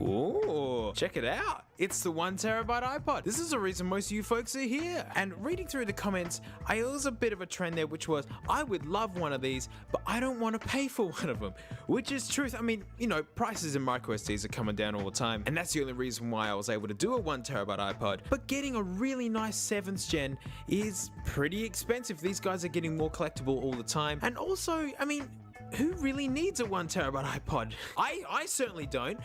Ooh, check it out. It's the 1 terabyte iPod. This is the reason most of you folks are here. And reading through the comments, I was a bit of a trend there, which was, I would love one of these, but I don't want to pay for one of them. Which is truth. I mean, you know, prices in micro SDs are coming down all the time, and that's the only reason why I was able to do a 1 terabyte iPod. But getting a really nice 7th gen is pretty expensive. These guys are getting more collectible all the time. And also, I mean, who really needs a 1 terabyte iPod? I certainly don't.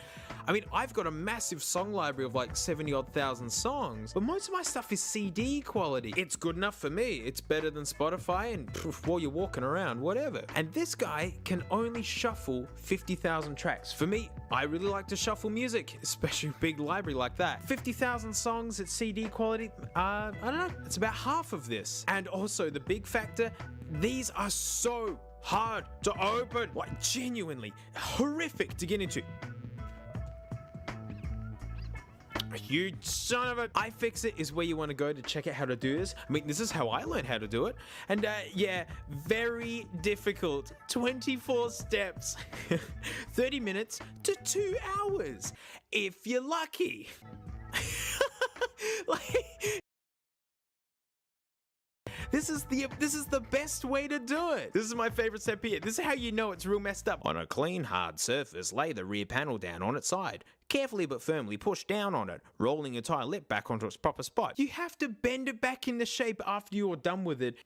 I mean, I've got a massive song library of like 70-odd thousand songs, but most of my stuff is CD quality. It's good enough for me. It's better than Spotify and while you're walking around, whatever. And this guy can only shuffle 50,000 tracks. For me, I really like to shuffle music, especially a big library like that. 50,000 songs at CD quality, I don't know, it's about half of this. And also the big factor, these are so hard to open. Like genuinely horrific to get into. You son of a... iFixit is where you want to go to check out how to do this. I mean, this is how I learned how to do it. And yeah, very difficult. 24 steps. 30 minutes to 2 hours. If you're lucky. Like... This is the best way to do it. This is my favorite step here. This is how you know it's real messed up. On a clean, hard surface, lay the rear panel down on its side. Carefully but firmly push down on it, rolling your tire lip back onto its proper spot. You have to bend it back into shape after you're done with it.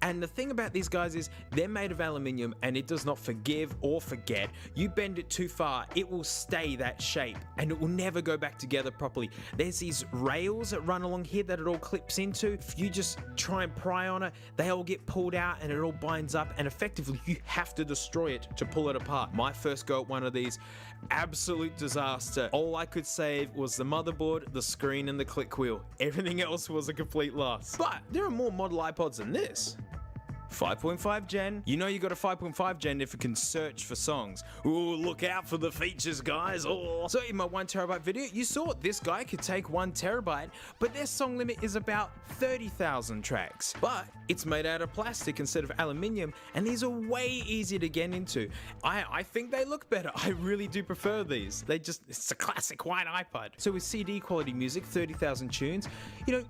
And the thing about these guys is they're made of aluminium and it does not forgive or forget. You bend it too far, it will stay that shape and it will never go back together properly. There's these rails that run along here that it all clips into. If you just try and pry on it, they all get pulled out and it all binds up, and effectively you have to destroy it to pull it apart. My first go at one of these, absolute disaster. All I could save was the motherboard, the screen, and the click wheel. Everything else was a complete loss. But there are more model iPods than this. 5.5 gen. You know you got a 5.5 gen if it can search for songs. Ooh, look out for the features, guys. Oh. So in my 1 terabyte video, you saw this guy could take 1 terabyte, but their song limit is about 30,000 tracks. But it's made out of plastic instead of aluminium, and these are way easier to get into. I think they look better. I really do prefer these. It's a classic white iPod. So with CD quality music, 30,000 tunes, you know,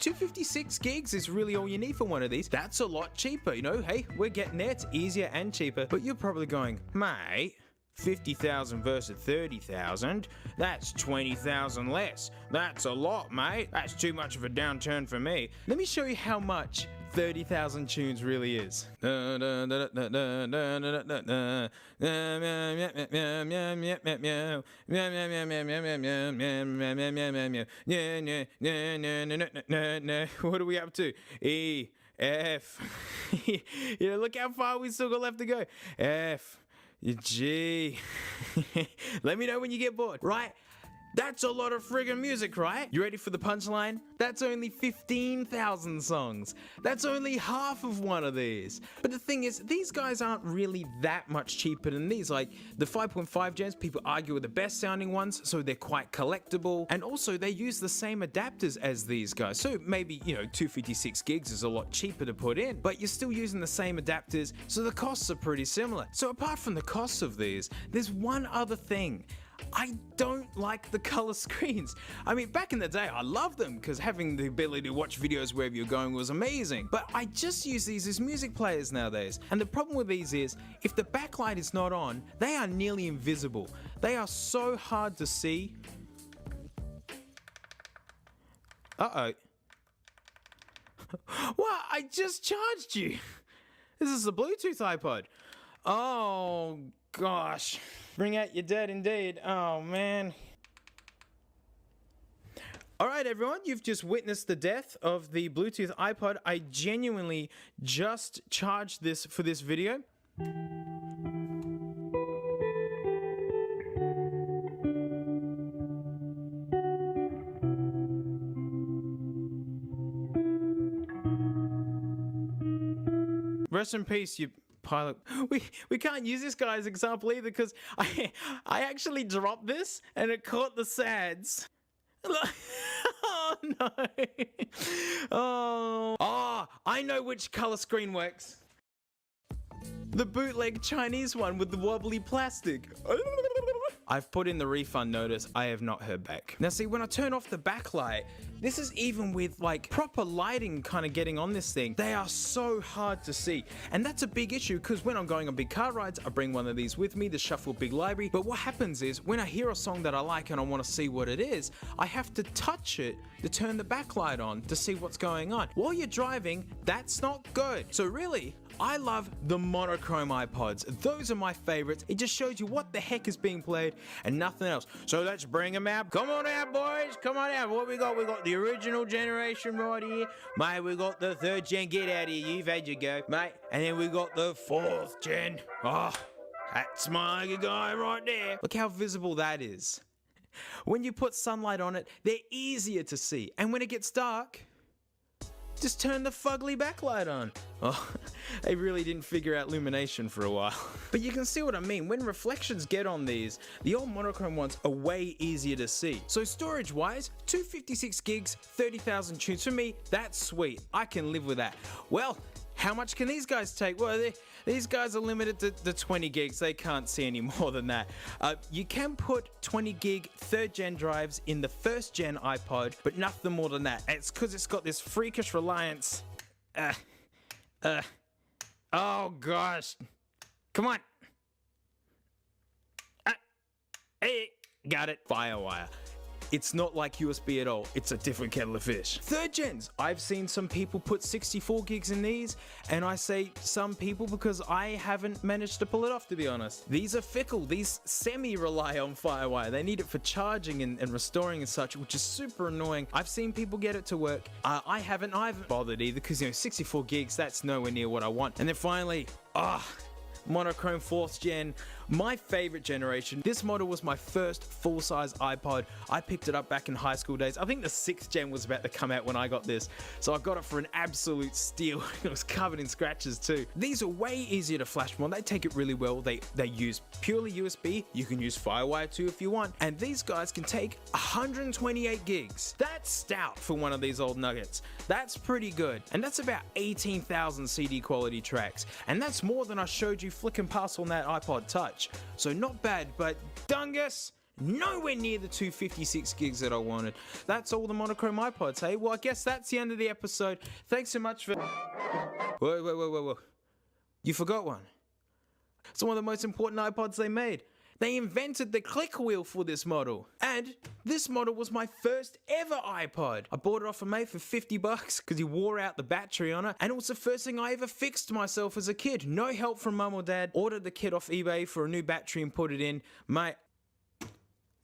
256 gigs is really all you need for one of these. That's a lot cheaper, you know. Hey, we're getting there. It's easier and cheaper. But you're probably going, mate, 50,000 versus 30,000, that's 20,000 less. That's a lot, mate. That's too much of a downturn for me. Let me show you how much 30,000 tunes really is. What are we up to? E, F. You know, look how far we still got left to go. F, G. Let me know when you get bored, right? That's a lot of friggin' music, right? You ready for the punchline? That's only 15,000 songs. That's only half of one of these. But the thing is, these guys aren't really that much cheaper than these. Like, the 5.5 gens, people argue are the best sounding ones, so they're quite collectible. And also, they use the same adapters as these guys. So maybe, you know, 256 gigs is a lot cheaper to put in, but you're still using the same adapters, so the costs are pretty similar. So apart from the costs of these, there's one other thing. I don't like the color screens. I mean, back in the day, I loved them because having the ability to watch videos wherever you're going was amazing. But I just use these as music players nowadays. And the problem with these is, if the backlight is not on, they are nearly invisible. They are so hard to see. Uh-oh. What? I just charged you. This is a Bluetooth iPod. Oh, gosh. Bring out your dead indeed. Oh, man. Alright everyone, you've just witnessed the death of the Bluetooth iPod. I genuinely just charged this for this video. Rest in peace, you pilot. We can't use this guy as an example either because I actually dropped this and it caught the sads. Oh no. Oh, I know which color screen works. The bootleg Chinese one with the wobbly plastic. I've put in the refund notice, I have not heard back. Now see, when I turn off the backlight, this is even with like proper lighting kind of getting on this thing, they are so hard to see. And that's a big issue because when I'm going on big car rides, I bring one of these with me, the Shuffle Big Library. But what happens is, when I hear a song that I like and I want to see what it is, I have to touch it to turn the backlight on to see what's going on. While you're driving, that's not good. So really, I love the monochrome iPods. Those are my favorites. It just shows you what the heck is being played and nothing else. So let's bring them out. Come on out, boys. Come on out. What we got? We got the original generation right here. Mate, we got the 3rd gen. Get out of here. You've had your go, mate. And then we got the 4th gen. Oh, that's my guy right there. Look how visible that is. When you put sunlight on it, they're easier to see. And when it gets dark, just turn the fugly backlight on. Oh, they really didn't figure out illumination for a while. But you can see what I mean. When reflections get on these, the old monochrome ones are way easier to see. So storage wise, 256 gigs, 30,000 tunes. For me, that's sweet. I can live with that. Well, how much can these guys take? Well, these guys are limited to 20 gigs. They can't see any more than that. You can put 20 gig 3rd gen drives in the 1st gen iPod, but nothing more than that. It's because it's got this freakish reliance Oh gosh. Come on. Hey, got it. Firewire. It's not like USB at all. It's a different kettle of fish. Third gens. I've seen some people put 64 gigs in these, and I say some people because I haven't managed to pull it off, to be honest. These are fickle. These semi-rely on Firewire. They need it for charging and restoring and such, which is super annoying. I've seen people get it to work. I haven't bothered either because, 64 gigs, that's nowhere near what I want. And then finally, monochrome 4th gen, my favorite generation. This model was my first full-size iPod. I picked it up back in high school days. I think the 6th gen was about to come out when I got this, so I got it for an absolute steal. It was covered in scratches too. These are way easier to flash mod. They take it really well. They use purely USB. You can use Firewire too if you want, and these guys can take 128 gigs. That's stout for one of these old nuggets. That's pretty good, and that's about 18,000 CD quality tracks, and that's more than I showed you flicking past on that iPod Touch. So not bad, but Dungus, nowhere near the 256 gigs that I wanted. That's all the monochrome iPods, hey? Well, I guess that's the end of the episode. Thanks so much for... Whoa. You forgot one. It's one of the most important iPods they made. They invented the click wheel for this model. And this model was my first ever iPod. I bought it off a mate for 50 bucks because he wore out the battery on it. And it was the first thing I ever fixed myself as a kid. No help from mum or dad. Ordered the kit off eBay for a new battery and put it in. Mate,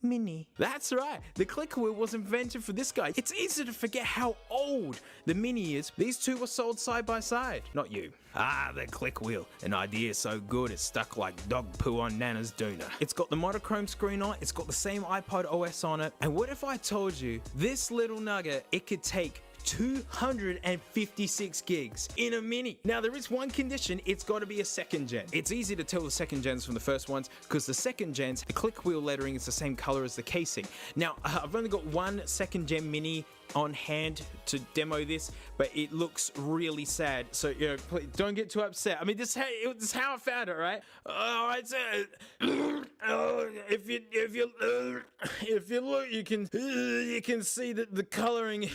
Mini. That's right, the click wheel was invented for this guy. It's easy to forget how old the Mini is. These two were sold side by side. Not you. The click wheel. An idea so good it's stuck like dog poo on Nana's doona. It's got the monochrome screen on it, it's got the same iPod OS on it, and what if I told you this little nugget, it could take 256 gigs in a Mini. Now there is one condition, it's got to be a 2nd gen. It's easy to tell the 2nd gens from the first ones because the 2nd gens, the click wheel lettering is the same color as the casing. Now I've only got one 2nd gen Mini on hand to demo this, but it looks really sad, so please don't get too upset. I mean, this is how I found it, right? Alright, so if you look, you can see that the coloring.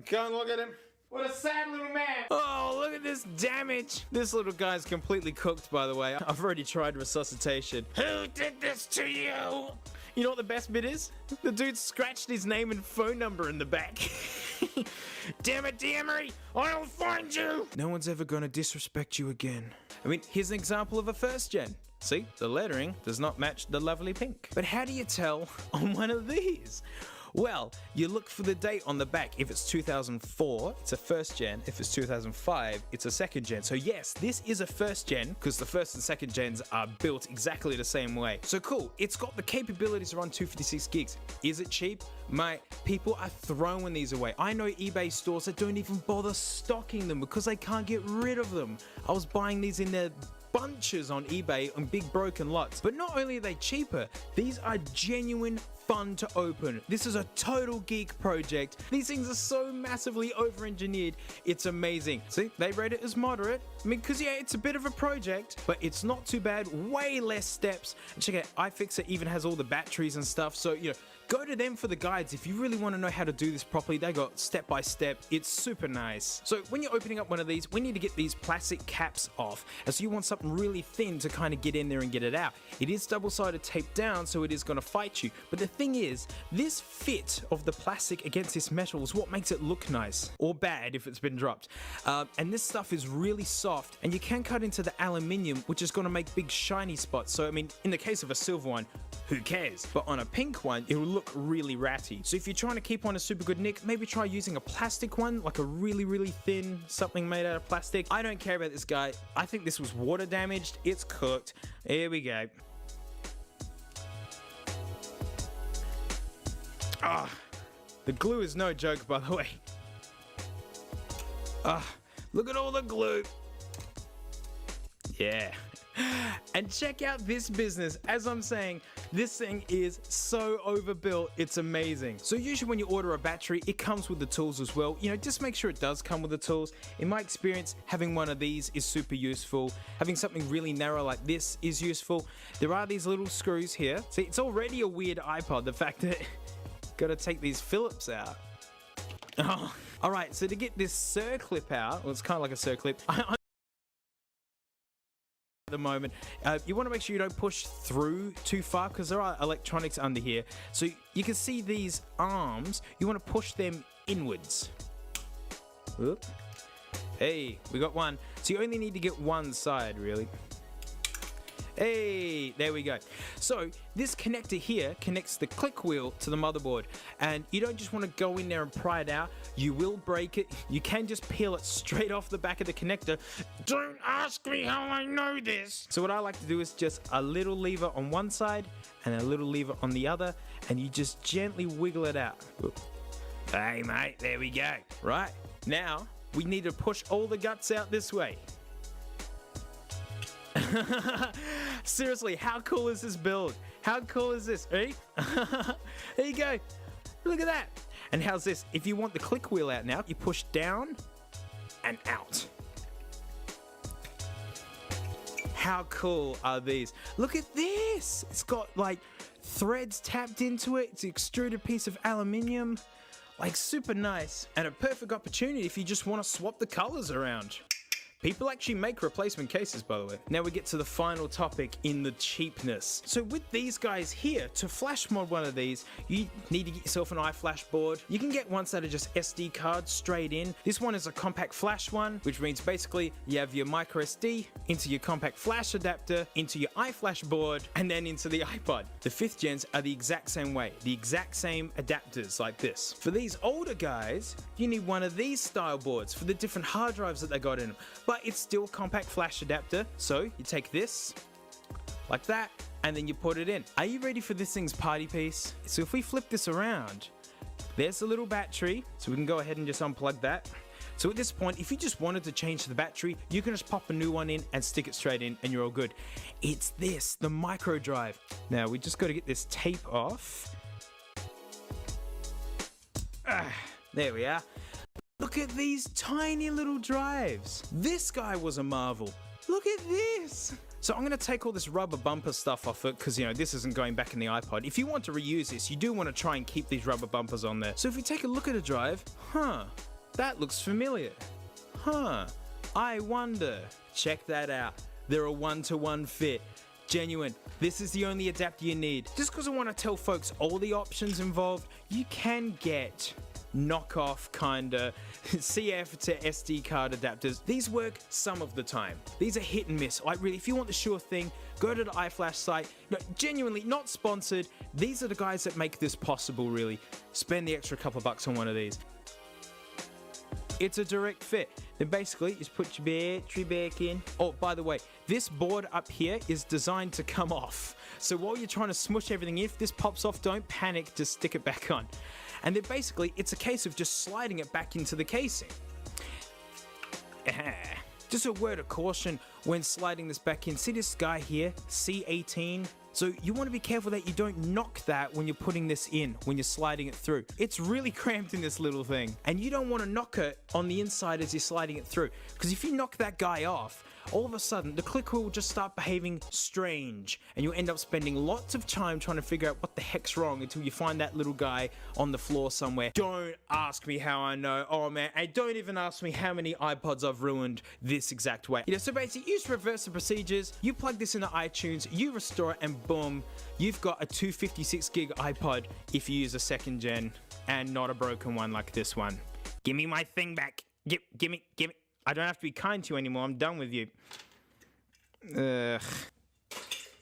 Can't look at him. What a sad little man. Oh, look at this damage. This little guy's completely cooked, by the way. I've already tried resuscitation. Who did this to you? You know what the best bit is? The dude scratched his name and phone number in the back. Damn it, Demery, I'll find you. No one's ever gonna disrespect you again. I mean, here's an example of a 1st gen. See, the lettering does not match the lovely pink. But how do you tell on one of these? Well, you look for the date on the back. If it's 2004, it's a 1st gen. If it's 2005, it's a 2nd gen. So yes, this is a 1st gen because the 1st and 2nd gens are built exactly the same way. So cool, it's got the capabilities to run 256 gigs. Is it cheap? Mate, people are throwing these away. I know eBay stores that don't even bother stocking them because they can't get rid of them. I was buying these in their bunches on eBay on big broken lots. But not only are they cheaper, these are genuine fun to open. This is a total geek project. These things are so massively over-engineered, it's amazing. See, they rate it as moderate. I mean, because yeah, it's a bit of a project, but it's not too bad, way less steps. And check out, iFixit even has all the batteries and stuff, so go to them for the guides. If you really want to know how to do this properly, they got step by step. It's super nice. So when you're opening up one of these, we need to get these plastic caps off. And so you want something really thin to kind of get in there and get it out. It is double-sided taped down, so it is going to fight you. But the thing is, this fit of the plastic against this metal is what makes it look nice. Or bad if it's been dropped. And this stuff is really soft, and you can cut into the aluminium, which is going to make big shiny spots. So I mean, in the case of a silver one, who cares? But on a pink one, it will look really ratty. So if you're trying to keep on a super good nick, maybe try using a plastic one, like a really, really thin, something made out of plastic. I don't care about this guy. I think this was water damaged. It's cooked. Here we go. The glue is no joke, by the way. Look at all the glue. Yeah. And check out this business. As I'm saying, this thing is so overbuilt, it's amazing. So usually when you order a battery, it comes with the tools as well. Just make sure it does come with the tools. In my experience, having one of these is super useful. Having something really narrow like this is useful. There are these little screws here. See, it's already a weird iPod, the fact that gotta take these Phillips out. Oh, all right, so to get this circlip out, well, it's kind of like a circlip. At the moment, you want to make sure you don't push through too far because there are electronics under here. So you can see these arms. You want to push them inwards. Oop. Hey, we got one. So you only need to get one side, really. Hey, there we go. So this connector here connects the click wheel to the motherboard, and you don't just want to go in there and pry it out. You will break it. You can just peel it straight off the back of the connector. Don't ask me how I know this. So what I like to do is just a little lever on one side and a little lever on the other, and you just gently wiggle it out. Oop. Hey mate, there we go. Right, now we need to push all the guts out this way. Seriously, how cool is this build? How cool is this? Ready? There you go. Look at that. And how's this? If you want the click wheel out now, you push down and out. How cool are these? Look at this. It's got like threads tapped into it. It's an extruded piece of aluminium. Like super nice. And a perfect opportunity if you just want to swap the colors around. People actually make replacement cases, by the way. Now we get to the final topic in the cheapness. So with these guys here, to flash mod one of these, you need to get yourself an iFlash board. You can get ones that are just SD cards straight in. This one is a compact flash one, which means basically you have your micro SD into your compact flash adapter, into your iFlash board, and then into the iPod. The 5th gens are the exact same way, the exact same adapters like this. For these older guys, you need one of these style boards for the different hard drives that they got in them. But it's still a compact flash adapter, so you take this like that and then you put it in. Are you ready for this thing's party piece? So if we flip this around, there's a little battery, so we can go ahead and just unplug that. So at this point, if you just wanted to change the battery, you can just pop a new one in and stick it straight in and you're all good. It's this, the micro drive. Now we just got to get this tape off. There we are. Look at these tiny little drives. This guy was a marvel. Look at this. So I'm going to take all this rubber bumper stuff off it because, you know, this isn't going back in the iPod. If you want to reuse this, you do want to try and keep these rubber bumpers on there. So if we take a look at a drive, that looks familiar. I wonder. Check that out. They're a 1-to-1 fit. Genuine. This is the only adapter you need. Just because I want to tell folks all the options involved, you can get knockoff kinda CF to SD card adapters. These work some of the time. These are hit and miss. Like really, if you want the sure thing, go to the iFlash site. No, genuinely not sponsored. These are the guys that make this possible really. Spend the extra couple bucks on one of these. It's a direct fit. Then basically, just put your battery back in. Oh, by the way, this board up here is designed to come off. So while you're trying to smush everything, if this pops off, don't panic, just stick it back on. And then basically, it's a case of just sliding it back into the casing. Just a word of caution when sliding this back in. See this guy here, C18? So you want to be careful that you don't knock that when you're putting this in, when you're sliding it through. It's really cramped in this little thing. And you don't want to knock it on the inside as you're sliding it through. Because if you knock that guy off, all of a sudden the click wheel will just start behaving strange. And you'll end up spending lots of time trying to figure out what the heck's wrong until you find that little guy on the floor somewhere. Don't ask me how I know. Oh man, and don't even ask me how many iPods I've ruined this exact way. You know, so basically use reverse procedures. You plug this into iTunes, you restore it, and boom, you've got a 256 gig iPod if you use a 2nd gen and not a broken one like this one. Give me my thing back. Give me. I don't have to be kind to you anymore. I'm done with you.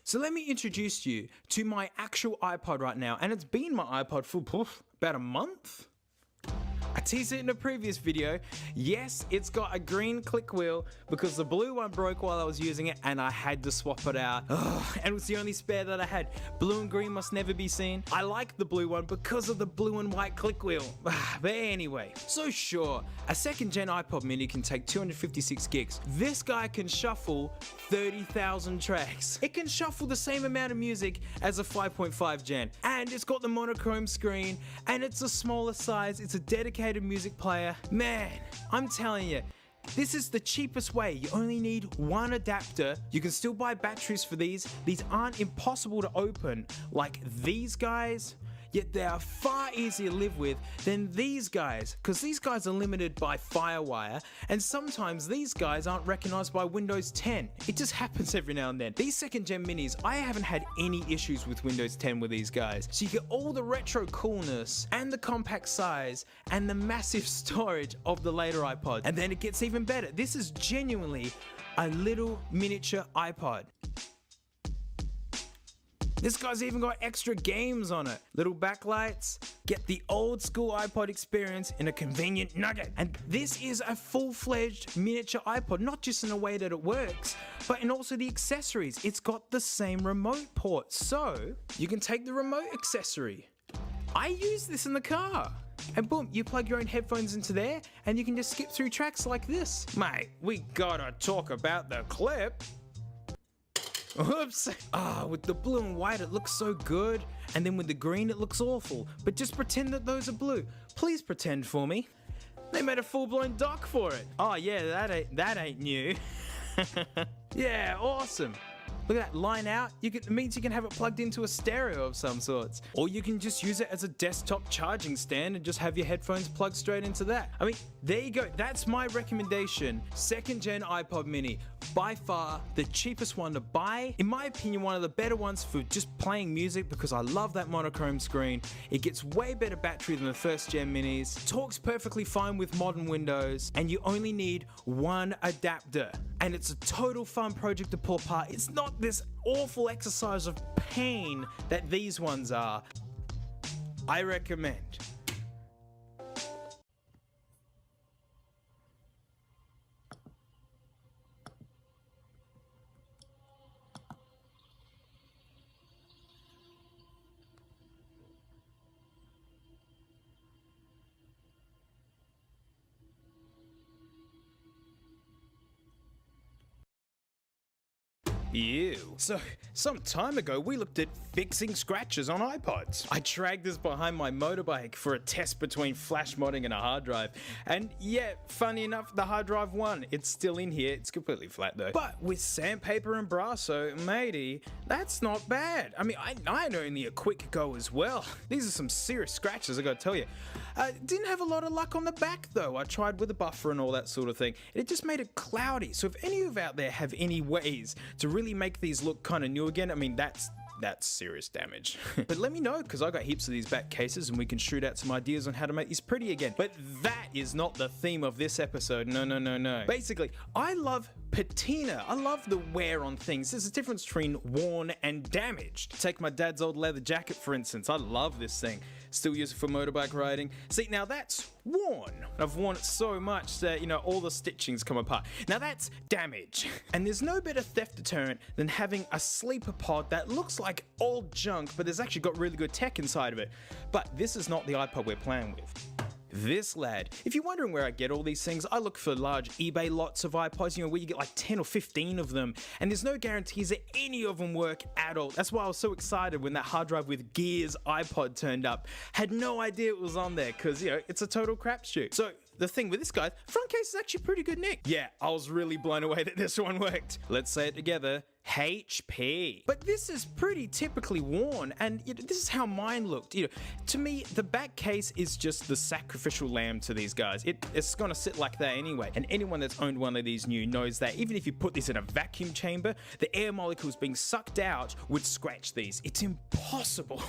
So let me introduce you to my actual iPod right now. And it's been my iPod for about a month. I teased it in a previous video. Yes, it's got a green click wheel because the blue one broke while I was using it and I had to swap it out. And it was the only spare that I had. Blue and green must never be seen. I like the blue one because of the blue and white click wheel. But anyway, so sure, a 2nd gen iPod mini can take 256 gigs. This guy can shuffle 30,000 tracks. It can shuffle the same amount of music as a 5.5 gen. And it's got the monochrome screen and it's a smaller size. It's a dedicated music player. Man, I'm telling you, this is the cheapest way. You only need one adapter. You can still buy batteries for these. These aren't impossible to open like these guys. yet they are far easier to live with than these guys, because these guys are limited by FireWire, and sometimes these guys aren't recognized by Windows 10. It just happens every now and then. These 2nd gen minis, I haven't had any issues with Windows 10 with these guys. So you get all the retro coolness and the compact size and the massive storage of the later iPod. And then it gets even better. This is genuinely a little miniature iPod. This guy's even got extra games on it. Little backlights, get the old school iPod experience in a convenient nugget. And this is a full-fledged miniature iPod, not just in the way that it works, but in also the accessories. It's got the same remote port, so you can take the remote accessory. I use this in the car. And boom, you plug your own headphones into there and you can just skip through tracks like this. Mate, we gotta talk about the clip. Oops. With the blue and white it looks so good, and then with the green it looks awful. But just pretend that those are blue. Please pretend for me. They made a full-blown dock for it. Oh yeah, that ain't new. Yeah, awesome. Look at that, line out. It means you can have it plugged into a stereo of some sorts. Or you can just use it as a desktop charging stand and just have your headphones plugged straight into that. I mean, there you go. That's my recommendation. 2nd gen iPod mini. By far the cheapest one to buy. In my opinion, one of the better ones for just playing music, because I love that monochrome screen. It gets way better battery than the 1st gen minis. Talks perfectly fine with modern Windows. And you only need one adapter. And it's a total fun project to pull apart. It's not this awful exercise of pain that these ones are. I recommend. Ew. So, some time ago we looked at fixing scratches on iPods. I dragged this behind my motorbike for a test between flash modding and a hard drive. And yeah, funny enough, the hard drive won. It's still in here, it's completely flat though. But with sandpaper and Brasso, matey, that's not bad. I mean, I had only a quick go as well. These are some serious scratches, I gotta tell you. Didn't have a lot of luck on the back though. I tried with a buffer and all that sort of thing. It just made it cloudy. So if any of you out there have any ways to really make these look kind of new again, I mean, that's serious damage. But let me know, because I got heaps of these back cases and we can shoot out some ideas on how to make these pretty again. But that is not the theme of this episode. No. Basically, I love patina. I love the wear on things. There's a difference between worn and damaged. Take my dad's old leather jacket, for instance. I love this thing. Still use it for motorbike riding. See, now that's worn. I've worn it so much that, you know, all the stitchings come apart. Now that's damage. And there's no better theft deterrent than having a sleeper pod that looks like old junk, but there's actually got really good tech inside of it. But this is not the iPod we're playing with. This lad. If you're wondering where I get all these things, I look for large eBay lots of iPods, you know, where you get like 10 or 15 of them, and there's no guarantees that any of them work at all. That's why I was so excited when that hard drive with Gears iPod turned up. Had no idea it was on there, because, you know, it's a total crapshoot. So the thing with this guy, front case is actually pretty good nick. Yeah, I was really blown away that this one worked. Let's say it together. HP. But this is pretty typically worn, and you know, this is how mine looked. You know, to me, the back case is just the sacrificial lamb to these guys. It's gonna sit like that anyway, and anyone that's owned one of these new knows that even if you put this in a vacuum chamber, the air molecules being sucked out would scratch these. It's impossible.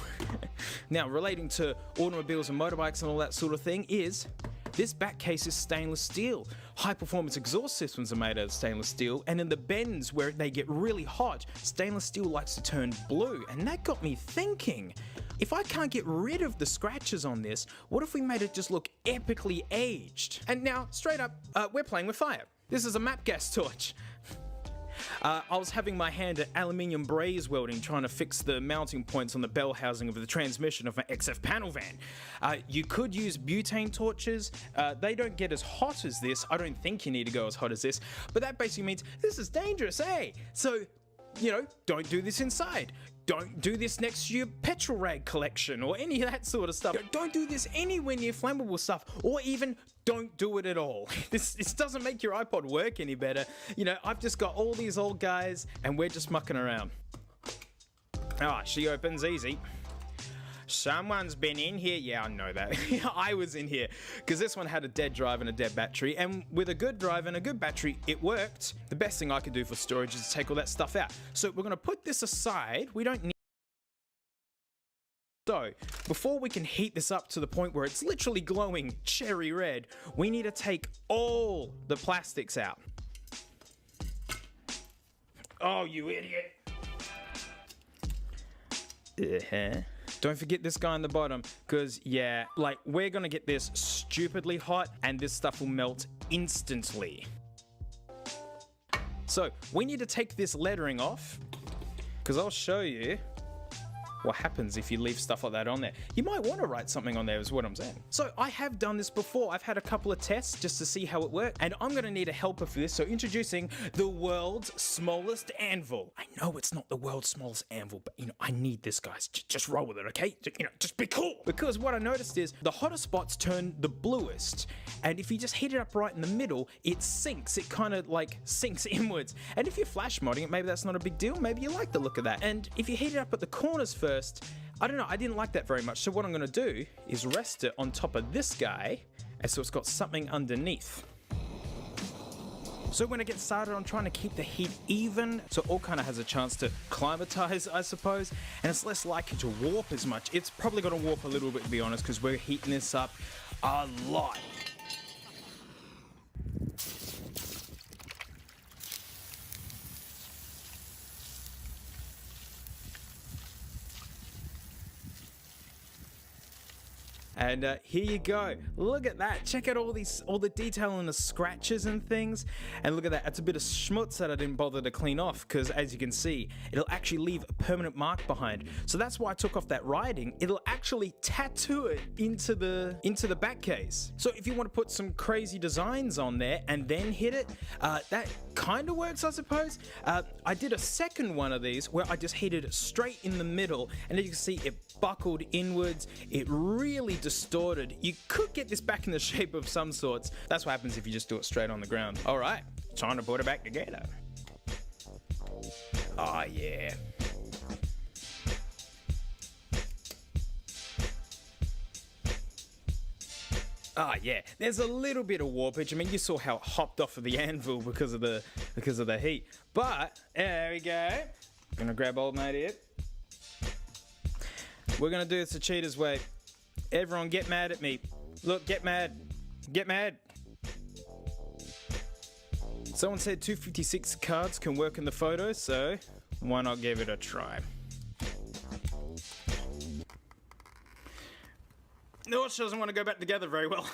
Now, relating to automobiles and motorbikes and all that sort of thing is, this back case is stainless steel. High performance exhaust systems are made out of stainless steel, and in the bends where they get really hot, stainless steel likes to turn blue, and that got me thinking, if I can't get rid of the scratches on this, what if we made it just look epically aged? And now, straight up, we're playing with fire. This is a map gas torch. I was having my hand at aluminium braze welding, trying to fix the mounting points on the bell housing of the transmission of my XF panel van. You could use butane torches. They don't get as hot as this. I don't think you need to go as hot as this, but that basically means this is dangerous, eh? So, you know, don't do this inside. Don't do this next to your petrol rag collection or any of that sort of stuff. Don't do this anywhere near flammable stuff, or even don't do it at all. This doesn't make your iPod work any better. You know, I've just got all these old guys and we're just mucking around. Ah, she opens easy. Someone's been in here. Yeah, I know that. I was in here because this one had a dead drive and a dead battery, and with a good drive and a good battery, it worked. The best thing I could do for storage is to take all that stuff out. So we're going to put this aside. We don't need. So, before we can heat this up to the point where it's literally glowing cherry red, we need to take all the plastics out. Oh, you idiot. Don't forget this guy on the bottom, because, yeah, like, we're gonna get this stupidly hot, and this stuff will melt instantly. So, we need to take this lettering off, because I'll show you what happens if you leave stuff like that on there. You might want to write something on there is what I'm saying. So I have done this before. I've had a couple of tests just to see how it worked, and I'm going to need a helper for this. So introducing the world's smallest anvil. I know it's not the world's smallest anvil, but you know, I need this, guys. Just roll with it, okay? Just be cool. Because what I noticed is the hotter spots turn the bluest, and if you just heat it up right in the middle, it sinks. It kind of like sinks inwards. And if you're flash modding it, maybe that's not a big deal. Maybe you like the look of that. And if you heat it up at the corners first, I don't know, I didn't like that very much. So what I'm going to do is rest it on top of this guy, and so it's got something underneath. So we're going to get started on trying to keep the heat even, so it all kind of has a chance to climatize, I suppose, and it's less likely to warp as much. It's probably going to warp a little bit, to be honest, because we're heating this up a lot. And here you go. Look at that. Check out all the detail in the scratches and things. And look at that. That's a bit of schmutz that I didn't bother to clean off, because as you can see, it'll actually leave a permanent mark behind. So that's why I took off that writing. It'll actually tattoo it into the back case. So if you want to put some crazy designs on there and then hit it, that kind of works, I suppose. I did a second one of these where I just heated it straight in the middle, and as you can see, it buckled inwards. It really distorted. You could get this back in the shape of some sorts. That's what happens if you just do it straight on the ground. All right, time to put it back together. Oh yeah. Ah, yeah, there's a little bit of warpage. I mean, you saw how it hopped off of the anvil because of the heat. But there we go. Gonna grab old mate here. We're gonna do this the cheaters way. Everyone get mad at me. Look, get mad. Get mad. Someone said 256 cards can work in the photo, so why not give it a try? No, she doesn't want to go back together very well.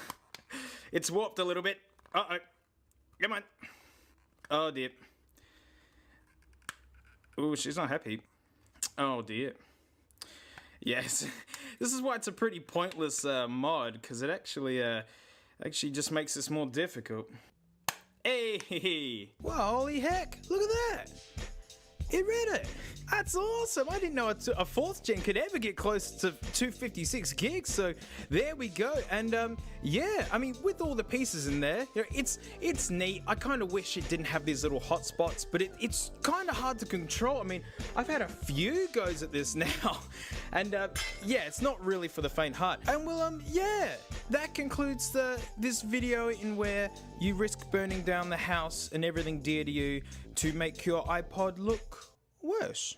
It's warped a little bit. Uh-oh. Come on. Oh, dear. Ooh, she's not happy. Oh, dear. Yes. This is why it's a pretty pointless mod, because it actually just makes this more difficult. Hey! Well, holy heck! Look at that! It read it! That's awesome! I didn't know a 4th gen could ever get close to 256 gigs, so there we go. And yeah, I mean, with all the pieces in there, you know, it's neat. I kind of wish it didn't have these little hotspots, but it's kind of hard to control. I mean, I've had a few goes at this now, and yeah, it's not really for the faint heart. And well, yeah, that concludes this video in where you risk burning down the house and everything dear to you to make your iPod look worse.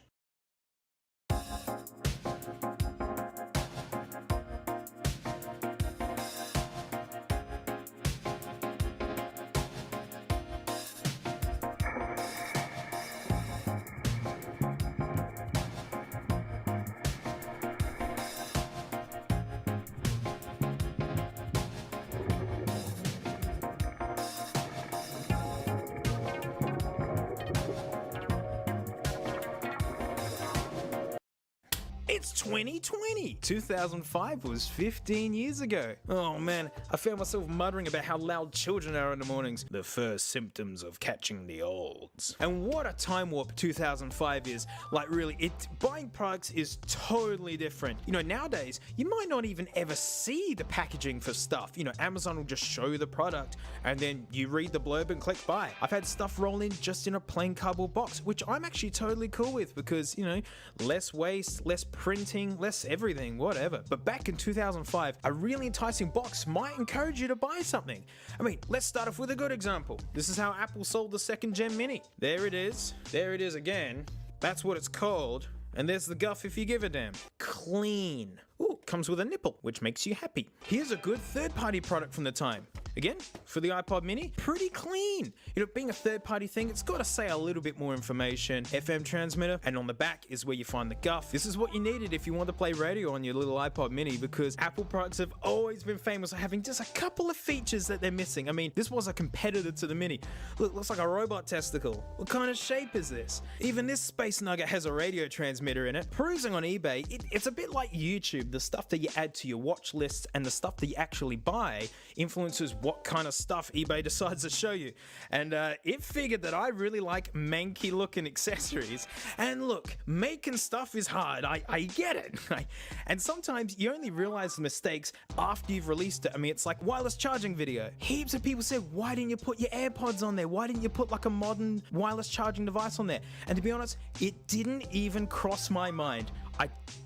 It's 2020! 2005 was 15 years ago. Oh man, I found myself muttering about how loud children are in the mornings. The first symptoms of catching the olds. And what a time warp 2005 is. Like really, buying products is totally different. You know, nowadays, you might not even ever see the packaging for stuff. You know, Amazon will just show you the product and then you read the blurb and click buy. I've had stuff roll in just in a plain cardboard box, which I'm actually totally cool with because, you know, less waste, less print printing, less everything, whatever. But back in 2005, a really enticing box might encourage you to buy something. I mean, let's start off with a good example. This is how Apple sold the second gen Mini. There it is. There it is again. That's what it's called. And there's the guff if you give a damn. Clean. Ooh, comes with a nipple, which makes you happy. Here's a good third-party product from the time. Again, for the iPod mini, pretty clean. You know, being a third-party thing, it's got to say a little bit more information. FM transmitter, and on the back is where you find the guff. This is what you needed if you want to play radio on your little iPod mini, because Apple products have always been famous for having just a couple of features that they're missing. I mean, this was a competitor to the mini. Look, looks like a robot testicle. What kind of shape is this? Even this space nugget has a radio transmitter in it. Perusing on eBay, it's a bit like YouTube. The stuff that you add to your watch lists and the stuff that you actually buy influences what kind of stuff eBay decides to show you. And it figured that I really like manky looking accessories. And look, making stuff is hard. I get it. And sometimes you only realize the mistakes after you've released it. I mean, it's like wireless charging video. Heaps of people said, why didn't you put your AirPods on there? Why didn't you put like a modern wireless charging device on there? And to be honest, it didn't even cross my mind.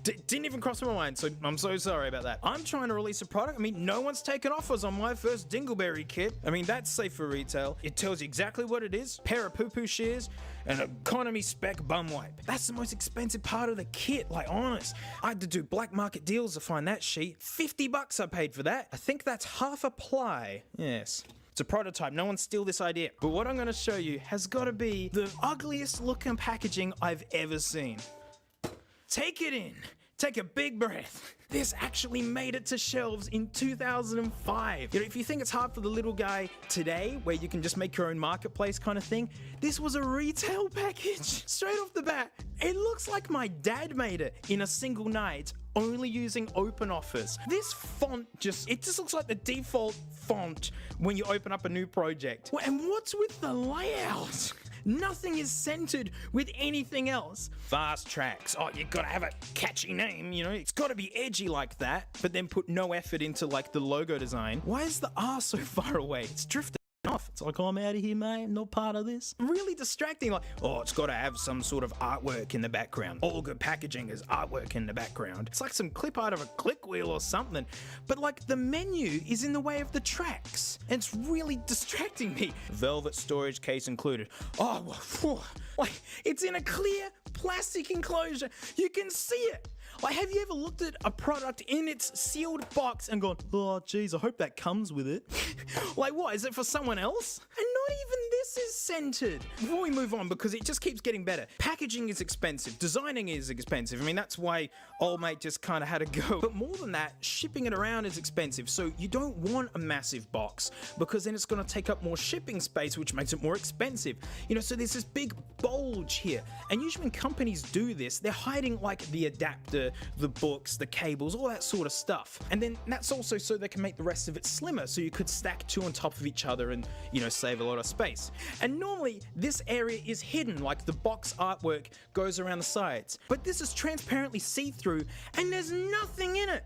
Didn't even cross my mind, so I'm so sorry about that. I'm trying to release a product. I mean, no one's taken offers on my first Dingleberry kit. I mean, that's safe for retail. It tells you exactly what it is, pair of poo-poo shears, and an economy spec bum wipe. That's the most expensive part of the kit, like honest. I had to do black market deals to find that sheet. $50 I paid for that. I think that's half a ply. Yes. It's a prototype, no one steal this idea. But what I'm gonna show you has gotta be the ugliest looking packaging I've ever seen. Take it in. Take a big breath. This actually made it to shelves in 2005. You know, if you think it's hard for the little guy today, where you can just make your own marketplace kind of thing, this was a retail package. Straight off the bat, it looks like my dad made it in a single night, only using OpenOffice. This font it just looks like the default font when you open up a new project. And what's with the layout? Nothing is centered with anything else. Fast tracks. Oh, you gotta have a catchy name, you know? It's gotta be edgy like that, but then put no effort into like the logo design. Why is the R so far away? It's drifting off. It's like, oh, I'm out of here, mate. I'm not part of this. Really distracting. Like, oh, it's got to have some sort of artwork in the background. All good packaging is artwork in the background. It's like some clip art of a click wheel or something. But like the menu is in the way of the tracks. And it's really distracting me. Velvet storage case included. Oh, whew. Like it's in a clear plastic enclosure. You can see it. Like, have you ever looked at a product in its sealed box and gone, oh, geez, I hope that comes with it? Like, what? Is it for someone else? And not even this is centered. Before we move on, because it just keeps getting better, packaging is expensive. Designing is expensive. I mean, that's why old mate just kind of had to go. But more than that, shipping it around is expensive. So you don't want a massive box because then it's going to take up more shipping space, which makes it more expensive. You know, so there's this big bulge here. And usually when companies do this, they're hiding like the adapter, the books, the cables, all that sort of stuff. And then that's also so they can make the rest of it slimmer, so you could stack two on top of each other and, you know, save a lot of space. And normally this area is hidden, like the box artwork goes around the sides. But this is transparently see-through and there's nothing in it.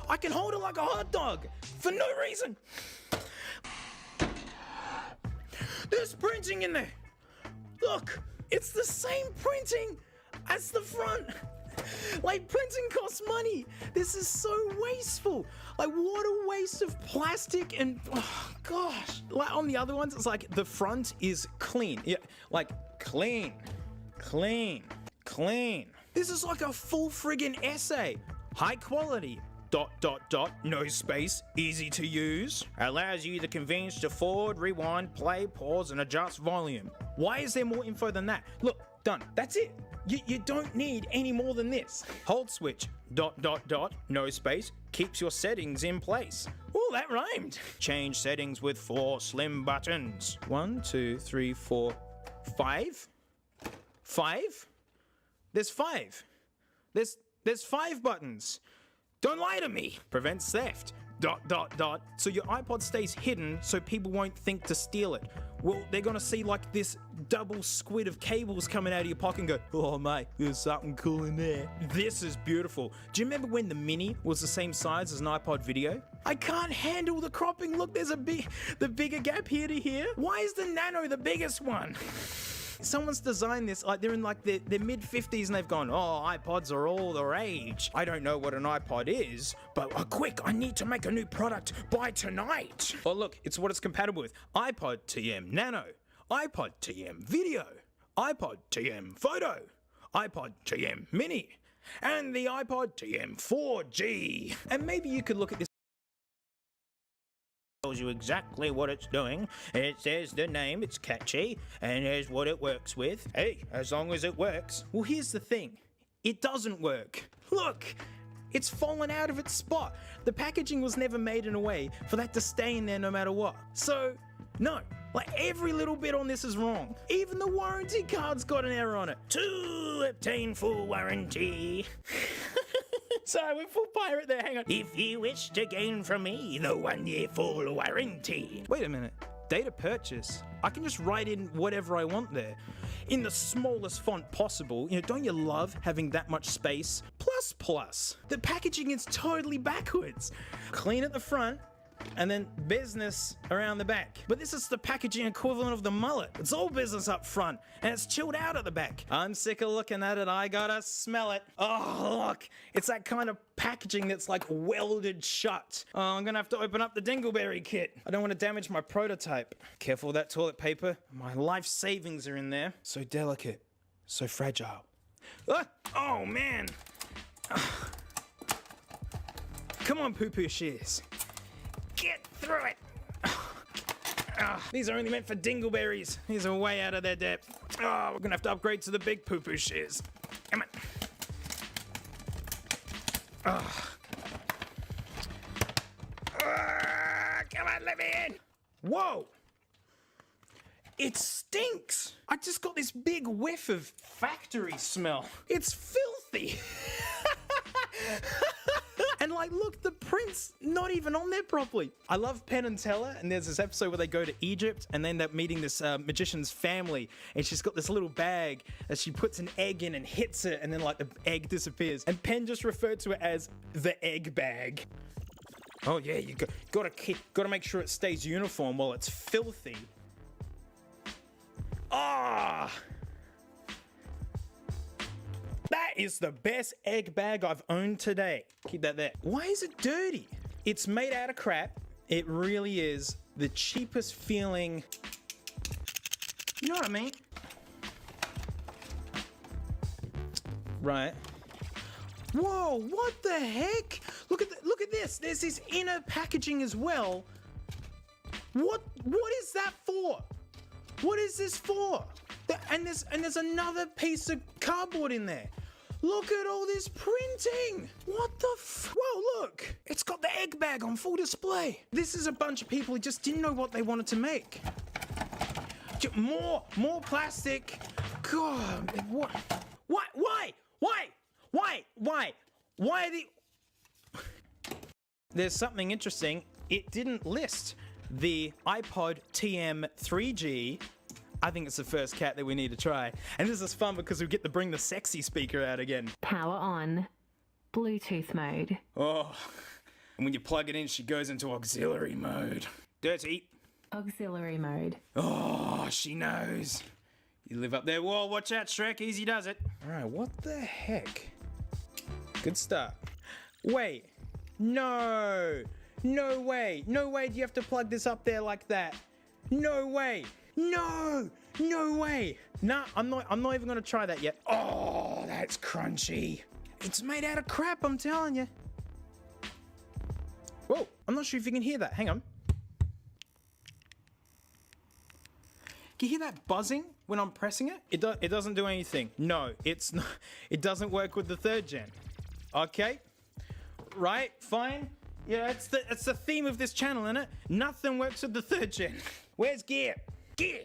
I can hold it like a hot dog for no reason. There's printing in there. Look, it's the same printing as the front. Like, printing costs money. This is so wasteful. Like, what a waste of plastic and, oh, gosh. Like, on the other ones, it's like the front is clean. Yeah, like, clean, clean, clean. This is like a full friggin' essay. High quality. ... no space, easy to use, allows you the convenience to forward, rewind, play, pause, and adjust volume. Why is there more info than that? Look, done. That's it. You don't need any more than this. Hold switch, ... no space, keeps your settings in place. Oh, that rhymed. Change settings with 4 slim buttons. 1, 2, 3, 4, 5? 5? There's 5. There's 5 buttons. Don't lie to me. Prevents theft. ... So your iPod stays hidden so people won't think to steal it. Well, they're gonna see like this double squid of cables coming out of your pocket and go, oh mate, there's something cool in there. This is beautiful. Do you remember when the Mini was the same size as an iPod Video? I can't handle the cropping. Look, there's the bigger gap here to here. Why is the Nano the biggest one? Someone's designed this, like they're in like their mid-50s and they've gone, oh, iPods are all the rage. I don't know what an iPod is, but quick, I need to make a new product by tonight. Oh look, it's what it's compatible with. iPod TM Nano, iPod TM Video, iPod TM Photo, iPod TM Mini, and the iPod TM 4G. And maybe you could look at this. Tells you exactly what it's doing. It says the name, it's catchy, and here's what it works with. Hey, as long as it works. Well, here's the thing. It doesn't work. Look, it's fallen out of its spot. The packaging was never made in a way for that to stay in there no matter what. So, no. Like, every little bit on this is wrong. Even the warranty card's got an error on it. To obtain full warranty. Sorry, we're full pirate there, hang on. If you wish to gain from me the 1-year full warranty. Wait a minute. Data purchase. I can just write in whatever I want there. In the smallest font possible. You know, don't you love having that much space? Plus. The packaging is totally backwards. Clean at the front, and then business around the back. But this is the packaging equivalent of the mullet. It's all business up front, and it's chilled out at the back. I'm sick of looking at it, I gotta smell it. Oh, look, it's that kind of packaging that's like welded shut. Oh, I'm gonna have to open up the Dingleberry kit. I don't want to damage my prototype. Careful with that toilet paper. My life savings are in there. So delicate, so fragile. Oh, man. Come on, poo-poo shears. Get through it! These are only meant for dingleberries. These are way out of their depth. Oh, we're gonna have to upgrade to the big poo-poo shears. Come on. Come on, let me in! Whoa! It stinks! I just got this big whiff of factory smell. It's filthy! And like, look, the print's not even on there properly. I love Penn and Teller, and there's this episode where they go to Egypt and they end up meeting this magician's family, and she's got this little bag that she puts an egg in and hits it, and then like the egg disappears. And Penn just referred to it as the egg bag. Oh yeah, you gotta make sure it stays uniform while it's filthy. Ah! That is the best egg bag I've owned today. Keep that there. Why is it dirty? It's made out of crap. It really is the cheapest feeling. You know what I mean? Right. Whoa, what the heck? Look at this. There's this inner packaging as well. What is that for? What is this for? And there's another piece of cardboard in there. Look at all this printing. What the Whoa, look. It's got the egg bag on full display. This is a bunch of people who just didn't know what they wanted to make. More plastic. God, what? Why are the... There's something interesting. It didn't list the iPod TM 3G. I think it's the first cat that we need to try. And this is fun because we get to bring the sexy speaker out again. Power on. Bluetooth mode. Oh, and when you plug it in, she goes into auxiliary mode. Dirty. Auxiliary mode. Oh, she knows. You live up there. Whoa, watch out, Shrek. Easy does it. All right, what the heck? Good start. Wait. No. No way. No way do you have to plug this up there like that. No way. No way. Nah, I'm not even gonna try that yet. Oh, that's crunchy. It's made out of crap, I'm telling you. Whoa, I'm not sure if you can hear that. Hang on. Can you hear that buzzing when I'm pressing it? It doesn't do anything. No, it's not. It doesn't work with the 3rd gen. Okay, right, fine. Yeah, it's the theme of this channel, isn't it? Nothing works with the 3rd gen. Where's gear? Gear.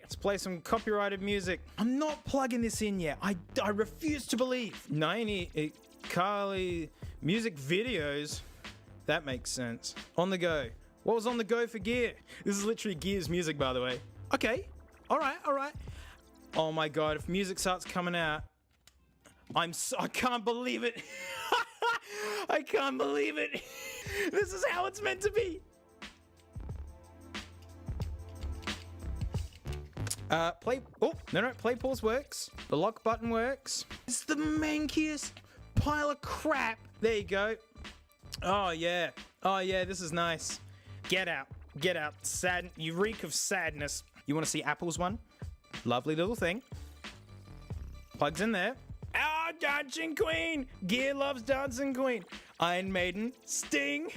Let's play some copyrighted music. I'm not plugging this in yet. I refuse to believe. 90 Carly music videos. That makes sense. On the go. What was on the go for Gear? This is literally Gear's music, by the way. Okay. All right. Oh my God, if music starts coming out, I can't believe it. I can't believe it. This is how it's meant to be. Play, oh, no, play pause works. The lock button works. It's the mankiest pile of crap. There you go. Oh yeah, this is nice. Get out, sad, you reek of sadness. You want to see Apple's one? Lovely little thing. Plugs in there. Oh, Dancing Queen! Gear loves Dancing Queen. Iron Maiden, Sting.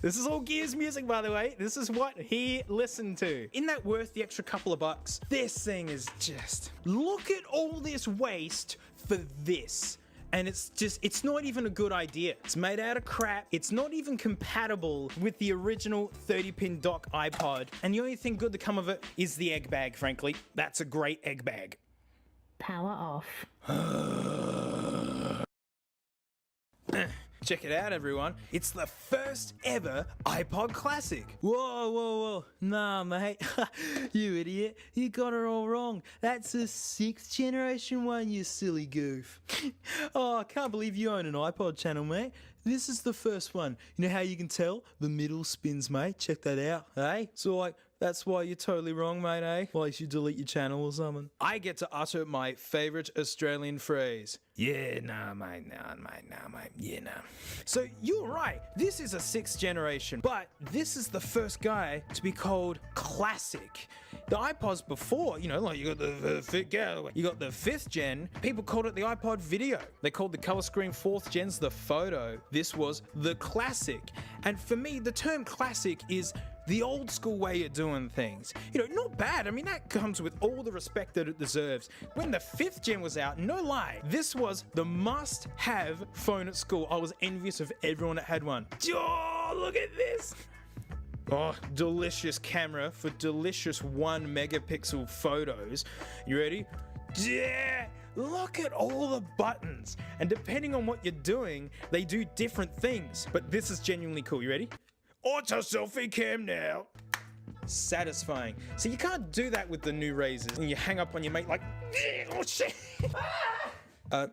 This is all Gear's music, by the way. This is what he listened to. Isn't that worth the extra couple of bucks? This thing is just... Look at all this waste for this. And it's not even a good idea. It's made out of crap. It's not even compatible with the original 30-pin dock iPod. And the only thing good to come of it is the egg bag, frankly. That's a great egg bag. Power off. Check it out, everyone. It's the first ever iPod Classic. Whoa. Nah, mate. You idiot. You got it all wrong. That's a 6th generation one, you silly goof. Oh, I can't believe you own an iPod channel, mate. This is the first one. You know how you can tell? The middle spins, mate. Check that out, eh? So, like, that's why you're totally wrong, mate, eh? Why you should delete your channel or something. I get to utter my favourite Australian phrase. Yeah, nah, mate. Yeah, nah. So, you're right. This is a 6th generation, but this is the first guy to be called Classic. The iPods before, you know, like you got the 5th gen, people called it the iPod Video. They called the color screen 4th gens the Photo. This was the Classic. And for me, the term Classic is the old school way of doing things. You know, not bad. I mean, that comes with all the respect that it deserves. When the 5th gen was out, no lie, this was the must-have phone at school. I was envious of everyone that had one. Oh, look at this. Oh, delicious camera for delicious 1 megapixel photos. You ready? Yeah! Look at all the buttons. And depending on what you're doing, they do different things. But this is genuinely cool. You ready? Auto selfie cam now. Satisfying. So you can't do that with the new razors and you hang up on your mate like, oh shit.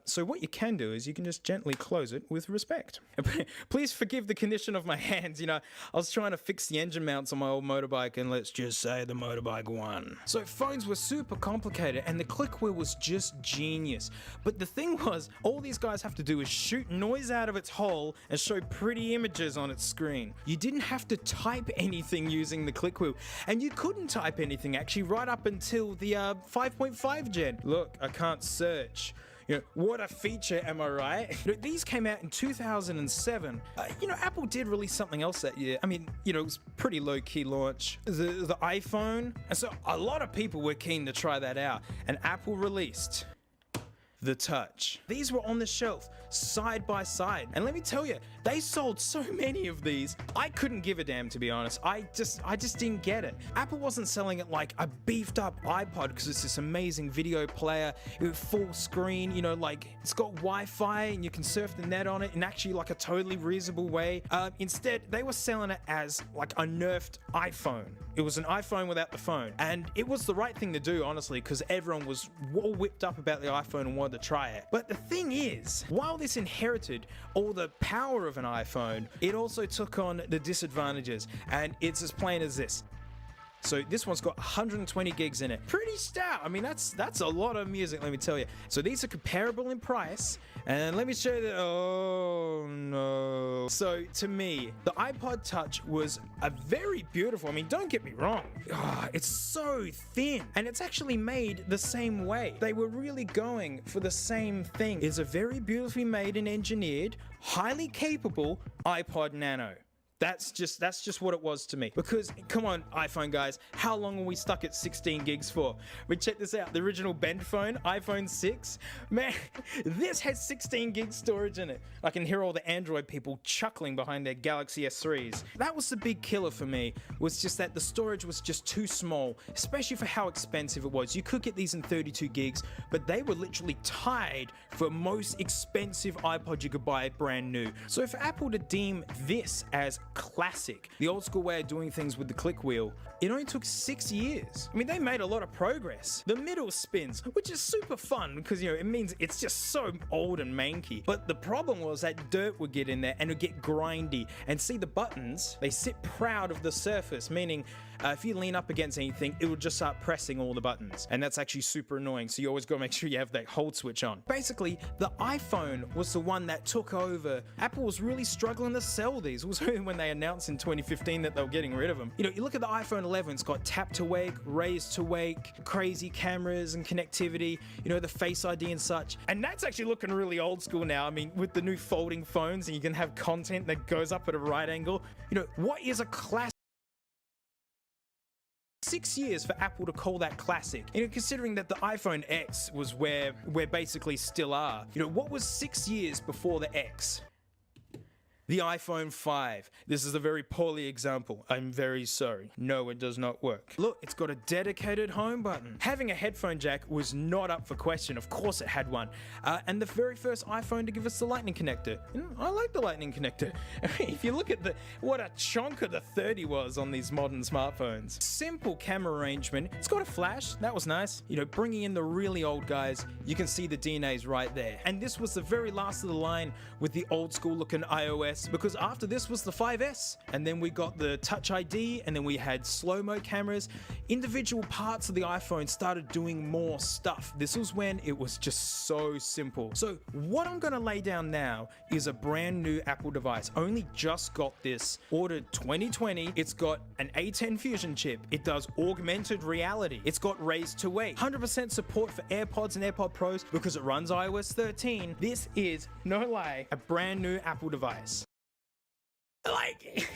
So what you can do is you can just gently close it with respect. Please forgive the condition of my hands. You know, I was trying to fix the engine mounts on my old motorbike, and let's just say the motorbike won. So phones were super complicated and the click wheel was just genius. But the thing was, all these guys have to do is shoot noise out of its hole and show pretty images on its screen. You didn't have to type anything using the click wheel, and you couldn't type anything actually right up until the 5.5 gen. Look, I can't search. You know, what a feature, am I right? You know, these came out in 2007. You know, Apple did release something else that year. I mean, you know, it was pretty low-key launch. The iPhone. And so a lot of people were keen to try that out. And Apple released the Touch. These were on the shelf, side by side. And let me tell you, they sold so many of these, I couldn't give a damn, to be honest. I just didn't get it. Apple wasn't selling it like a beefed up iPod because it's this amazing video player, full screen, you know, like it's got Wi-Fi and you can surf the net on it in actually like a totally reasonable way. Instead, they were selling it as like a nerfed iPhone. It was an iPhone without the phone. And it was the right thing to do, honestly, because everyone was all whipped up about the iPhone and wanted to try it. But the thing is, while this inherited all the power of an iPhone, it also took on the disadvantages, and it's as plain as this. So this one's got 120 gigs in it. Pretty stout. I mean, that's a lot of music, let me tell you. So these are comparable in price, and let me show you that. Oh no. So to me, the iPod Touch was a very beautiful, I mean, don't get me wrong. Oh, it's so thin, and it's actually made the same way. They were really going for the same thing. It's a very beautifully made and engineered, highly capable iPod Nano. That's just what it was to me. Because, come on, iPhone guys, how long were we stuck at 16 gigs for? But check this out, the original bend phone, iPhone 6, man, this has 16 gig storage in it. I can hear all the Android people chuckling behind their Galaxy S3s. That was the big killer for me, was just that the storage was just too small, especially for how expensive it was. You could get these in 32 gigs, but they were literally tied for most expensive iPod you could buy brand new. So for Apple to deem this as classic. The old school way of doing things with the click wheel, it only took 6 years. I mean, they made a lot of progress. The middle spins, which is super fun because, you know, it means it's just so old and manky. But the problem was that dirt would get in there and it would get grindy. And see, the buttons, they sit proud of the surface, meaning if you lean up against anything, it will just start pressing all the buttons. And that's actually super annoying. So you always gotta make sure you have that hold switch on. Basically, the iPhone was the one that took over. Apple was really struggling to sell these. It was when they announced in 2015 that they were getting rid of them. You know, you look at the iPhone 11, it's got tap to wake, raise to wake, crazy cameras and connectivity, you know, the Face ID and such. And that's actually looking really old school now. I mean, with the new folding phones and you can have content that goes up at a right angle. You know, what is a classic? 6 years for Apple to call that classic. You know, considering that the iPhone X was where we basically still are. You know, what was 6 years before the X? The iPhone 5. This is a very poorly example. I'm very sorry. No, it does not work. Look, it's got a dedicated home button. Having a headphone jack was not up for question. Of course it had one. And the very first iPhone to give us the lightning connector. I like the lightning connector. If you look at what a chunk of the 30 was on these modern smartphones. Simple camera arrangement. It's got a flash. That was nice. You know, bringing in the really old guys, you can see the DNAs right there. And this was the very last of the line with the old school looking iOS, because after this was the 5S, and then we got the Touch ID, and then we had slow-mo cameras. Individual parts of the iPhone started doing more stuff. This was when it was just so simple. So what I'm gonna lay down now is a brand new Apple device. Only just got this, ordered 2020. It's got an A10 Fusion chip. It does augmented reality. It's got raise to wake. 100% support for AirPods and AirPod Pros because it runs iOS 13. This is, no lie, a brand new Apple device. Like,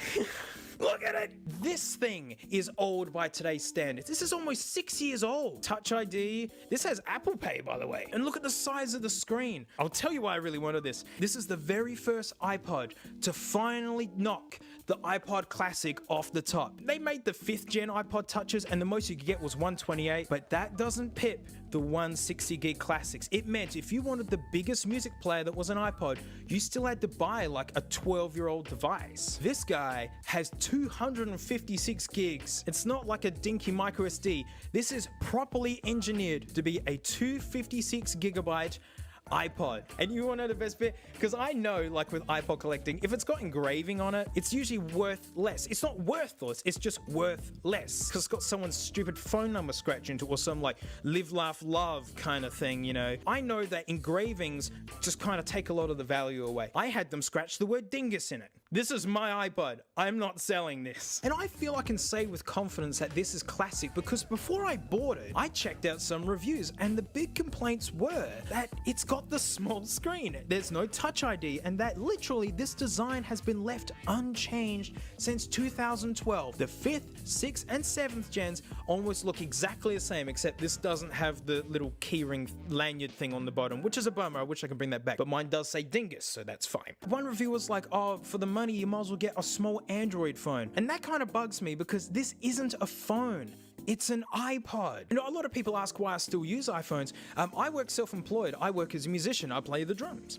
look at it. This thing is old by today's standards. This is almost 6 years old. Touch ID. This has Apple Pay, by the way. And look at the size of the screen. I'll tell you why I really wanted this. This is the very first iPod to finally knock the iPod Classic off the top. They made the 5th gen iPod Touches and the most you could get was 128, but that doesn't pip the 160 gig classics. It meant if you wanted the biggest music player that was an iPod, you still had to buy like a 12-year-old device. This guy has 256 gigs. It's not like a dinky micro SD. This is properly engineered to be a 256 gigabyte iPod. And you want to know the best bit? Because I know, like with iPod collecting, if it's got engraving on it, it's usually worth less. It's not worthless, it's just worth less. Because it's got someone's stupid phone number scratched into it, or some like live, laugh, love kind of thing, you know. I know that engravings just kind of take a lot of the value away. I had them scratch the word dingus in it. This is my iPod. I'm not selling this. And I feel I can say with confidence that this is classic because before I bought it, I checked out some reviews and the big complaints were that it's got the small screen, there's no Touch ID, and that literally this design has been left unchanged since 2012. The 5th, 6th, and 7th gens almost look exactly the same, except this doesn't have the little keyring lanyard thing on the bottom, which is a bummer. I wish I could bring that back, but mine does say dingus, so that's fine. One review was like, oh, for the money, you might as well get a small Android phone. And that kind of bugs me because this isn't a phone. It's an iPod. You know, a lot of people ask why I still use iPhones. I work self-employed. I work as a musician. I play the drums.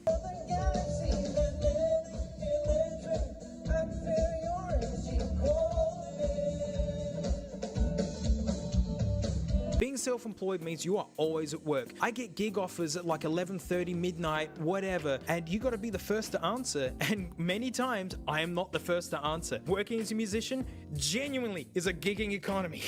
Being self-employed means you are always at work. I get gig offers at like 11:30, midnight, whatever, and you gotta be the first to answer, and many times I am not the first to answer. Working as a musician genuinely is a gigging economy.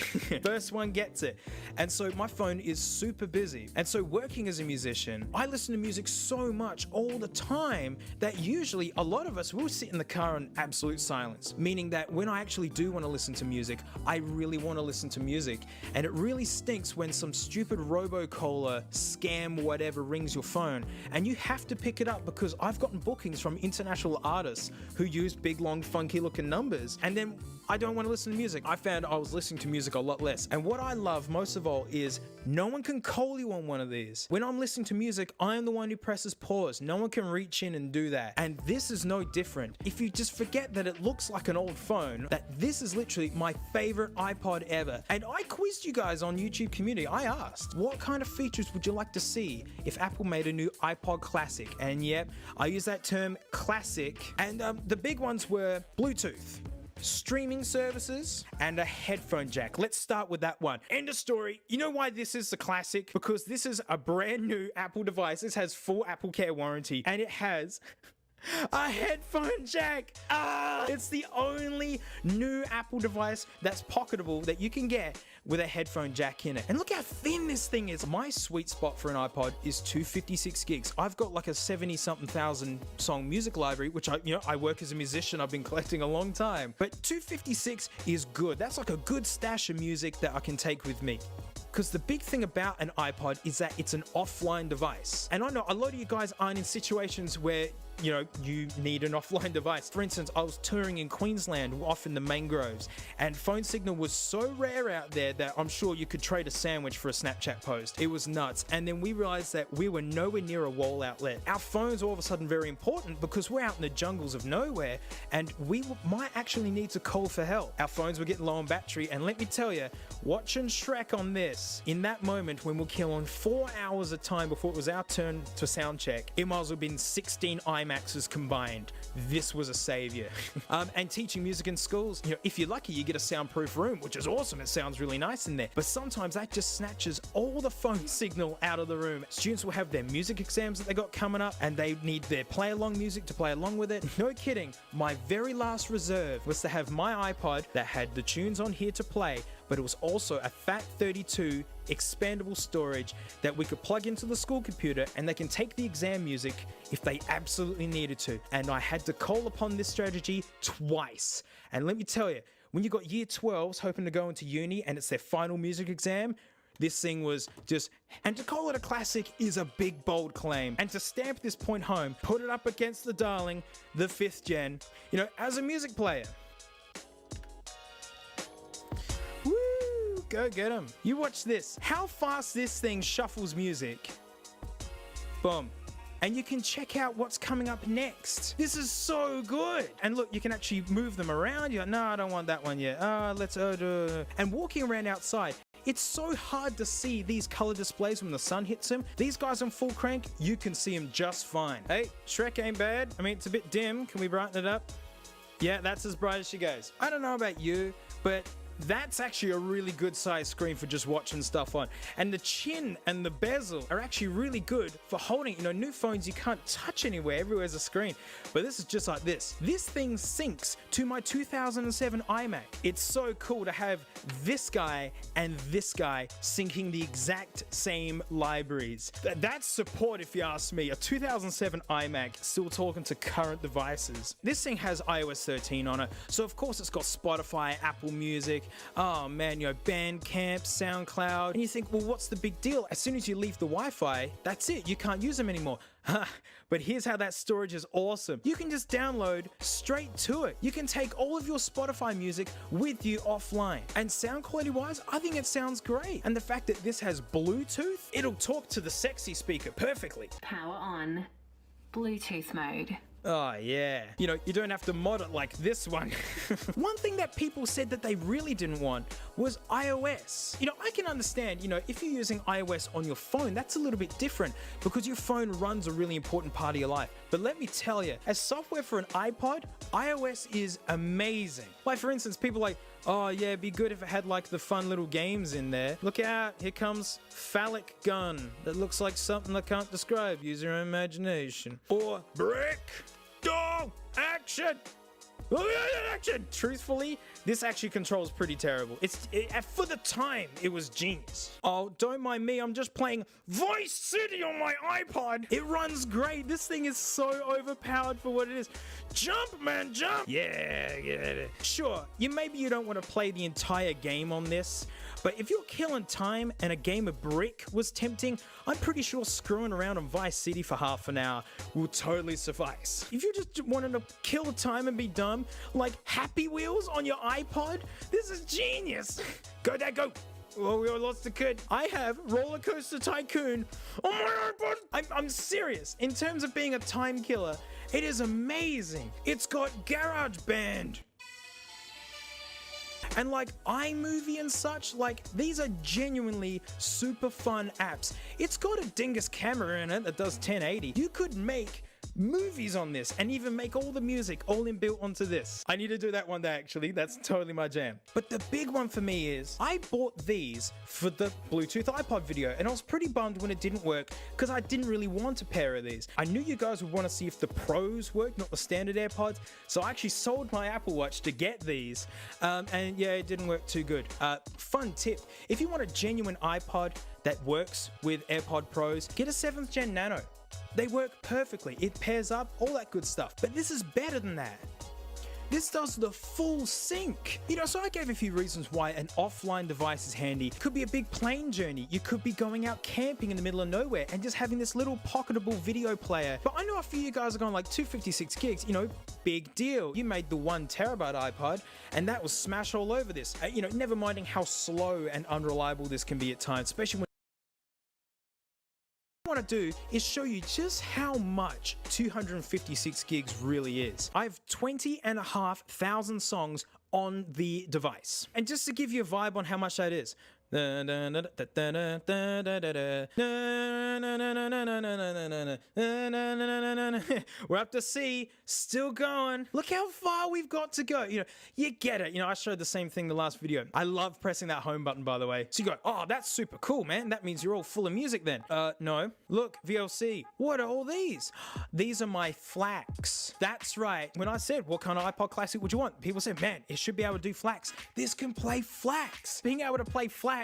First one gets it. And so my phone is super busy. And so working as a musician, I listen to music so much all the time that usually a lot of us will sit in the car in absolute silence, meaning that when I actually do want to listen to music, I really want to listen to music. And it really stinks when some stupid robocaller scam whatever rings your phone and you have to pick it up because I've gotten bookings from international artists who use big, long, funky looking numbers, and then I don't want to listen to music. I found I was listening to music a lot less. And what I love most of all is no one can call you on one of these. When I'm listening to music, I am the one who presses pause. No one can reach in and do that. And this is no different. If you just forget that it looks like an old phone, that this is literally my favorite iPod ever. And I quizzed you guys on YouTube Community community, I asked, what kind of features would you like to see if Apple made a new iPod Classic? And yep, I use that term classic. And the big ones were Bluetooth, streaming services, and a headphone jack. Let's start with that one. End of story. You know why this is a classic? Because this is a brand new Apple device. This has full Apple Care warranty, and it has a headphone jack. It's the only new Apple device that's pocketable that you can get with a headphone jack in it. And look how thin this thing is. My sweet spot for an iPod is 256 gigs. I've got like a 70-something thousand song music library, which I work as a musician. I've been collecting a long time. But 256 is good. That's like a good stash of music that I can take with me. Because the big thing about an iPod is that it's an offline device. And I know a lot of you guys aren't in situations where you need an offline device. For instance, I was touring in Queensland, off in the mangroves, and phone signal was so rare out there that I'm sure you could trade a sandwich for a Snapchat post. It was nuts. And then we realized that we were nowhere near a wall outlet. Our phones are all of a sudden very important because we're out in the jungles of nowhere, and we might actually need to call for help. Our phones were getting low on battery, and let me tell you, watching Shrek on this, in that moment when we're killing 4 hours of time before it was our turn to sound check, it might as well have been 16 IMAXs combined. This was a savior. And teaching music in schools, if you're lucky, you get a soundproof room, which is awesome. It sounds really nice in there. But sometimes that just snatches all the phone signal out of the room. Students will have their music exams that they got coming up, and they need their play-along music to play along with it. No kidding. My very last reserve was to have my iPod that had the tunes on here to play, but it was also a FAT32 expandable storage that we could plug into the school computer, and they can take the exam music if they absolutely needed to. And I had to call upon this strategy twice. And let me tell you, when you got year 12s hoping to go into uni and it's their final music exam, this thing was just... And to call it a classic is a big, bold claim. And to stamp this point home, put it up against the darling, the 5th gen, as a music player, go get them. You watch this. How fast this thing shuffles music. Boom. And you can check out what's coming up next. This is so good. And look, you can actually move them around. You're like, no, I don't want that one yet. Let's do. And walking around outside, it's so hard to see these color displays when the sun hits them. These guys on full crank, you can see them just fine. Hey, Shrek ain't bad. I mean, it's a bit dim. Can we brighten it up? Yeah, that's as bright as she goes. I don't know about you, but that's actually a really good size screen for just watching stuff on. And the chin and the bezel are actually really good for holding. New phones you can't touch anywhere. Everywhere's a screen. But this is just like this. This thing syncs to my 2007 iMac. It's so cool to have this guy and this guy syncing the exact same libraries. That's support, if you ask me. A 2007 iMac still talking to current devices. This thing has iOS 13 on it. So of course it's got Spotify, Apple Music, oh man, Bandcamp, SoundCloud, and you think, well, what's the big deal? As soon as you leave the Wi-Fi, that's it, you can't use them anymore. But here's how that storage is awesome. You can just download straight to it. You can take all of your Spotify music with you offline. And sound quality wise, I think it sounds great. And the fact that this has Bluetooth, it'll talk to the sexy speaker perfectly. Power on. Bluetooth mode. Oh yeah. You don't have to mod it like this one. One thing that people said that they really didn't want was iOS. I can understand, if you're using iOS on your phone, that's a little bit different because your phone runs a really important part of your life. But let me tell you, as software for an iPod, iOS is amazing. Like for instance, people like, oh yeah, it'd be good if it had like the fun little games in there. Look out, here comes phallic gun that looks like something I can't describe. Use your own imagination. Or brick, dog, action. Action! Truthfully, this actually controls pretty terrible. For the time, it was genius. Oh, don't mind me, I'm just playing Vice City on my iPod. It runs great. This thing is so overpowered for what it is. Jump, man, jump! Yeah. Sure, maybe you don't want to play the entire game on this, but if you're killing time and a game of brick was tempting, I'm pretty sure screwing around on Vice City for half an hour will totally suffice. If you're just wanting to kill time and be dumb, like Happy Wheels on your iPod, this is genius. Go, Dad, go. Oh, we lost the kid. I have Roller Coaster Tycoon on my iPod. I'm serious. In terms of being a time killer, it is amazing. It's got GarageBand. And like iMovie and such, like these are genuinely super fun apps. It's got a dingus camera in it that does 1080. You could make movies on this and even make all the music all inbuilt onto this. I need to do that one day actually, that's totally my jam. But the big one for me is I bought these for the Bluetooth iPod video and I was pretty bummed when it didn't work because I didn't really want a pair of these. I knew you guys would want to see if the Pros worked, not the standard AirPods, so I actually sold my Apple Watch to get these and yeah, it didn't work too good. Fun tip, if you want a genuine iPod that works with AirPod Pros, get a 7th Gen Nano. They work perfectly, it pairs up, all that good stuff. But this is better than that. This does the full sync. You know, so I gave a few reasons why an offline device is handy. It could be a big plane journey. You could be going out camping in the middle of nowhere and just having this little pocketable video player. But I know a few of you guys are going like 256 gigs, you know, big deal. You made the 1 terabyte iPod and that was smash all over this. You know, never minding how slow and unreliable this can be at times, especially when what I want to do is show you just how much 256 gigs really is. I have 20,500 songs on the device. And just to give you a vibe on how much that is, we're up to C, still going. Look how far we've got to go. You know, you get it. You know, I showed the same thing in the last video. I love pressing that home button, by the way. So you go, oh, that's super cool, man. That means you're all full of music then. No. Look, VLC. What are all these? These are my FLACs. That's right. When I said, what kind of iPod Classic would you want? People said, man, it should be able to do FLACs. This can play FLACs. Being able to play FLACs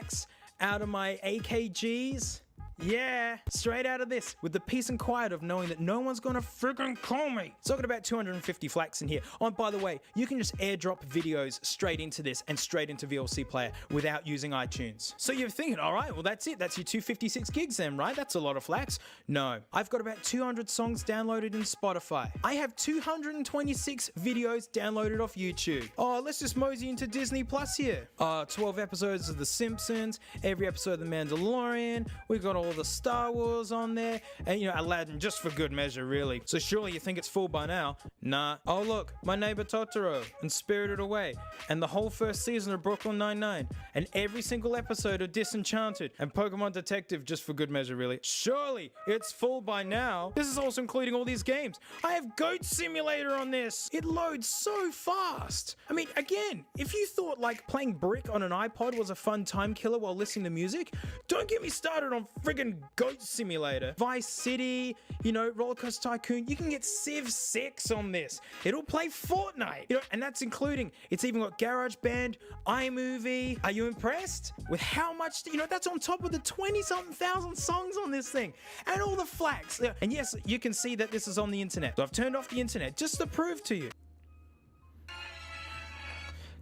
out of my AKGs, yeah, straight out of this, with the peace and quiet of knowing that no one's gonna friggin' call me. Talking about 250 FLACs in here. Oh, and by the way, you can just airdrop videos straight into this and straight into VLC Player without using iTunes. So you're thinking, all right, well that's it. That's your 256 gigs then, right? That's a lot of FLACs. No, I've got about 200 songs downloaded in Spotify. I have 226 videos downloaded off YouTube. Oh, let's just mosey into Disney Plus here. 12 episodes of The Simpsons, every episode of The Mandalorian. We've got all the Star Wars on there, and you know, Aladdin just for good measure, really. So surely you think it's full by now? Nah. Oh look, My Neighbor Totoro and Spirited Away, and the whole first season of Brooklyn Nine-Nine, and every single episode of Disenchanted, and Pokemon Detective just for good measure, really. Surely it's full by now. This is also including all these games. I have Goat Simulator on this. It loads so fast. I mean, again, if you thought like playing Brick on an iPod was a fun time killer while listening to music, don't get me started on friggin' Goat Simulator. Vice City, you know, Roller Coaster Tycoon. You can get Civ 6 on this. It'll play Fortnite, you know, and that's including, it's even got GarageBand, iMovie. Are you impressed with how much, you know, that's on top of the 20-something thousand songs on this thing and all the FLACs. And yes, you can see that this is on the internet. So I've turned off the internet just to prove to you.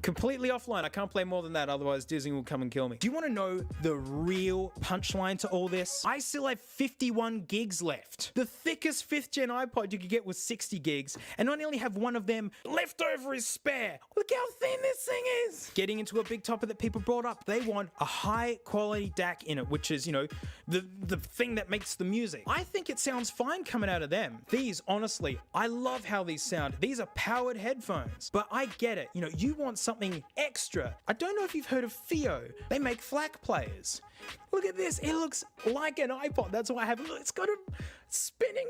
Completely offline. I can't play more than that, otherwise Disney will come and kill me. Do you want to know the real punchline to all this? I still have 51 gigs left. The thickest 5th gen iPod you could get was 60 gigs, and I only have one of them left over is spare. Look how thin this thing is. Getting into a big topic that people brought up, they want a high quality DAC in it, which is, you know, the thing that makes the music. I think it sounds fine coming out of them. These, honestly, I love how these sound. These are powered headphones, but I get it. You know, you want something extra. I don't know if you've heard of Fio. They make FLAC players. Look at this. It looks like an iPod. That's why I have it. Look, it's got a spinning.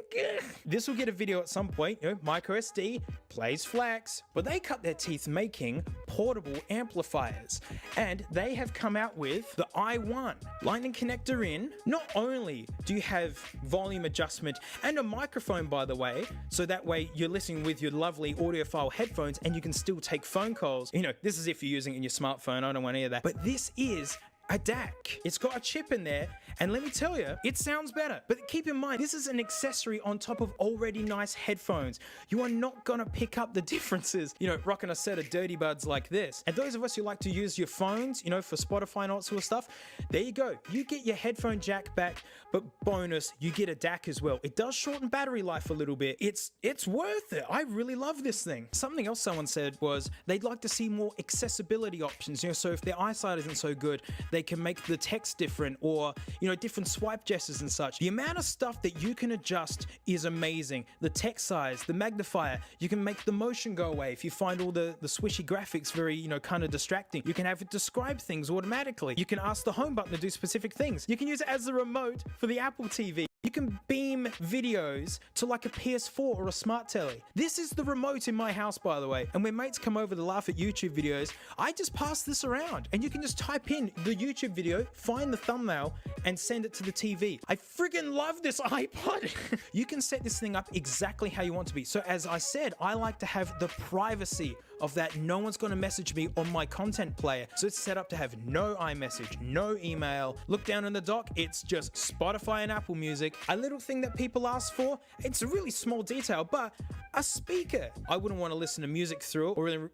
This will get a video at some point. You know, micro SD plays FLACs, but they cut their teeth making portable amplifiers, and they have come out with the i1 lightning connector in. Not only do you have volume adjustment and a microphone, by the way, so that way you're listening with your lovely audiophile headphones and you can still take phone calls. You know, this is if you're using it in your smartphone. I don't want any of that. But this is a DAC. It's got a chip in there, and let me tell you, it sounds better. But keep in mind, this is an accessory on top of already nice headphones. You are not gonna pick up the differences, you know, rocking a set of dirty buds like this. And those of us who like to use your phones, you know, for Spotify and all that sort of stuff, there you go. You get your headphone jack back, but bonus, you get a DAC as well. It does shorten battery life a little bit. It's worth it. I really love this thing. Something else someone said was they'd like to see more accessibility options, you know, so if their eyesight isn't so good, they can make the text different, or, you know, different swipe gestures and such. The amount of stuff that you can adjust is amazing. The text size, the magnifier, you can make the motion go away if you find all the swishy graphics very, you know, kind of distracting. You can have it describe things automatically. You can ask the home button to do specific things. You can use it as the remote for the Apple TV. You can beam videos to like a PS4 or a smart telly. This is the remote in my house, by the way. And when mates come over to laugh at YouTube videos, I just pass this around and you can just type in the YouTube video, find the thumbnail, and send it to the TV. I friggin' love this iPod. You can set this thing up exactly how you want to be. So as I said, I like to have the privacy of that. No one's going to message me on my content player. So it's set up to have no iMessage, no email. Look down in the dock, it's just Spotify and Apple Music. A little thing that people ask for, it's a really small detail, but a speaker. I wouldn't want to listen to music through it or really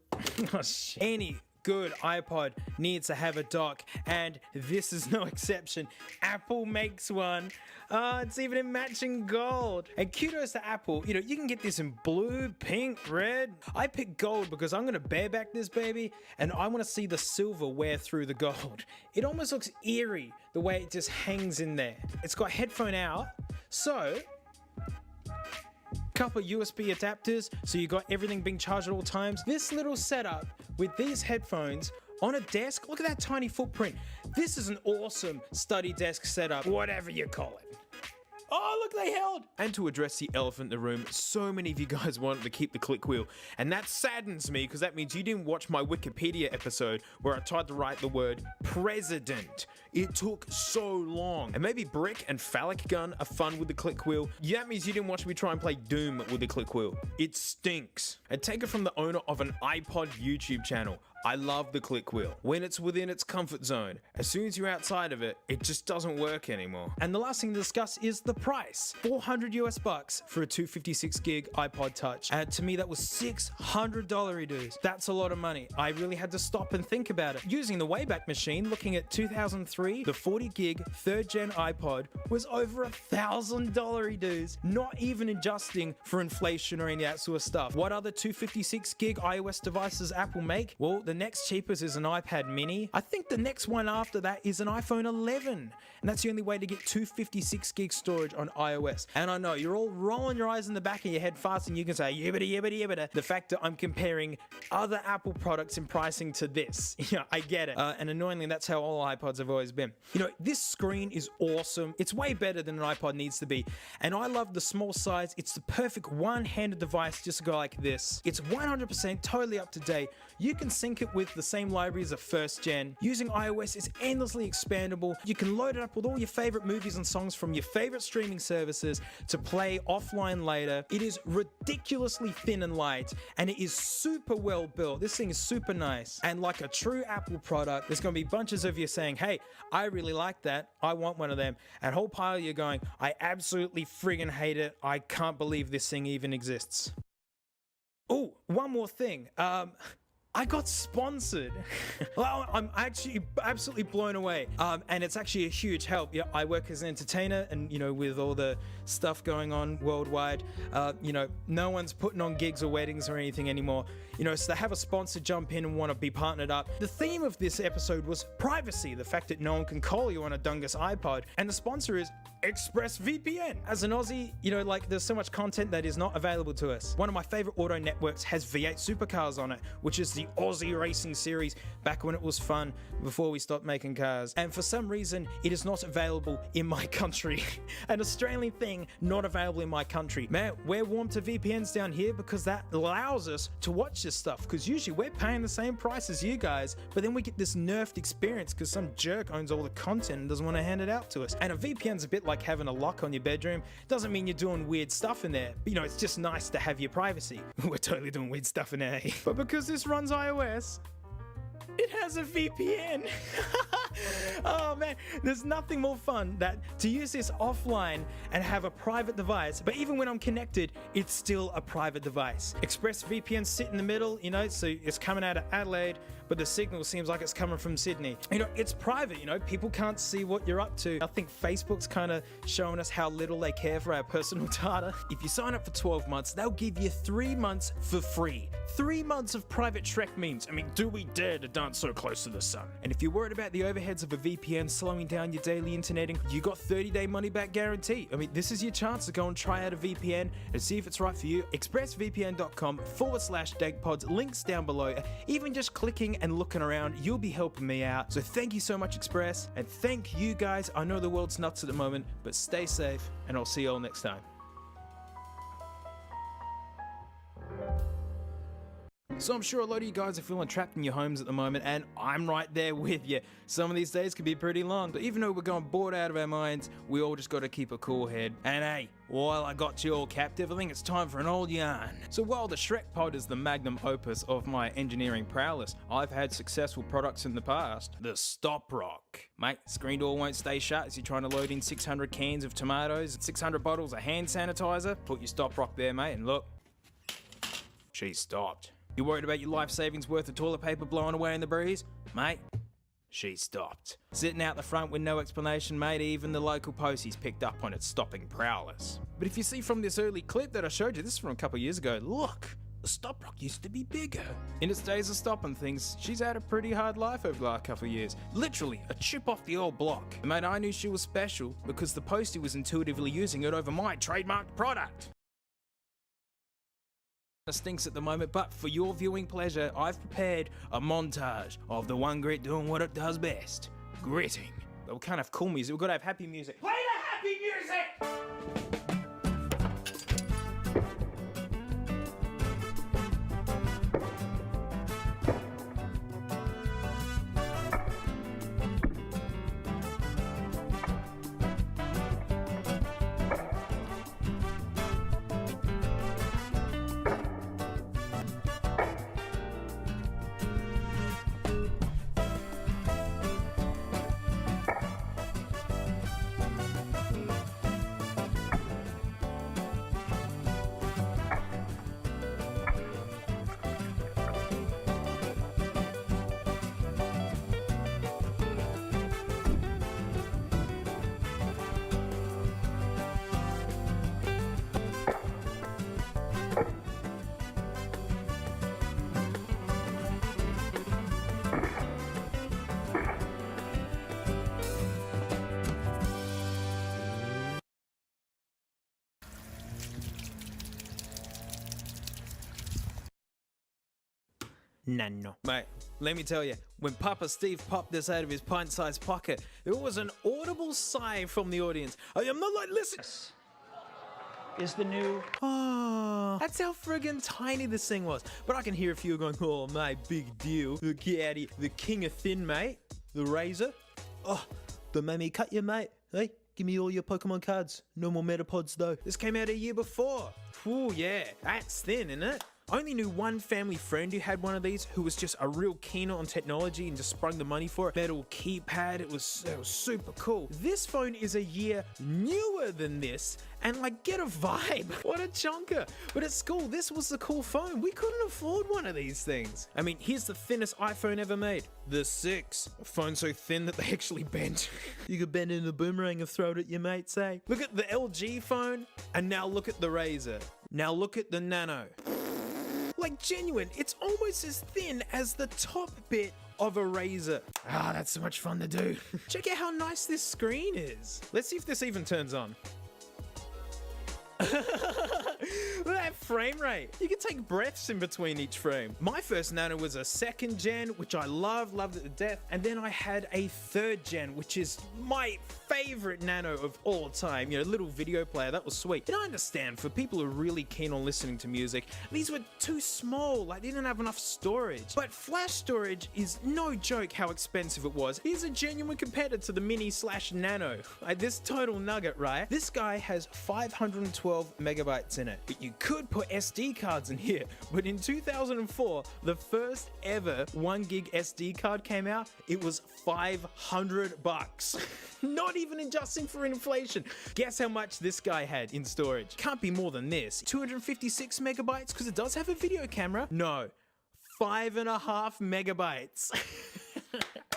any good iPod needs to have a dock, and this is no exception. Apple makes one. It's even in matching gold. And kudos to Apple. You know, you can get this in blue, pink, red. I picked gold because I'm gonna bareback this baby, and I want to see the silver wear through the gold. It almost looks eerie the way it just hangs in there. It's got headphone out, so couple USB adapters, so you got everything being charged at all times. This little setup with these headphones on a desk, look at that tiny footprint. This is an awesome study desk setup, whatever you call it. Oh, look, they held! And to address the elephant in the room, so many of you guys wanted to keep the click wheel. And that saddens me, because that means you didn't watch my Wikipedia episode where I tried to write the word president. It took so long. And maybe brick and phallic gun are fun with the click wheel. Yeah, that means you didn't watch me try and play Doom with the click wheel. It stinks. And take it from the owner of an iPod YouTube channel. I love the click wheel when it's within its comfort zone. As soon as you're outside of it, it just doesn't work anymore. And the last thing to discuss is the price. $400 US for a 256 gig iPod Touch. And to me, that was $600 dues. That's a lot of money. I really had to stop and think about it. Using the Wayback Machine, looking at 2003, the 40 gig 3rd gen iPod was over $1,000 dues. Not even adjusting for inflation or any of that sort of stuff. What other 256 gig iOS devices Apple make? Well, the next cheapest is an iPad mini. I think the next one after that is an iPhone 11. And that's the only way to get 256 gig storage on iOS. And I know you're all rolling your eyes in the back of your head fast and you can say, yibbity, yibbity, yibbity. The fact that I'm comparing other Apple products in pricing to this. Yeah, I get it. And annoyingly, that's how all iPods have always been. You know, this screen is awesome. It's way better than an iPod needs to be. And I love the small size. It's the perfect one-handed device just to go like this. It's 100% totally up to date. You can sync it with the same libraries of 1st gen. Using iOS is endlessly expandable. You can load it up with all your favorite movies and songs from your favorite streaming services to play offline later. It is ridiculously thin and light, and it is super well built. This thing is super nice. And like a true Apple product, there's going to be bunches of you saying, hey, I really like that. I want one of them. And a whole pile of you going, I absolutely friggin' hate it. I can't believe this thing even exists. Oh, one more thing. I got sponsored. Well, I'm actually absolutely blown away. And it's actually a huge help. Yeah, I work as an entertainer, and you know, with all the stuff going on worldwide, you know, no one's putting on gigs or weddings or anything anymore. You know, so to have a sponsor jump in and want to be partnered up. The theme of this episode was privacy, the fact that no one can call you on a Dungus iPod, and the sponsor is ExpressVPN. As an Aussie, you know, like there's so much content that is not available to us. One of my favorite auto networks has V8 Supercars on it, which is the Aussie racing series back when it was fun before we stopped making cars. And for some reason, it is not available in my country. An Australian thing not available in my country. Man, we're warm to VPNs down here because that allows us to watch this stuff, because usually we're paying the same price as you guys, but then we get this nerfed experience because some jerk owns all the content and doesn't want to hand it out to us. And a VPN's a bit like having a lock on your bedroom. Doesn't mean you're doing weird stuff in there, but you know, it's just nice to have your privacy. We're totally doing weird stuff in there. But because this runs iOS, it has a VPN. Oh man, there's nothing more fun than to use this offline and have a private device, but even when I'm connected, it's still a private device. ExpressVPN sit in the middle, you know, so it's coming out of Adelaide, but the signal seems like it's coming from Sydney. You know, it's private, you know, people can't see what you're up to. I think Facebook's kind of showing us how little they care for our personal data. If you sign up for 12 months, they'll give you 3 months for free. 3 months of private Shrek memes. I mean, do we dare to dance so close to the sun? And if you're worried about the overhead overheads of a VPN slowing down your daily interneting, you got 30-day money-back guarantee. I mean, this is your chance to go and try out a VPN and see if it's right for you. expressvpn.com/dakepods, links down below. Even just clicking and looking around, you'll be helping me out. So thank you so much, Express, and thank you guys. I know the world's nuts at the moment, but stay safe, and I'll see you all next time. So I'm sure a lot of you guys are feeling trapped in your homes at the moment, and I'm right there with you. Some of these days could be pretty long, but even though we're going bored out of our minds, we all just got to keep a cool head. And hey, while I got you all captive, I think it's time for an old yarn. So while the Shrek pod is the magnum opus of my engineering prowess, I've had successful products in the past. The Stop Rock. Mate, screen door won't stay shut as you're trying to load in 600 cans of tomatoes and 600 bottles of hand sanitizer. Put your Stop Rock there, mate, and look, she stopped. You worried about your life savings worth of toilet paper blowing away in the breeze? Mate, she stopped. Sitting out the front with no explanation, mate, even the local posties picked up on its stopping prowess. But if you see from this early clip that I showed you, this is from a couple of years ago, look, the Stop Rock used to be bigger. In its days of stopping things, she's had a pretty hard life over the last couple of years. Literally, a chip off the old block. And mate, I knew she was special because the postie was intuitively using it over my trademarked product. Stinks at the moment, but for your viewing pleasure, I've prepared a montage of the one grit doing what it does best, gritting. But we can't have cool music, we've got to have happy music. Play the happy music! Nano. Mate, let me tell you, when Papa Steve popped this out of his pint-sized pocket, there was an audible sigh from the audience. I am not like, listen. Is the new... Oh, that's how friggin' tiny this thing was. But I can hear a few going, oh, mate, big deal. The caddy, the king of thin, mate. The razor. Oh, don't make me cut you, mate. Hey, give me all your Pokemon cards. No more Metapods, though. This came out a year before. Ooh, yeah, that's thin, isn't it? I only knew one family friend who had one of these who was just a real keen on technology and just sprung the money for it. Metal keypad, it was super cool. This phone is a year newer than this and like get a vibe. What a chonker. But at school, this was the cool phone. We couldn't afford one of these things. I mean, here's the thinnest iPhone ever made. The 6. A phone so thin that they actually bent. You could bend it in a boomerang and throw it at your mates, eh? Look at the LG phone and now look at the Razr. Now look at the Nano. Like genuine, it's almost as thin as the top bit of a Razr. Ah, that's so much fun to do. Check out how nice this screen is. Let's see if this even turns on. Look at that frame rate. You can take breaths in between each frame. My first Nano was a 2nd gen, which I loved it to death. And then I had a 3rd gen, which is my favorite Nano of all time. You know, little video player, that was sweet. And I understand, for people who are really keen on listening to music, these were too small, like they didn't have enough storage. But flash storage is no joke how expensive it was. Here's a genuine competitor to the Mini/Nano. Like this total nugget, right? This guy has 512 megabytes in it, but you could put SD cards in here. But in 2004, the first ever 1 gig SD card came out. It was $500. Not even adjusting for inflation. Guess how much this guy had in storage? Can't be more than this. 256 megabytes because it does have a video camera. No, 5.5 megabytes.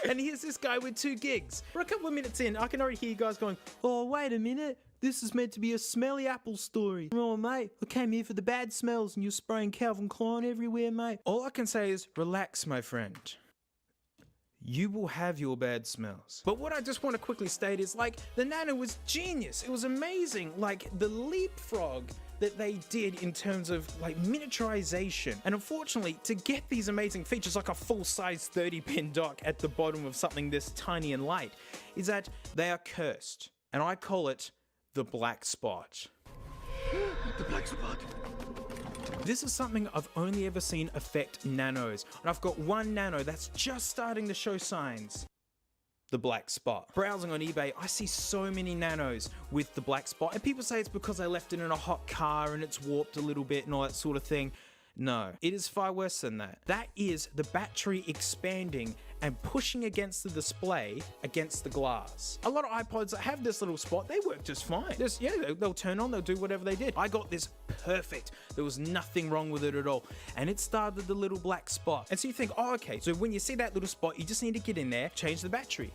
And here's this guy with 2 gigs. We're a couple of minutes in, I can already hear you guys going, oh, wait a minute. This is meant to be a smelly apple story. Oh, mate, I came here for the bad smells and you're spraying Calvin Klein everywhere, mate. All I can say is, relax, my friend. you will have your bad smells. But what I just want to quickly state is, like, the Nano was genius. It was amazing. Like, the leapfrog that they did in terms of like miniaturization. And unfortunately, to get these amazing features like a full-size 30-pin dock at the bottom of something this tiny and light, is that they are cursed. And I call it the black spot. The black spot. This is something I've only ever seen affect nanos, and I've got one nano that's just starting to show signs. The black spot. Browsing on eBay, I see so many nanos with the black spot, and people say it's because I left it in a hot car and it's warped a little bit and all that sort of thing. No, it is far worse than that. That is the battery expanding and pushing against the display against the glass. A lot of iPods that have this little spot, they work just fine. They'll turn on, they'll do whatever they did. I got this perfect. There was nothing wrong with it at all. And it started the little black spot. And so you think, oh, okay, so when you see that little spot, you just need to get in there, change the battery.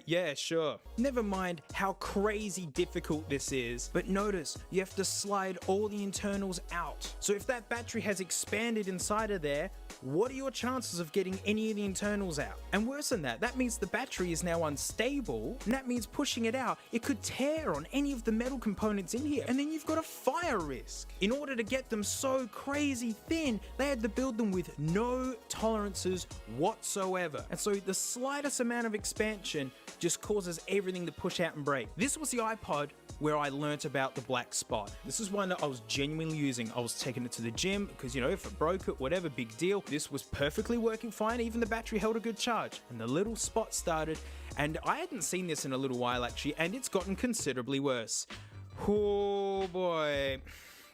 Yeah, sure. Never mind how crazy difficult this is, but notice you have to slide all the internals out. So if that battery has expanded inside of there, what are your chances of getting any of the internals out? And worse than that, that means the battery is now unstable, and that means pushing it out, it could tear on any of the metal components in here, and then you've got a fire risk. In order to get them so crazy thin, they had to build them with no tolerances whatsoever. And so the slightest amount of expansion just causes everything to push out and break. This was the iPod where I learnt about the black spot. This is one that I was genuinely using. I was taking it to the gym because, you know, if it broke it, whatever, big deal. This was perfectly working fine. Even the battery held a good charge. And the little spot started, and I hadn't seen this in a little while actually, and it's gotten considerably worse. Oh boy.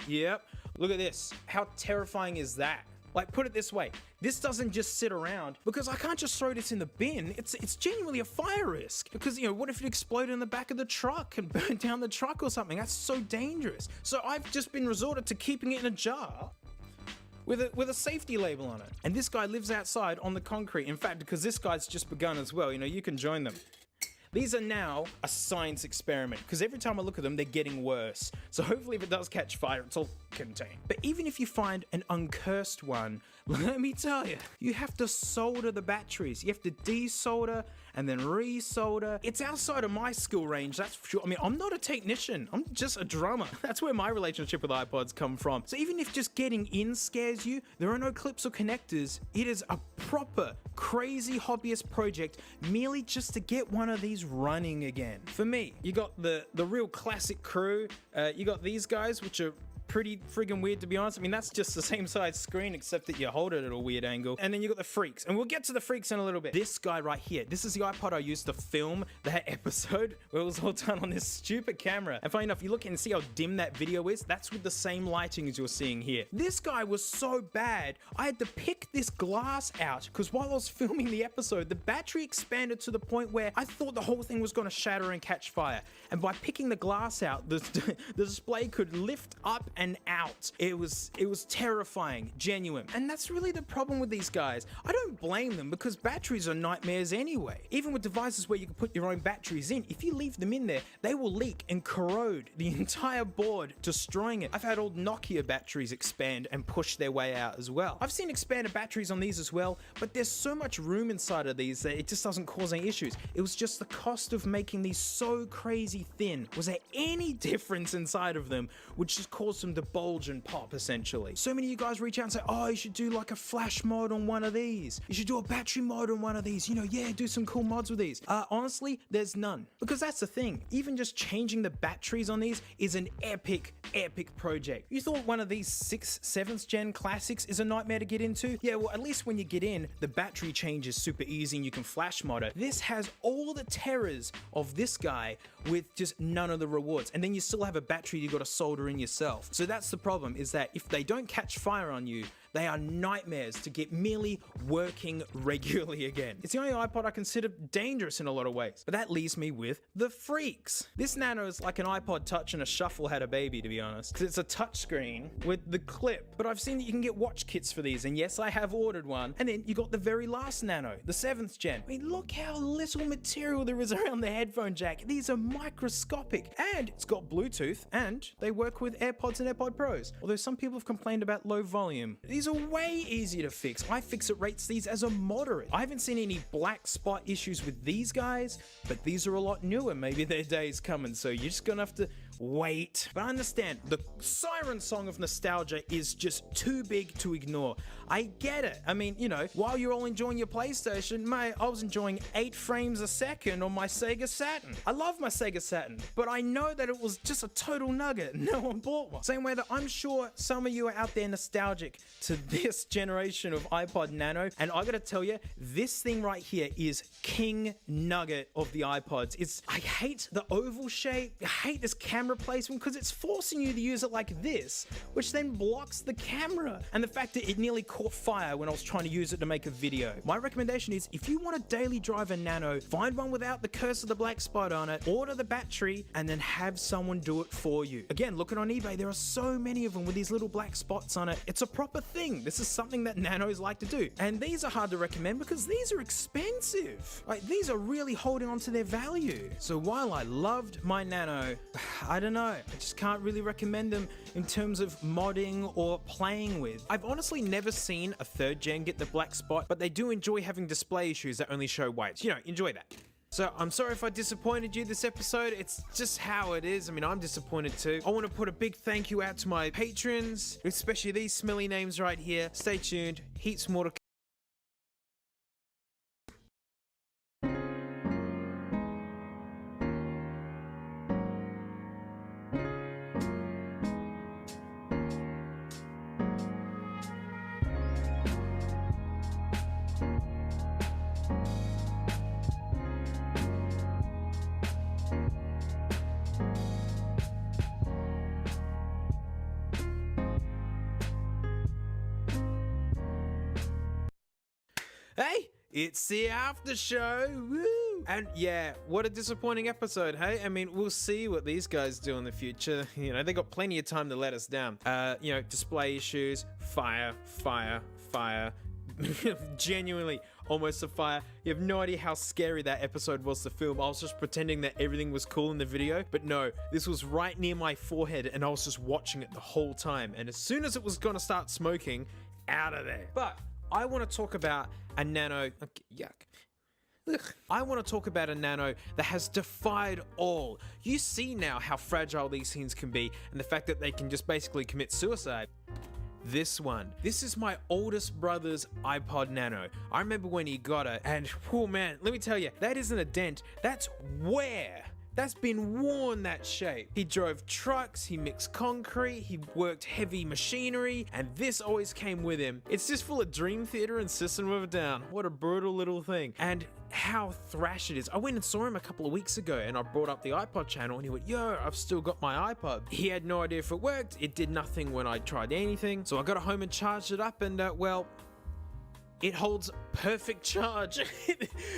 Yep. Look at this. How terrifying is that? Like, put it this way, this doesn't just sit around because I can't just throw this in the bin. It's genuinely a fire risk because, you know, what if it exploded in the back of the truck and burned down the truck or something? That's so dangerous. So I've just been resorted to keeping it in a jar with a safety label on it. And this guy lives outside on the concrete. In fact, because this guy's just begun as well, you know, you can join them. These are now a science experiment because every time I look at them, they're getting worse. So hopefully if it does catch fire, it's all contained. But even if you find an uncursed one, let me tell you, you have to solder the batteries. You have to desolder and then resolder. It's outside of my skill range, that's for sure. I mean, I'm not a technician, I'm just a drummer. That's where my relationship with iPods come from. So even if just getting in scares you, there are no clips or connectors. It is a proper, crazy hobbyist project merely just to get one of these running again. For me, you got the real classic crew. You got these guys, which are pretty friggin' weird, to be honest. I mean, that's just the same size screen, except that you hold it at a weird angle. And then you got the freaks, and we'll get to the freaks in a little bit. This guy right here, this is the iPod I used to film that episode where it was all done on this stupid camera. And funny enough, you look and see how dim that video is. That's with the same lighting as you're seeing here. This guy was so bad, I had to pick this glass out because while I was filming the episode, the battery expanded to the point where I thought the whole thing was gonna shatter and catch fire. And by picking the glass out, the display could lift up and out. It was terrifying, genuine. And that's really the problem with these guys. I don't blame them because batteries are nightmares anyway. Even with devices where you can put your own batteries in, if you leave them in there, they will leak and corrode the entire board, destroying it. I've had old Nokia batteries expand and push their way out as well. I've seen expanded batteries on these as well, but there's so much room inside of these that it just doesn't cause any issues. It was just the cost of making these so crazy thin. Was there any difference inside of them which just caused them to bulge and pop, essentially? So many of you guys reach out and say, oh, you should do like a flash mod on one of these. You should do a battery mod on one of these. You know, yeah, do some cool mods with these. Honestly, there's none. Because that's the thing. Even just changing the batteries on these is an epic project. You thought one of these 6th, 7th gen classics is a nightmare to get into? Yeah, well, at least when you get in, the battery change is super easy and you can flash mod it. This has all the terrors of this guy with just none of the rewards. And then you still have a battery you got to solder in yourself. So that's the problem, is that if they don't catch fire on you, they are nightmares to get merely working regularly again. It's the only iPod I consider dangerous in a lot of ways. But that leaves me with the freaks. This Nano is like an iPod Touch and a Shuffle had a baby, to be honest. Because it's a touchscreen with the clip. But I've seen that you can get watch kits for these, and yes, I have ordered one. And then you got the very last Nano, the 7th gen. I mean, look how little material there is around the headphone jack. These are microscopic. And it's got Bluetooth, and they work with AirPods and AirPod Pros. Although some people have complained about low volume. These These are way easier to fix. iFixit rates these as a moderate. I haven't seen any black spot issues with these guys, but these are a lot newer. Maybe their day is coming, so you're just gonna have to wait. But I understand, the siren song of nostalgia is just too big to ignore. I get it. I mean, you know, while you're all enjoying your PlayStation, mate, I was enjoying 8 frames a second on my Sega Saturn. I love my Sega Saturn, but I know that it was just a total nugget. No one bought one. Same way that I'm sure some of you are out there nostalgic to this generation of iPod Nano, and I gotta tell you, this thing right here is king nugget of the iPods. I hate the oval shape. I hate this camera placement because it's forcing you to use it like this, which then blocks the camera. And the fact that it nearly caught fire when I was trying to use it to make a video. My recommendation is, if you want a daily driver Nano, find one without the curse of the black spot on it, order the battery, and then have someone do it for you. Again, looking on eBay, there are so many of them with these little black spots on it. It's a proper thing. This is something that Nanos like to do. And these are hard to recommend because these are expensive. Like, these are really holding on to their value. So while I loved my Nano, I don't know, I just can't really recommend them in terms of modding or playing with. I've honestly never seen a 3rd gen get the black spot, but they do enjoy having display issues that only show whites. You know, enjoy that. So I'm sorry if I disappointed you this episode. It's just how it is. I mean, I'm disappointed too. I want to put a big thank you out to my patrons, especially these smelly names right here. Stay tuned. Heaps more to Hey, it's the after show. Woo! And yeah, what a disappointing episode, hey? I mean, we'll see what these guys do in the future. You know, they got plenty of time to let us down. You know, display issues, fire. Genuinely, almost a fire. You have no idea how scary that episode was to film. I was just pretending that everything was cool in the video, but no, this was right near my forehead and I was just watching it the whole time. And as soon as it was gonna start smoking, out of there. But I want to talk about a Nano. Okay, yuck. Ugh. I want to talk about a Nano that has defied all. You see now how fragile these things can be, and the fact that they can just basically commit suicide. This one. This is my oldest brother's iPod Nano. I remember when he got it, and oh man, let me tell you, that isn't a dent, that's wear. That's been worn, that shape. He drove trucks, he mixed concrete, he worked heavy machinery, and this always came with him. It's just full of Dream Theater and System of a Down. What a brutal little thing. And how thrash it is. I went and saw him a couple of weeks ago and I brought up the iPod channel and he went, yo, I've still got my iPod. He had no idea if it worked. It did nothing when I tried anything. So I got it home and charged it up and well, it holds perfect charge.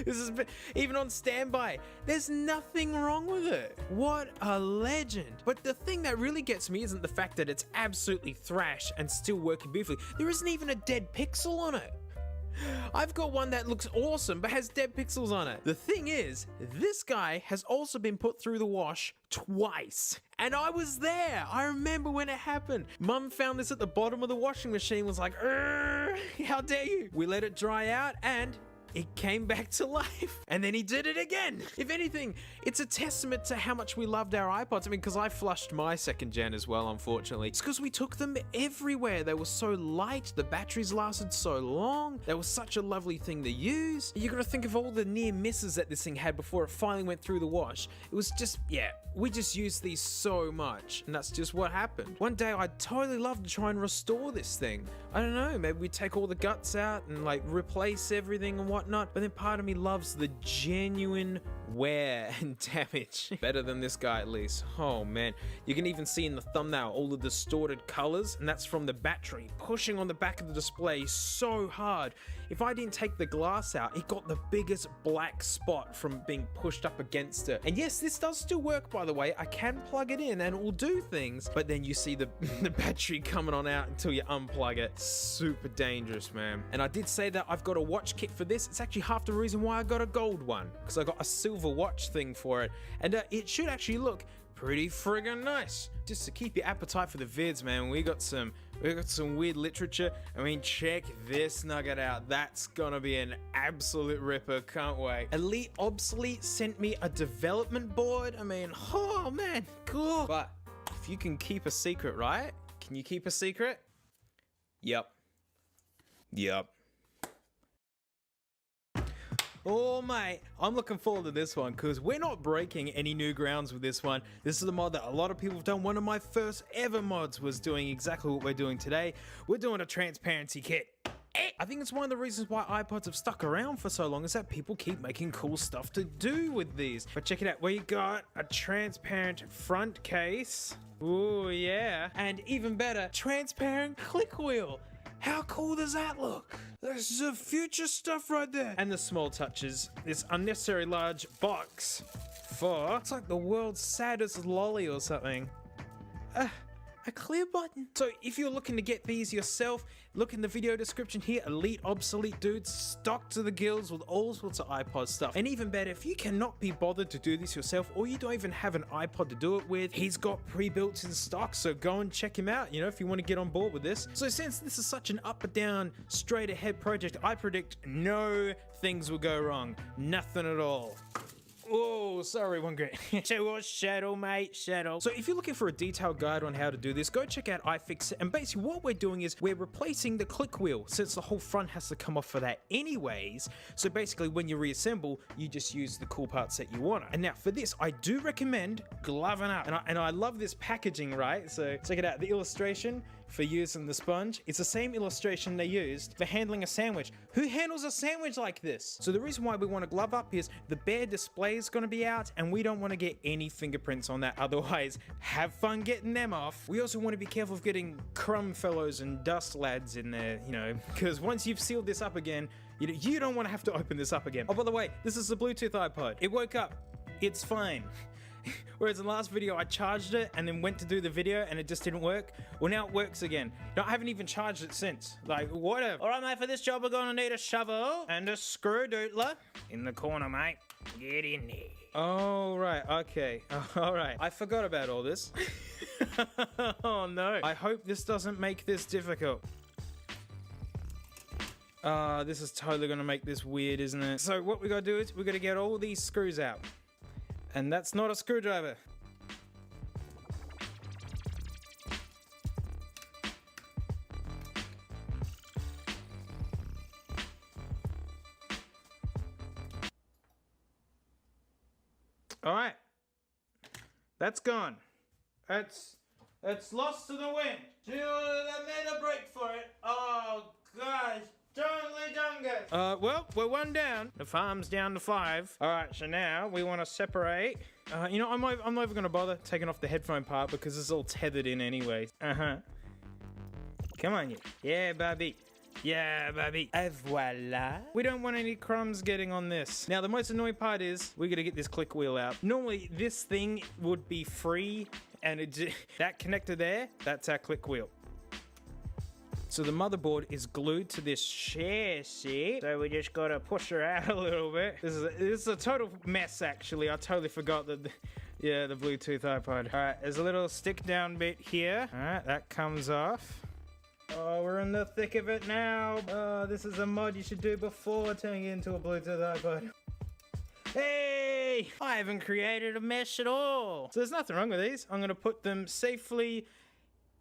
This is even on standby. There's nothing wrong with it. What a legend. But the thing that really gets me isn't the fact that it's absolutely thrash and still working beautifully. There isn't even a dead pixel on it. I've got one that looks awesome but has dead pixels on it. The thing is, this guy has also been put through the wash twice. And I was there. I remember when it happened. Mum found this at the bottom of the washing machine, was like, how dare you? We let it dry out and it came back to life. And then he did it again. If anything, it's a testament to how much we loved our iPods. I mean, because I flushed my 2nd gen as well, unfortunately. It's because we took them everywhere. They were so light. The batteries lasted so long. They were such a lovely thing to use. You gotta think of all the near misses that this thing had before it finally went through the wash. It was just, yeah, we just used these so much. And that's just what happened. One day I'd totally love to try and restore this thing. I don't know, maybe we take all the guts out and like replace everything and whatnot, but then part of me loves the genuine wear and damage. Better than this guy at least. Oh man, you can even see in the thumbnail all the distorted colors, and that's from the battery pushing on the back of the display so hard. If I didn't take the glass out, it got the biggest black spot from being pushed up against it. And yes, this does still work, by the way. I can plug it in and it will do things, but then you see the battery coming on out until you unplug it. Super dangerous, man. And I did say that I've got a watch kit for this. It's actually half the reason why I got a gold one, because I got a silver watch thing for it. And it should actually look pretty friggin' nice. Just to keep your appetite for the vids, man, we got some weird literature. I mean, check this nugget out. That's gonna be an absolute ripper. Can't wait. Elite Obsolete sent me a development board. I mean, oh man, cool. But if you can keep a secret, right? Can you keep a secret? Yep. Oh mate, I'm looking forward to this one because we're not breaking any new grounds with this one. This is a mod that a lot of people have done. One of my first ever mods was doing exactly what we're doing today. We're doing a transparency kit. I think it's one of the reasons why iPods have stuck around for so long is that people keep making cool stuff to do with these. But check it out, we got a transparent front case. Ooh yeah. And even better, transparent click wheel. How cool does that look? This is the future stuff right there. And the small touches, this unnecessary large box for, it's like the world's saddest lolly or something. A clear button. So if you're looking to get these yourself, look in the video description here. Elite Obsolete dudes stocked to the gills with all sorts of iPod stuff. And even better, if you cannot be bothered to do this yourself or you don't even have an iPod to do it with, he's got pre-built in stock, so go and check him out, you know, if you want to get on board with this. So since this is such an up and down, straight ahead project, I predict no things will go wrong. Nothing at all. Oh, sorry, one great. Shadow, mate, shadow. So if you're looking for a detailed guide on how to do this, go check out iFixit. And basically what we're doing is we're replacing the click wheel since the whole front has to come off for that anyways. So basically when you reassemble, you just use the cool parts that you want. And now for this, I do recommend gloving up. And I love this packaging, right? So check it out, the illustration for using the sponge. It's the same illustration they used for handling a sandwich. Who handles a sandwich like this? So the reason why we want to glove up is the bare display is going to be out and we don't want to get any fingerprints on that. Otherwise, have fun getting them off. We also want to be careful of getting crumb fellows and dust lads in there, you know, because once you've sealed this up again, you don't want to have to open this up again. Oh, by the way, this is the Bluetooth iPod. It woke up. It's fine. Whereas in the last video I charged it and then went to do the video and it just didn't work. Well, now it works again. No, I haven't even charged it since. Like, whatever. All right, mate, for this job we're gonna need a shovel and a screw doodler. In the corner, mate. Get in there. Oh, right, okay. All right, I forgot about all this. Oh no. I hope this doesn't make this difficult. This is totally gonna make this weird, isn't it? So what we gotta do is we gotta get all these screws out. And that's not a screwdriver. All right. That's gone. It's lost to the wind. I made a break for it. Oh gosh. Well, we're one down. The farm's down to 5. All right, so now we want to separate. You know, I'm not even going to bother taking off the headphone part because it's all tethered in anyway. Come on, you. Yeah, Bobby. Yeah, Bobby. Et voila. We don't want any crumbs getting on this. Now, the most annoying part is we got to get this click wheel out. Normally, this thing would be free, and that connector there, that's our click wheel. So the motherboard is glued to this chassis. So we just gotta push her out a little bit. This is a total mess, actually. I totally forgot that, the Bluetooth iPod. All right, there's a little stick down bit here. All right, that comes off. Oh, we're in the thick of it now. This is a mod you should do before turning it into a Bluetooth iPod. Hey, I haven't created a mesh at all. So there's nothing wrong with these. I'm gonna put them safely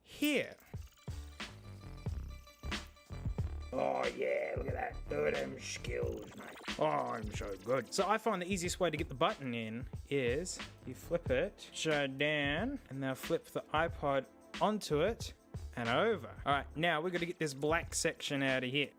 here. Oh yeah, look at that. Look at them skills, mate. Oh, I'm so good. So I find the easiest way to get the button in is you flip it, shut down, and now flip the iPod onto it and over. All right, now we're gonna get this black section out of here.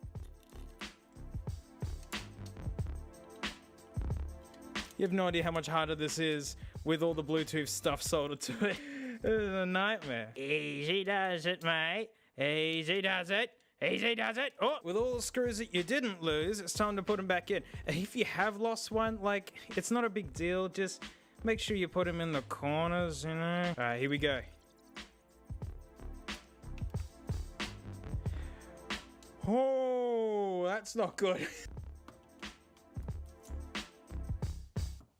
You have no idea how much harder this is with all the Bluetooth stuff soldered to it. This is a nightmare. Easy does it, mate. Easy does it. Easy does it. Oh, with all the screws that you didn't lose, it's time to put them back in. If you have lost one, like, it's not a big deal. Just make sure you put them in the corners, you know. All right, here we go. Oh, that's not good.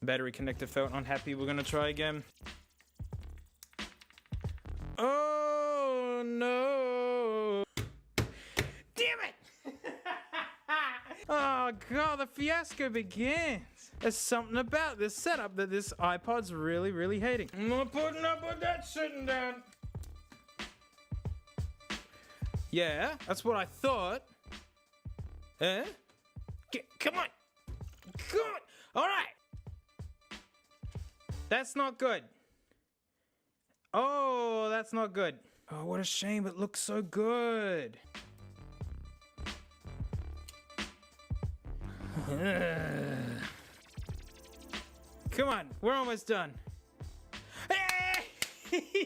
Battery connector felt unhappy. We're gonna try again. Oh no! Damn it! Oh god, the fiasco begins. There's something about this setup that this iPod's really, really hating. I'm not putting up with that sitting down. Yeah, that's what I thought. Eh? Come on! Come on! Alright! That's not good. Oh, that's not good. Oh, what a shame. It looks so good. Come on, we're almost done.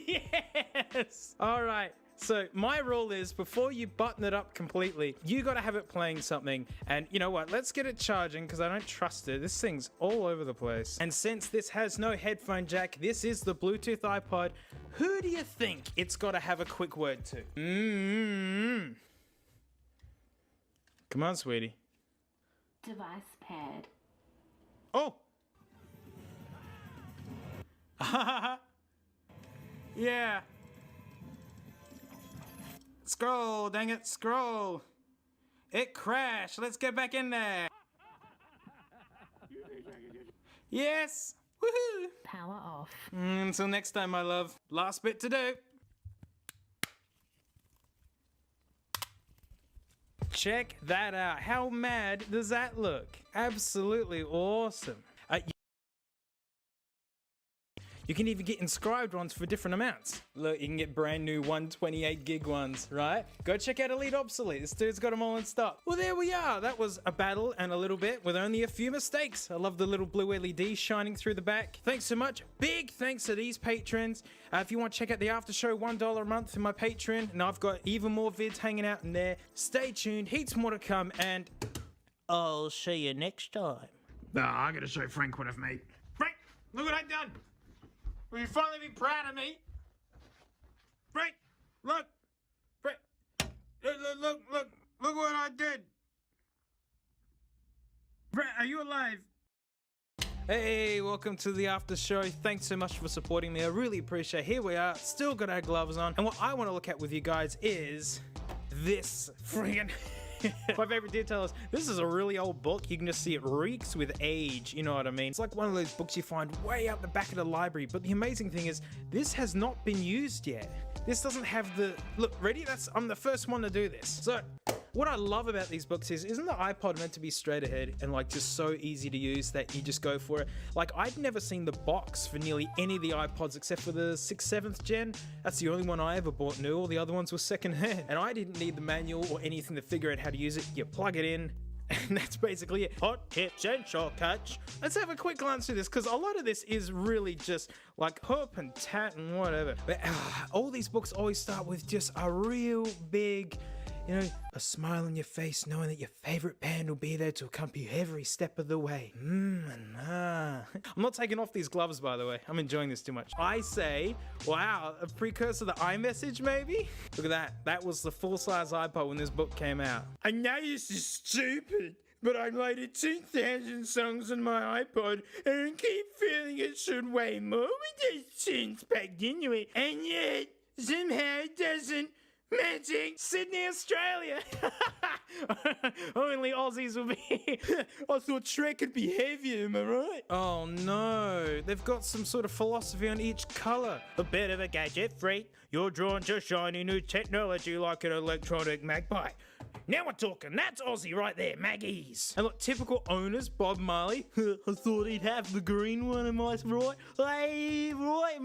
Yes! All right. So my rule is before you button it up completely, you got to have it playing something. And you know what? Let's get it charging because I don't trust it. This thing's all over the place. And since this has no headphone jack, this is the Bluetooth iPod. Who do you think it's got to have a quick word to? Come on, sweetie. Device paired. Oh! Yeah. Scroll, dang it, scroll. It crashed. Let's get back in there. Yes. Woohoo. Power off. Until next time, my love. Last bit to do. Check that out. How mad does that look? Absolutely awesome. You can even get inscribed ones for different amounts. Look, you can get brand new 128 gig ones, right? Go check out Elite Obsolete. This dude's got them all in stock. Well, there we are. That was a battle and a little bit with only a few mistakes. I love the little blue LED shining through the back. Thanks so much. Big thanks to these patrons. If you want to check out the after show, $1 a month in my Patreon, and I've got even more vids hanging out in there. Stay tuned. Heaps more to come, and I'll see you next time. Nah, I gotta show Frank what I've made. Frank, look what I've done. Will you finally be proud of me? Frank, look! Frank, look what I did! Frank, are you alive? Hey, welcome to the after show. Thanks so much for supporting me. I really appreciate it. Here we are, still got our gloves on. And what I want to look at with you guys is this friggin' my favorite detail is this is a really old book. You can just see it reeks with age, you know what I mean? It's like one of those books you find way out the back of the library, but the amazing thing is this has not been used yet. This doesn't have the, look, ready? I'm the first one to do this. So what I love about these books is, isn't the iPod meant to be straight ahead and like just so easy to use that you just go for it? Like I'd never seen the box for nearly any of the iPods except for the 6th, 7th gen. That's the only one I ever bought new. All the other ones were secondhand. And I didn't need the manual or anything to figure out how to use it. You plug it in, and that's basically it. Hot tips and shortcuts. Let's have a quick glance through this because a lot of this is really just like hoop and tat and whatever. But all these books always start with just a real big, you know, a smile on your face knowing that your favorite band will be there to accompany you every step of the way. I'm not taking off these gloves, by the way. I'm enjoying this too much. I say, wow, a precursor to iMessage, maybe? Look at that. That was the full-size iPod when this book came out. I know this is stupid, but I loaded 2,000 songs on my iPod and I keep feeling it should weigh more with those tunes packed into it. And yet, somehow it doesn't. Magic! Sydney, Australia! Only Aussies will be. I thought Shrek could be heavier, am I right? Oh no, they've got some sort of philosophy on each colour. A bit of a gadget freak. You're drawn to shiny new technology like an electronic magpie. Now we're talking. That's Aussie right there, Maggies. And look, typical owners, Bob Marley. I thought he'd have the green one, am I right? Hey, right.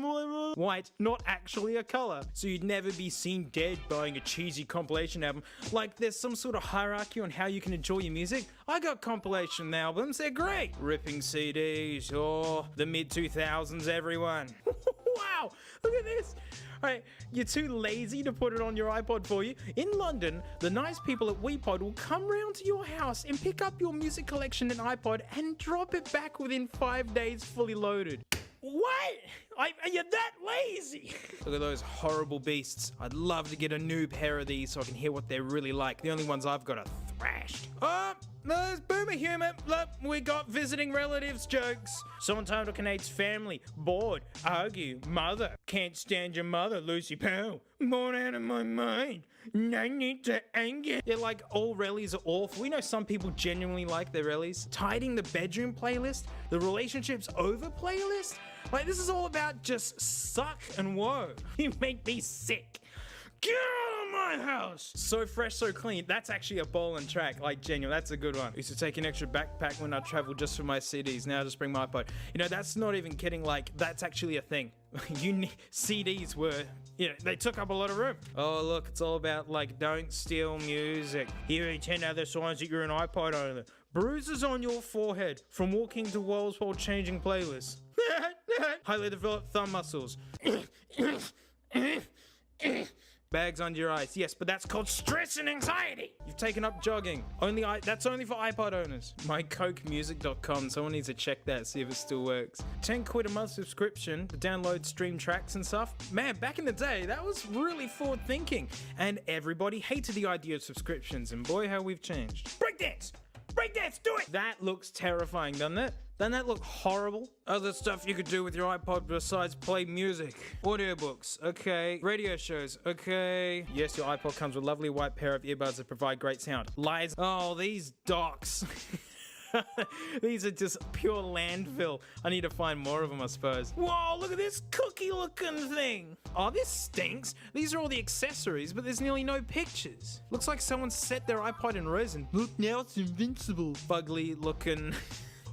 White, not actually a colour. So you'd never be seen dead buying a cheesy compilation album. Like there's some sort of hierarchy on how you can enjoy your music. I got compilation albums, they're great. Ripping CDs, oh, the mid-2000s, everyone. Wow, look at this. Alright, you're too lazy to put it on your iPod for you. In London, the nice people at WePod will come round to your house and pick up your music collection and iPod and drop it back within 5 days fully loaded. What? Are you that lazy? Look at those horrible beasts. I'd love to get a new pair of these so I can hear what they're really like. The only ones I've got are crashed. Oh, there's boomer humor. Look, we got visiting relatives jokes. Someone told a Canade's family, bored, argue, mother, can't stand your mother, Lucy Powell. Born out of my mind. No need to anger. Yeah, like all rallies are awful. We know some people genuinely like their rallies. Tidying the bedroom playlist, the relationships over playlist. Like this is all about just suck and woe. You make me sick. Get out of my house! So fresh, so clean. That's actually a bowling track, like genuine. That's a good one. I used to take an extra backpack when I travel just for my CDs. Now I just bring my iPod. You know, that's not even kidding. Like, that's actually a thing. CDs were, you know, they took up a lot of room. Oh, look, it's all about, like, don't steal music. Here are 10 other signs that you're an iPod owner. Bruises on your forehead from walking to walls while changing playlists. Highly developed thumb muscles. Bags under your eyes. Yes, but that's called stress and anxiety. You've taken up jogging. That's only for iPod owners. MyCokeMusic.com. Someone needs to check that, see if it still works. 10 quid a month subscription to download stream tracks and stuff. Man, back in the day, that was really forward thinking. And everybody hated the idea of subscriptions. And boy, how we've changed. Breakdance! Breakdance, do it! That looks terrifying, doesn't it? Doesn't that look horrible? Other stuff you could do with your iPod besides play music. Audiobooks, okay. Radio shows, okay. Yes, your iPod comes with a lovely white pair of earbuds that provide great sound. Lies. Oh, these docks. These are just pure landfill. I need to find more of them, I suppose. Whoa, look at this cookie-looking thing. Oh, this stinks. These are all the accessories, but there's nearly no pictures. Looks like someone set their iPod in resin. Look, now it's invincible. Fugly-looking...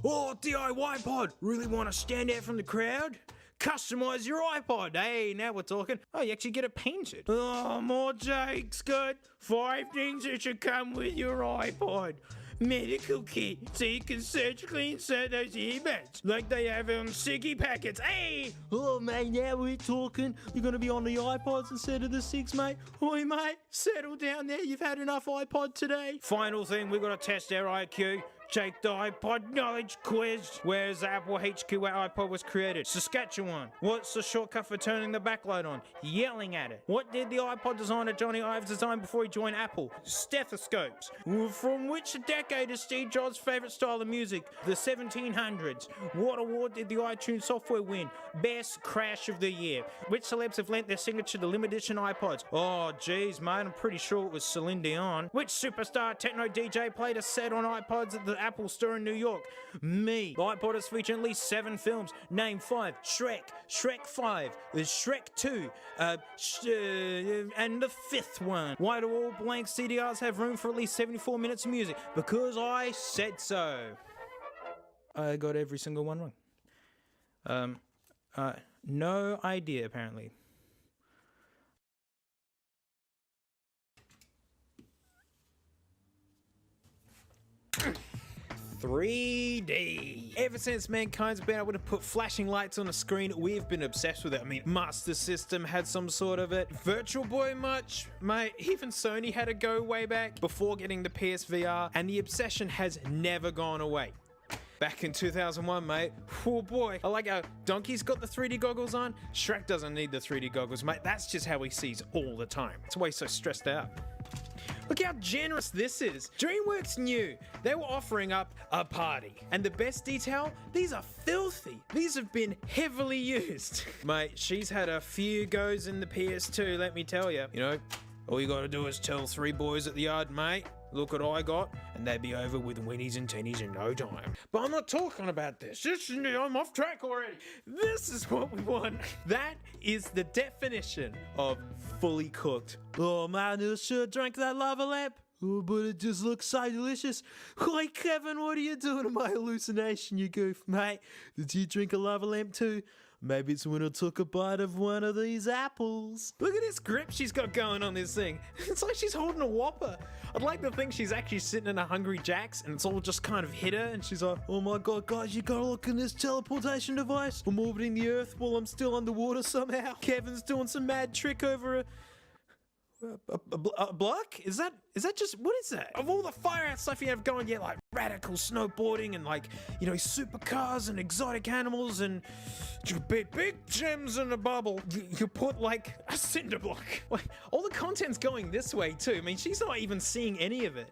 Oh, DIY pod! Really want to stand out from the crowd? Customize your iPod. Hey, now we're talking. Oh, you actually get it painted. Oh, more jokes. Good. 5 things that should come with your iPod. Medical kit, so you can surgically insert those earbuds, like they have on Siggy packets. Hey! Oh, mate, now we're talking. You're gonna be on the iPods instead of the 6, mate. Oi, mate, settle down there. You've had enough iPod today. Final thing, we've got to test our IQ. Take the iPod knowledge quiz. Where's the Apple HQ where iPod was created? Saskatchewan. What's the shortcut for turning the backlight on? Yelling at it. What did the iPod designer Johnny Ives design before he joined Apple? Stethoscopes. From which decade is Steve Jobs' favorite style of music? The 1700s. What award did the iTunes software win? Best crash of the year. Which celebs have lent their signature to limited edition iPods? Oh, geez, mate, I'm pretty sure it was Celine Dion. Which superstar techno DJ played a set on iPods at the Apple Store in New York? Me. The iPod has featured at least 7 films. Name 5. Shrek. Shrek 5. Shrek 2. And the 5th one. Why do all blank CDRs have room for at least 74 minutes of music? Because I said so. I got every single one wrong. No idea, apparently. 3D. Ever since mankind's been able to put flashing lights on a screen, we've been obsessed with it. I mean, Master System had some sort of it. Virtual Boy much? Mate, even Sony had a go way back before getting the PSVR, and the obsession has never gone away. Back in 2001, mate. Oh boy. I like how Donkey's got the 3D goggles on. Shrek doesn't need the 3D goggles, mate. That's just how he sees all the time. That's why he's so stressed out. Look how generous this is. DreamWorks knew they were offering up a party. And the best detail, these are filthy. These have been heavily used. Mate, she's had a few goes in the PS2, let me tell you. You know, all you gotta do is tell 3 boys at the yard, mate, look what I got, and they'd be over with winnies and tennies in no time. But I'm not talking about this. I'm off track already. This is what we want. That is the definition of fully cooked. Oh man, I sure drank that lava lamp. Oh, but it just looks so delicious. Hey Kevin, what are you doing to my hallucination, you goof? Mate, did you drink a lava lamp too? Maybe it's when I took a bite of one of these apples. Look at this grip she's got going on this thing. It's like she's holding a Whopper. I'd like to think she's actually sitting in a Hungry Jack's and it's all just kind of hit her and she's like, oh my god, guys, you gotta look at this teleportation device. I'm orbiting the Earth while I'm still underwater somehow. Kevin's doing some mad trick over a block? Is that just, what is that? Of all the fire out stuff you have going, yeah, like radical snowboarding and like, you know, supercars and exotic animals and big gems in a bubble. You put like a cinder block. Like, all the content's going this way too. I mean, she's not even seeing any of it.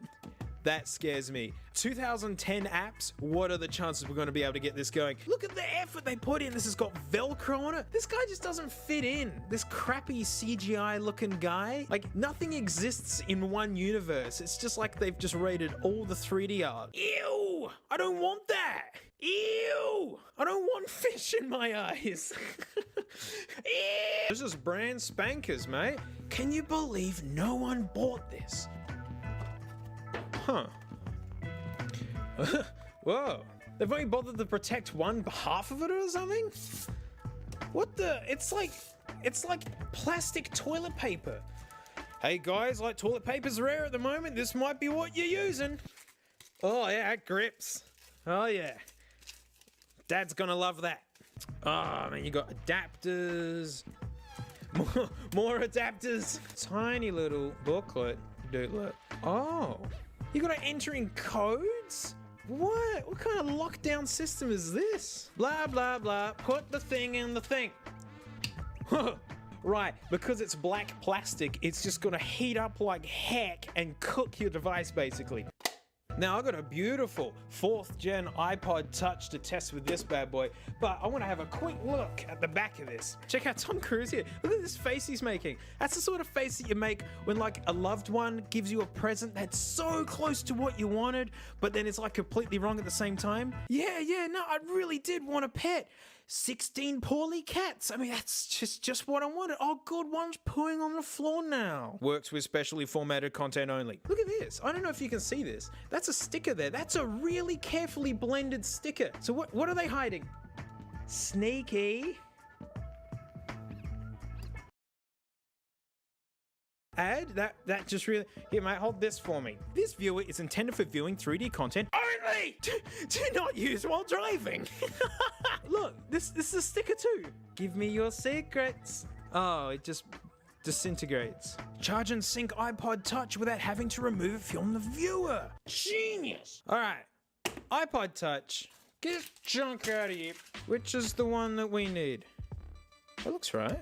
That scares me. 2010 apps, what are the chances we're going to be able to get this going? Look at the effort they put in. This has got Velcro on it. This guy just doesn't fit in. This crappy CGI looking guy. Like, nothing exists in one universe. It's just like they've just rated all the 3D art. Ew! I don't want that! Ew! I don't want fish in my eyes. Ew! This is brand spankers, mate. Can you believe no one bought this? Huh. Whoa. They've only bothered to protect one half of it or something? What the? It's like plastic toilet paper. Hey guys, like toilet paper's rare at the moment. This might be what you're using. Oh yeah, it grips. Oh yeah. Dad's gonna love that. Oh man, you got adapters. More adapters. Tiny little booklet. Doodlet. Oh. You gotta enter in codes? What? What kind of lockdown system is this? Blah, blah, blah. Put the thing in the thing. Right, because it's black plastic, it's just gonna heat up like heck and cook your device, basically. Now, I got a beautiful 4th gen iPod Touch to test with this bad boy, but I want to have a quick look at the back of this. Check out Tom Cruise here. Look at this face he's making. That's the sort of face that you make when like a loved one gives you a present that's so close to what you wanted, but then it's like completely wrong at the same time. Yeah, no, I really did want a pet. 16 poorly cats. I mean, that's just what I wanted. Oh, good, one's pooing on the floor now. Works with specially formatted content only. Look at this. I don't know if you can see this. That's a sticker there. That's a really carefully blended sticker. So what are they hiding? Sneaky. Ad? That just really... Here, mate, hold this for me. This viewer is intended for viewing 3D content only! Do not use while driving! Look, this is a sticker too. Give me your secrets. Oh, it just disintegrates. Charge and sync iPod Touch without having to remove it from the viewer. Genius! Alright, iPod Touch. Get this junk out of here. Which is the one that we need? That looks right.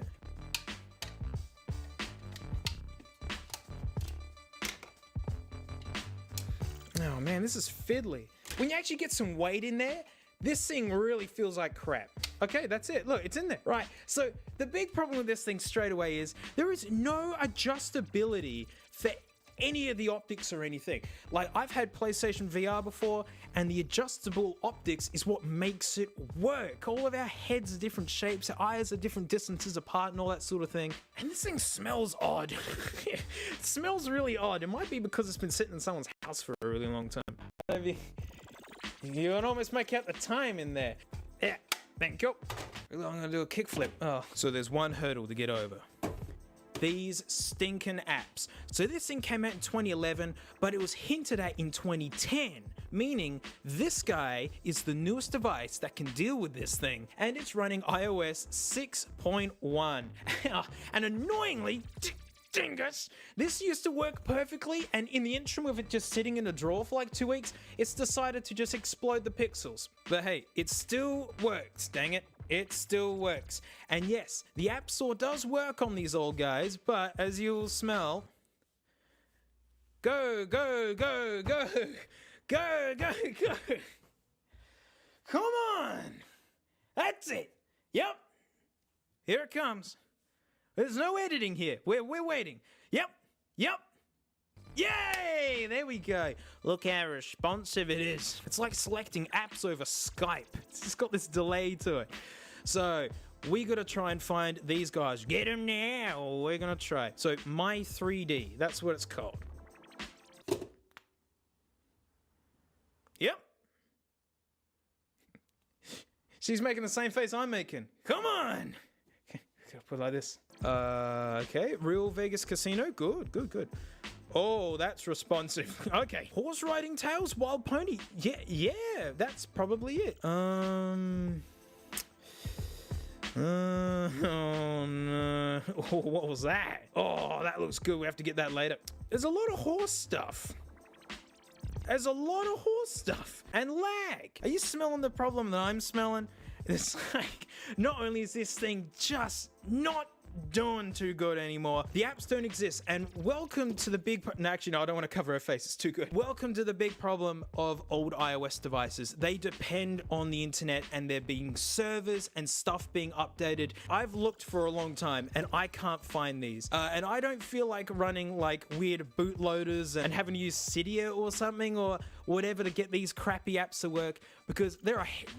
Oh man, this is fiddly. When you actually get some weight in there, this thing really feels like crap. Okay, that's it. Look, it's in there. Right, so the big problem with this thing straight away is there is no adjustability for any of the optics or anything. Like, I've had PlayStation VR before, and the adjustable optics is what makes it work. All of our heads are different shapes, our eyes are different distances apart and all that sort of thing. And this thing smells odd. It smells really odd. It might be because it's been sitting in someone's house for a really long time. Maybe you can almost make out the time in there. Yeah, thank you. I'm gonna do a kickflip. Oh, so there's one hurdle to get over. These stinking apps. So this thing came out in 2011, but it was hinted at in 2010, meaning this guy is the newest device that can deal with this thing, and it's running iOS 6.1. And annoyingly, dingus, this used to work perfectly, and in the interim of it just sitting in a drawer for like 2 weeks, it's decided to just explode the pixels. But hey, it still works, dang it. It still works. And yes, the App Store does work on these old guys, but as you'll smell... Go, go, go, go! Go, go, go! Come on! That's it! Yep! Here it comes. There's no editing here. We're waiting. Yep! Yay! There we go. Look how responsive it is. It's like selecting apps over Skype. It's just got this delay to it. So, we gotta try and find these guys. Get them now! We're gonna try. So, My 3D. That's what it's called. Yep. She's making the same face I'm making. Come on! Okay, gotta put it like this. Okay. Real Vegas Casino. Good, good, good. Oh, that's responsive. Okay. Horse riding tails, wild pony. Yeah, that's probably it. Oh no. Oh, what was that? Oh, that looks good. We have to get that later. There's a lot of horse stuff. And lag. Are you smelling the problem that I'm smelling? It's like, not only is this thing just not doing too good anymore. The apps don't exist. And welcome to the big... No, actually, no, I don't want to cover her face. It's too good. Welcome to the big problem of old iOS devices. They depend on the internet and there being servers and stuff being updated. I've looked for a long time and I can't find these. And I don't feel like running like weird bootloaders and having to use Cydia or something or whatever to get these crappy apps to work, because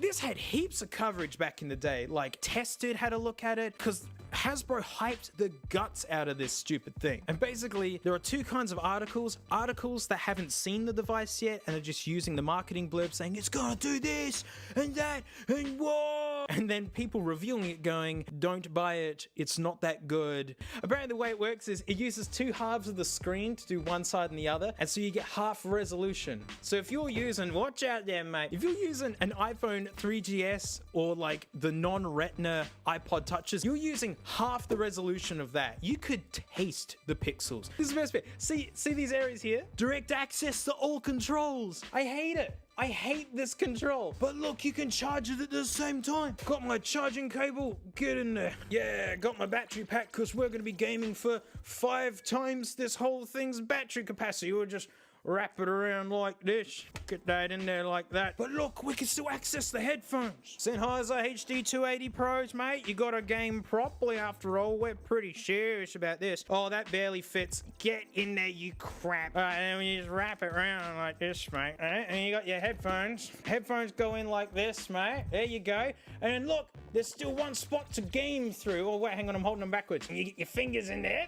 this had heaps of coverage back in the day. Like Tested had a look at it because Hasbro hyped the guts out of this stupid thing. And basically, there are two kinds of articles that haven't seen the device yet and are just using the marketing blurb saying it's gonna do this and that and whoa, and then people reviewing it going, don't buy it, it's not that good. Apparently the way it works is it uses two halves of the screen to do one side and the other, and so you get half resolution. So if you're using, watch out there mate, if you're using an iPhone 3GS or like the non-retina iPod touches, you're using half the resolution of that. You could taste the pixels. This is the best bit. See these areas here? Direct access to all controls. I hate it. I hate this control. But look, you can charge it at the same time. Got my charging cable, get in there. Yeah, got my battery pack because we're going to be gaming for 5 times this whole thing's battery capacity. We'll just wrap it around like this, get that in there like that. But look, we can still access the headphones. Sennheiser HD 280 Pros, mate. You gotta game properly after all. We're pretty serious about this. Oh, that barely fits. Get in there, you crap. All right, and then you just wrap it around like this, mate. All right, and you got your headphones. Headphones go in like this, mate. There you go. And then look, there's still one spot to game through. Oh, wait, hang on, I'm holding them backwards. And you get your fingers in there.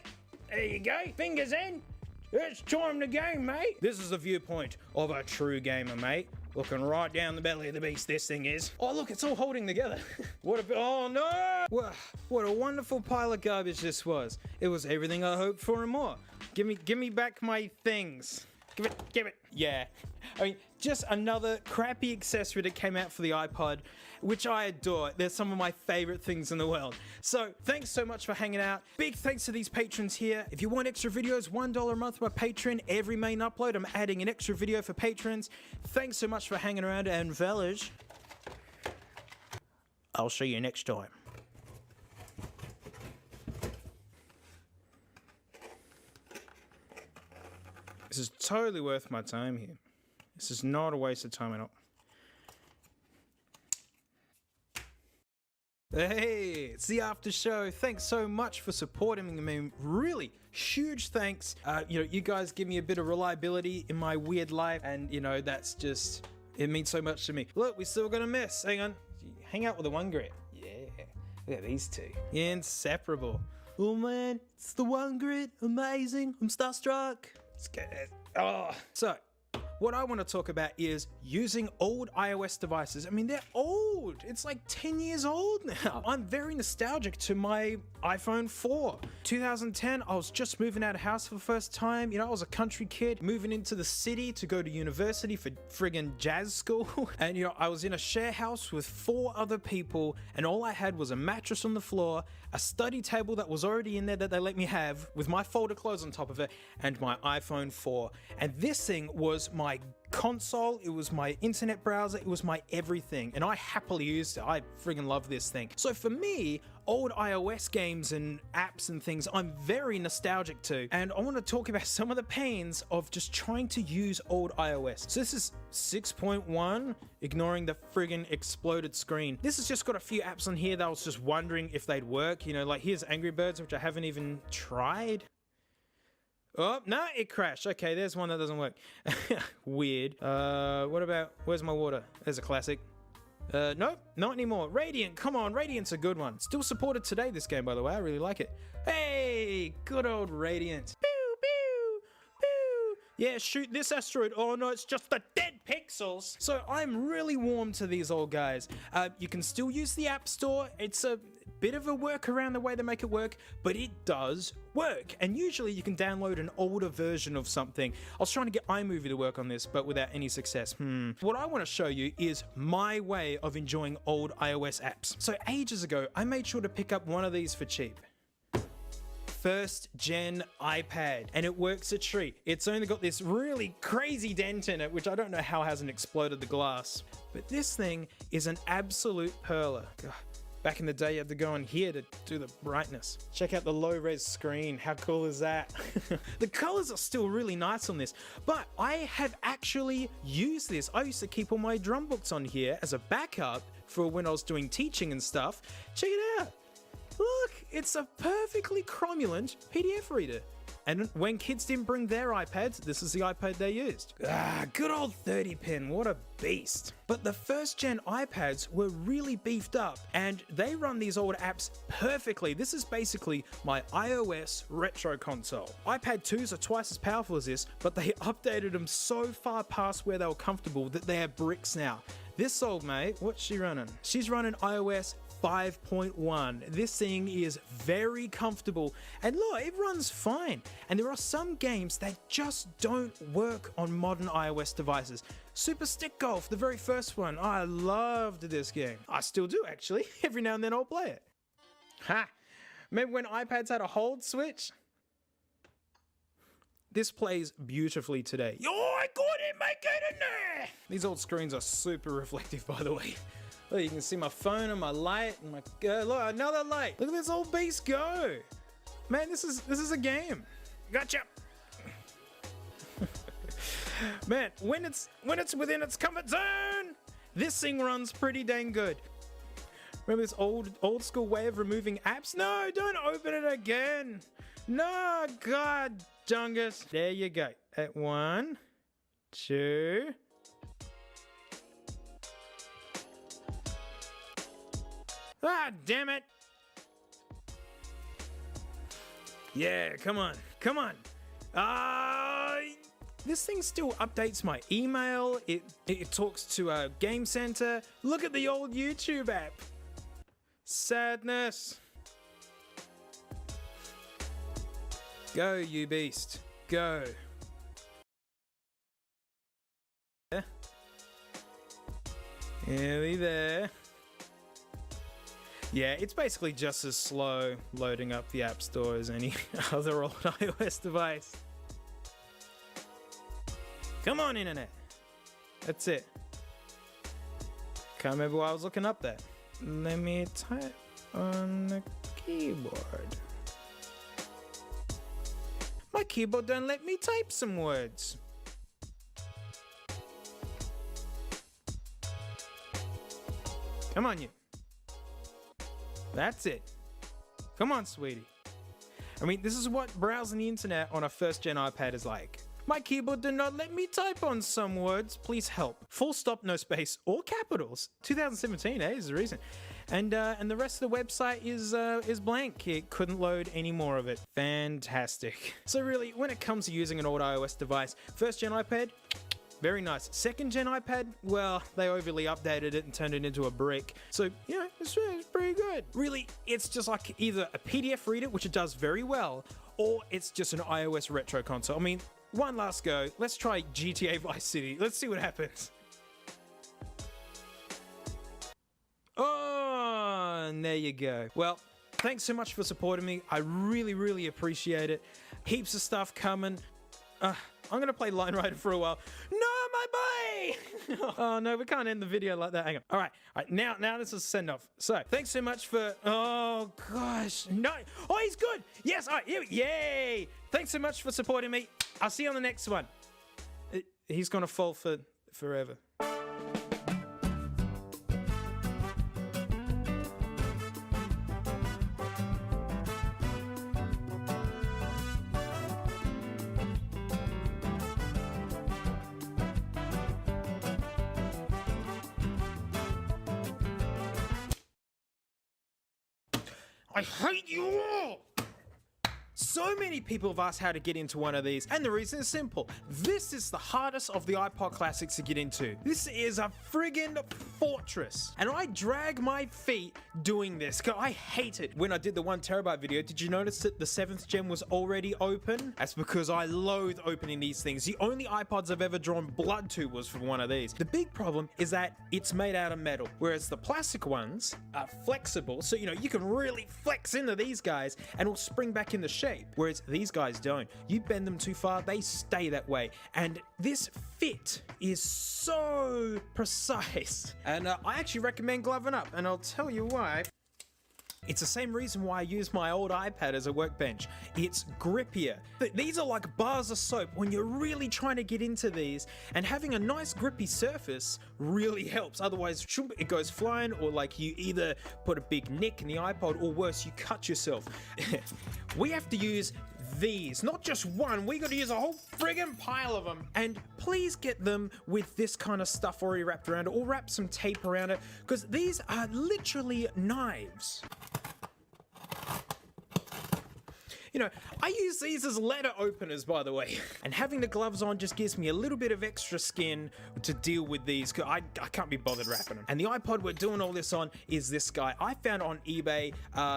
There you go, fingers in. It's time to game, mate. This is the viewpoint of a true gamer, mate. Looking right down the belly of the beast, this thing is. Oh, look, it's all holding together. Oh no! What a wonderful pile of garbage this was. It was everything I hoped for and more. Give me back my things. Give it. Yeah. I mean, just another crappy accessory that came out for the iPod, which I adore. They're some of my favorite things in the world. So thanks so much for hanging out. Big thanks to these patrons here. If you want extra videos, $1 a month by Patreon. Every main upload, I'm adding an extra video for patrons. Thanks so much for hanging around, and fellas, I'll see you next time. This is totally worth my time here. This is not a waste of time at all. Hey, it's the after show. Thanks so much for supporting me. Really huge thanks. You guys give me a bit of reliability in my weird life, and that's just, it means so much to me. Look, we still got a mess. Hang on. Hang out with the one grit. Yeah. Look at these two. Inseparable. Oh man, it's the one grit. Amazing. I'm starstruck. Let's get it. Oh, so what I want to talk about is using old iOS devices. I mean, they're old. It's like 10 years old now. I'm very nostalgic to my iPhone 4. 2010, I was just moving out of house for the first time. I was a country kid moving into the city to go to university for friggin' jazz school. And, I was in a share house with 4 other people, and all I had was a mattress on the floor, a study table that was already in there that they let me have with my folder clothes on top of it, and my iPhone 4. And this thing was my console, it was my internet browser, it was my everything, and I happily used it. I friggin' love this thing. So for me, old iOS games and apps and things I'm very nostalgic to, and I want to talk about some of the pains of just trying to use old iOS. So this is 6.1, ignoring the friggin' exploded screen. This has just got a few apps on here that I was just wondering if they'd work. Like here's Angry Birds, which I haven't even tried. Oh, no, it crashed. Okay, there's one that doesn't work. Weird. What about, where's my water? There's a classic. Nope, not anymore. Radiant, come on, Radiant's a good one. Still supported today, this game, by the way. I really like it. Hey, good old Radiant. Pew, pew, pew. Yeah, shoot this asteroid. Oh no, it's just the dead pixels. So I'm really warm to these old guys. You can still use the App Store. It's a bit of a workaround the way they make it work, but it does work. And usually you can download an older version of something. I was trying to get iMovie to work on this, but without any success. What I want to show you is my way of enjoying old iOS apps. So ages ago, I made sure to pick up one of these for cheap. First gen iPad, and it works a treat. It's only got this really crazy dent in it, which I don't know how hasn't exploded the glass. But this thing is an absolute perler. God. Back in the day, you had to go on here to do the brightness. Check out the low-res screen. How cool is that? The colors are still really nice on this, but I have actually used this. I used to keep all my drum books on here as a backup for when I was doing teaching and stuff. Check it out. Look, it's a perfectly cromulent PDF reader. And when kids didn't bring their iPads, this is the iPad they used. Ah, good old 30-pin, what a beast. But the first gen iPads were really beefed up and they run these old apps perfectly. This is basically my iOS retro console. iPad 2s are twice as powerful as this, but they updated them so far past where they were comfortable that they are bricks now. This old mate, what's she running? She's running iOS 5.1. This thing is very comfortable and look, it runs fine. And there are some games that just don't work on modern iOS devices. Super Stick Golf, the very first one, I loved this game. I still do actually. Every now and then I'll play it. Ha! Remember when iPads had a hold switch? This plays beautifully today. Oh, I couldn't make it in there! These old screens are super reflective, by the way. Look, you can see my phone and my light and my look, another light. Look at this old beast go. Man, this is a game. Gotcha. Man, when it's within its comfort zone, this thing runs pretty dang good. Remember this old school way of removing apps? No, don't open it again. No, god dungus. There you go. At 1, 2. Ah, damn it. Yeah, come on. Come on. This thing still updates my email. It talks to Game Center. Look at the old YouTube app. Sadness. Go, you beast. Go. Nearly there. Yeah, it's basically just as slow loading up the App Store as any other old iOS device. Come on, Internet. That's it. Can't remember why I was looking up that. Let me type on the keyboard. My keyboard don't let me type some words. Come on, you. That's it. Come on, sweetie. I mean, this is what browsing the internet on a first-gen iPad is like. My keyboard did not let me type on some words. Please help. Full stop, no space, or capitals. 2017, is the reason. And the rest of the website is blank. It couldn't load any more of it. Fantastic. So really, when it comes to using an old iOS device, first-gen iPad, very nice. Second gen iPad, well, they overly updated it and turned it into a brick. So, you know, it's pretty good. Really, it's just like either a PDF reader, which it does very well, or it's just an iOS retro console. I mean, one last go. Let's try GTA Vice City. Let's see what happens. Oh, and there you go. Well, thanks so much for supporting me. I really, really appreciate it. Heaps of stuff coming. I'm gonna play Line Rider for a while. No, my boy! Oh no, we can't end the video like that. Hang on. All right, now this is send off. So, thanks so much for. Oh gosh, no. Oh, he's good. Yes. All right. Yay! Thanks so much for supporting me. I'll see you on the next one. He's gonna fall for forever. I hate you all! So many people have asked how to get into one of these, and the reason is simple. This is the hardest of the iPod Classics to get into. This is a friggin' fortress. And I drag my feet doing this, because I hate it. When I did the 1TB video, did you notice that the 7th gen was already open? That's because I loathe opening these things. The only iPods I've ever drawn blood to was from one of these. The big problem is that it's made out of metal, whereas the plastic ones are flexible, so you know, you can really flex into these guys and it'll spring back into shape. Whereas these guys don't. You bend them too far, they stay that way. And this fit is so precise. And I actually recommend gloving up, and I'll tell you why. It's the same reason why I use my old iPad as a workbench. It's grippier. These are like bars of soap when you're really trying to get into these, and having a nice grippy surface really helps. Otherwise, it goes flying, or like you either put a big nick in the iPod, or worse, you cut yourself. We have to use these, not just one, we gotta use a whole friggin' pile of them. And please get them with this kind of stuff already wrapped around it, or wrap some tape around it, because these are literally knives. You know, I use these as letter openers, by the way. And having the gloves on just gives me a little bit of extra skin to deal with these, because I can't be bothered wrapping them. And the iPod we're doing all this on is this guy. I found it on eBay.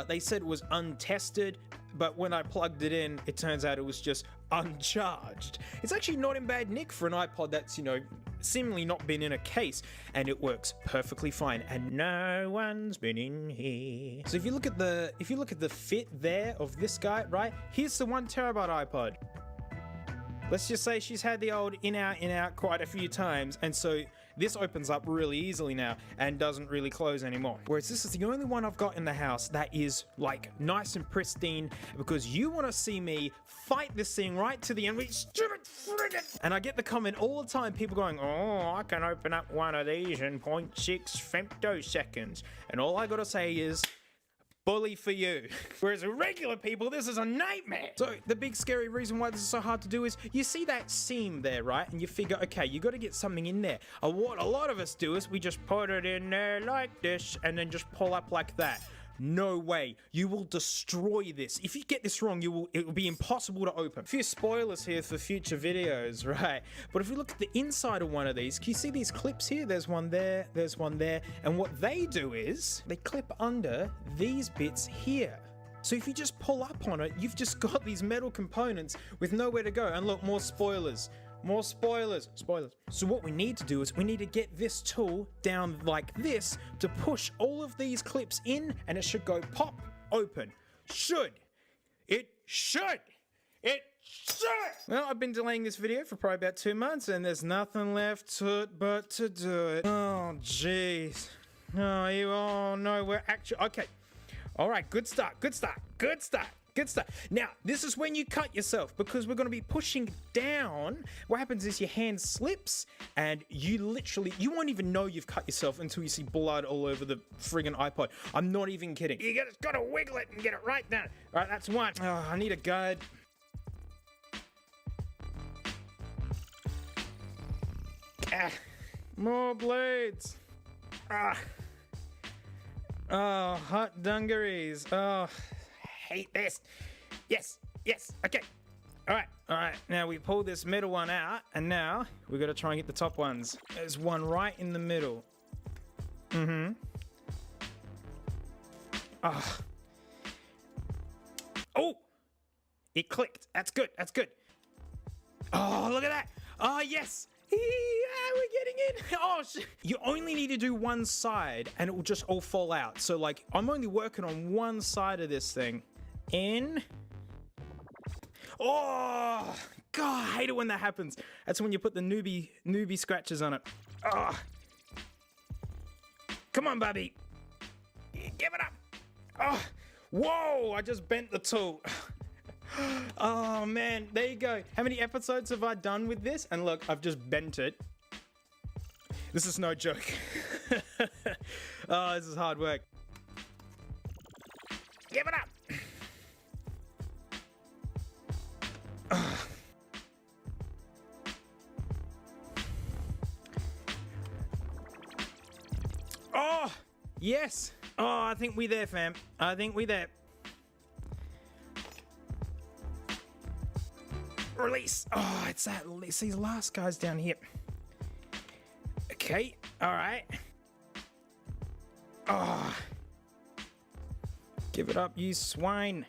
They said it was untested, but when I plugged it in, it turns out it was just uncharged. It's actually not in bad nick for an iPod that's, you know, seemingly not been in a case, and it works perfectly fine, and no one's been in here. So if you look at the fit there of this guy, right? Here's the 1 terabyte iPod. Let's just say she's had the old in out quite a few times, and so this opens up really easily now and doesn't really close anymore. Whereas this is the only one I've got in the house that is like nice and pristine, because you want to see me fight this thing right to the end. Stupid friggin'! And I get the comment all the time, people going, oh, I can open up one of these in 0.6 femtoseconds. And all I gotta say is, bully for you. Whereas regular people, this is a nightmare. So the big scary reason why this is so hard to do is, you see that seam there, right? And you figure, okay, you got to get something in there. What a lot of us do is we just put it in there like this and then just pull up like that. No way. You will destroy this. If you get this wrong, it will be impossible to open. A few spoilers here for future videos, right? But if you look at the inside of one of these, can you see these clips here? There's one there, there's one there. And what they do is they clip under these bits here. So if you just pull up on it, you've just got these metal components with nowhere to go. And look, more spoilers. More spoilers. So what we need to do is we need to get this tool down like this to push all of these clips in, and it should go pop open. It should. Well, I've been delaying this video for probably about 2 months, and there's nothing left to it but to do it. Oh, jeez. Oh, you all know we're actually... Okay. All right, good start. Now, this is when you cut yourself, because we're going to be pushing down. What happens is your hand slips, and you won't even know you've cut yourself until you see blood all over the friggin' iPod. I'm not even kidding. You just got to wiggle it and get it right down. All right, that's one. Oh, I need a guide. More blades. Oh, hot dungarees. Oh, hate this. Yes, okay. All right, now we pull this middle one out, and now we got to try and get the top ones. There's one right in the middle. Oh, it clicked. That's good. Oh, look at that. Oh, yes. Yeah, we're getting in. Oh, shit. You only need to do one side, and it will just all fall out. So, like, I'm only working on one side of this thing. In. Oh, God, I hate it when that happens. That's when you put the newbie scratches on it. Oh. Come on, Bobby. Give it up. Oh, whoa, I just bent the tool. Oh, man, there you go. How many episodes have I done with this? And look, I've just bent it. This is no joke. Oh, this is hard work. Give it up. Oh, yes. Oh, I think we there, fam. I think we there. Release. Oh, it's these last guys down here. Okay, all right. Oh. Give it up, you swine.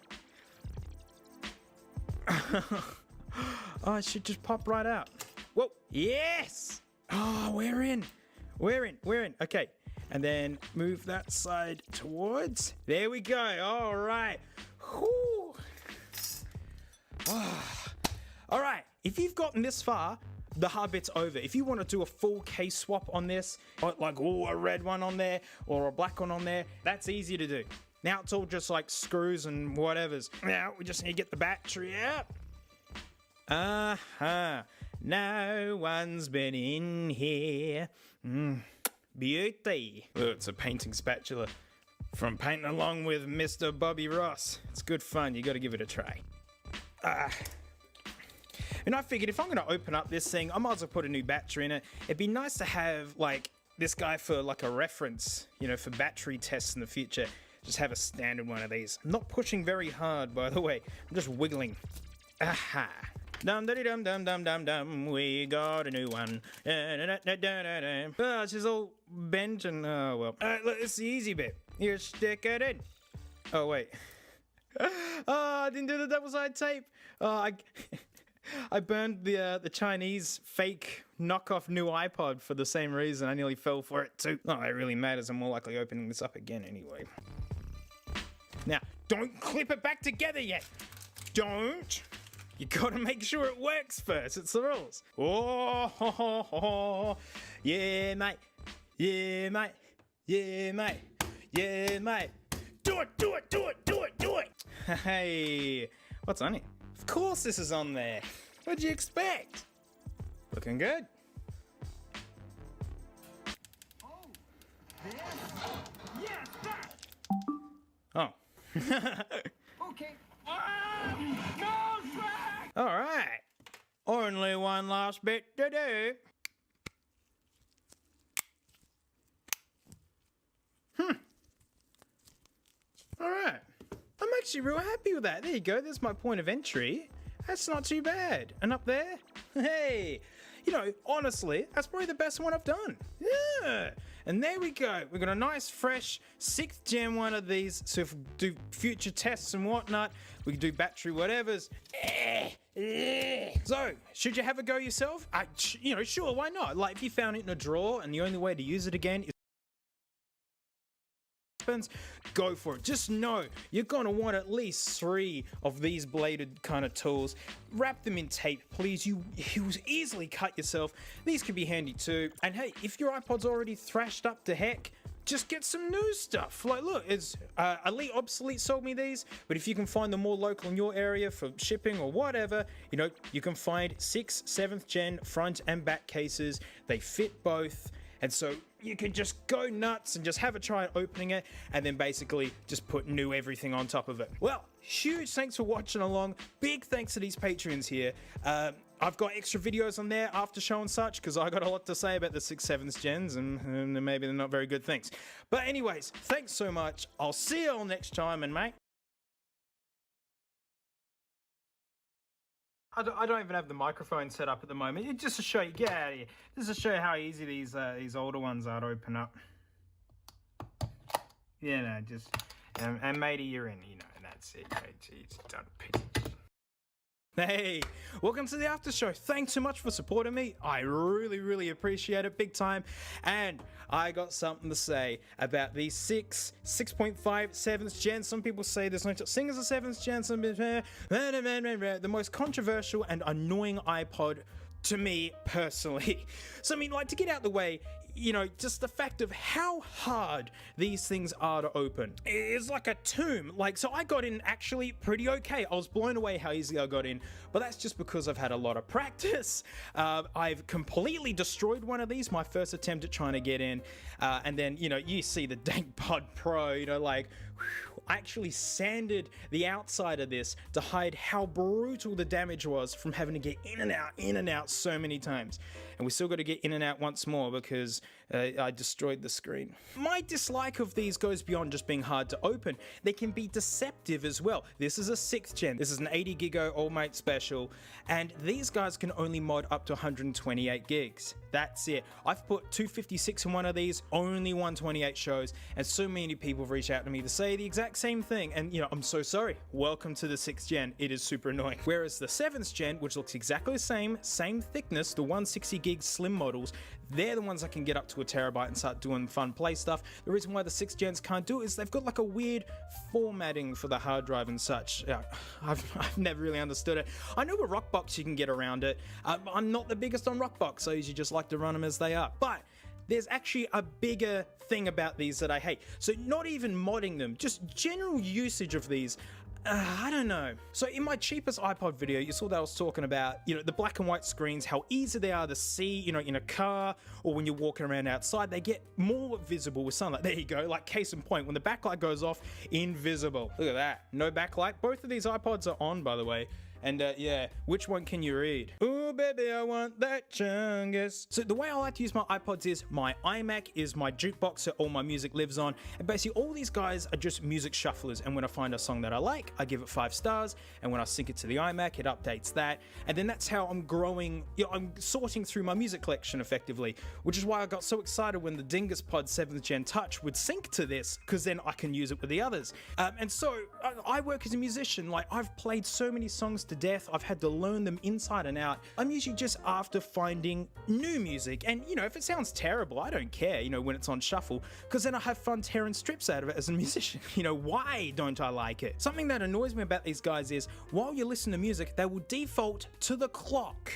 Oh, it should just pop right out. Whoa, yes! Oh, we're in. Okay, and then move that side towards. There we go, all right. Whew. Oh. All right, if you've gotten this far, the hard bit's over. If you want to do a full case swap on this, like a red one on there or a black one on there, that's easy to do. Now it's all just like screws and whatevers. Now we just need to get the battery out. No one's been in here. Beauty. Oh, it's a painting spatula. From painting along with Mr. Bobby Ross. It's good fun, you gotta give it a try. And I figured if I'm gonna open up this thing, I might as well put a new battery in it. It'd be nice to have, like, this guy for, like, a reference, you know, for battery tests in the future. Just have a standard one of these. I'm not pushing very hard, by the way. I'm just wiggling. Aha. Dum dum dum dum dum dum dum. We got a new one. Oh, it's just all bent and oh well. Look, it's the easy bit. You stick it in. Oh wait. I didn't do the double side tape. I burned the Chinese fake knockoff new iPod for the same reason. I nearly fell for it too. Not that it really matters. I'm more likely opening this up again anyway. Now, don't clip it back together yet. Don't. You gotta make sure it works first. It's the rules. Oh, ho, ho, ho. Yeah, mate. Yeah, mate. Yeah, mate. Yeah, mate. Do it, do it, do it, do it, do it. Hey, what's on it? Of course this is on there. What'd you expect? Looking good. Oh. Okay. All right. Only one last bit to do. All right. I'm actually real happy with that. There you go. There's my point of entry. That's not too bad. And up there? Hey, you know, honestly, that's probably the best one I've done. Yeah. And there we go. We've got a nice, fresh 6th gen one of these. So if we do future tests and whatnot, we can do battery whatevers. So, should you have a go yourself? You know, sure, why not? Like, if you found it in a drawer and the only way to use it again is go for it. Just know you're gonna want at least 3 of these bladed kind of tools. Wrap them in tape, please. You easily cut yourself. These could be handy too. And hey, if your iPod's already thrashed up to heck, just get some new stuff. Like, look, it's Elite Obsolete sold me these, but if you can find them more local in your area for shipping or whatever, you know, you can find 6th, 7th gen front and back cases. They fit both. And so you can just go nuts and just have a try at opening it and then basically just put new everything on top of it. Well, huge thanks for watching along. Big thanks to these Patreons here. I've got extra videos on there after show and such because I got a lot to say about the 6th, 7th gens and maybe they're not very good things. But anyways, thanks so much. I'll see you all next time and mate. I don't even have the microphone set up at the moment. It's just to show you, get out of here. Just to show you how easy these older ones are to open up. Yeah, no, just and matey, you're in, you know, and that's it. It's done. Hey, welcome to the after show. Thanks so much for supporting me. I really, really appreciate it, big time. And I got something to say about the 6.5 7th gen. Some people say there's no such thing as a 7th gen. The most controversial and annoying iPod to me personally. So I mean, like, to get out the way, you know, just the fact of how hard these things are to open. It's like a tomb. Like, so I got in actually pretty okay. I was blown away how easy I got in, but that's just because I've had a lot of practice. I've completely destroyed one of these, my first attempt at trying to get in. And then, you know, you see the Dank Pod Pro, you know, like, whew, I actually sanded the outside of this to hide how brutal the damage was from having to get in and out so many times. And we still got to get in and out once more because I destroyed the screen. My dislike of these goes beyond just being hard to open. They can be deceptive as well. This is a 6th gen. This is an 80 gigo all-mate special, and these guys can only mod up to 128 gigs. That's it. I've put 256 in one of these, only 128 shows, and so many people have reached out to me to say the exact same thing, and you know, I'm so sorry. Welcome to the 6th gen. It is super annoying. Whereas the 7th gen, which looks exactly the same thickness, the 160 gig slim models, they're the ones that can get up to a terabyte and start doing fun play stuff. The reason why the 6th gens can't do it is they've got like a weird formatting for the hard drive and such. I've never really understood it. I know with Rockbox you can get around it. I'm not the biggest on Rockbox. I usually just like to run them as they are. But there's actually a bigger thing about these that I hate. So not even modding them, just general usage of these. I don't know. So in my cheapest iPod video, you saw that I was talking about, you know, the black and white screens, how easy they are to see, you know, in a car or when you're walking around outside. They get more visible with sunlight. There you go, like case in point, when the backlight goes off, invisible. Look at that, no backlight. Both of these iPods are on, by the way. And yeah, which one can you read? Ooh, baby, I want that chungus. So the way I like to use my iPods is my iMac is my jukebox that all my music lives on. And basically all these guys are just music shufflers. And when I find a song that I like, I give it 5 stars. And when I sync it to the iMac, it updates that. And then that's how I'm growing, you know, I'm sorting through my music collection effectively, which is why I got so excited when the Dingus Pod 7th Gen Touch would sync to this, because then I can use it with the others. And so I work as a musician. Like, I've played so many songs to death. I've had to learn them inside and out. I'm usually just after finding new music, and you know, if it sounds terrible, I don't care, you know, when it's on shuffle, because then I have fun tearing strips out of it as a musician. You know, why don't I like it? Something that annoys me about these guys is while you listen to music, they will default to the clock,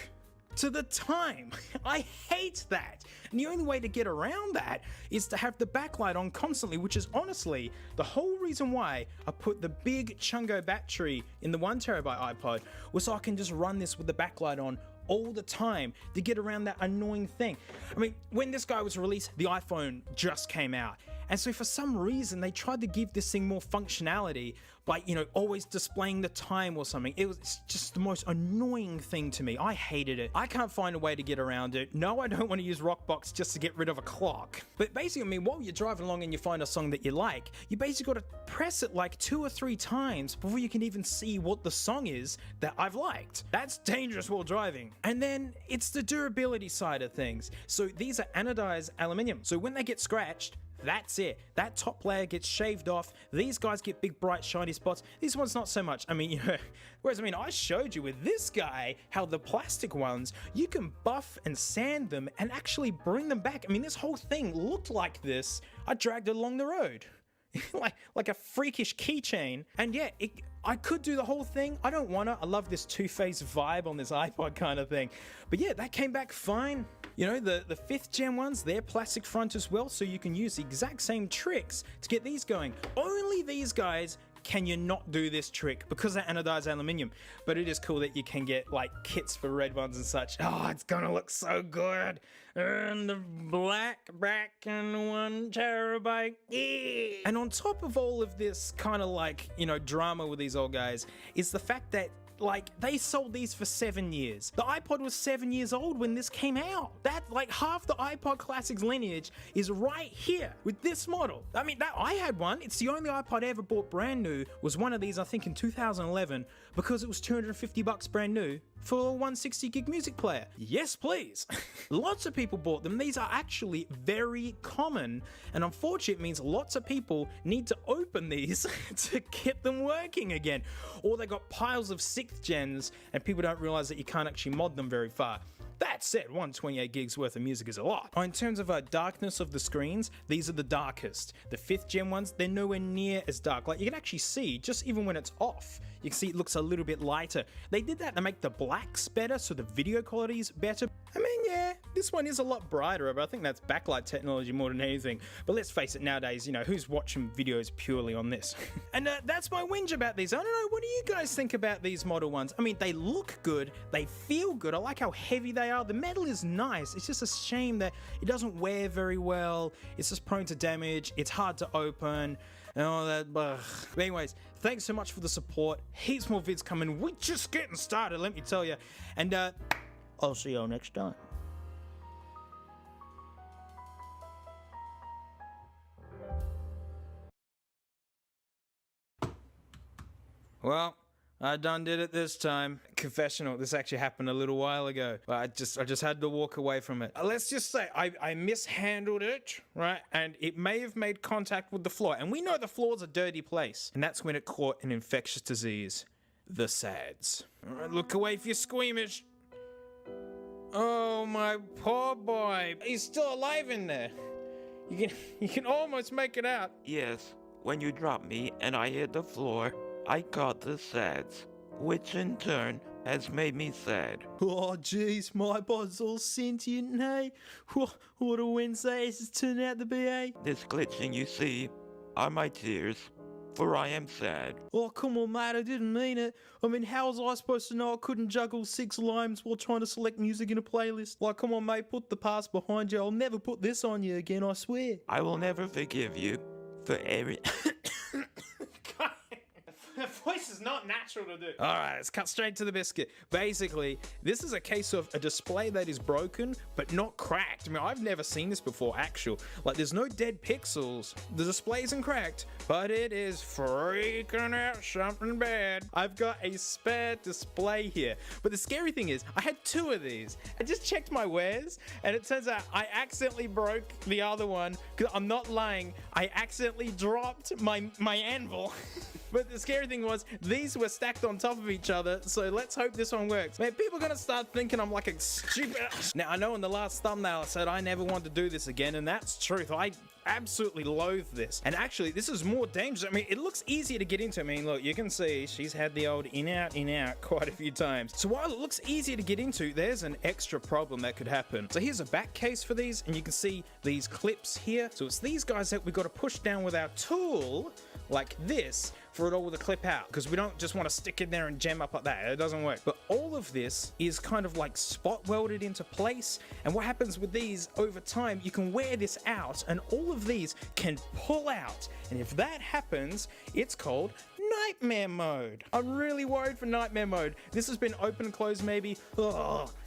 to the time. I hate that. And the only way to get around that is to have the backlight on constantly, which is honestly the whole reason why I put the big Chungo battery in the 1TB iPod, was so I can just run this with the backlight on all the time to get around that annoying thing. I mean, when this guy was released, the iPhone just came out. And so for some reason, they tried to give this thing more functionality by, you know, always displaying the time or something. It's just the most annoying thing to me. I hated it. I can't find a way to get around it. No, I don't want to use Rockbox just to get rid of a clock. But basically, I mean, while you're driving along and you find a song that you like, you basically got to press it like 2 or 3 times before you can even see what the song is that I've liked. That's dangerous while driving. And then it's the durability side of things. So these are anodized aluminium. So when they get scratched, that's it. That top layer gets shaved off. These guys get big, bright, shiny spots. This one's not so much. I mean, you know, whereas, I mean, I showed you with this guy how the plastic ones, you can buff and sand them and actually bring them back. I mean, this whole thing looked like this. I dragged it along the road. like a freakish keychain. And yeah, I could do the whole thing. I don't wanna. I love this two-faced vibe on this iPod kind of thing. But yeah, that came back fine. You know, the 5th gen ones, they're plastic front as well, so you can use the exact same tricks to get these going. Only these guys can you not do this trick because they're anodized aluminium. But it is cool that you can get like kits for red ones and such. Oh, it's gonna look so good. And the black back and 1TB. Yeah. And on top of all of this kind of like, you know, drama with these old guys is the fact that like, they sold these for 7 years. The iPod was 7 years old when this came out. That, like, half the iPod Classics lineage is right here with this model. I mean, I had one. It's the only iPod I ever bought brand new, was one of these, I think, in 2011, because it was $250 brand new for a 160 gig music player. Yes, please. Lots of people bought them. These are actually very common, and unfortunately it means lots of people need to open these to get them working again. Or they got piles of 6th gens and people don't realize that you can't actually mod them very far. That said, 128 gigs worth of music is a lot. In terms of darkness of the screens, these are the darkest. The 5th gen ones, they're nowhere near as dark. Like, you can actually see, just even when it's off, you can see it looks a little bit lighter. They did that to make the blacks better, so the video quality is better. I mean, yeah, this one is a lot brighter, but I think that's backlight technology more than anything. But let's face it, nowadays, you know, who's watching videos purely on this? And that's my whinge about these. I don't know, what do you guys think about these model ones? I mean, they look good, they feel good, I like how heavy they are. The metal is nice, it's just a shame that it doesn't wear very well, it's just prone to damage, it's hard to open, and all that. But anyways, thanks so much for the support. Heaps more vids coming. We're just getting started, let me tell you. And I'll see y'all next time. Well, I done did it this time. Confessional, this actually happened a little while ago. I just had to walk away from it. Let's just say I mishandled it, right? And it may have made contact with the floor. And we know the floor's a dirty place. And that's when it caught an infectious disease. The SADS. All right, look away if you're squeamish. Oh, my poor boy. He's still alive in there. You can almost make it out. Yes, when you dropped me and I hit the floor, I caught the SADS, which in turn has made me sad. Oh, jeez, my iPod's all sentient, hey? What a Wednesday this has turned out to be, eh? This glitching you see are my tears, for I am sad. Oh, come on, mate, I didn't mean it. I mean, how was I supposed to know I couldn't juggle 6 limes while trying to select music in a playlist? Like, come on, mate, put the past behind you. I'll never put this on you again, I swear. I will never forgive you for every... That voice is not natural to do. Alright, let's cut straight to the biscuit. Basically, this is a case of a display that is broken, but not cracked. I mean, I've never seen this before, actual. Like, there's no dead pixels. The display isn't cracked, but it is freaking out something bad. I've got a spare display here. But the scary thing is, I had 2 of these. I just checked my wares, and it turns out I accidentally broke the other one, because I'm not lying. I accidentally dropped my anvil. But the scary thing was, these were stacked on top of each other, so let's hope this one works. Man, people are gonna start thinking I'm like a stupid... Now, I know in the last thumbnail I said I never want to do this again, and that's truth. I absolutely loathe this. And actually, this is more dangerous. I mean, it looks easier to get into. I mean, look, you can see she's had the old in out quite a few times. So while it looks easier to get into, there's an extra problem that could happen. So here's a back case for these, and you can see these clips here. So it's these guys that we've got to push down with our tool, like this, for it all to clip out, because we don't just want to stick in there and jam up like that. It doesn't work. But all of this is kind of like spot welded into place, and what happens with these over time, you can wear this out and all of these can pull out, and if that happens, it's called nightmare mode. I'm really worried for nightmare mode. This has been open and closed maybe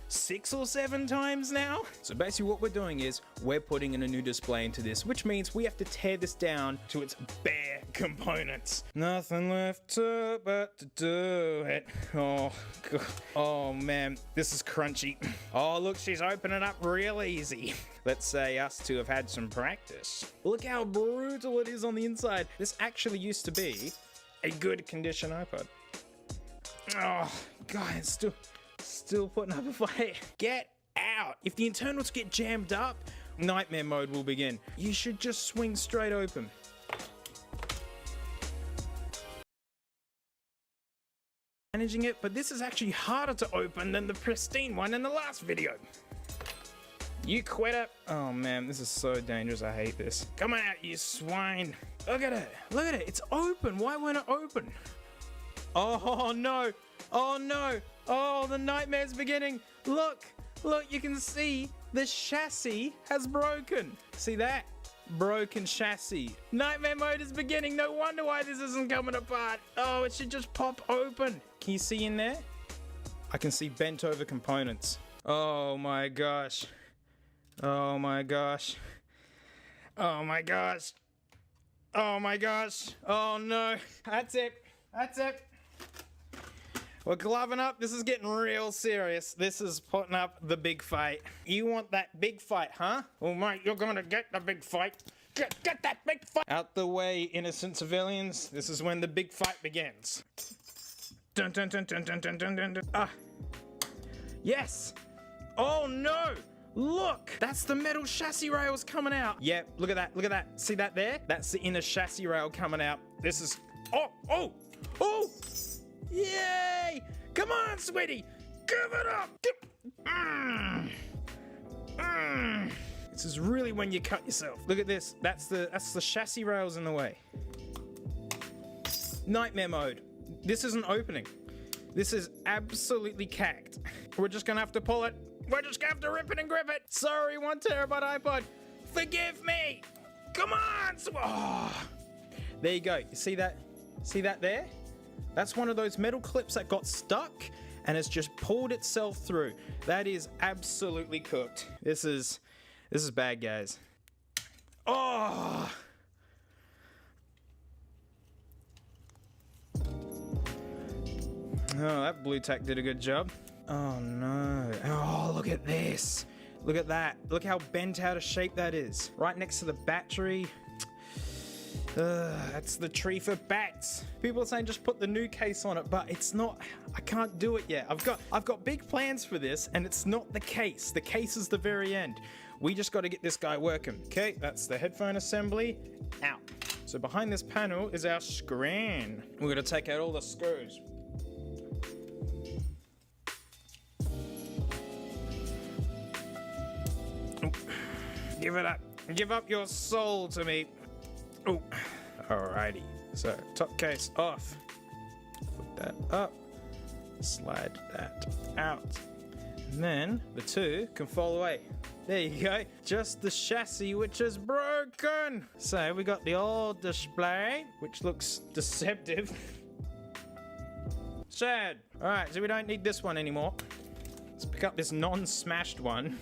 6 or 7 times now. So basically what we're doing is we're putting in a new display into this, which means we have to tear this down to its bare components. Nothing left to but to do it. Oh God. Oh man, this is crunchy. Oh look, she's opening up real easy. Let's say us two have had some practice. Look how brutal it is on the inside. This actually used to be a good condition iPod. Oh God, it's still putting up a fight. Get out. If the internals get jammed up, nightmare mode will begin. You should just swing straight open. Managing it, but this is actually harder to open than the pristine one in the last video. You quitter. Oh man, this is so dangerous. I hate this. Come on out, you swine. Look at it. Look at it. It's open. Why won't it open? Oh no. Oh no. Oh, the nightmare's beginning. Look. Look, you can see the chassis has broken. See that? Broken chassis. Nightmare mode is beginning. No wonder why this isn't coming apart. Oh, it should just pop open. Can you see in there? I can see bent over components. Oh my gosh. Oh my gosh. Oh my gosh. Oh my gosh. Oh no. That's it. That's it. We're gloving up. This is getting real serious. This is putting up the big fight. You want that big fight, huh? Well, mate, you're gonna get the big fight. Get that big fight. Out the way, innocent civilians. This is when the big fight begins. Dun dun dun dun dun dun dun dun dun. Ah. Yes. Oh no. Look, that's the metal chassis rails coming out. Yeah, look at that, look at that. See that there? That's the inner chassis rail coming out. This is, oh. Yay! Come on, sweetie, give it up. This is really when you cut yourself. Look at this, that's the chassis rails in the way. Nightmare mode. This isn't opening. This is absolutely cacked. We're just gonna have to pull it. We're just gonna have to rip it and grip it. Sorry, 1 terabyte iPod. Forgive me. Come on. Oh. There you go. You see that? See that there? That's one of those metal clips that got stuck and has just pulled itself through. That is absolutely cooked. This is bad, guys. Oh. Oh, that blue tack did a good job. Oh no. Oh, look at this. Look at that. Look how bent out of shape that is. Right next to the battery. That's the tree for bats. People are saying just put the new case on it, but it's not. I can't do it yet. I've got big plans for this, and it's not the case. The case is the very end. We just got to get this guy working. Okay, that's the headphone assembly out. So behind this panel is our screen. We're gonna take out all the screws. Give it up. Give up your soul to me. Oh, alrighty. So, top case off. Put that up. Slide that out. And then the two can fall away. There you go. Just the chassis, which is broken. So we got the old display, which looks deceptive. Sad. Alright, so we don't need this one anymore. Let's pick up this non-smashed one.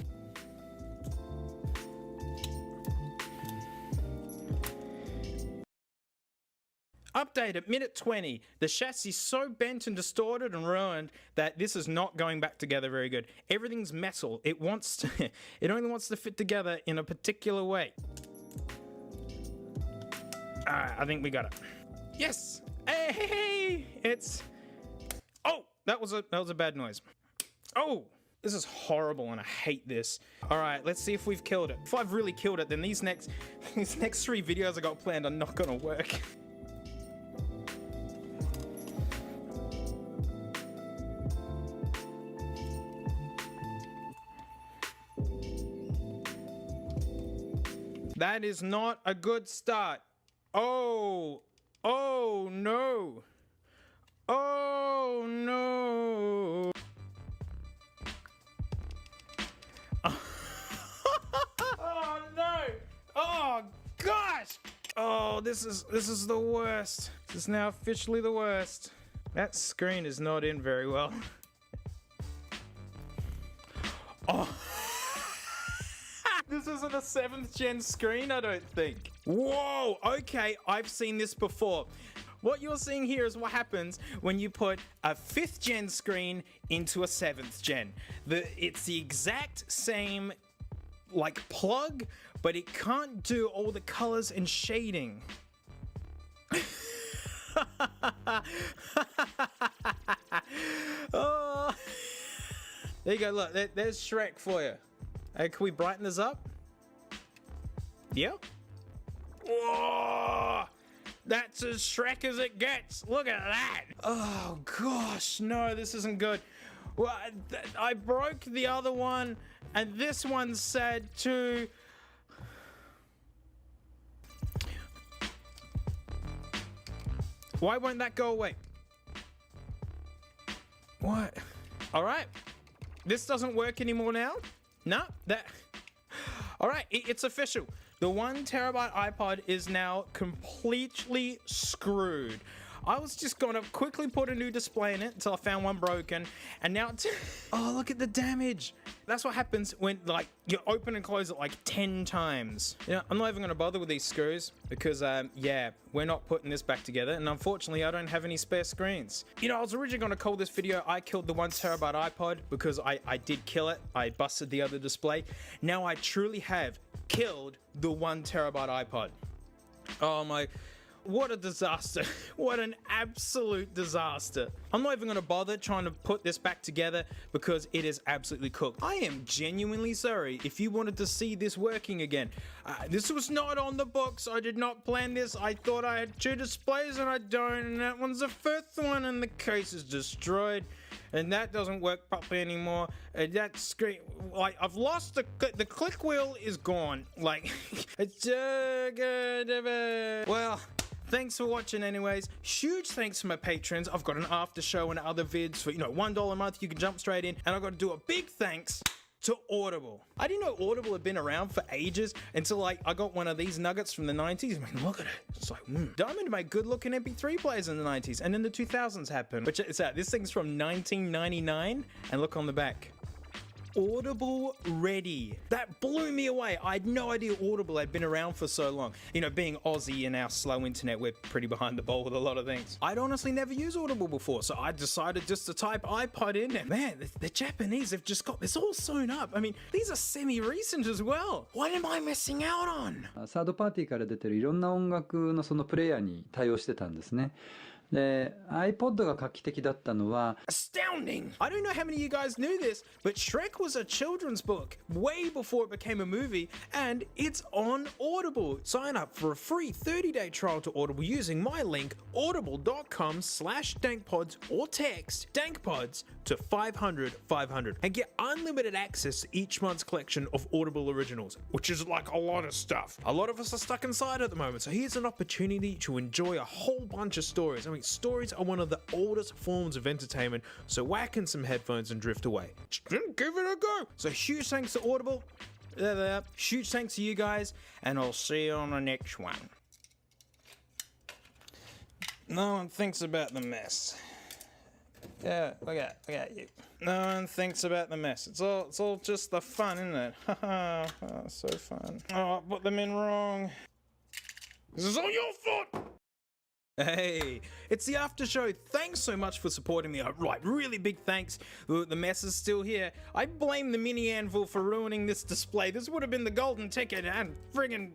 Update at minute 20. The chassis is so bent and distorted and ruined that this is not going back together very good. Everything's metal. It wants to, it only wants to fit together in a particular way. Alright, I think we got it. Yes! Hey! It's... Oh! That was a bad noise. Oh! This is horrible and I hate this. Alright, let's see if we've killed it. If I've really killed it, then these next 3 videos I got planned are not gonna work. That is not a good start. Oh. Oh no. Oh no. Oh no. Oh gosh. Oh, this is the worst. This is now officially the worst. That screen is not in very well. Oh. This isn't a 7th gen screen, I don't think. Whoa, okay, I've seen this before. What you're seeing here is what happens when you put a 5th gen screen into a 7th gen. It's the exact same, like, plug, but it can't do all the colors and shading. Oh. There you go, look, there's Shrek for you. Hey, can we brighten this up? Yeah? Whoa! That's as Shrek as it gets. Look at that. Oh, gosh. No, this isn't good. Well, I broke the other one, and this one's sad too. Why won't that go away? What? All right. This doesn't work anymore now? No, that... Alright, it's official. The 1 terabyte iPod is now completely screwed. I was just gonna quickly put a new display in it until I found one broken, and now it's... Oh, look at the damage. That's what happens when, like, you open and close it like 10 times. You know, I'm not even gonna bother with these screws because, yeah, we're not putting this back together, and unfortunately, I don't have any spare screens. You know, I was originally gonna call this video, I killed the 1 terabyte iPod because I did kill it. I busted the other display. Now I truly have killed the 1 terabyte iPod. Oh my... What a disaster. What an absolute disaster. I'm not even going to bother trying to put this back together because it is absolutely cooked. I am genuinely sorry if you wanted to see this working again. This was not on the books. I did not plan this. I thought I had 2 displays and I don't, and that one's the 5th one and the case is destroyed. And that doesn't work properly anymore. That screen, like, I've lost the click wheel is gone. Like, it's well, thanks for watching anyways. Huge thanks to my patrons. I've got an after show and other vids for, you know, $1 a month. You can jump straight in. And I've got to do a big thanks to Audible. I didn't know Audible had been around for ages until, like, I got one of these nuggets from the 90s. I mean, look at it. It's like, Diamond made good looking MP3 players in the 90s, and then the 2000s happened. But check this out. This thing's from 1999, and look on the back. Audible ready. That blew me away. I had no idea Audible had been around for so long. You know, being Aussie and our slow internet, we're pretty behind the ball with a lot of things. I'd honestly never used Audible before, so I decided just to type iPod in, and man, the Japanese have just got this all sewn up. I mean, these are semi-recent as well. What am I missing out on? サードパーティーから出てるいろんな音楽のそのプレイヤーに対応してたんですね。で、iPod が画期的だったのは Astounding! I don't know how many of you guys knew this, but Shrek was a children's book way before it became a movie, and it's on Audible. Sign up for a free 30-day trial to Audible using my link, audible.com/dankpods, or text dankpods to 500 500 and get unlimited access to each month's collection of Audible originals, which is like a lot of stuff. A lot of us are stuck inside at the moment, so here's an opportunity to enjoy a whole bunch of stories. I mean, stories are one of the oldest forms of entertainment, so whack in some headphones and drift away. Give it a go. So huge thanks to Audible. Huge thanks to you guys, and I'll see you on the next one. No one thinks about the mess. Yeah, look at you. No one thinks about the mess. It's all just the fun, isn't it? Haha, so fun. Oh, I put them in wrong. This is all your fault. Hey, it's the after show. Thanks so much for supporting me. Right, really big thanks. The mess is still here. I blame the mini anvil for ruining this display. This would have been the golden ticket and friggin'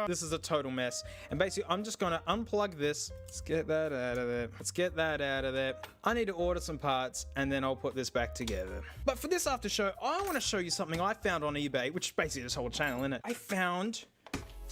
this is a total mess. And basically, I'm just gonna unplug this. Let's get that out of there. Let's get that out of there. I need to order some parts and then I'll put this back together. But for this after show, I want to show you something I found on eBay, which is basically this whole channel, isn't it? I found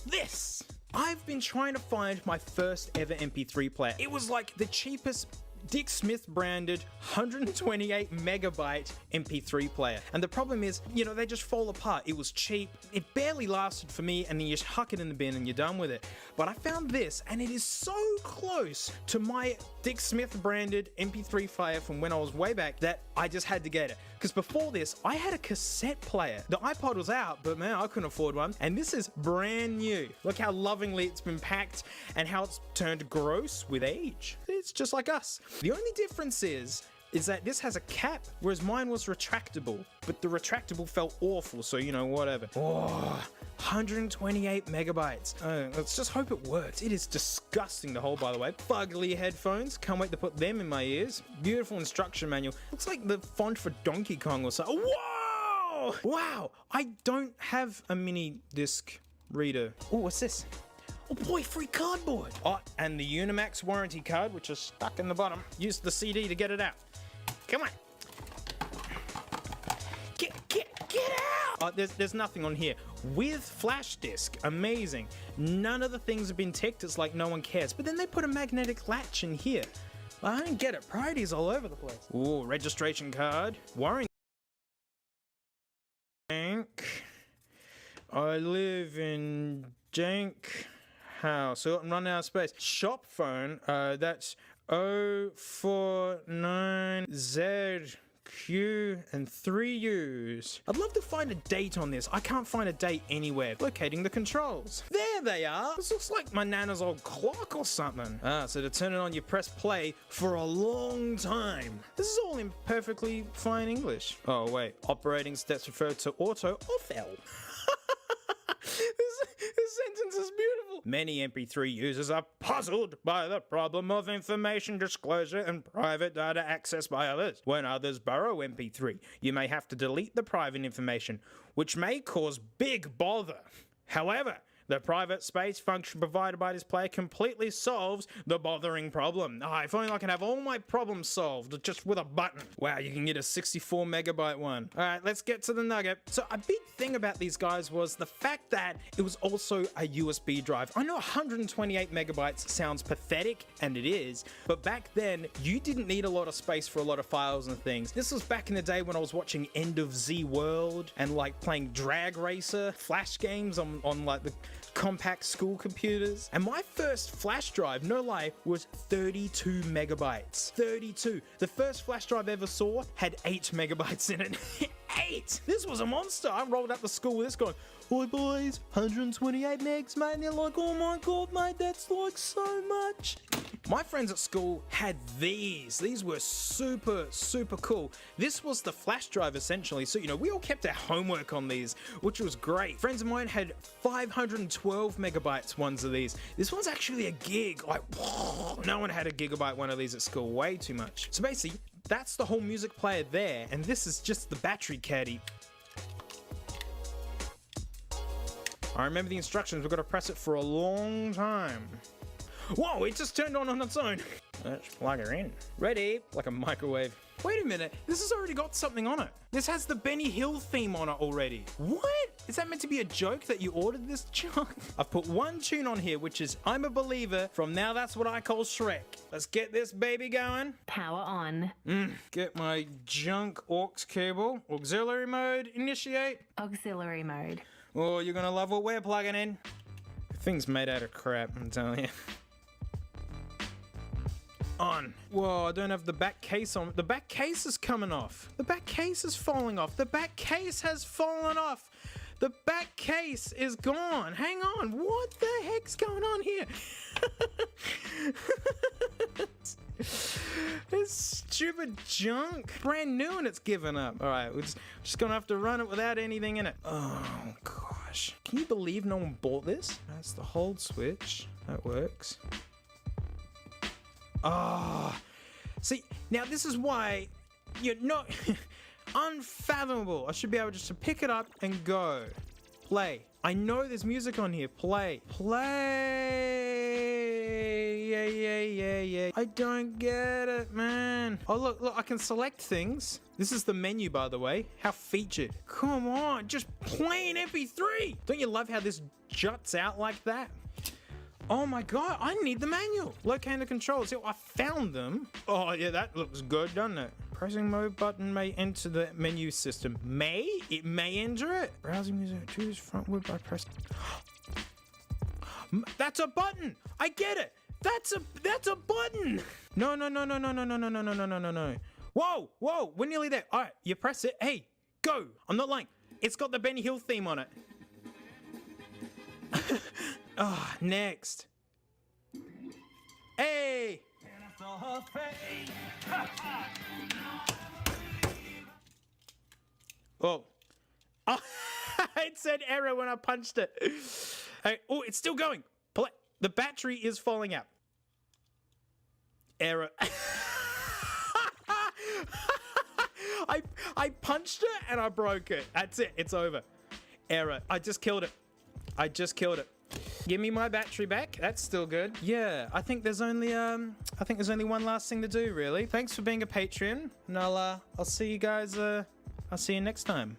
this. I've been trying to find my first ever MP3 player. It was like the cheapest Dick Smith branded 128 megabyte MP3 player. And the problem is, you know, they just fall apart. It was cheap. It barely lasted for me, and then you just huck it in the bin and you're done with it. But I found this, and it is so close to my Dick Smith branded MP3 player from when I was way back that I just had to get it. Because before this, I had a cassette player. The iPod was out, but man, I couldn't afford one. And this is brand new. Look how lovingly it's been packed and how it's turned gross with age. It's just like us. The only difference is that this has a cap, whereas mine was retractable. But the retractable felt awful, so you know, whatever. Oh, 128 megabytes. Let's just hope it works. It is disgusting to hold, by the way. Fugly headphones. Can't wait to put them in my ears. Beautiful instruction manual. Looks like the font for Donkey Kong or something. Whoa! Wow! I don't have a mini disc reader. Oh, what's this? Oh boy, free cardboard! Oh, and the Unimax warranty card, which is stuck in the bottom. Use the CD to get it out. Come on. Get out! Oh, there's nothing on here. With flash disc, amazing. None of the things have been ticked, it's like no one cares. But then they put a magnetic latch in here. I don't get it, priorities all over the place. Ooh, registration card. Warranty. Jank. I live in Jank house. So I'm running out of space. Shop phone, that's 049ZQ and 3 U's. I'd love to find a date on this. I can't find a date anywhere. Locating the controls. There they are. This looks like my nana's old clock or something. So to turn it on, you press play for a long time. This is all in perfectly fine English. Oh wait, operating steps refer to auto off L. This sentence is beautiful. Many MP3 users are puzzled by the problem of information disclosure and private data access by others. When others borrow MP3, you may have to delete the private information, which may cause big bother. However, the private space function provided by this player completely solves the bothering problem. If only I can have all my problems solved just with a button. Wow, you can get a 64 megabyte one. All right, let's get to the nugget. So a big thing about these guys was the fact that it was also a USB drive. I know 128 megabytes sounds pathetic, and it is, but back then you didn't need a lot of space for a lot of files and things. This was back in the day when I was watching End of Z World and like playing Drag Racer, Flash games on like the compact school computers. And my first flash drive, no lie, was 32 megabytes. 32. The first flash drive I ever saw had 8 megabytes in it. 8! This was a monster. I rolled up to school with this going, "Oi boys, 128 megs, mate." And they're like, "Oh my god, mate, that's like so much." My friends at school had these. These were super, super cool. This was the flash drive essentially. So, you know, we all kept our homework on these, which was great. Friends of mine had 512 megabytes ones of these. This one's actually a gig. Like, no one had a gigabyte one of these at school. Way too much. So basically, that's the whole music player there. And this is just the battery caddy. I remember the instructions. We've got to press it for a long time. Whoa, it just turned on its own. Let's plug her in. Ready? Like a microwave. Wait a minute, this has already got something on it. This has the Benny Hill theme on it already. What? Is that meant to be a joke that you ordered this junk? I've put one tune on here, which is I'm a Believer from Now That's What I Call Shrek. Let's get this baby going. Power on. Get my junk aux cable. Auxiliary mode, initiate. Auxiliary mode. Oh, you're gonna love what we're plugging in. Thing's made out of crap, I'm telling you. On. Whoa, I don't have the back case on. The back case is coming off. The back case is falling off. The back case has fallen off. The back case is gone. Hang on. What the heck's going on here? This stupid junk. Brand new and it's given up. Alright, we're just gonna have to run it without anything in it. Oh, gosh. Can you believe no one bought this? That's the hold switch. That works. Ah, see, now this is why you're not unfathomable. I should be able just to pick it up and go. Play. I know there's music on here. Play. Play. Yeah. I don't get it, man. Oh, look, I can select things. This is the menu, by the way. How featured. Come on, just play an MP3. Don't you love how this juts out like that? Oh my god, I need the manual. Locate the controls. I found them. Oh yeah, that looks good, doesn't it? Pressing mode button may enter the menu system. It may enter it. Browsing music, choose frontward by pressing. That's a button. I get it. That's a button. No. Whoa, we're nearly there. All right, you press it. Hey, go. I'm not lying. It's got the Benny Hill theme on it. Oh, next. Hey! Oh. Oh, it said error when I punched it. Hey, oh, it's still going. The battery is falling out. Error. I punched it and I broke it. That's it. It's over. Error. I just killed it. Give me my battery back. That's still good. Yeah, I think there's only one last thing to do, really. Thanks for being a Patreon, and I'll see you guys. I'll see you next time.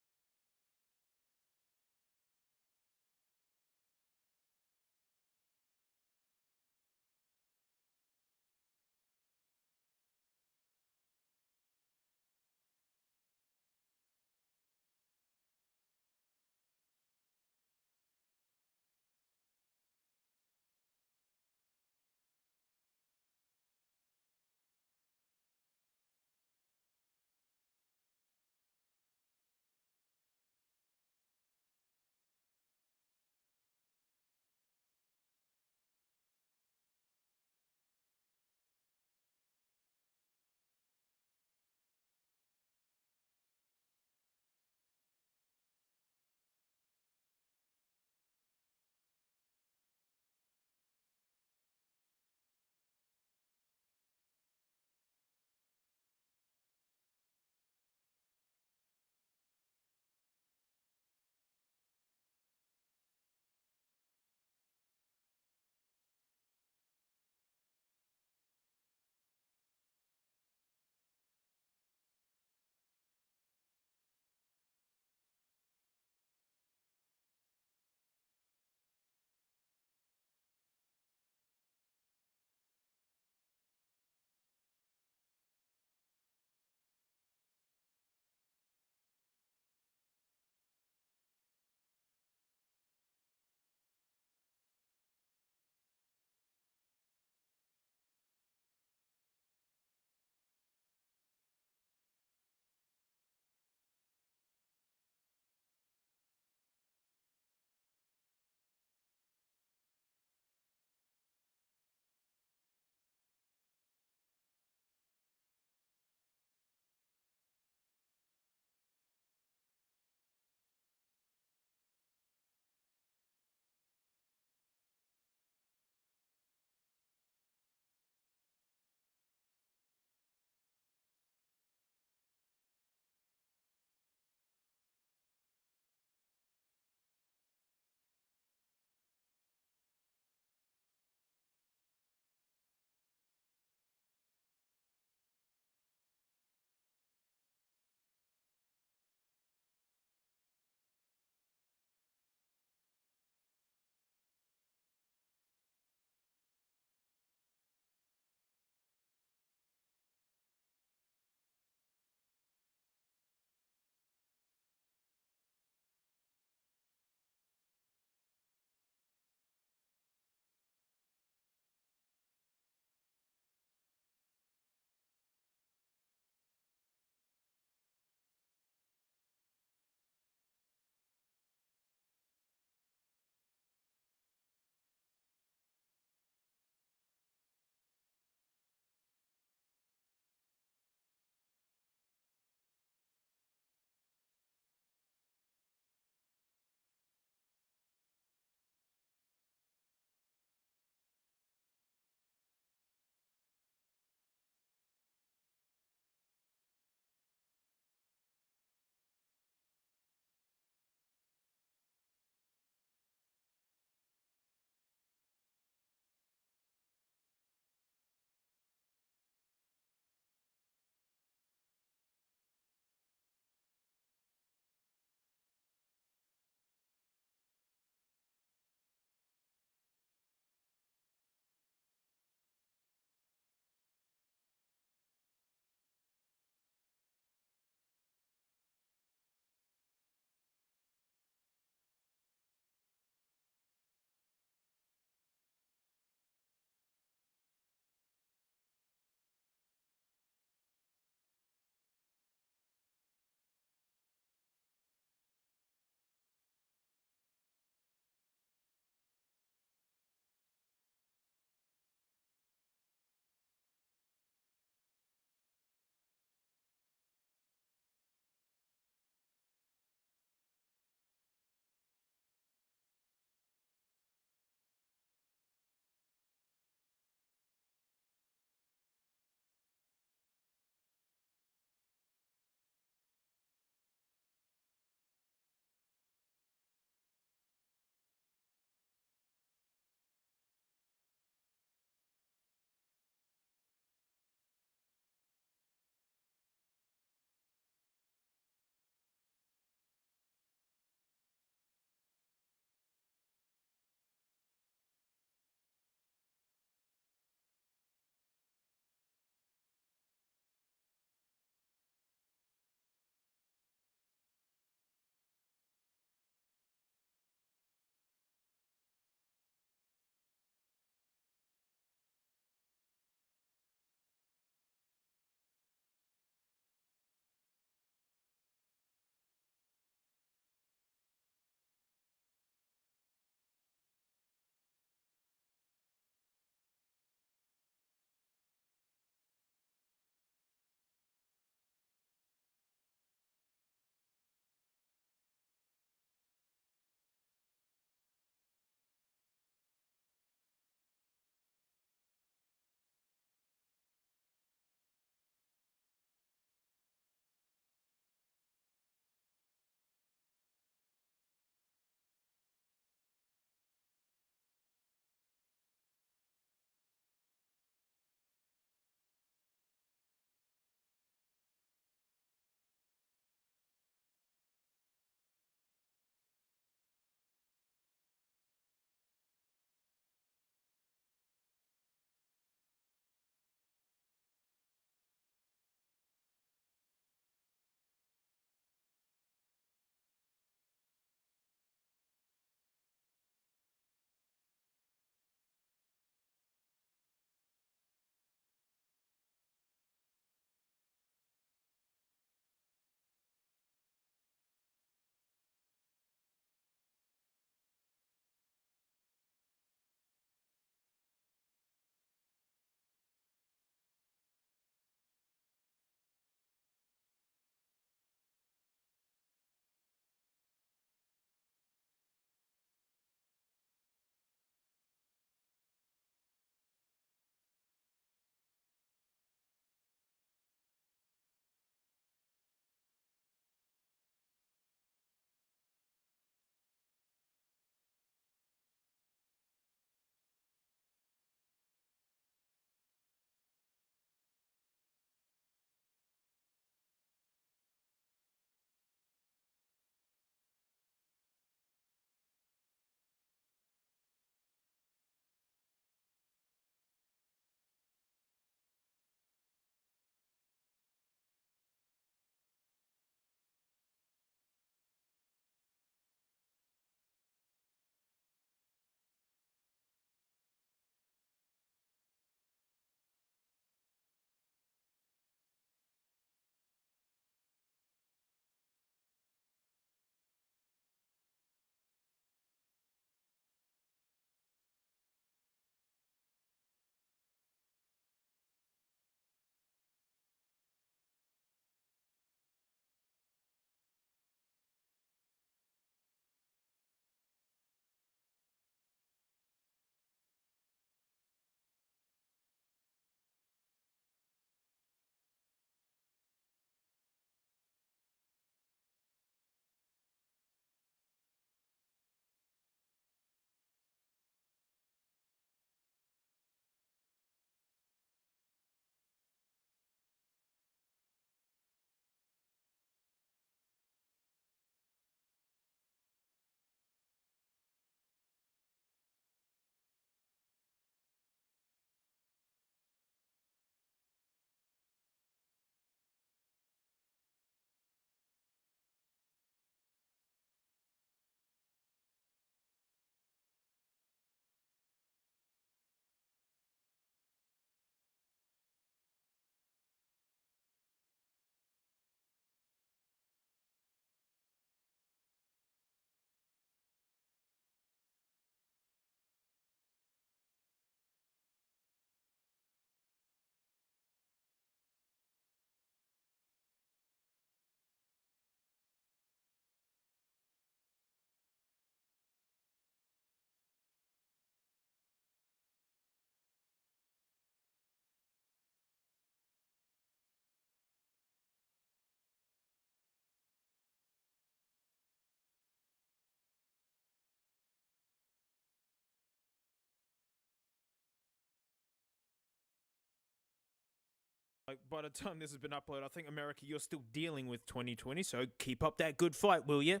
Like, by the time this has been uploaded, I think, America, you're still dealing with 2020, so keep up that good fight, will you?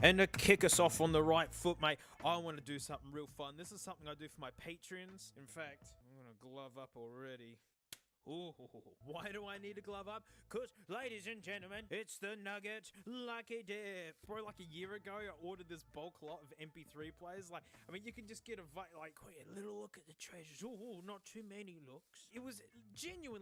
And to kick us off on the right foot, mate, I want to do something real fun. This is something I do for my Patreons. In fact, I'm going to glove up already. Ooh, why do I need to glove up? Because, ladies and gentlemen, it's the Nugget Lucky Dip. Bro, like a year ago, I ordered this bulk lot of MP3 players. Like, I mean, you can just get a little look at the treasures. Ooh, not too many looks. It was genuinely...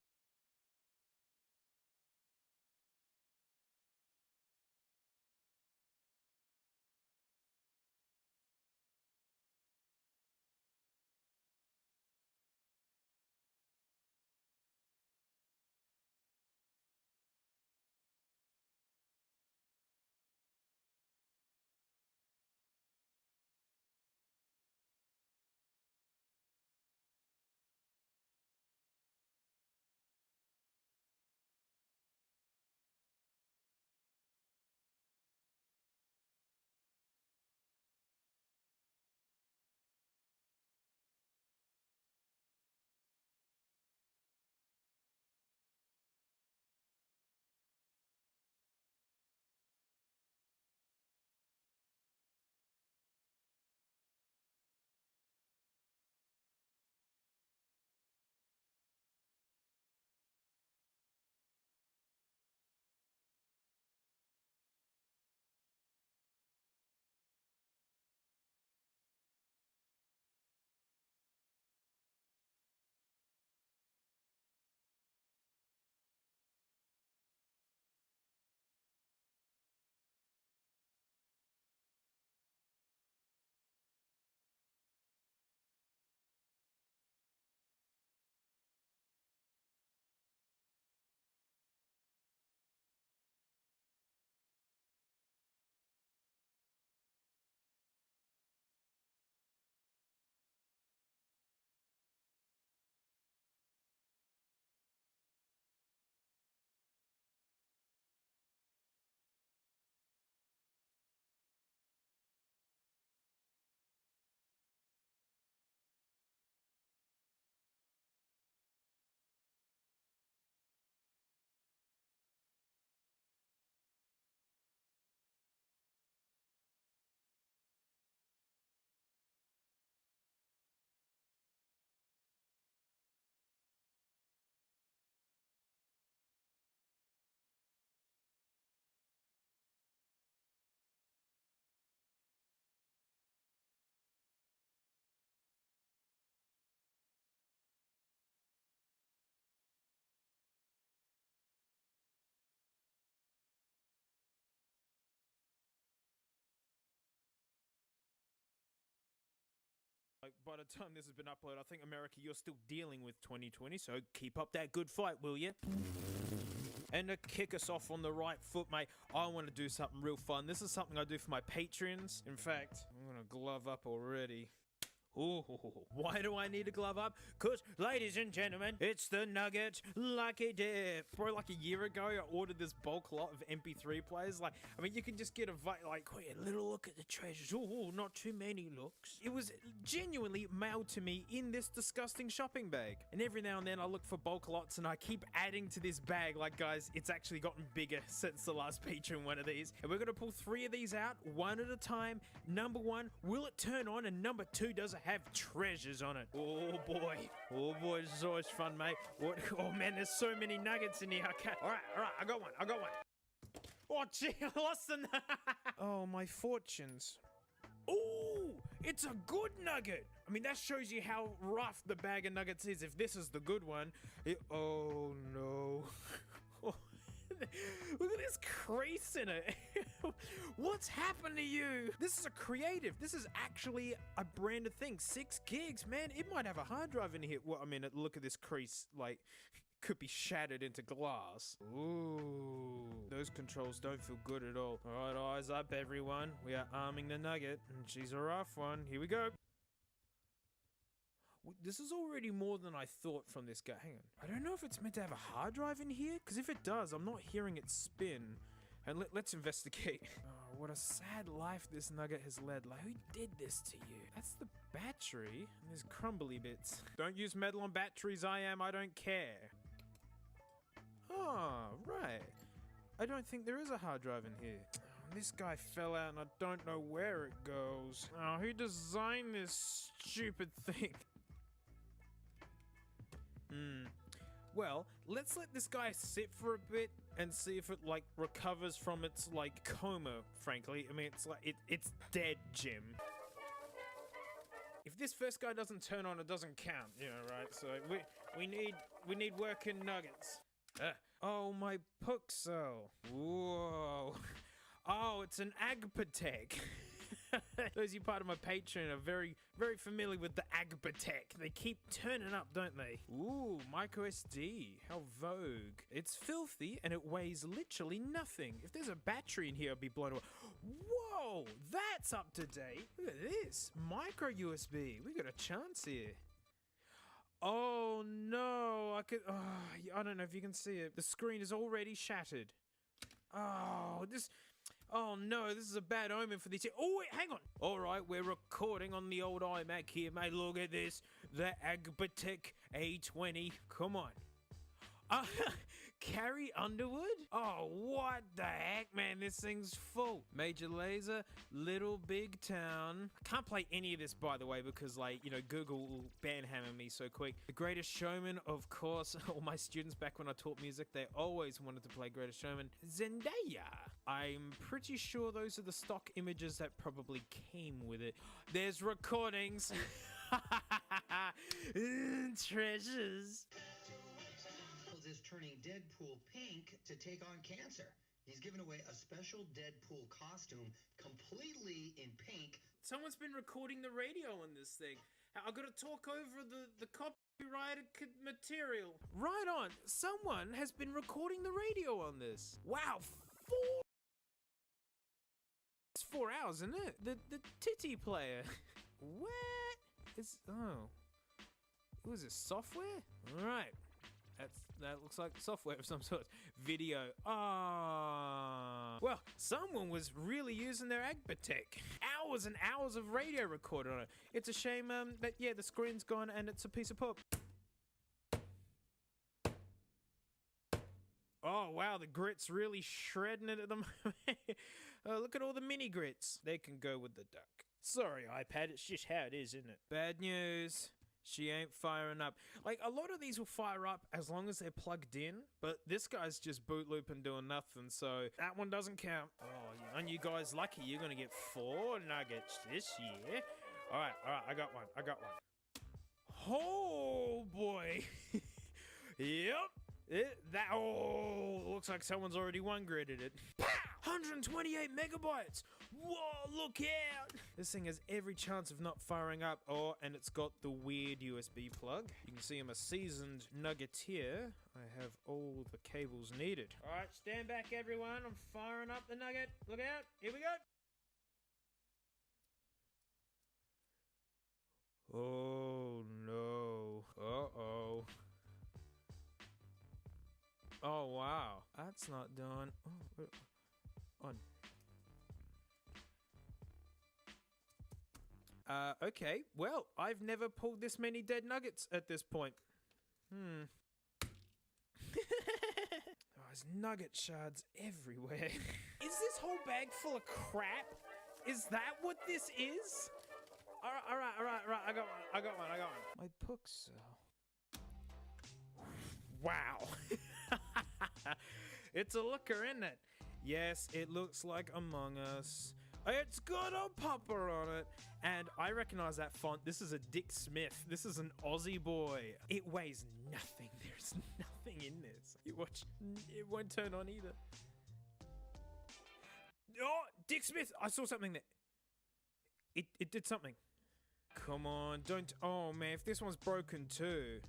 Like, by the time this has been uploaded, I think, America, you're still dealing with 2020, so keep up that good fight, will you? And to kick us off on the right foot, mate, I want to do something real fun. This is something I do for my Patreons. In fact, I'm going to glove up already. Ooh, why do I need to glove up? Because, ladies and gentlemen, it's the Nugget Lucky Dip. Bro, like a year ago, I ordered this bulk lot of MP3 players. Like, I mean, you can just get a little look at the treasures. Ooh, not too many looks. It was genuinely mailed to me in this disgusting shopping bag. And every now and then I look for bulk lots and I keep adding to this bag. Like, guys, it's actually gotten bigger since the last Patreon one of these. And we're going to pull 3 of these out, one at a time. Number 1, will it turn on? And number 2, does it have treasures on it? Oh boy, this is always fun, mate. What? Oh man, there's so many nuggets in here. Okay. All right, I got one. Oh gee, I lost them. Oh, my fortunes. Ooh, it's a good nugget. I mean, that shows you how rough the bag of nuggets is. If this is the good one, oh no. Look at this crease in it. What's happened to you? This is a creative. This is actually a branded thing. 6 gigs, man. It might have a hard drive in here. Well, I mean, look at this crease. Like, could be shattered into glass. Ooh, those controls don't feel good at all. All right, eyes up, everyone. We are arming the nugget, and she's a rough one. Here we go. This is already more than I thought from this guy. Hang on. I don't know if it's meant to have a hard drive in here, because if it does, I'm not hearing it spin. And let's investigate. Oh, what a sad life this nugget has led. Like, who did this to you? That's the battery. And there's crumbly bits. Don't use metal on batteries, I don't care. Oh, right. I don't think there is a hard drive in here. This guy fell out and I don't know where it goes. Oh, who designed this stupid thing? Well, let's let this guy sit for a bit and see if it, like, recovers from its, like, coma, frankly. I mean, it's like, it's dead, Jim. If this first guy doesn't turn on, it doesn't count, you know, right? So we need working nuggets. Oh, my Puxo. Whoa. Oh, it's an Agpatek. Those of you part of my Patreon are very, very familiar with the Agpatek. They keep turning up, don't they? Ooh, microSD. How vogue. It's filthy and it weighs literally nothing. If there's a battery in here, I'd be blown away. Whoa, that's up to date. Look at this. Micro USB. We got a chance here. Oh no, I don't know if you can see it. The screen is already shattered. Oh no, this is a bad omen for this. Oh, wait, hang on. All right, we're recording on the old iMac here, mate. Look at this. The Agpatek A20. Come on. Carrie Underwood? Oh, what the heck, man? This thing's full. Major Lazer, Little Big Town. I can't play any of this, by the way, because, like, you know, Google will banhammer me so quick. The Greatest Showman, of course. All my students back when I taught music, they always wanted to play Greatest Showman. Zendaya. I'm pretty sure those are the stock images that probably came with it. There's recordings. Treasures. Is turning Deadpool pink to take on cancer. He's given away a special Deadpool costume completely in pink. Someone's been recording the radio on this thing. I've got to talk over the copyrighted material. Right on. Someone has been recording the radio on this. Wow, it's 4 hours, isn't it? The titty player. What? Was it software? All right. That looks like software of some sort. Video. Well, someone was really using their Agpatek. Hours and hours of radio recorded on it. It's a shame that, yeah, the screen's gone and it's a piece of pop. Oh, wow, the grit's really shredding it at the moment. Look at all the mini grits. They can go with the duck. Sorry, iPad, it's just how it is, isn't it? Bad news. She ain't firing up. Like, a lot of these will fire up as long as they're plugged in, but this guy's just boot looping doing nothing, so that one doesn't count. Oh, aren't you guys lucky? You're gonna get 4 nuggets this year. All right, I got one. Oh, boy. Yep. Looks like someone's already one-gridded it. 128 megabytes! Whoa, look out! This thing has every chance of not firing up. Oh, and it's got the weird USB plug. You can see I'm a seasoned nuggeteer. I have all the cables needed. All right, stand back, everyone. I'm firing up the nugget. Look out. Here we go. Oh, no. Uh-oh. Oh, wow. That's not done. Oh, on. Okay. Well, I've never pulled this many dead nuggets at this point. Oh, there's nugget shards everywhere. Is this whole bag full of crap? Is that what this is? All right. I got one. My Puxo. Wow. It's a looker, isn't it? Yes, it looks like Among Us. It's got a popper on it. And I recognize that font. This is a Dick Smith. This is an Aussie boy. It weighs nothing. There's nothing in this. You watch, it won't turn on either. Oh, Dick Smith. I saw something there. It did something. Come on, don't. Oh, man, if this one's broken too.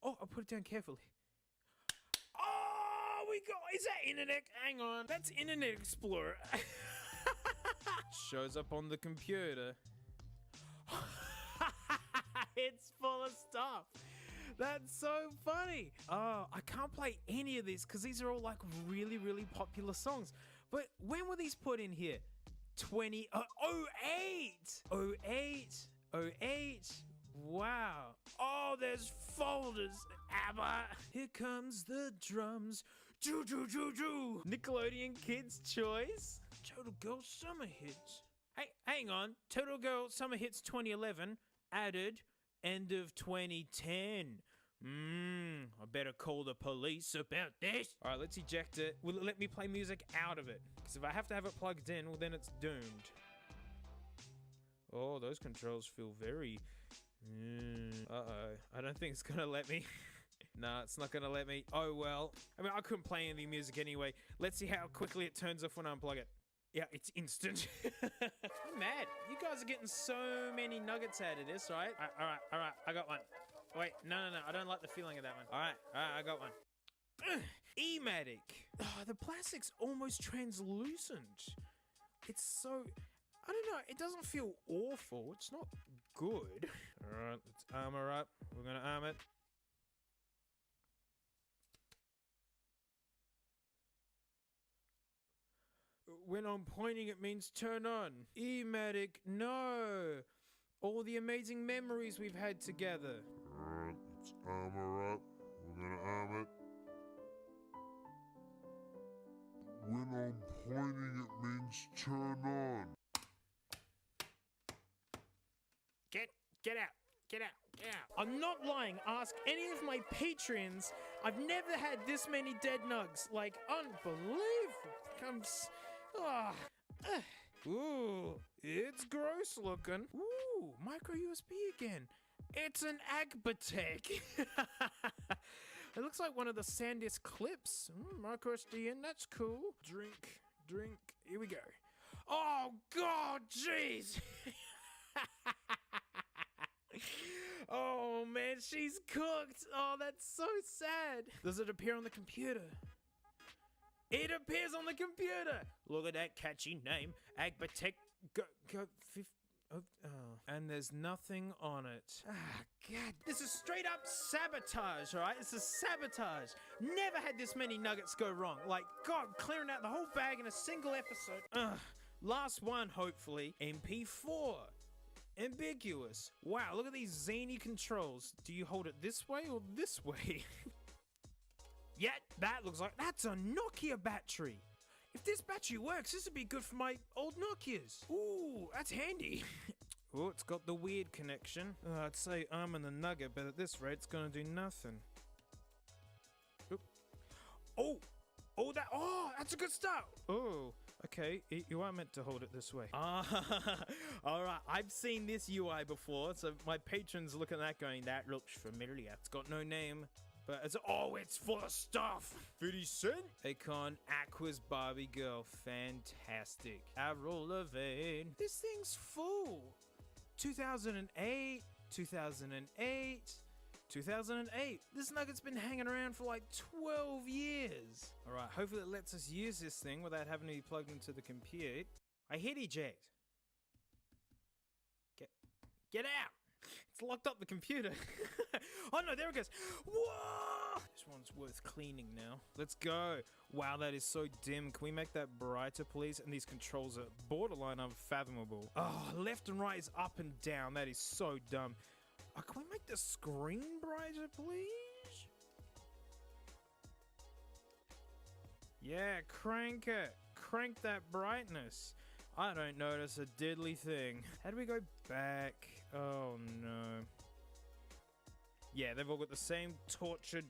Oh, I'll put it down carefully. Oh, we got... Is that Internet? Hang on. That's Internet Explorer. Shows up on the computer. It's full of stuff. That's so funny. Oh, I can't play any of these because these are all like really, really popular songs. But when were these put in here? 08. 08. 08. Wow. Oh, there's folders. ABBA. Here comes the drums. Choo choo choo choo. Nickelodeon Kids Choice. Total Girl Summer Hits. Hey, hang on. Total Girl Summer Hits 2011 added end of 2010. I better call the police about this. All right, let's eject it. Will it let me play music out of it? Because if I have to have it plugged in, well, then it's doomed. Oh, those controls feel very... Uh-oh. I don't think it's gonna let me. Nah, it's not gonna let me. Oh, well. I mean, I couldn't play any music anyway. Let's see how quickly it turns off when I unplug it. Yeah, it's instant. I'm mad. You guys are getting so many nuggets out of this, right? All right, I got one. Wait, no, I don't like the feeling of that one. All right, I got one. E-matic. Oh, the plastic's almost translucent. It's so... I don't know, it doesn't feel awful. It's not good. All right, let's armor up. We're gonna arm it. When I'm pointing, it means turn on. E-matic, no. All the amazing memories we've had together. Alright, let's armor up. We're gonna arm it. When I'm pointing, it means turn on. Get out. I'm not lying. Ask any of my patrons. I've never had this many dead nugs. Like, unbelievable. Ooh, it's gross looking. Ooh, micro USB again. It's an Agbatech. It looks like one of the SanDisk clips. Micro SD in, that's cool. Drink. Here we go. Oh, God, jeez. Oh, man, she's cooked. Oh, that's so sad. Does it appear on the computer? It appears on the computer. Look at that catchy name. Agbatech. And there's nothing on it. Ah, God. This is straight up sabotage, all right? This is sabotage. Never had this many nuggets go wrong. Like, God, clearing out the whole bag in a single episode. Last one, hopefully. MP4. Ambiguous. Wow, look at these zany controls. Do you hold it this way or this way? Yeah, that looks like... That's a Nokia battery. If this battery works, this would be good for my old Nokias. Ooh, that's handy. Oh, it's got the weird connection. I'd say arming the nugget, but at this rate, it's gonna do nothing. Oop. Oh, that's a good start. Oh, okay, you are meant to hold it this way. All right, I've seen this UI before, so my patrons look at that going, that looks familiar. It's got no name, but it's full of stuff. 50 Cent? Akon, Aqua's Barbie Girl, fantastic. Avril Lavigne. This thing's full. 2008, 2008. This nugget's been hanging around for like 12 years. All right, hopefully it lets us use this thing without having to be plugged into the compute. I hit eject. Get out. It's locked up the computer. Oh no, there it goes. Whoa! This one's worth cleaning now. Let's go. Wow, that is so dim. Can we make that brighter, please? And these controls are borderline unfathomable. Oh, left and right is up and down. That is so dumb. Can we make the screen brighter, please? Yeah, crank it. Crank that brightness. I don't notice a diddly thing. How do we go back? Oh no. Yeah, they've all got the same tortured...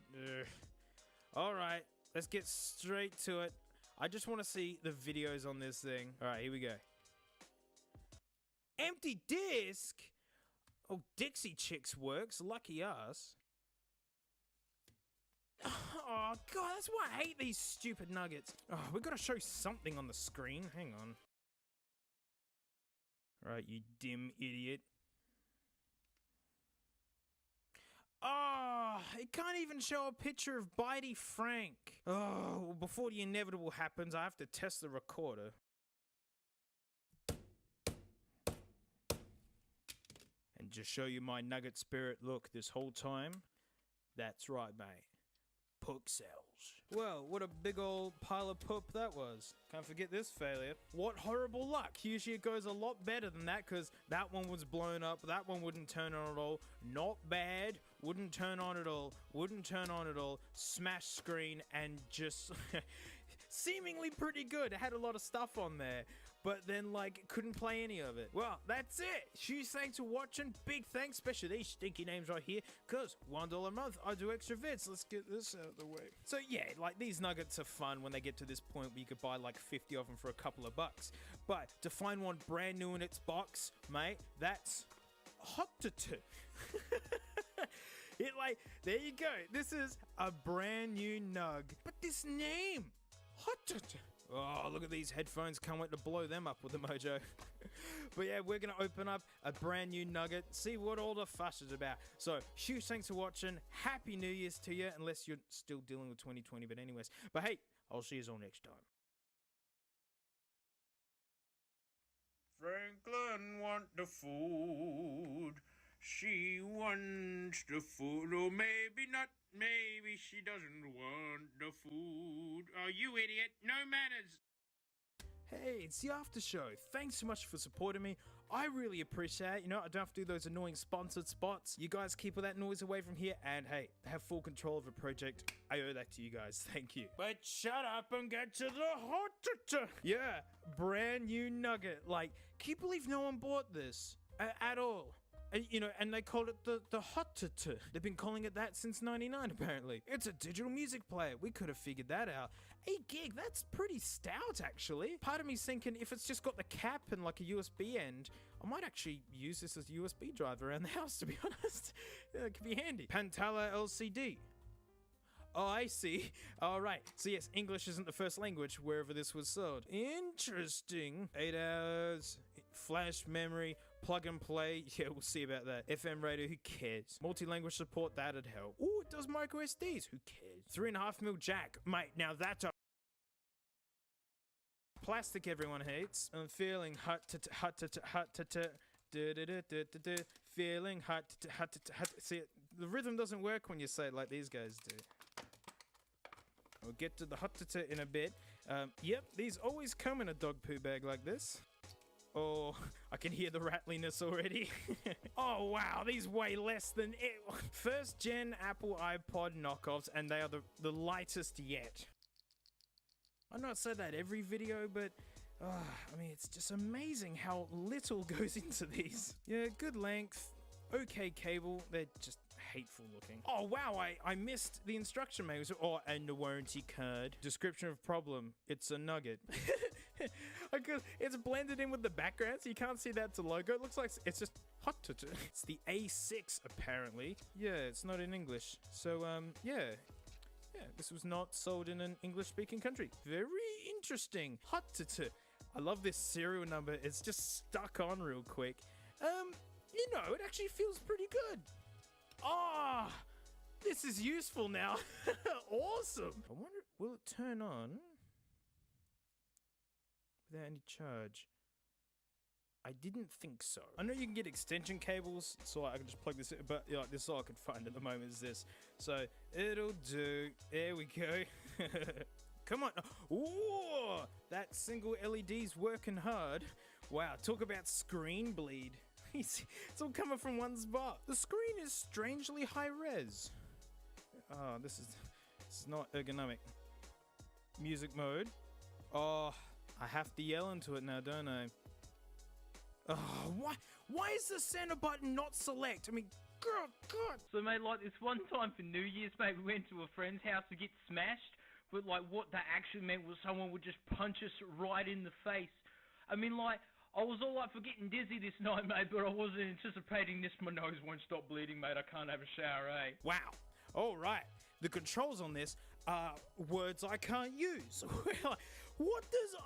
Alright, let's get straight to it. I just want to see the videos on this thing. Alright, here we go. Empty disc? Oh, Dixie Chicks works. Lucky us. Oh, God, that's why I hate these stupid nuggets. Oh, we've got to show something on the screen. Hang on. Right, you dim idiot. Oh, it can't even show a picture of Bitey Frank. Oh, well, before the inevitable happens, I have to test the recorder. And just show you my nugget spirit look this whole time. That's right, mate. Pixels. Well, what a big old pile of poop that was. Can't forget this failure. What horrible luck. Usually it goes a lot better than that because that one was blown up. That one wouldn't turn on at all. Not bad. Wouldn't turn on at all. Wouldn't turn on at all. Smash screen and just seemingly pretty good. It had a lot of stuff on there. But then, like, couldn't play any of it. Well, that's it. Huge thanks for watching. Big thanks, especially these stinky names right here, because $1 a month, I do extra vids. Let's get this out of the way. So, yeah, like, these nuggets are fun when they get to this point where you could buy, like, 50 of them for a couple of bucks. But to find one brand new in its box, mate, that's hot to two. It, like, there you go. This is a brand new nug. But this name, hot to two. Oh, look at these headphones. Can't wait to blow them up with the mojo. But yeah, we're going to open up a brand new nugget, see what all the fuss is about. So, huge thanks for watching. Happy New Year's to you, unless you're still dealing with 2020. But anyways, but hey, I'll see you all next time. Franklin want the food. She wants the food. Or maybe not. Maybe she doesn't want the food. Oh, you idiot. No manners. Hey, it's the after show. Thanks so much for supporting me. I really appreciate it. You know, I don't have to do those annoying sponsored spots. You guys keep all that noise away from here. And hey, have full control of a project. I owe that to you guys. Thank you. But shut up and get to the hot. Yeah, brand new nugget. Like, can you believe no one bought this at all? You know, and they called it the hot. They've been calling it that since '99, apparently. It's a digital music player. We could have figured that out. 8 gig, that's pretty stout, actually. Part of me's thinking if it's just got the cap and like a USB end, I might actually use this as a USB drive around the house, to be honest. Yeah, it could be handy. Pantala LCD. Oh, I see. All right. So yes, English isn't the first language wherever this was sold. Interesting. 8 hours, flash memory, plug and play. Yeah, we'll see about that. FM radio, who cares? Multi-language support, that'd help. Ooh, it does micro SDs. Who cares? 3.5mm jack. Mate, now that's a plastic everyone hates. I'm feeling hot feeling hot. See, the rhythm doesn't work when you say it like these guys do. We'll get to the hot in a bit. Yep, these always come in a dog poo bag like this. Oh, I can hear the rattliness already. Oh wow, these weigh less than it. First gen Apple iPod knockoffs, and they are the lightest yet. I not say that every video, but I mean, it's just amazing how little goes into these. Yeah, good length, okay cable, they're just hateful looking. Oh wow, I missed the instruction manual. Oh, and the warranty card. Description of problem, it's a nugget. Because it's blended in with the background, so you can't see that's a logo. It looks like it's just hot. It's the A6 apparently. Yeah, it's not in English. So yeah, this was not sold in an English-speaking country. Very interesting. Hot. I love this serial number. It's just stuck on real quick. You know, it actually feels pretty good. Ah, this is useful now. Awesome. I wonder, will it turn on without any charge? I didn't think so. I know you can get extension cables, so I can just plug this in, but yeah, this is all I can find at the moment is this. So it'll do. There we go. Come on. Ooh, that single LED's working hard. Wow, talk about screen bleed. It's all coming from one spot. The screen is strangely high res. Oh, this is not ergonomic. Music mode. Oh, I have to yell into it now, don't I? Oh, why is the center button not select? I mean, God. So, mate, like this one time for New Year's, mate, we went to a friend's house to get smashed, but like what that actually meant was someone would just punch us right in the face. I mean, like, I was all up for getting dizzy this night, mate, but I wasn't anticipating this. My nose won't stop bleeding, mate. I can't have a shower, eh? Wow. All right. The controls on this are words I can't use. What does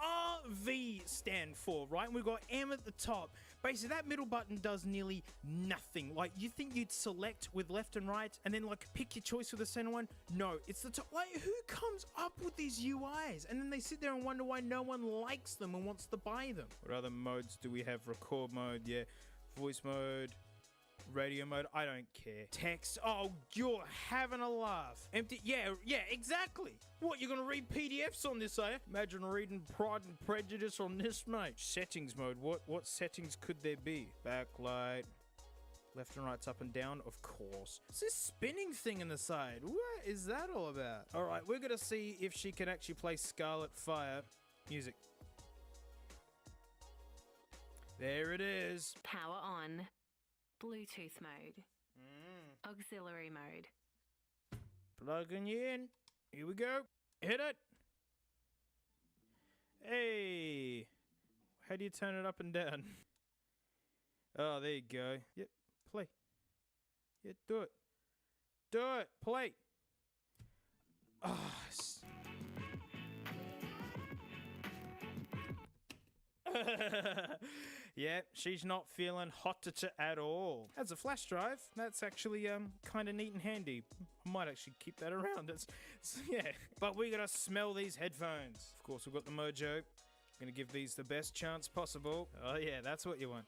RV stand for, right? We've got M at the top. Basically, that middle button does nearly nothing. Like, you think you'd select with left and right and then, like, pick your choice for the center one? No, it's the top. Like, who comes up with these UIs? And then they sit there and wonder why no one likes them and wants to buy them. What other modes do we have? Record mode, yeah. Voice mode. Radio mode, I don't care. Text, oh, you're having a laugh. Empty, yeah, exactly. What, you're gonna read PDFs on this, eh? Imagine reading Pride and Prejudice on this, mate. Settings mode, what settings could there be? Backlight, left and right's up and down, of course. What's this spinning thing in the side? What is that all about? All right, we're gonna see if she can actually play Scarlet Fire music. There it is. Power on. Bluetooth mode. Auxiliary mode. Plugging you in. Here we go. Hit it. Hey. How do you turn it up and down? Oh, there you go. Yep. Play. Yeah, do it. Do it. Play. Ah. Yeah, she's not feeling hot at all. As a flash drive, that's actually kind of neat and handy. I might actually keep that around. Yeah. But we gotta smell these headphones. Of course, we've got the Mojo. Gonna give these the best chance possible. Oh yeah, that's what you want.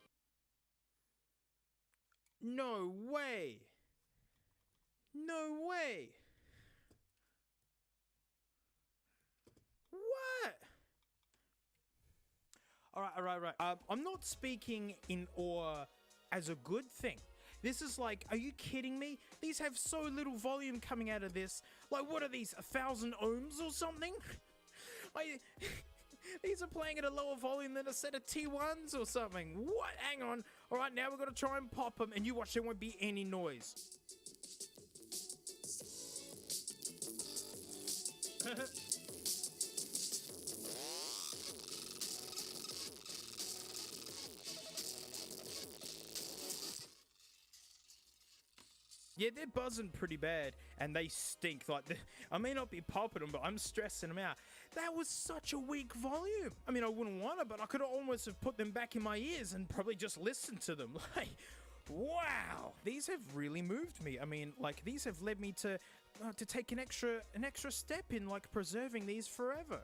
No way. No way. What? All right. I'm not speaking in awe as a good thing. This is like, are you kidding me? These have so little volume coming out of this. Like, what are these, 1,000 ohms or something? These are playing at a lower volume than a set of T1s or something. What? Hang on. All right, now we're going to try and pop them, and you watch, there won't be any noise. Yeah, they're buzzing pretty bad, and they stink. Like, I may not be popping them, but I'm stressing them out. That was such a weak volume. I mean, I wouldn't want to, but I could almost have put them back in my ears and probably just listened to them. Like, wow, these have really moved me. I mean, like, these have led me to take an extra step in like preserving these forever.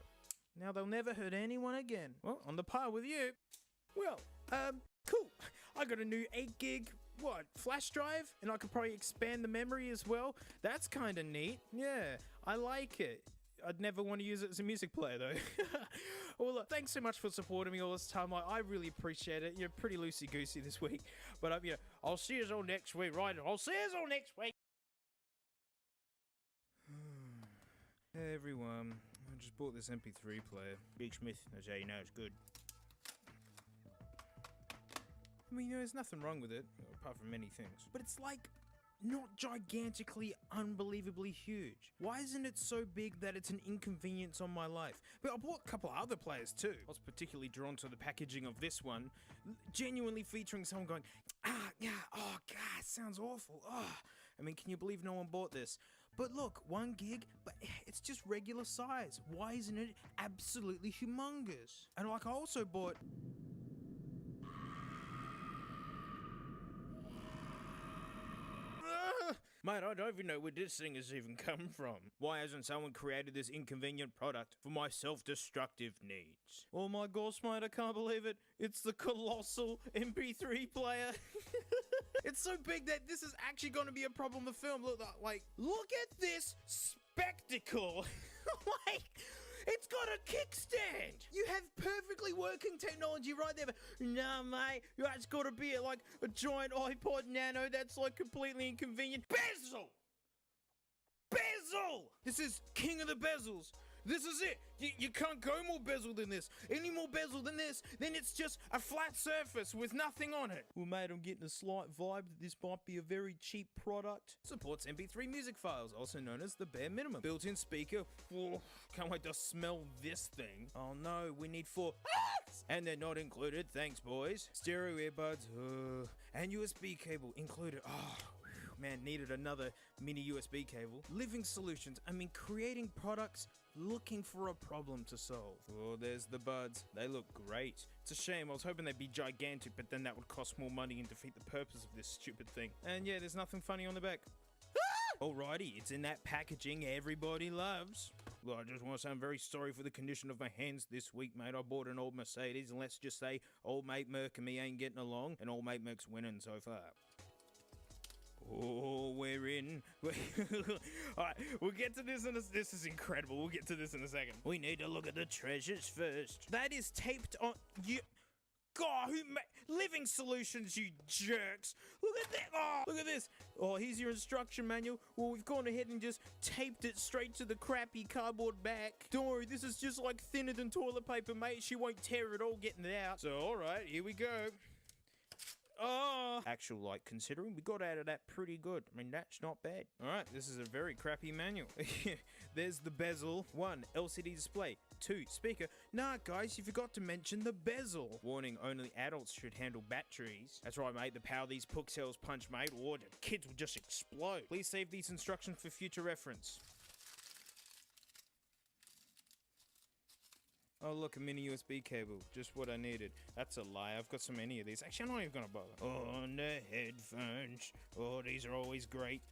Now they'll never hurt anyone again. Well, on the par with you. Well, cool. I got a new 8 gig. Flash drive? And I could probably expand the memory as well. That's kind of neat. Yeah, I like it. I'd never want to use it as a music player though. Well, look, thanks so much for supporting me all this time. I really appreciate it. You're pretty loosey-goosey this week. But yeah, I'll see you all next week, right? I'll see you all next week. Hey everyone, I just bought this MP3 player. Big Smith, that's how you know it's good. I mean, there's nothing wrong with it, apart from many things. But it's like, not gigantically, unbelievably huge. Why isn't it so big that it's an inconvenience on my life? But I bought a couple of other players too. I was particularly drawn to the packaging of this one, genuinely featuring someone going, yeah, oh god, sounds awful. I mean, can you believe no one bought this? But look, 1 gig, but it's just regular size. Why isn't it absolutely humongous? And like, I also bought... Mate, I don't even know where this thing has even come from. Why hasn't someone created this inconvenient product for my self-destructive needs? Oh my gosh, mate, I can't believe it. It's the colossal MP3 player. It's so big that this is actually going to be a problem to film. Look at this spectacle. Like, it's got a kickstand. You have perfectly working technology right there. But nah, mate, that's got to be like a giant iPod Nano that's like completely inconvenient. Bezel! Bezel! This is king of the bezels. This is it. You can't go more bezel than this. Any more bezel than this, then it's just a flat surface with nothing on it. Well, mate, I'm getting a slight vibe that this might be a very cheap product. Supports MP3 music files, also known as the bare minimum. Built-in speaker. Oh, can't wait to smell this thing. Oh no, we need 4. And they're not included. Thanks, boys. Stereo earbuds. And USB cable included. Oh, man, needed another mini USB cable. Living solutions. I mean, creating products, looking for a problem to solve. Oh, there's the buds. They look great. It's a shame. I was hoping they'd be gigantic, but then that would cost more money and defeat the purpose of this stupid thing. And yeah, there's nothing funny on the back. Alrighty, it's in that packaging everybody loves. Well, I just want to say I'm very sorry for the condition of my hands this week, mate. I bought an old Mercedes, and let's just say old mate Merc and me ain't getting along, and old mate Merc's winning so far. Oh, we're in. Alright, we'll get to this in a... This is incredible. We'll get to this in a second. We need to look at the treasures first. That is taped on... You... God, Living Solutions, you jerks. Look at that. Oh, look at this. Oh, here's your instruction manual. Well, we've gone ahead and just taped it straight to the crappy cardboard back. Don't worry, this is just like thinner than toilet paper, mate. She won't tear it all getting it out. So, alright, here we go. Oh, actual, like, considering we got out of that pretty good. I mean, that's not bad. All right, this is a very crappy manual. There's the bezel. 1, LCD display. 2, speaker. Nah, guys, you forgot to mention the bezel. Warning, only adults should handle batteries. That's right, mate. The power these pixels punch, mate. Or the kids will just explode. Please save these instructions for future reference. Oh, look, a mini USB cable. Just what I needed. That's a lie. I've got so many of these. Actually, I'm not even gonna bother. On the headphones. Oh, these are always great.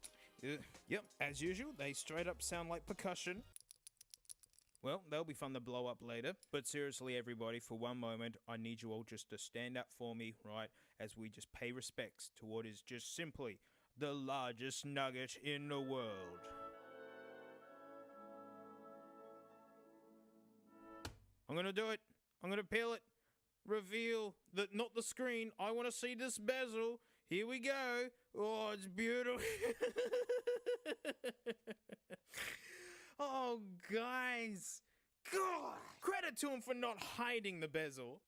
Yep, as usual, they straight up sound like percussion. Well, they'll be fun to blow up later. But seriously, everybody, for one moment, I need you all just to stand up for me, right? As we just pay respects to what is just simply the largest nugget in the world. I'm gonna do it. I'm gonna peel it. Reveal not the screen. I want to see this bezel. Here we go. Oh, it's beautiful. Oh, guys. God. Credit to him for not hiding the bezel.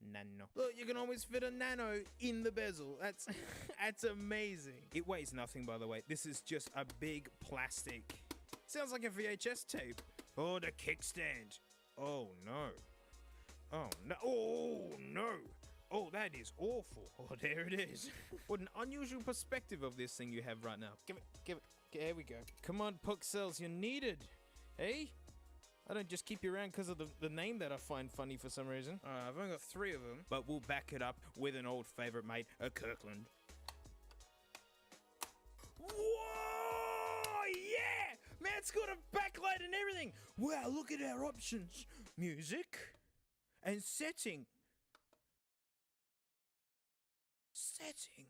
Nano. Look, you can always fit a nano in the bezel. That's amazing. It weighs nothing, by the way. This is just a big plastic. Sounds like a VHS tape. Oh, the kickstand. Oh no. Oh no. Oh no. Oh, that is awful. Oh, there it is. What an unusual perspective of this thing you have right now. Give it. There we go. Come on, Puxels, you're needed. Hey? I don't just keep you around because of the name that I find funny for some reason. I've only got 3 of them. But we'll back it up with an old favorite, mate, a Kirkland. Whoa! Yeah! Man, it's got a backlight and everything. Wow, look at our options. Music and setting. Setting.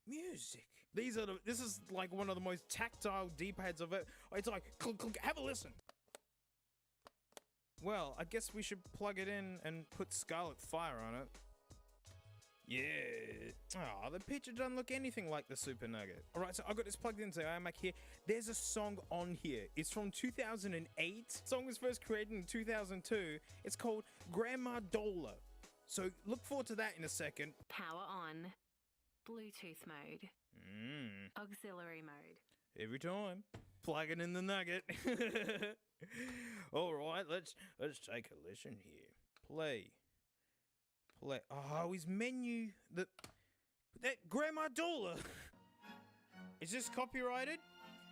Music. This is like one of the most tactile D-pads of it. It's like, click, click, have a listen. Well, I guess we should plug it in and put Scarlet Fire on it. Yeah. Oh, the picture doesn't look anything like the Super Nugget. All right, so I got this plugged into iMac here. There's a song on here. It's from 2008. The song was first created in 2002. It's called Grandma Dola. So look forward to that in a second. Power on. Bluetooth mode. Auxiliary mode. Every time. Plugging in the Nugget. All right, let's take a listen here. Play. Oh, his menu. That Grandma Dola. Is this copyrighted?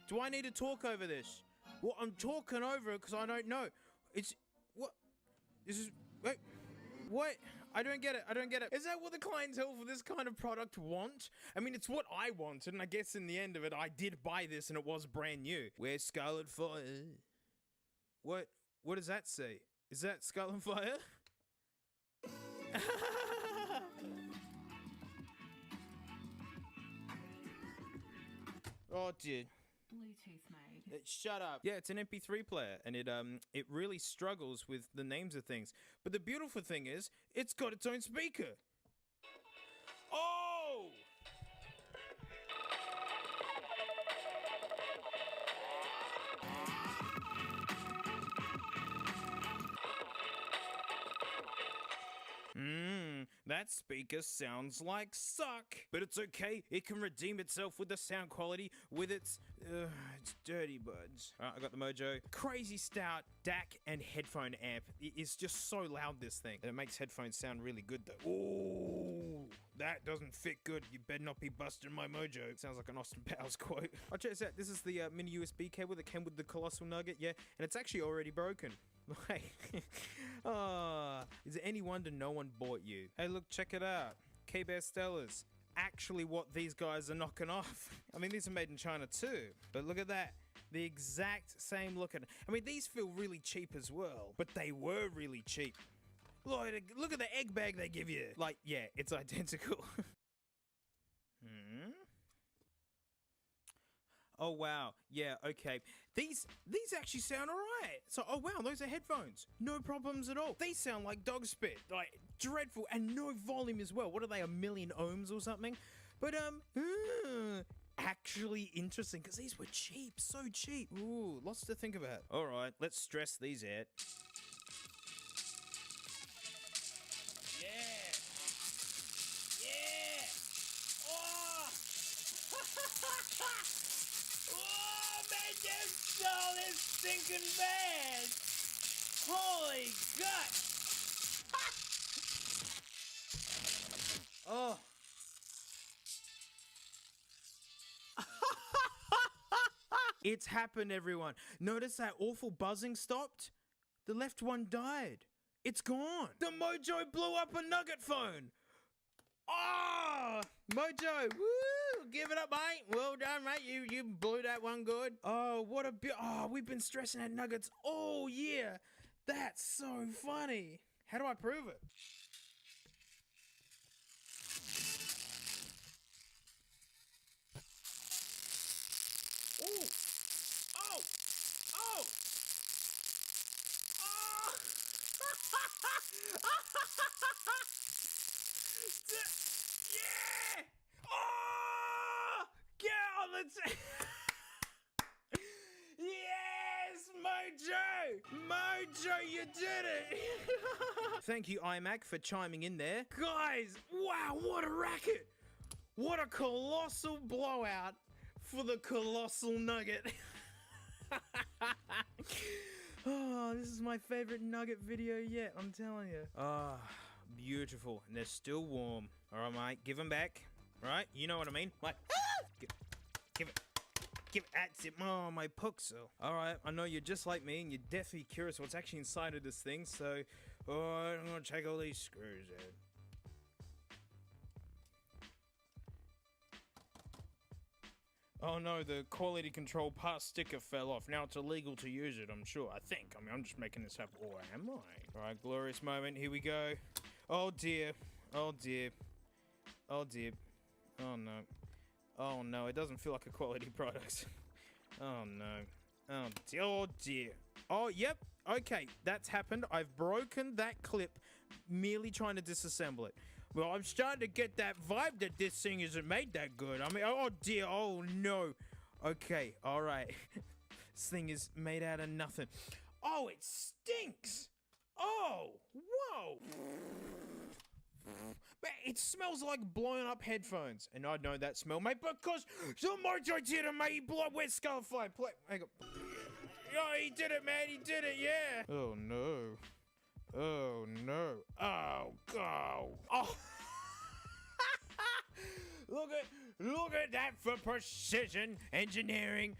Do I need to talk over this? Well, I'm talking over it because I don't know. What? This is... Wait. What? I don't get it. Is that what the clientele for this kind of product want? I mean, it's what I wanted, and I guess in the end of it, I did buy this and it was brand new. Where's Scarlet Fire? What does that say? Is that Scarlet Fire? Oh dear. Bluetooth mode. Shut up. Yeah, it's an MP3 player, and it really struggles with the names of things. But the beautiful thing is, it's got its own speaker. Oh! That speaker sounds like suck. But it's okay, it can redeem itself with the sound quality with its dirty buds. Alright, I got the Mojo. Crazy stout DAC and headphone amp. It is just so loud, this thing. And it makes headphones sound really good though. Ooh, that doesn't fit good. You better not be busting my Mojo. Sounds like an Austin Powers quote. Oh, check this out. This is the mini USB cable that came with the Colossal Nugget, yeah? And it's actually already broken. Like, is it any wonder no one bought you? Hey, look, check it out. K-Bear Stellas. Actually what these guys are knocking off. I mean, these are made in China too. But look at that. The exact same looking. I mean, these feel really cheap as well. But they were really cheap. Look at the egg bag they give you. Like, yeah, it's identical. Oh wow, yeah, okay. These actually sound alright. So, oh wow, those are headphones. No problems at all. These sound like dog spit, like dreadful, and no volume as well. What are they, 1,000,000 ohms or something? But actually interesting because these were cheap, so cheap. Ooh, lots to think about. All right, let's stress these out. Yeah. Yeah. Oh. Oh man, just all this stinking bad. Holy God. Oh. It's happened, everyone. Notice that awful buzzing stopped? The left one died. It's gone. The Mojo blew up a Nugget phone. Oh, Mojo, woo! Give it up, mate. Well done, mate. You blew that one good. Oh, what a we've been stressing at Nuggets all year. That's so funny. How do I prove it? Ooh. Oh! Oh! Oh! Yeah! Oh! Get on the Yes, Mojo! Mojo, you did it! Thank you, iMac, for chiming in there. Guys, wow, what a racket! What a colossal blowout for the colossal nugget. Oh, this is my favorite nugget video yet, I'm telling you. Ah, beautiful. And they're still warm. All right, mate, give them back. All right, you know what I mean? Like, give it. That's it. Oh, my pixel. All right, I know you're just like me, and you're definitely curious what's actually inside of this thing, so I'm gonna take all these screws out. Oh no, the quality control pass sticker fell off. Now it's illegal to use it, I'm sure. I think. I mean, I'm just making this up. Or am I? Alright, glorious moment. Here we go. Oh dear. Oh dear. Oh dear. Oh no. Oh no, it doesn't feel like a quality product. Oh no. Oh dear. Oh dear. Oh, yep. Okay, that's happened. I've broken that clip merely trying to disassemble it. Well, I'm starting to get that vibe that this thing isn't made that good. I mean, oh dear, oh no. Okay, all right. This thing is made out of nothing. Oh, it stinks. Oh, whoa. Man, it smells like blown up headphones. And I know that smell, mate, because the Mojo did it, mate. He blew up. Where's Skullfly? Hang on. Oh, he did it, man. He did it, yeah. Oh, no. Oh, no. Oh, go. Oh. Look at that for precision engineering.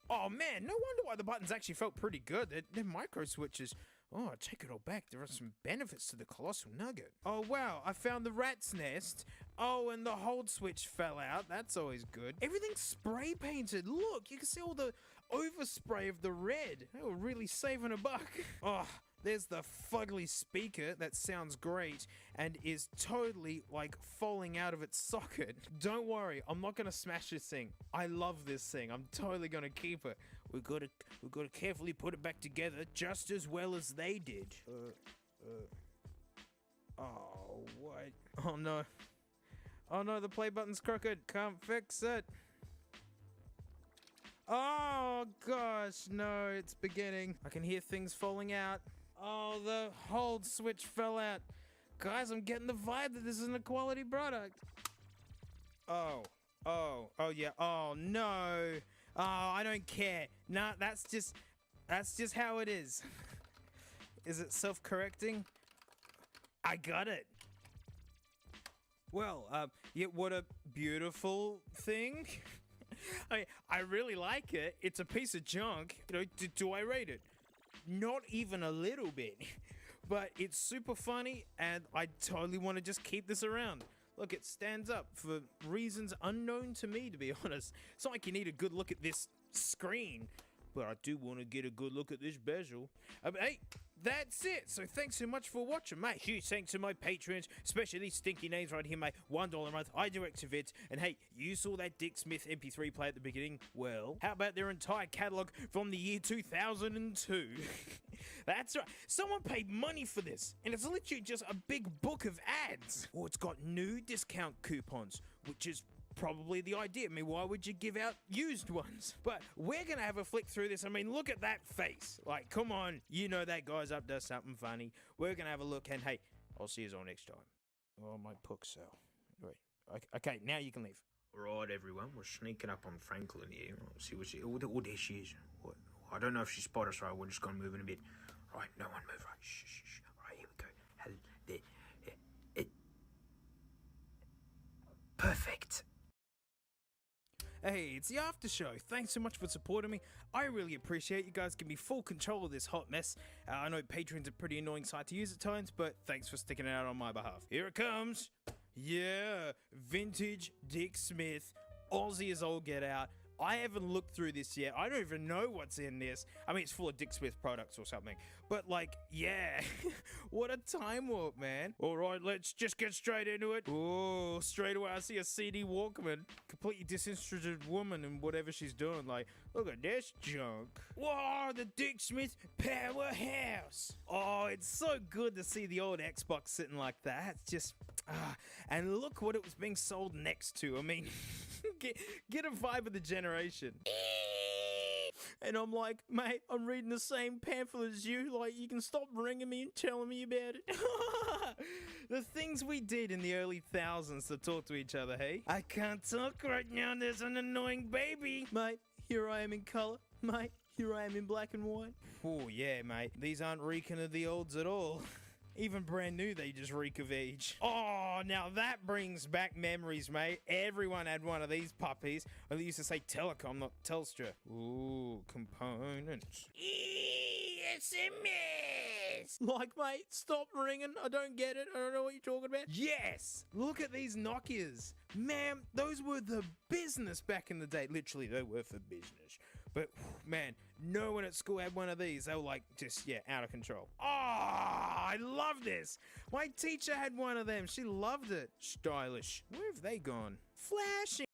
Oh, man. No wonder why the buttons actually felt pretty good. They're micro switches. Oh, I take it all back. There are some benefits to the Colossal Nugget. Oh, wow. I found the rat's nest. Oh, and the hold switch fell out. That's always good. Everything's spray painted. Look, you can see all the overspray of the red. They were really saving a buck. Oh, there's the fugly speaker that sounds great and is totally like falling out of its socket. Don't worry, I'm not gonna smash this thing. I love this thing. I'm totally gonna keep it. We've got to carefully put it back together just as well as they did. Oh, what? Oh no. Oh no, the play button's crooked. Can't fix it. Oh gosh, no, it's beginning. I can hear things falling out. Oh, the hold switch fell out. Guys, I'm getting the vibe that this isn't a quality product. Oh yeah, oh no. Oh, I don't care. Nah, that's just how it is. Is it self-correcting? I got it. Well, yeah, what a beautiful thing. I really like it. It's a piece of junk. You know, do I rate it? Not even a little bit. But it's super funny, and I totally want to just keep this around. Look, it stands up for reasons unknown to me, to be honest. It's not like you need a good look at this screen. but I do want to get a good look at this bezel. Hey, that's it. So thanks so much for watching, mate. Huge thanks to my patrons, especially these stinky names right here, mate. $1 a month. I do extra vids. And hey, you saw that Dick Smith MP3 play at the beginning? Well, how about their entire catalog from the year 2002? That's right. Someone paid money for this, and it's literally just a big book of ads. Well, it's got new discount coupons, which is probably the idea. I mean, why would you give out used ones? But we're gonna have a flick through this. I mean, look at that face. Like, come on, you know that guy's up to something funny. We're gonna have a look, and hey, I'll see you all next time. Oh, my pixel. Wait. Okay, now you can leave. Alright, everyone, we're sneaking up on Franklin here. Let's see what she... Oh, there she is. What? I don't know if she spotted us, right? We're just gonna move in a bit. Right, no one move. Right, shh, shh, shh. Right, here we go. Hello, there. Perfect. Hey, it's the after show. Thanks so much for supporting me. I really appreciate you guys giving me full control of this hot mess. I know Patreon's a pretty annoying site to use at times, but thanks for sticking it out on my behalf. Here it comes. Yeah, vintage Dick Smith, Aussie as all get out. I haven't looked through this yet. I don't even know what's in this. I mean, it's full of Dick Smith products or something. But, like, yeah. What a time warp, man. All right, let's just get straight into it. Oh, straight away I see a CD Walkman. Completely disinterested woman and whatever she's doing. Like, look at this junk. Whoa, the Dick Smith powerhouse. Oh, it's so good to see the old Xbox sitting like that. It's just... and look what it was being sold next to. I mean, get a vibe of the generation. And I'm like, mate, I'm reading the same pamphlet as you. Like, you can stop ringing me and telling me about it. The things we did in the early thousands to talk to each other, hey? I can't talk right now, there's an annoying baby. Mate, here I am in color. Mate, here I am in black and white. Oh, yeah, mate. These aren't reeking of the olds at all. Even brand new, they just reek of age. Oh, now that brings back memories, mate. Everyone had one of these puppies. I used to say Telecom, not Telstra. Ooh, components. SMS! Like, mate, stop ringing. I don't get it. I don't know what you're talking about. Yes! Look at these Nokias. Man, those were the business back in the day. Literally, they were for business. But, man, no one at school had one of these. They were like, just, yeah, out of control. Oh, I love this. My teacher had one of them. She loved it. Stylish. Where have they gone? Flashing.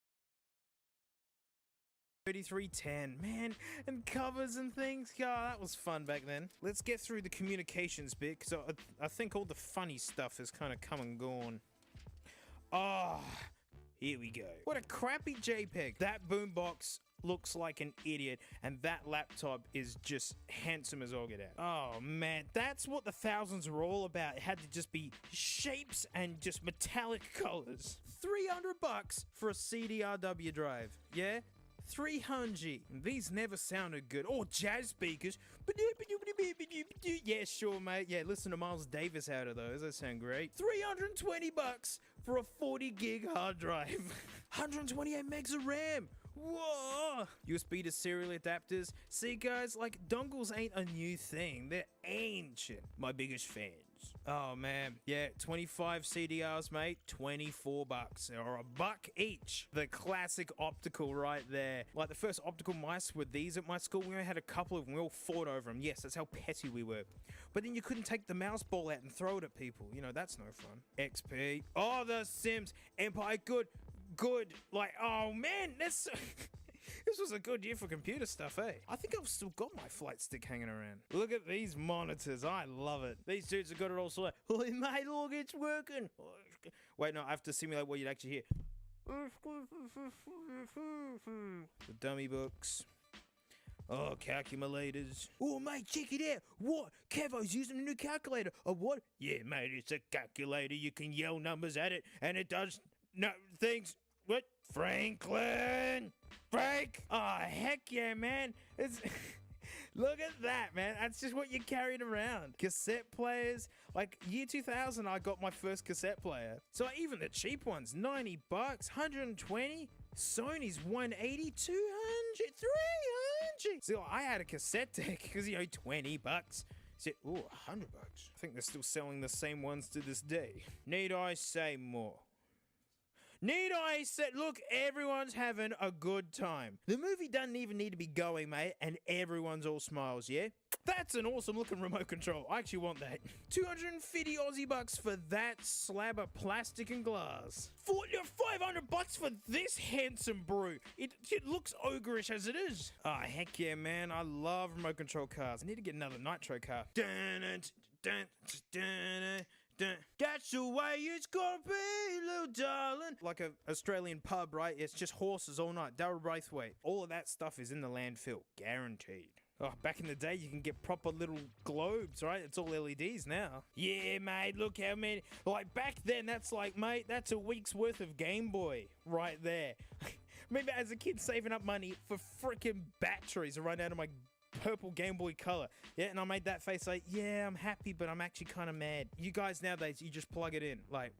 3310, man, and covers and things. God, that was fun back then. Let's get through the communications bit, because I think all the funny stuff has kind of come and gone. Ah, here we go. What a crappy JPEG. That boombox looks like an idiot, and that laptop is just handsome as all get out. Oh man, that's what the thousands were all about. It had to just be shapes and just metallic colors. $300 for a CDRW drive. Yeah? 300. These never sounded good. Oh, jazz speakers. Yeah, sure, mate. Yeah, listen to Miles Davis out of those. That sound great. $320 for a 40 gig hard drive. 128 megs of RAM. Whoa! USB to serial adapters. See, guys, like, dongles ain't a new thing. They're ancient. My biggest fans. Oh, man. Yeah, 25 CDRs, mate. $24. Or $1 each. The classic optical right there. Like, the first optical mice were these at my school. We only had a couple of them. We all fought over them. Yes, that's how petty we were. But then you couldn't take the mouse ball out and throw it at people. You know, that's no fun. XP. Oh, The Sims. Empire. Good. Like, oh man, this was a good year for computer stuff, eh? I think I've still got my flight stick hanging around. Look at these monitors. I love it. These dudes have got it all sorted. Oh, mate, look, it's working. Wait, no, I have to simulate what you'd actually hear. The dummy books. Oh, calculators. Oh, mate, check it out. What? Kevo's using a new calculator. A what? Yeah, mate, it's a calculator. You can yell numbers at it, and it does things. What? Franklin! Frank! Oh, heck yeah, man. It's... Look at that, man. That's just what you carried around. Cassette players. Like, year 2000, I got my first cassette player. So even the cheap ones, $90, 120. Sony's 180, 200, 300. So I had a cassette deck because, you know, $20. So, ooh, $100. I think they're still selling the same ones to this day. Need I say more? Need I say, look, everyone's having a good time. The movie doesn't even need to be going, mate, and everyone's all smiles, yeah? That's an awesome looking remote control. I actually want that. 250 Aussie bucks for that slab of plastic and glass. 500 bucks for this handsome brew. It looks ogreish as it is. Oh, heck yeah, man. I love remote control cars. I need to get another nitro car. That's the way it's gonna be, little darling. Like a Australian pub, right? It's just horses all night. Darryl Braithwaite. All of that stuff is in the landfill. Guaranteed. Oh, back in the day, you can get proper little globes, right? It's all LEDs now. Yeah, mate, look how many. Like, back then, that's like, mate, that's a week's worth of Game Boy right there. Remember as a kid saving up money for freaking batteries to run out of my purple Game Boy Color. Yeah, and I made that face like, yeah, I'm happy, but I'm actually kind of mad. You guys nowadays, you just plug it in. Like,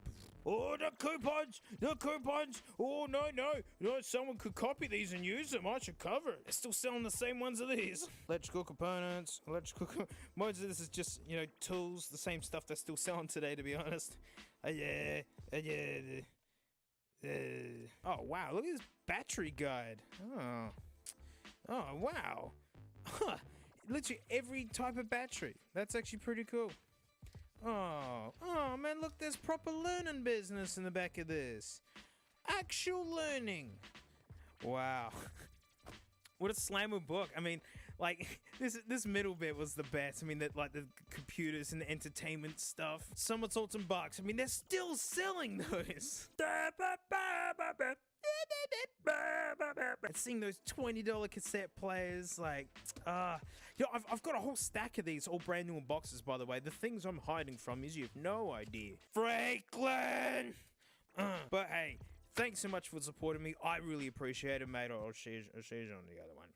oh, the coupons. Oh, no, someone could copy these and use them. I should cover it. They're still selling the same ones of these. Electrical components, most of this is just, you know, tools, the same stuff they're still selling today, to be honest. Oh, wow, look at this battery guide. Oh, wow. Huh, literally every type of battery. That's actually pretty cool. Oh, man, look, there's proper learning business in the back of this. Actual learning. Wow. What a slammer book. I mean, like, this middle bit was the best. I mean, that like the computers and the entertainment stuff. Somersaults and bucks. I mean, they're still selling those. And seeing those $20 cassette players, like, you know, I've got a whole stack of these, all brand new in boxes, by the way. The things I'm hiding from is you have no idea. Franklin! But hey, thanks so much for supporting me. I really appreciate it, mate. I'll see you on the other one.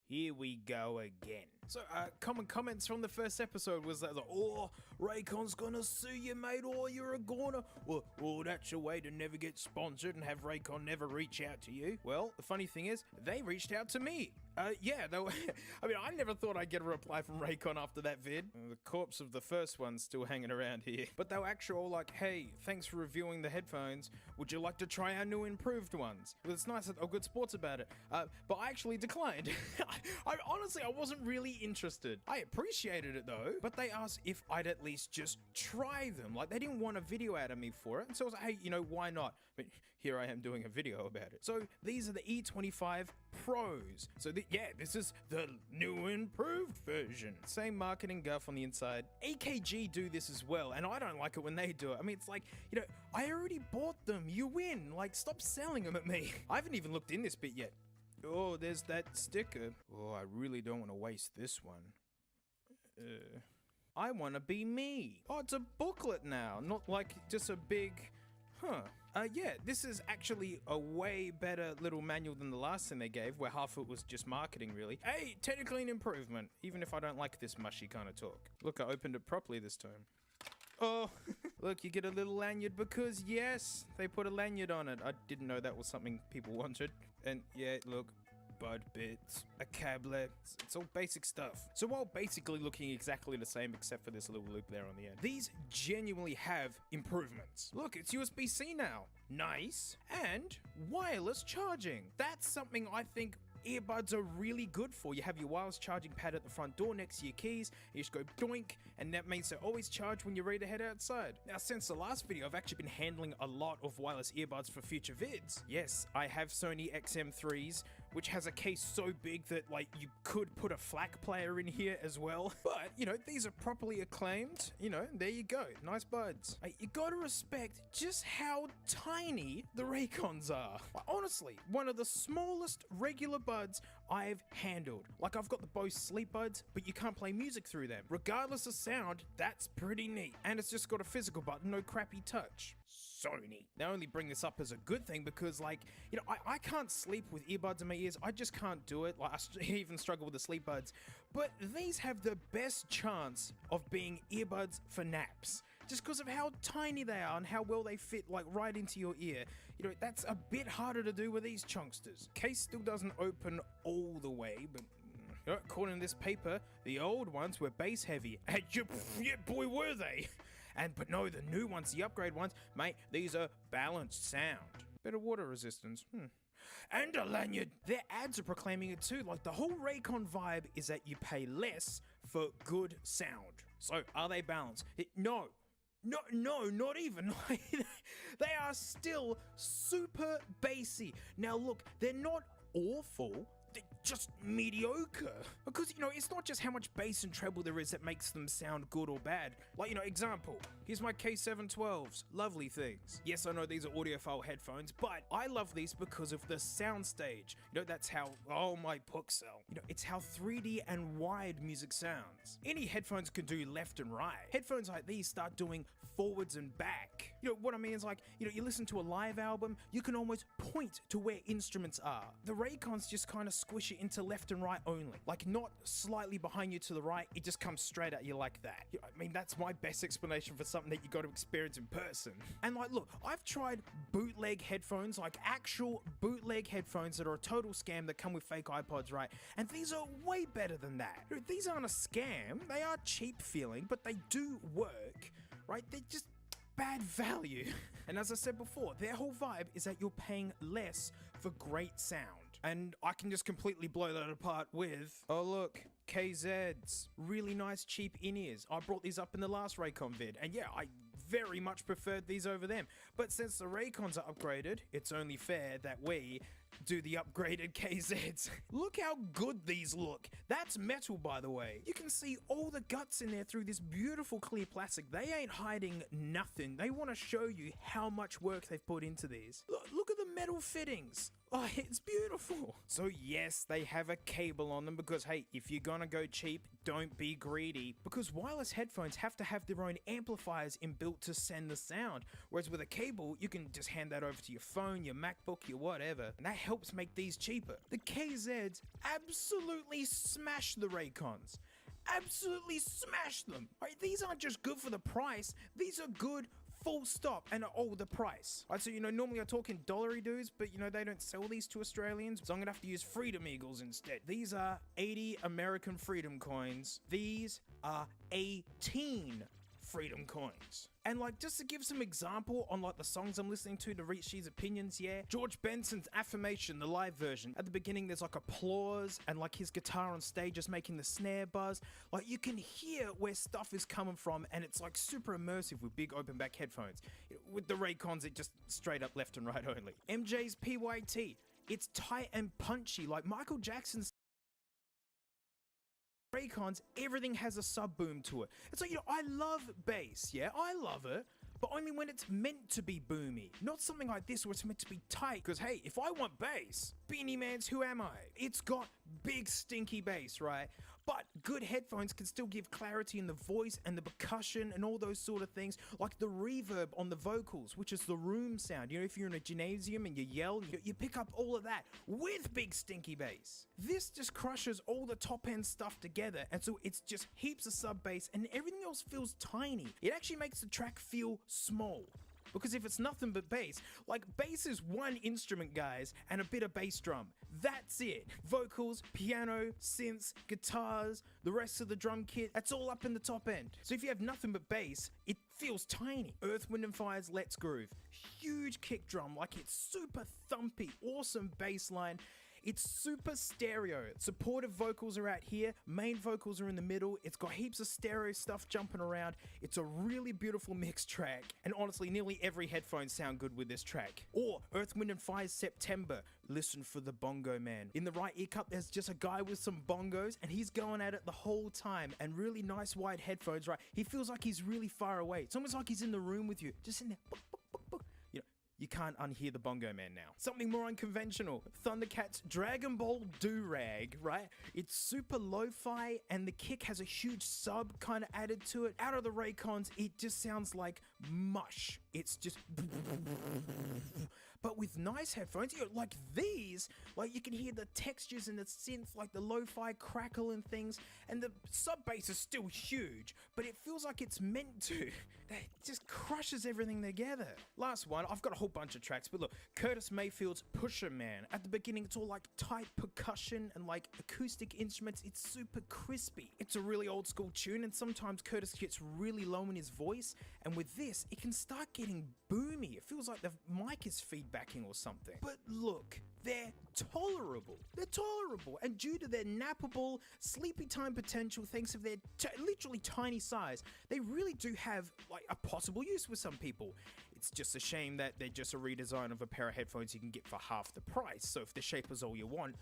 Here we go again. So, common comments from the first episode was that, oh, Raycon's gonna sue you, mate, or you're a goner. Well, that's a way to never get sponsored and have Raycon never reach out to you. Well, the funny thing is, they reached out to me. Yeah, they were, I mean, I never thought I'd get a reply from Raycon after that vid. The corpse of the first one's still hanging around here. But they were actually all like, hey, thanks for reviewing the headphones. Would you like to try our new improved ones? Well, it's nice that they're good sports about it. But I actually declined. Honestly, I wasn't really interested. I appreciated it though, but they asked if I'd at least just try them. Like, they didn't want a video out of me for it. And so I was like, hey, you know, why not? But here I am doing a video about it. So these are the E25 Pros. So yeah, this is the new improved version. Same marketing guff on the inside. AKG do this as well, and I don't like it when they do it. I mean, it's like, you know, I already bought them. You win. Like, stop selling them at me. I haven't even looked in this bit yet. Oh, there's that sticker. Oh, I really don't want to waste this one. I want to be me. Oh, it's a booklet now, not like just a big... yeah, this is actually a way better little manual than the last thing they gave, where half of it was just marketing, really. Hey, technically an improvement, even if I don't like this mushy kind of talk. Look, I opened it properly this time. Oh, look, you get a little lanyard because, yes, they put a lanyard on it. I didn't know that was something people wanted. And yeah, look, bud bits, a cable, it's all basic stuff. So while basically looking exactly the same except for this little loop there on the end, these genuinely have improvements. Look, it's USB-C now. Nice. And wireless charging. That's something I think earbuds are really good for. You have your wireless charging pad at the front door next to your keys, you just go doink, and that means they're always charged when you're ready to head outside. Now, since the last video, I've actually been handling a lot of wireless earbuds for future vids. Yes, I have Sony XM3s, which has a case so big that, like, you could put a FLAC player in here as well. But, you know, these are properly acclaimed. You know, there you go. Nice buds. You gotta respect just how tiny the Raycons are. Honestly, one of the smallest regular buds I've handled. Like, I've got the Bose Sleep Buds, but you can't play music through them. Regardless of sound, that's pretty neat. And it's just got a physical button, no crappy touch. So neat. Now, I only bring this up as a good thing because, like, you know, I can't sleep with earbuds in my ears. I just can't do it. Like, I even struggle with the sleep buds. But these have the best chance of being earbuds for naps. Just because of how tiny they are and how well they fit, like, right into your ear. You know, that's a bit harder to do with these chunksters. Case still doesn't open all the way, but you know, according to this paper, the old ones were bass heavy. And yeah, boy, were they. But no, the new ones, the upgrade ones, mate, these are balanced sound. Better water resistance. And a lanyard. Their ads are proclaiming it too. Like, the whole Raycon vibe is that you pay less for good sound. So are they balanced? No, not even. They are still super bassy. Now look, they're not awful. They're just mediocre. Because, you know, it's not just how much bass and treble there is that makes them sound good or bad. Like, you know, example, here's my K712s. Lovely things. Yes, I know these are audiophile headphones, but I love these because of the soundstage. You know, that's how, oh my pixel. You know, it's how 3D and wide music sounds. Any headphones can do left and right. Headphones like these start doing forwards and back. You know, what I mean is, like, you know, you listen to a live album, you can almost point to where instruments are. The Raycons just kind of squish it into left and right only. Like, not slightly behind you to the right, it just comes straight at you like that. You know, I mean, that's my best explanation for something that you got to experience in person. And like, look, I've tried bootleg headphones, like actual bootleg headphones that are a total scam that come with fake iPods, right? And these are way better than that. Dude, these aren't a scam, they are cheap feeling, but they do work, right? They're just bad value. And as I said before, their whole vibe is that you're paying less for great sound. And I can just completely blow that apart with, oh look, KZs. Really nice cheap in-ears. I brought these up in the last Raycon vid, and yeah, I very much preferred these over them. But since the Raycons are upgraded, it's only fair that we do the upgraded KZs. Look how good these look. That's metal, by the way. You can see all the guts in there through this beautiful clear plastic. They ain't hiding nothing. They want to show you how much work they've put into these. Look at the metal fittings. Oh, it's beautiful. So yes, they have a cable on them because, hey, if you're gonna go cheap, don't be greedy. Because wireless headphones have to have their own amplifiers inbuilt to send the sound. Whereas with a cable, you can just hand that over to your phone, your MacBook, your whatever. And that helps make these cheaper. The KZs absolutely smash the Raycons. Absolutely smash them. Right, these aren't just good for the price, these are good full stop. And oh, the price. Right, so, you know, normally I talk in dollary dues, but you know, they don't sell these to Australians, so I'm gonna have to use Freedom Eagles instead. These are 80 American Freedom coins. These are 18 Freedom coins. And like, just to give some example on like the songs I'm listening to reach these opinions, yeah, George Benson's Affirmation, the live version, at the beginning there's like applause and like his guitar on stage is making the snare buzz. Like, you can hear where stuff is coming from, and it's like super immersive with big open back headphones. With the Raycons, it just straight up left and right only. MJ's PYT, it's tight and punchy like Michael Jackson's Raycons. Everything has a sub boom to it. It's like, you know, I love bass, yeah, I love it, but only when it's meant to be boomy. Not something like this where it's meant to be tight, because hey, if I want bass, Beanie Man's Who Am I? It's got big stinky bass, right? But good headphones can still give clarity in the voice and the percussion and all those sort of things, like the reverb on the vocals, which is the room sound. You know, if you're in a gymnasium and you yell, you pick up all of that with big stinky bass. This just crushes all the top end stuff together, and so it's just heaps of sub bass and everything else feels tiny. It actually makes the track feel small. Because if it's nothing but bass, like bass is one instrument, guys, and a bit of bass drum. That's it. Vocals, piano, synths, guitars, the rest of the drum kit, that's all up in the top end. So if you have nothing but bass, it feels tiny. Earth, Wind & Fire's Let's Groove. Huge kick drum, like it's super thumpy, awesome bass line. It's super stereo. Supportive vocals are out here, main vocals are in the middle, it's got heaps of stereo stuff jumping around. It's a really beautiful mixed track, and honestly, nearly every headphone sound good with this track. Or Earth, Wind & Fire's September. Listen for the bongo man. In the right ear cup, there's just a guy with some bongos, and he's going at it the whole time, and really nice wide headphones, right? He feels like he's really far away. It's almost like he's in the room with you, just in there. You can't unhear the bongo man now. Something more unconventional. Thundercat's Dragon Ball Do-Rag, right? It's super lo-fi, and the kick has a huge sub kind of added to it. Out of the Raycons, it just sounds like mush. It's just... but with nice headphones, you know, like these, like you can hear the textures and the synth, like the lo-fi crackle and things, and the sub bass is still huge, but it feels like it's meant to. That just crushes everything together. Last one, I've got a whole bunch of tracks, but look, Curtis Mayfield's Pusher Man. At the beginning, it's all like tight percussion and like acoustic instruments. It's super crispy. It's a really old school tune, and sometimes Curtis gets really low in his voice, and with this, it can start getting boomy. It feels like the mic is feedbacking or something. But look, they're tolerable. They're tolerable, and due to their nappable, sleepy time potential, thanks to their literally tiny size, they really do have like a possible use with some people. It's just a shame that they're just a redesign of a pair of headphones you can get for half the price. So if the shape is all you want,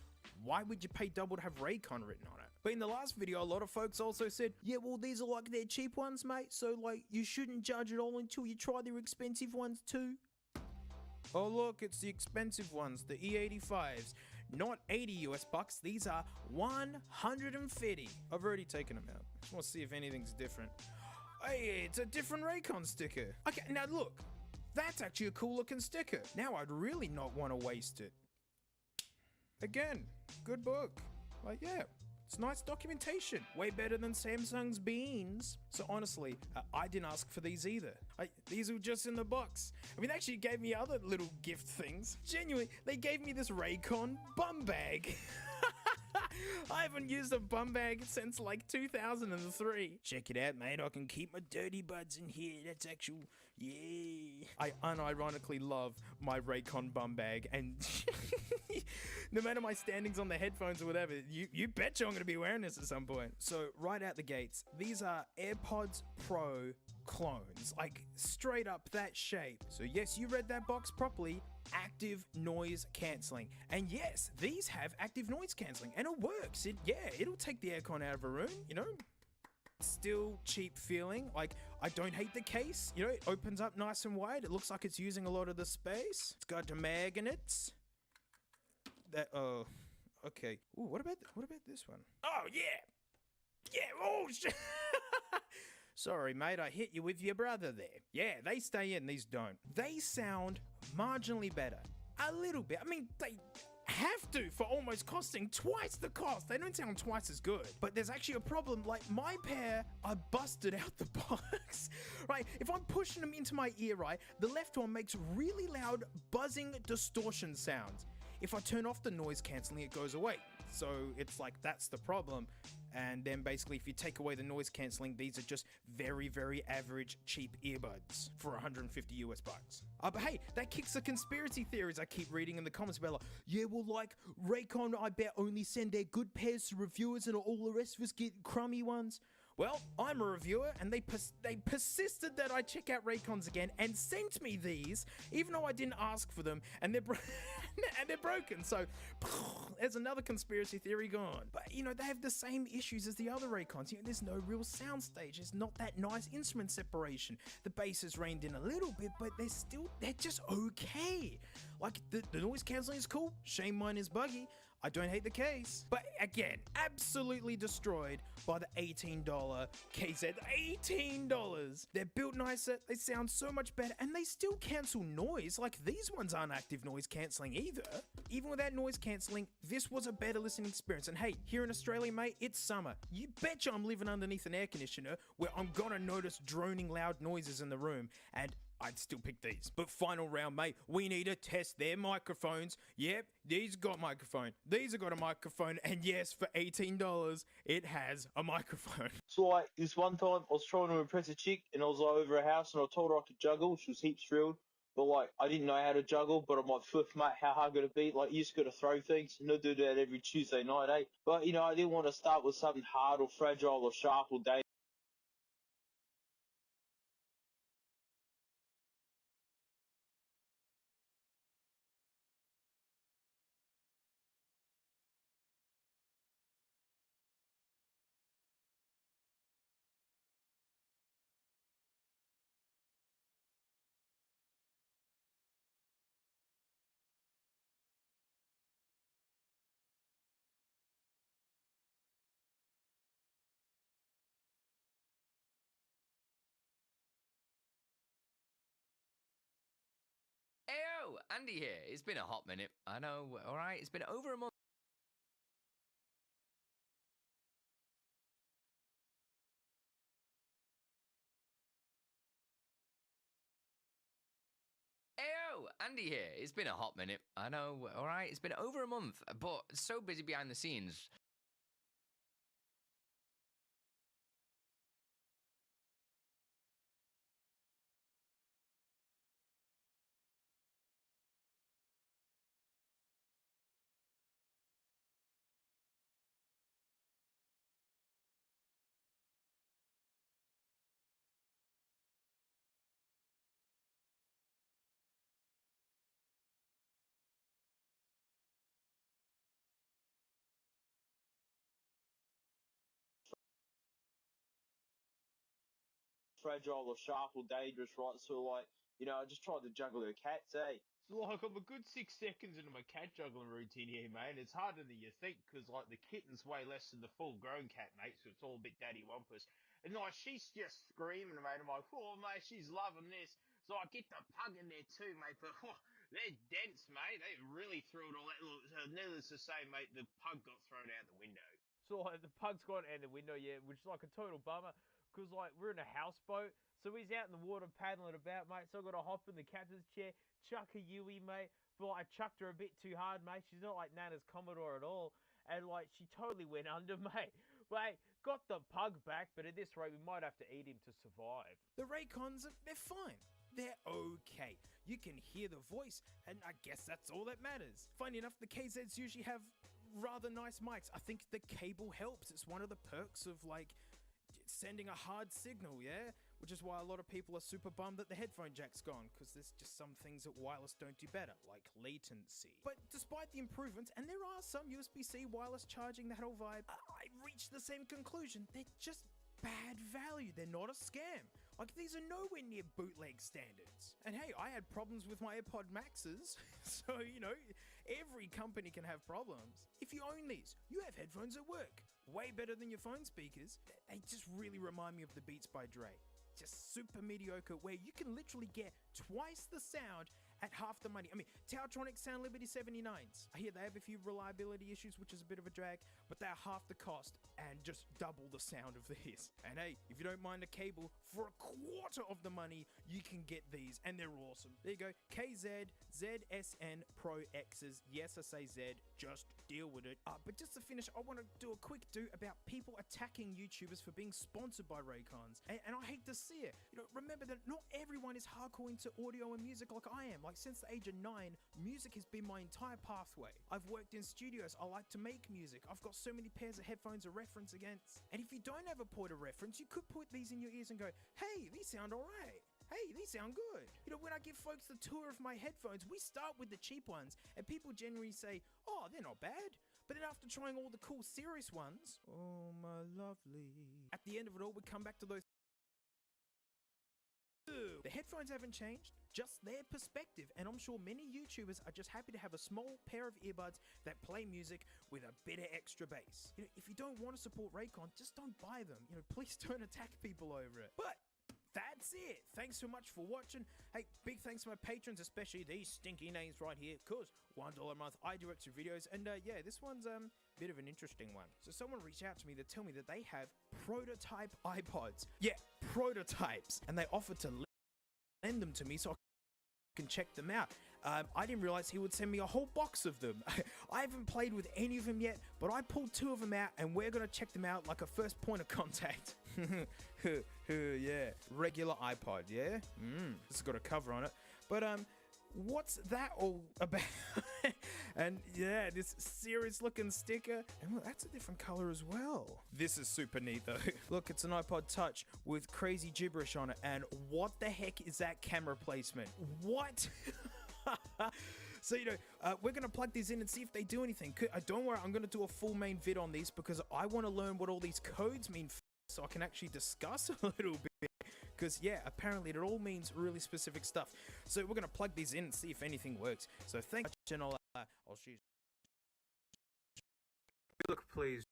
why would you pay double to have Raycon written on it? But in the last video, a lot of folks also said, yeah, well, these are like their cheap ones, mate, so like you shouldn't judge it all until you try their expensive ones too. Oh look, it's the expensive ones, the E85s. Not 80 US bucks, these are 150. I've already taken them out. Just want to see if anything's different. Hey, it's a different Raycon sticker. Okay, now look, that's actually a cool looking sticker. Now I'd really not want to waste it. Again, good book. Like, yeah, it's nice documentation. Way better than Samsung's beans. So honestly, I didn't ask for these either. These were just in the box. I mean, they actually gave me other little gift things. Genuinely, they gave me this Raycon bum bag. I haven't used a bum bag since like 2003. Check it out, mate. I can keep my dirty buds in here. That's actual, yeah. I unironically love my Raycon bum bag, and no matter my standings on the headphones or whatever, you betcha I'm going to be wearing this at some point. So right out the gates, these are AirPods Pro clones, like straight up that shape. So yes, you read that box properly. Active noise cancelling, and yes, these have active noise cancelling, and it works. It'll take the aircon out of a room, you know. Still cheap feeling. Like, I don't hate the case, you know. It opens up nice and wide. It looks like it's using a lot of the space. It's got the magnets. That okay. Ooh, what about this one? Oh yeah, oh shit. Sorry, mate, I hit you with your brother there. Yeah, they stay in, these don't. They sound marginally better. A little bit. I mean, they have to for almost costing twice the cost. They don't sound twice as good. But there's actually a problem. Like, my pair are busted out the box. Right? If I'm pushing them into my ear, right, the left one makes really loud buzzing distortion sounds. If I turn off the noise cancelling, it goes away. So it's like, that's the problem. And then basically, if you take away the noise cancelling, these are just very, very average, cheap earbuds for 150 US bucks. But hey, that kicks the conspiracy theories I keep reading in the comments about, like, yeah, well, like, Raycon, I bet, only send their good pairs to reviewers and all the rest of us get crummy ones. Well, I'm a reviewer, and they persisted that I check out Raycons again and sent me these, even though I didn't ask for them, and they're broken. So there's another conspiracy theory gone. But you know, they have the same issues as the other Raycons. You know, there's no real soundstage. There's not that nice instrument separation. The bass is reined in a little bit, but they're just okay. Like, the noise cancelling is cool. Shame mine is buggy. I don't hate the case. But again, absolutely destroyed by the $18 KZ. $18! They're built nicer, they sound so much better, and they still cancel noise. Like, these ones aren't active noise cancelling either. Even without noise cancelling, this was a better listening experience. And hey, here in Australia, mate, it's summer. You betcha I'm living underneath an air conditioner where I'm gonna notice droning loud noises in the room, and I'd still pick these. But final round, mate, we need to test their microphones. Yep, these got microphone. These have got a microphone. And yes, for $18, it has a microphone. So like this one time I was trying to impress a chick and I was like, over a house and I told her I could juggle. She was heaps thrilled. But like I didn't know how to juggle, but I'm like, fliff mate, how hard could it be? Like you just gotta throw things and I do that every Tuesday night, eh? But you know, I didn't want to start with something hard or fragile or sharp or dangerous. Ayo, Andy here. It's been a hot minute. I know, alright? It's been over a month. Ayo, Andy here. It's been a hot minute. I know, alright? It's been over a month, but so busy behind the scenes. Fragile or sharp or dangerous, right? So like, you know, I just tried to juggle her cats, eh? So like I'm a good 6 seconds into my cat juggling routine here, mate. It's harder than you think because like the kitten's way less than the full-grown cat, mate. So it's all a bit daddy wampus. And like she's just screaming, mate. I'm like, oh mate, she's loving this. So I get the pug in there too, mate. But they're dense, mate. They really threw it all out. Look, needless to say, mate, the pug got thrown out the window. So like, the pug's gone out the window, yeah, which is like a total bummer. Because, like, we're in a houseboat, so he's out in the water paddling about, mate. So I've got to hop in the captain's chair, chuck a Yui, mate. But, like, I chucked her a bit too hard, mate. She's not like Nana's Commodore at all. And, like, she totally went under, mate. But, hey, got the pug back, but at this rate, we might have to eat him to survive. The Raycons, they're fine. They're okay. You can hear the voice, and I guess that's all that matters. Funny enough, the KZs usually have rather nice mics. I think the cable helps. It's one of the perks of, like, sending a hard signal, yeah? Which is why a lot of people are super bummed that the headphone jack's gone, because there's just some things that wireless don't do better, like latency. But despite the improvements, and there are some USB-C wireless charging, that whole vibe, I reached the same conclusion. They're just bad value. They're not a scam. Like, these are nowhere near bootleg standards. And hey, I had problems with my AirPod Maxes, so, you know, every company can have problems. If you own these, you have headphones that work. Way better than your phone speakers. They just really remind me of the Beats by Dre. Just super mediocre, where you can literally get twice the sound at half the money. I mean, Taotronic Sound Liberty 79s. I hear they have a few reliability issues, which is a bit of a drag, but they're half the cost and just double the sound of this. And hey, if you don't mind a cable, for a quarter of the money, you can get these, and they're awesome. There you go, KZ, ZSN Pro X's. Yes, I say Z, just deal with it. But just to finish, I want to do a quick do about people attacking YouTubers for being sponsored by Raycons. And I hate to see it. You know, remember that not everyone is hardcore into audio and music like I am. Like, since the age of 9, music has been my entire pathway. I've worked in studios. I like to make music. I've got so many pairs of headphones to reference against. And if you don't have a point of reference, you could put these in your ears and go, hey, these sound alright. Hey, these sound good. You know, when I give folks the tour of my headphones, we start with the cheap ones, and people generally say, oh, they're not bad. But then after trying all the cool serious ones, oh my lovely, at the end of it all, we come back to those. The headphones haven't changed, just their perspective, and I'm sure many YouTubers are just happy to have a small pair of earbuds that play music with a bit of extra bass. You know, if you don't want to support Raycon, just don't buy them. You know, please don't attack people over it. But that's it. Thanks so much for watching. Hey, big thanks to my patrons, especially these stinky names right here, because $1 a month I do extra videos, and yeah, this one's a bit of an interesting one. So someone reached out to me to tell me that they have prototype iPods. Yeah, prototypes, and they offered to lend them to me so I can check them out. I didn't realize he would send me a whole box of them. I haven't played with any of them yet, but I pulled 2 of them out, and we're gonna check them out like a first point of contact. Yeah, regular iPod, yeah? This has got a cover on it. But what's that all about? And yeah, this serious looking sticker, and look, that's a different color as well. This is super neat though. Look, it's an iPod Touch with crazy gibberish on it, and what the heck is that camera placement? What? So, you know, we're going to plug these in and see if they do anything. Don't worry, I'm going to do a full main vid on these because I want to learn what all these codes mean so I can actually discuss a little bit. Because, yeah, apparently it all means really specific stuff. So we're going to plug these in and see if anything works. So thanks, and I'll see you. Look, please,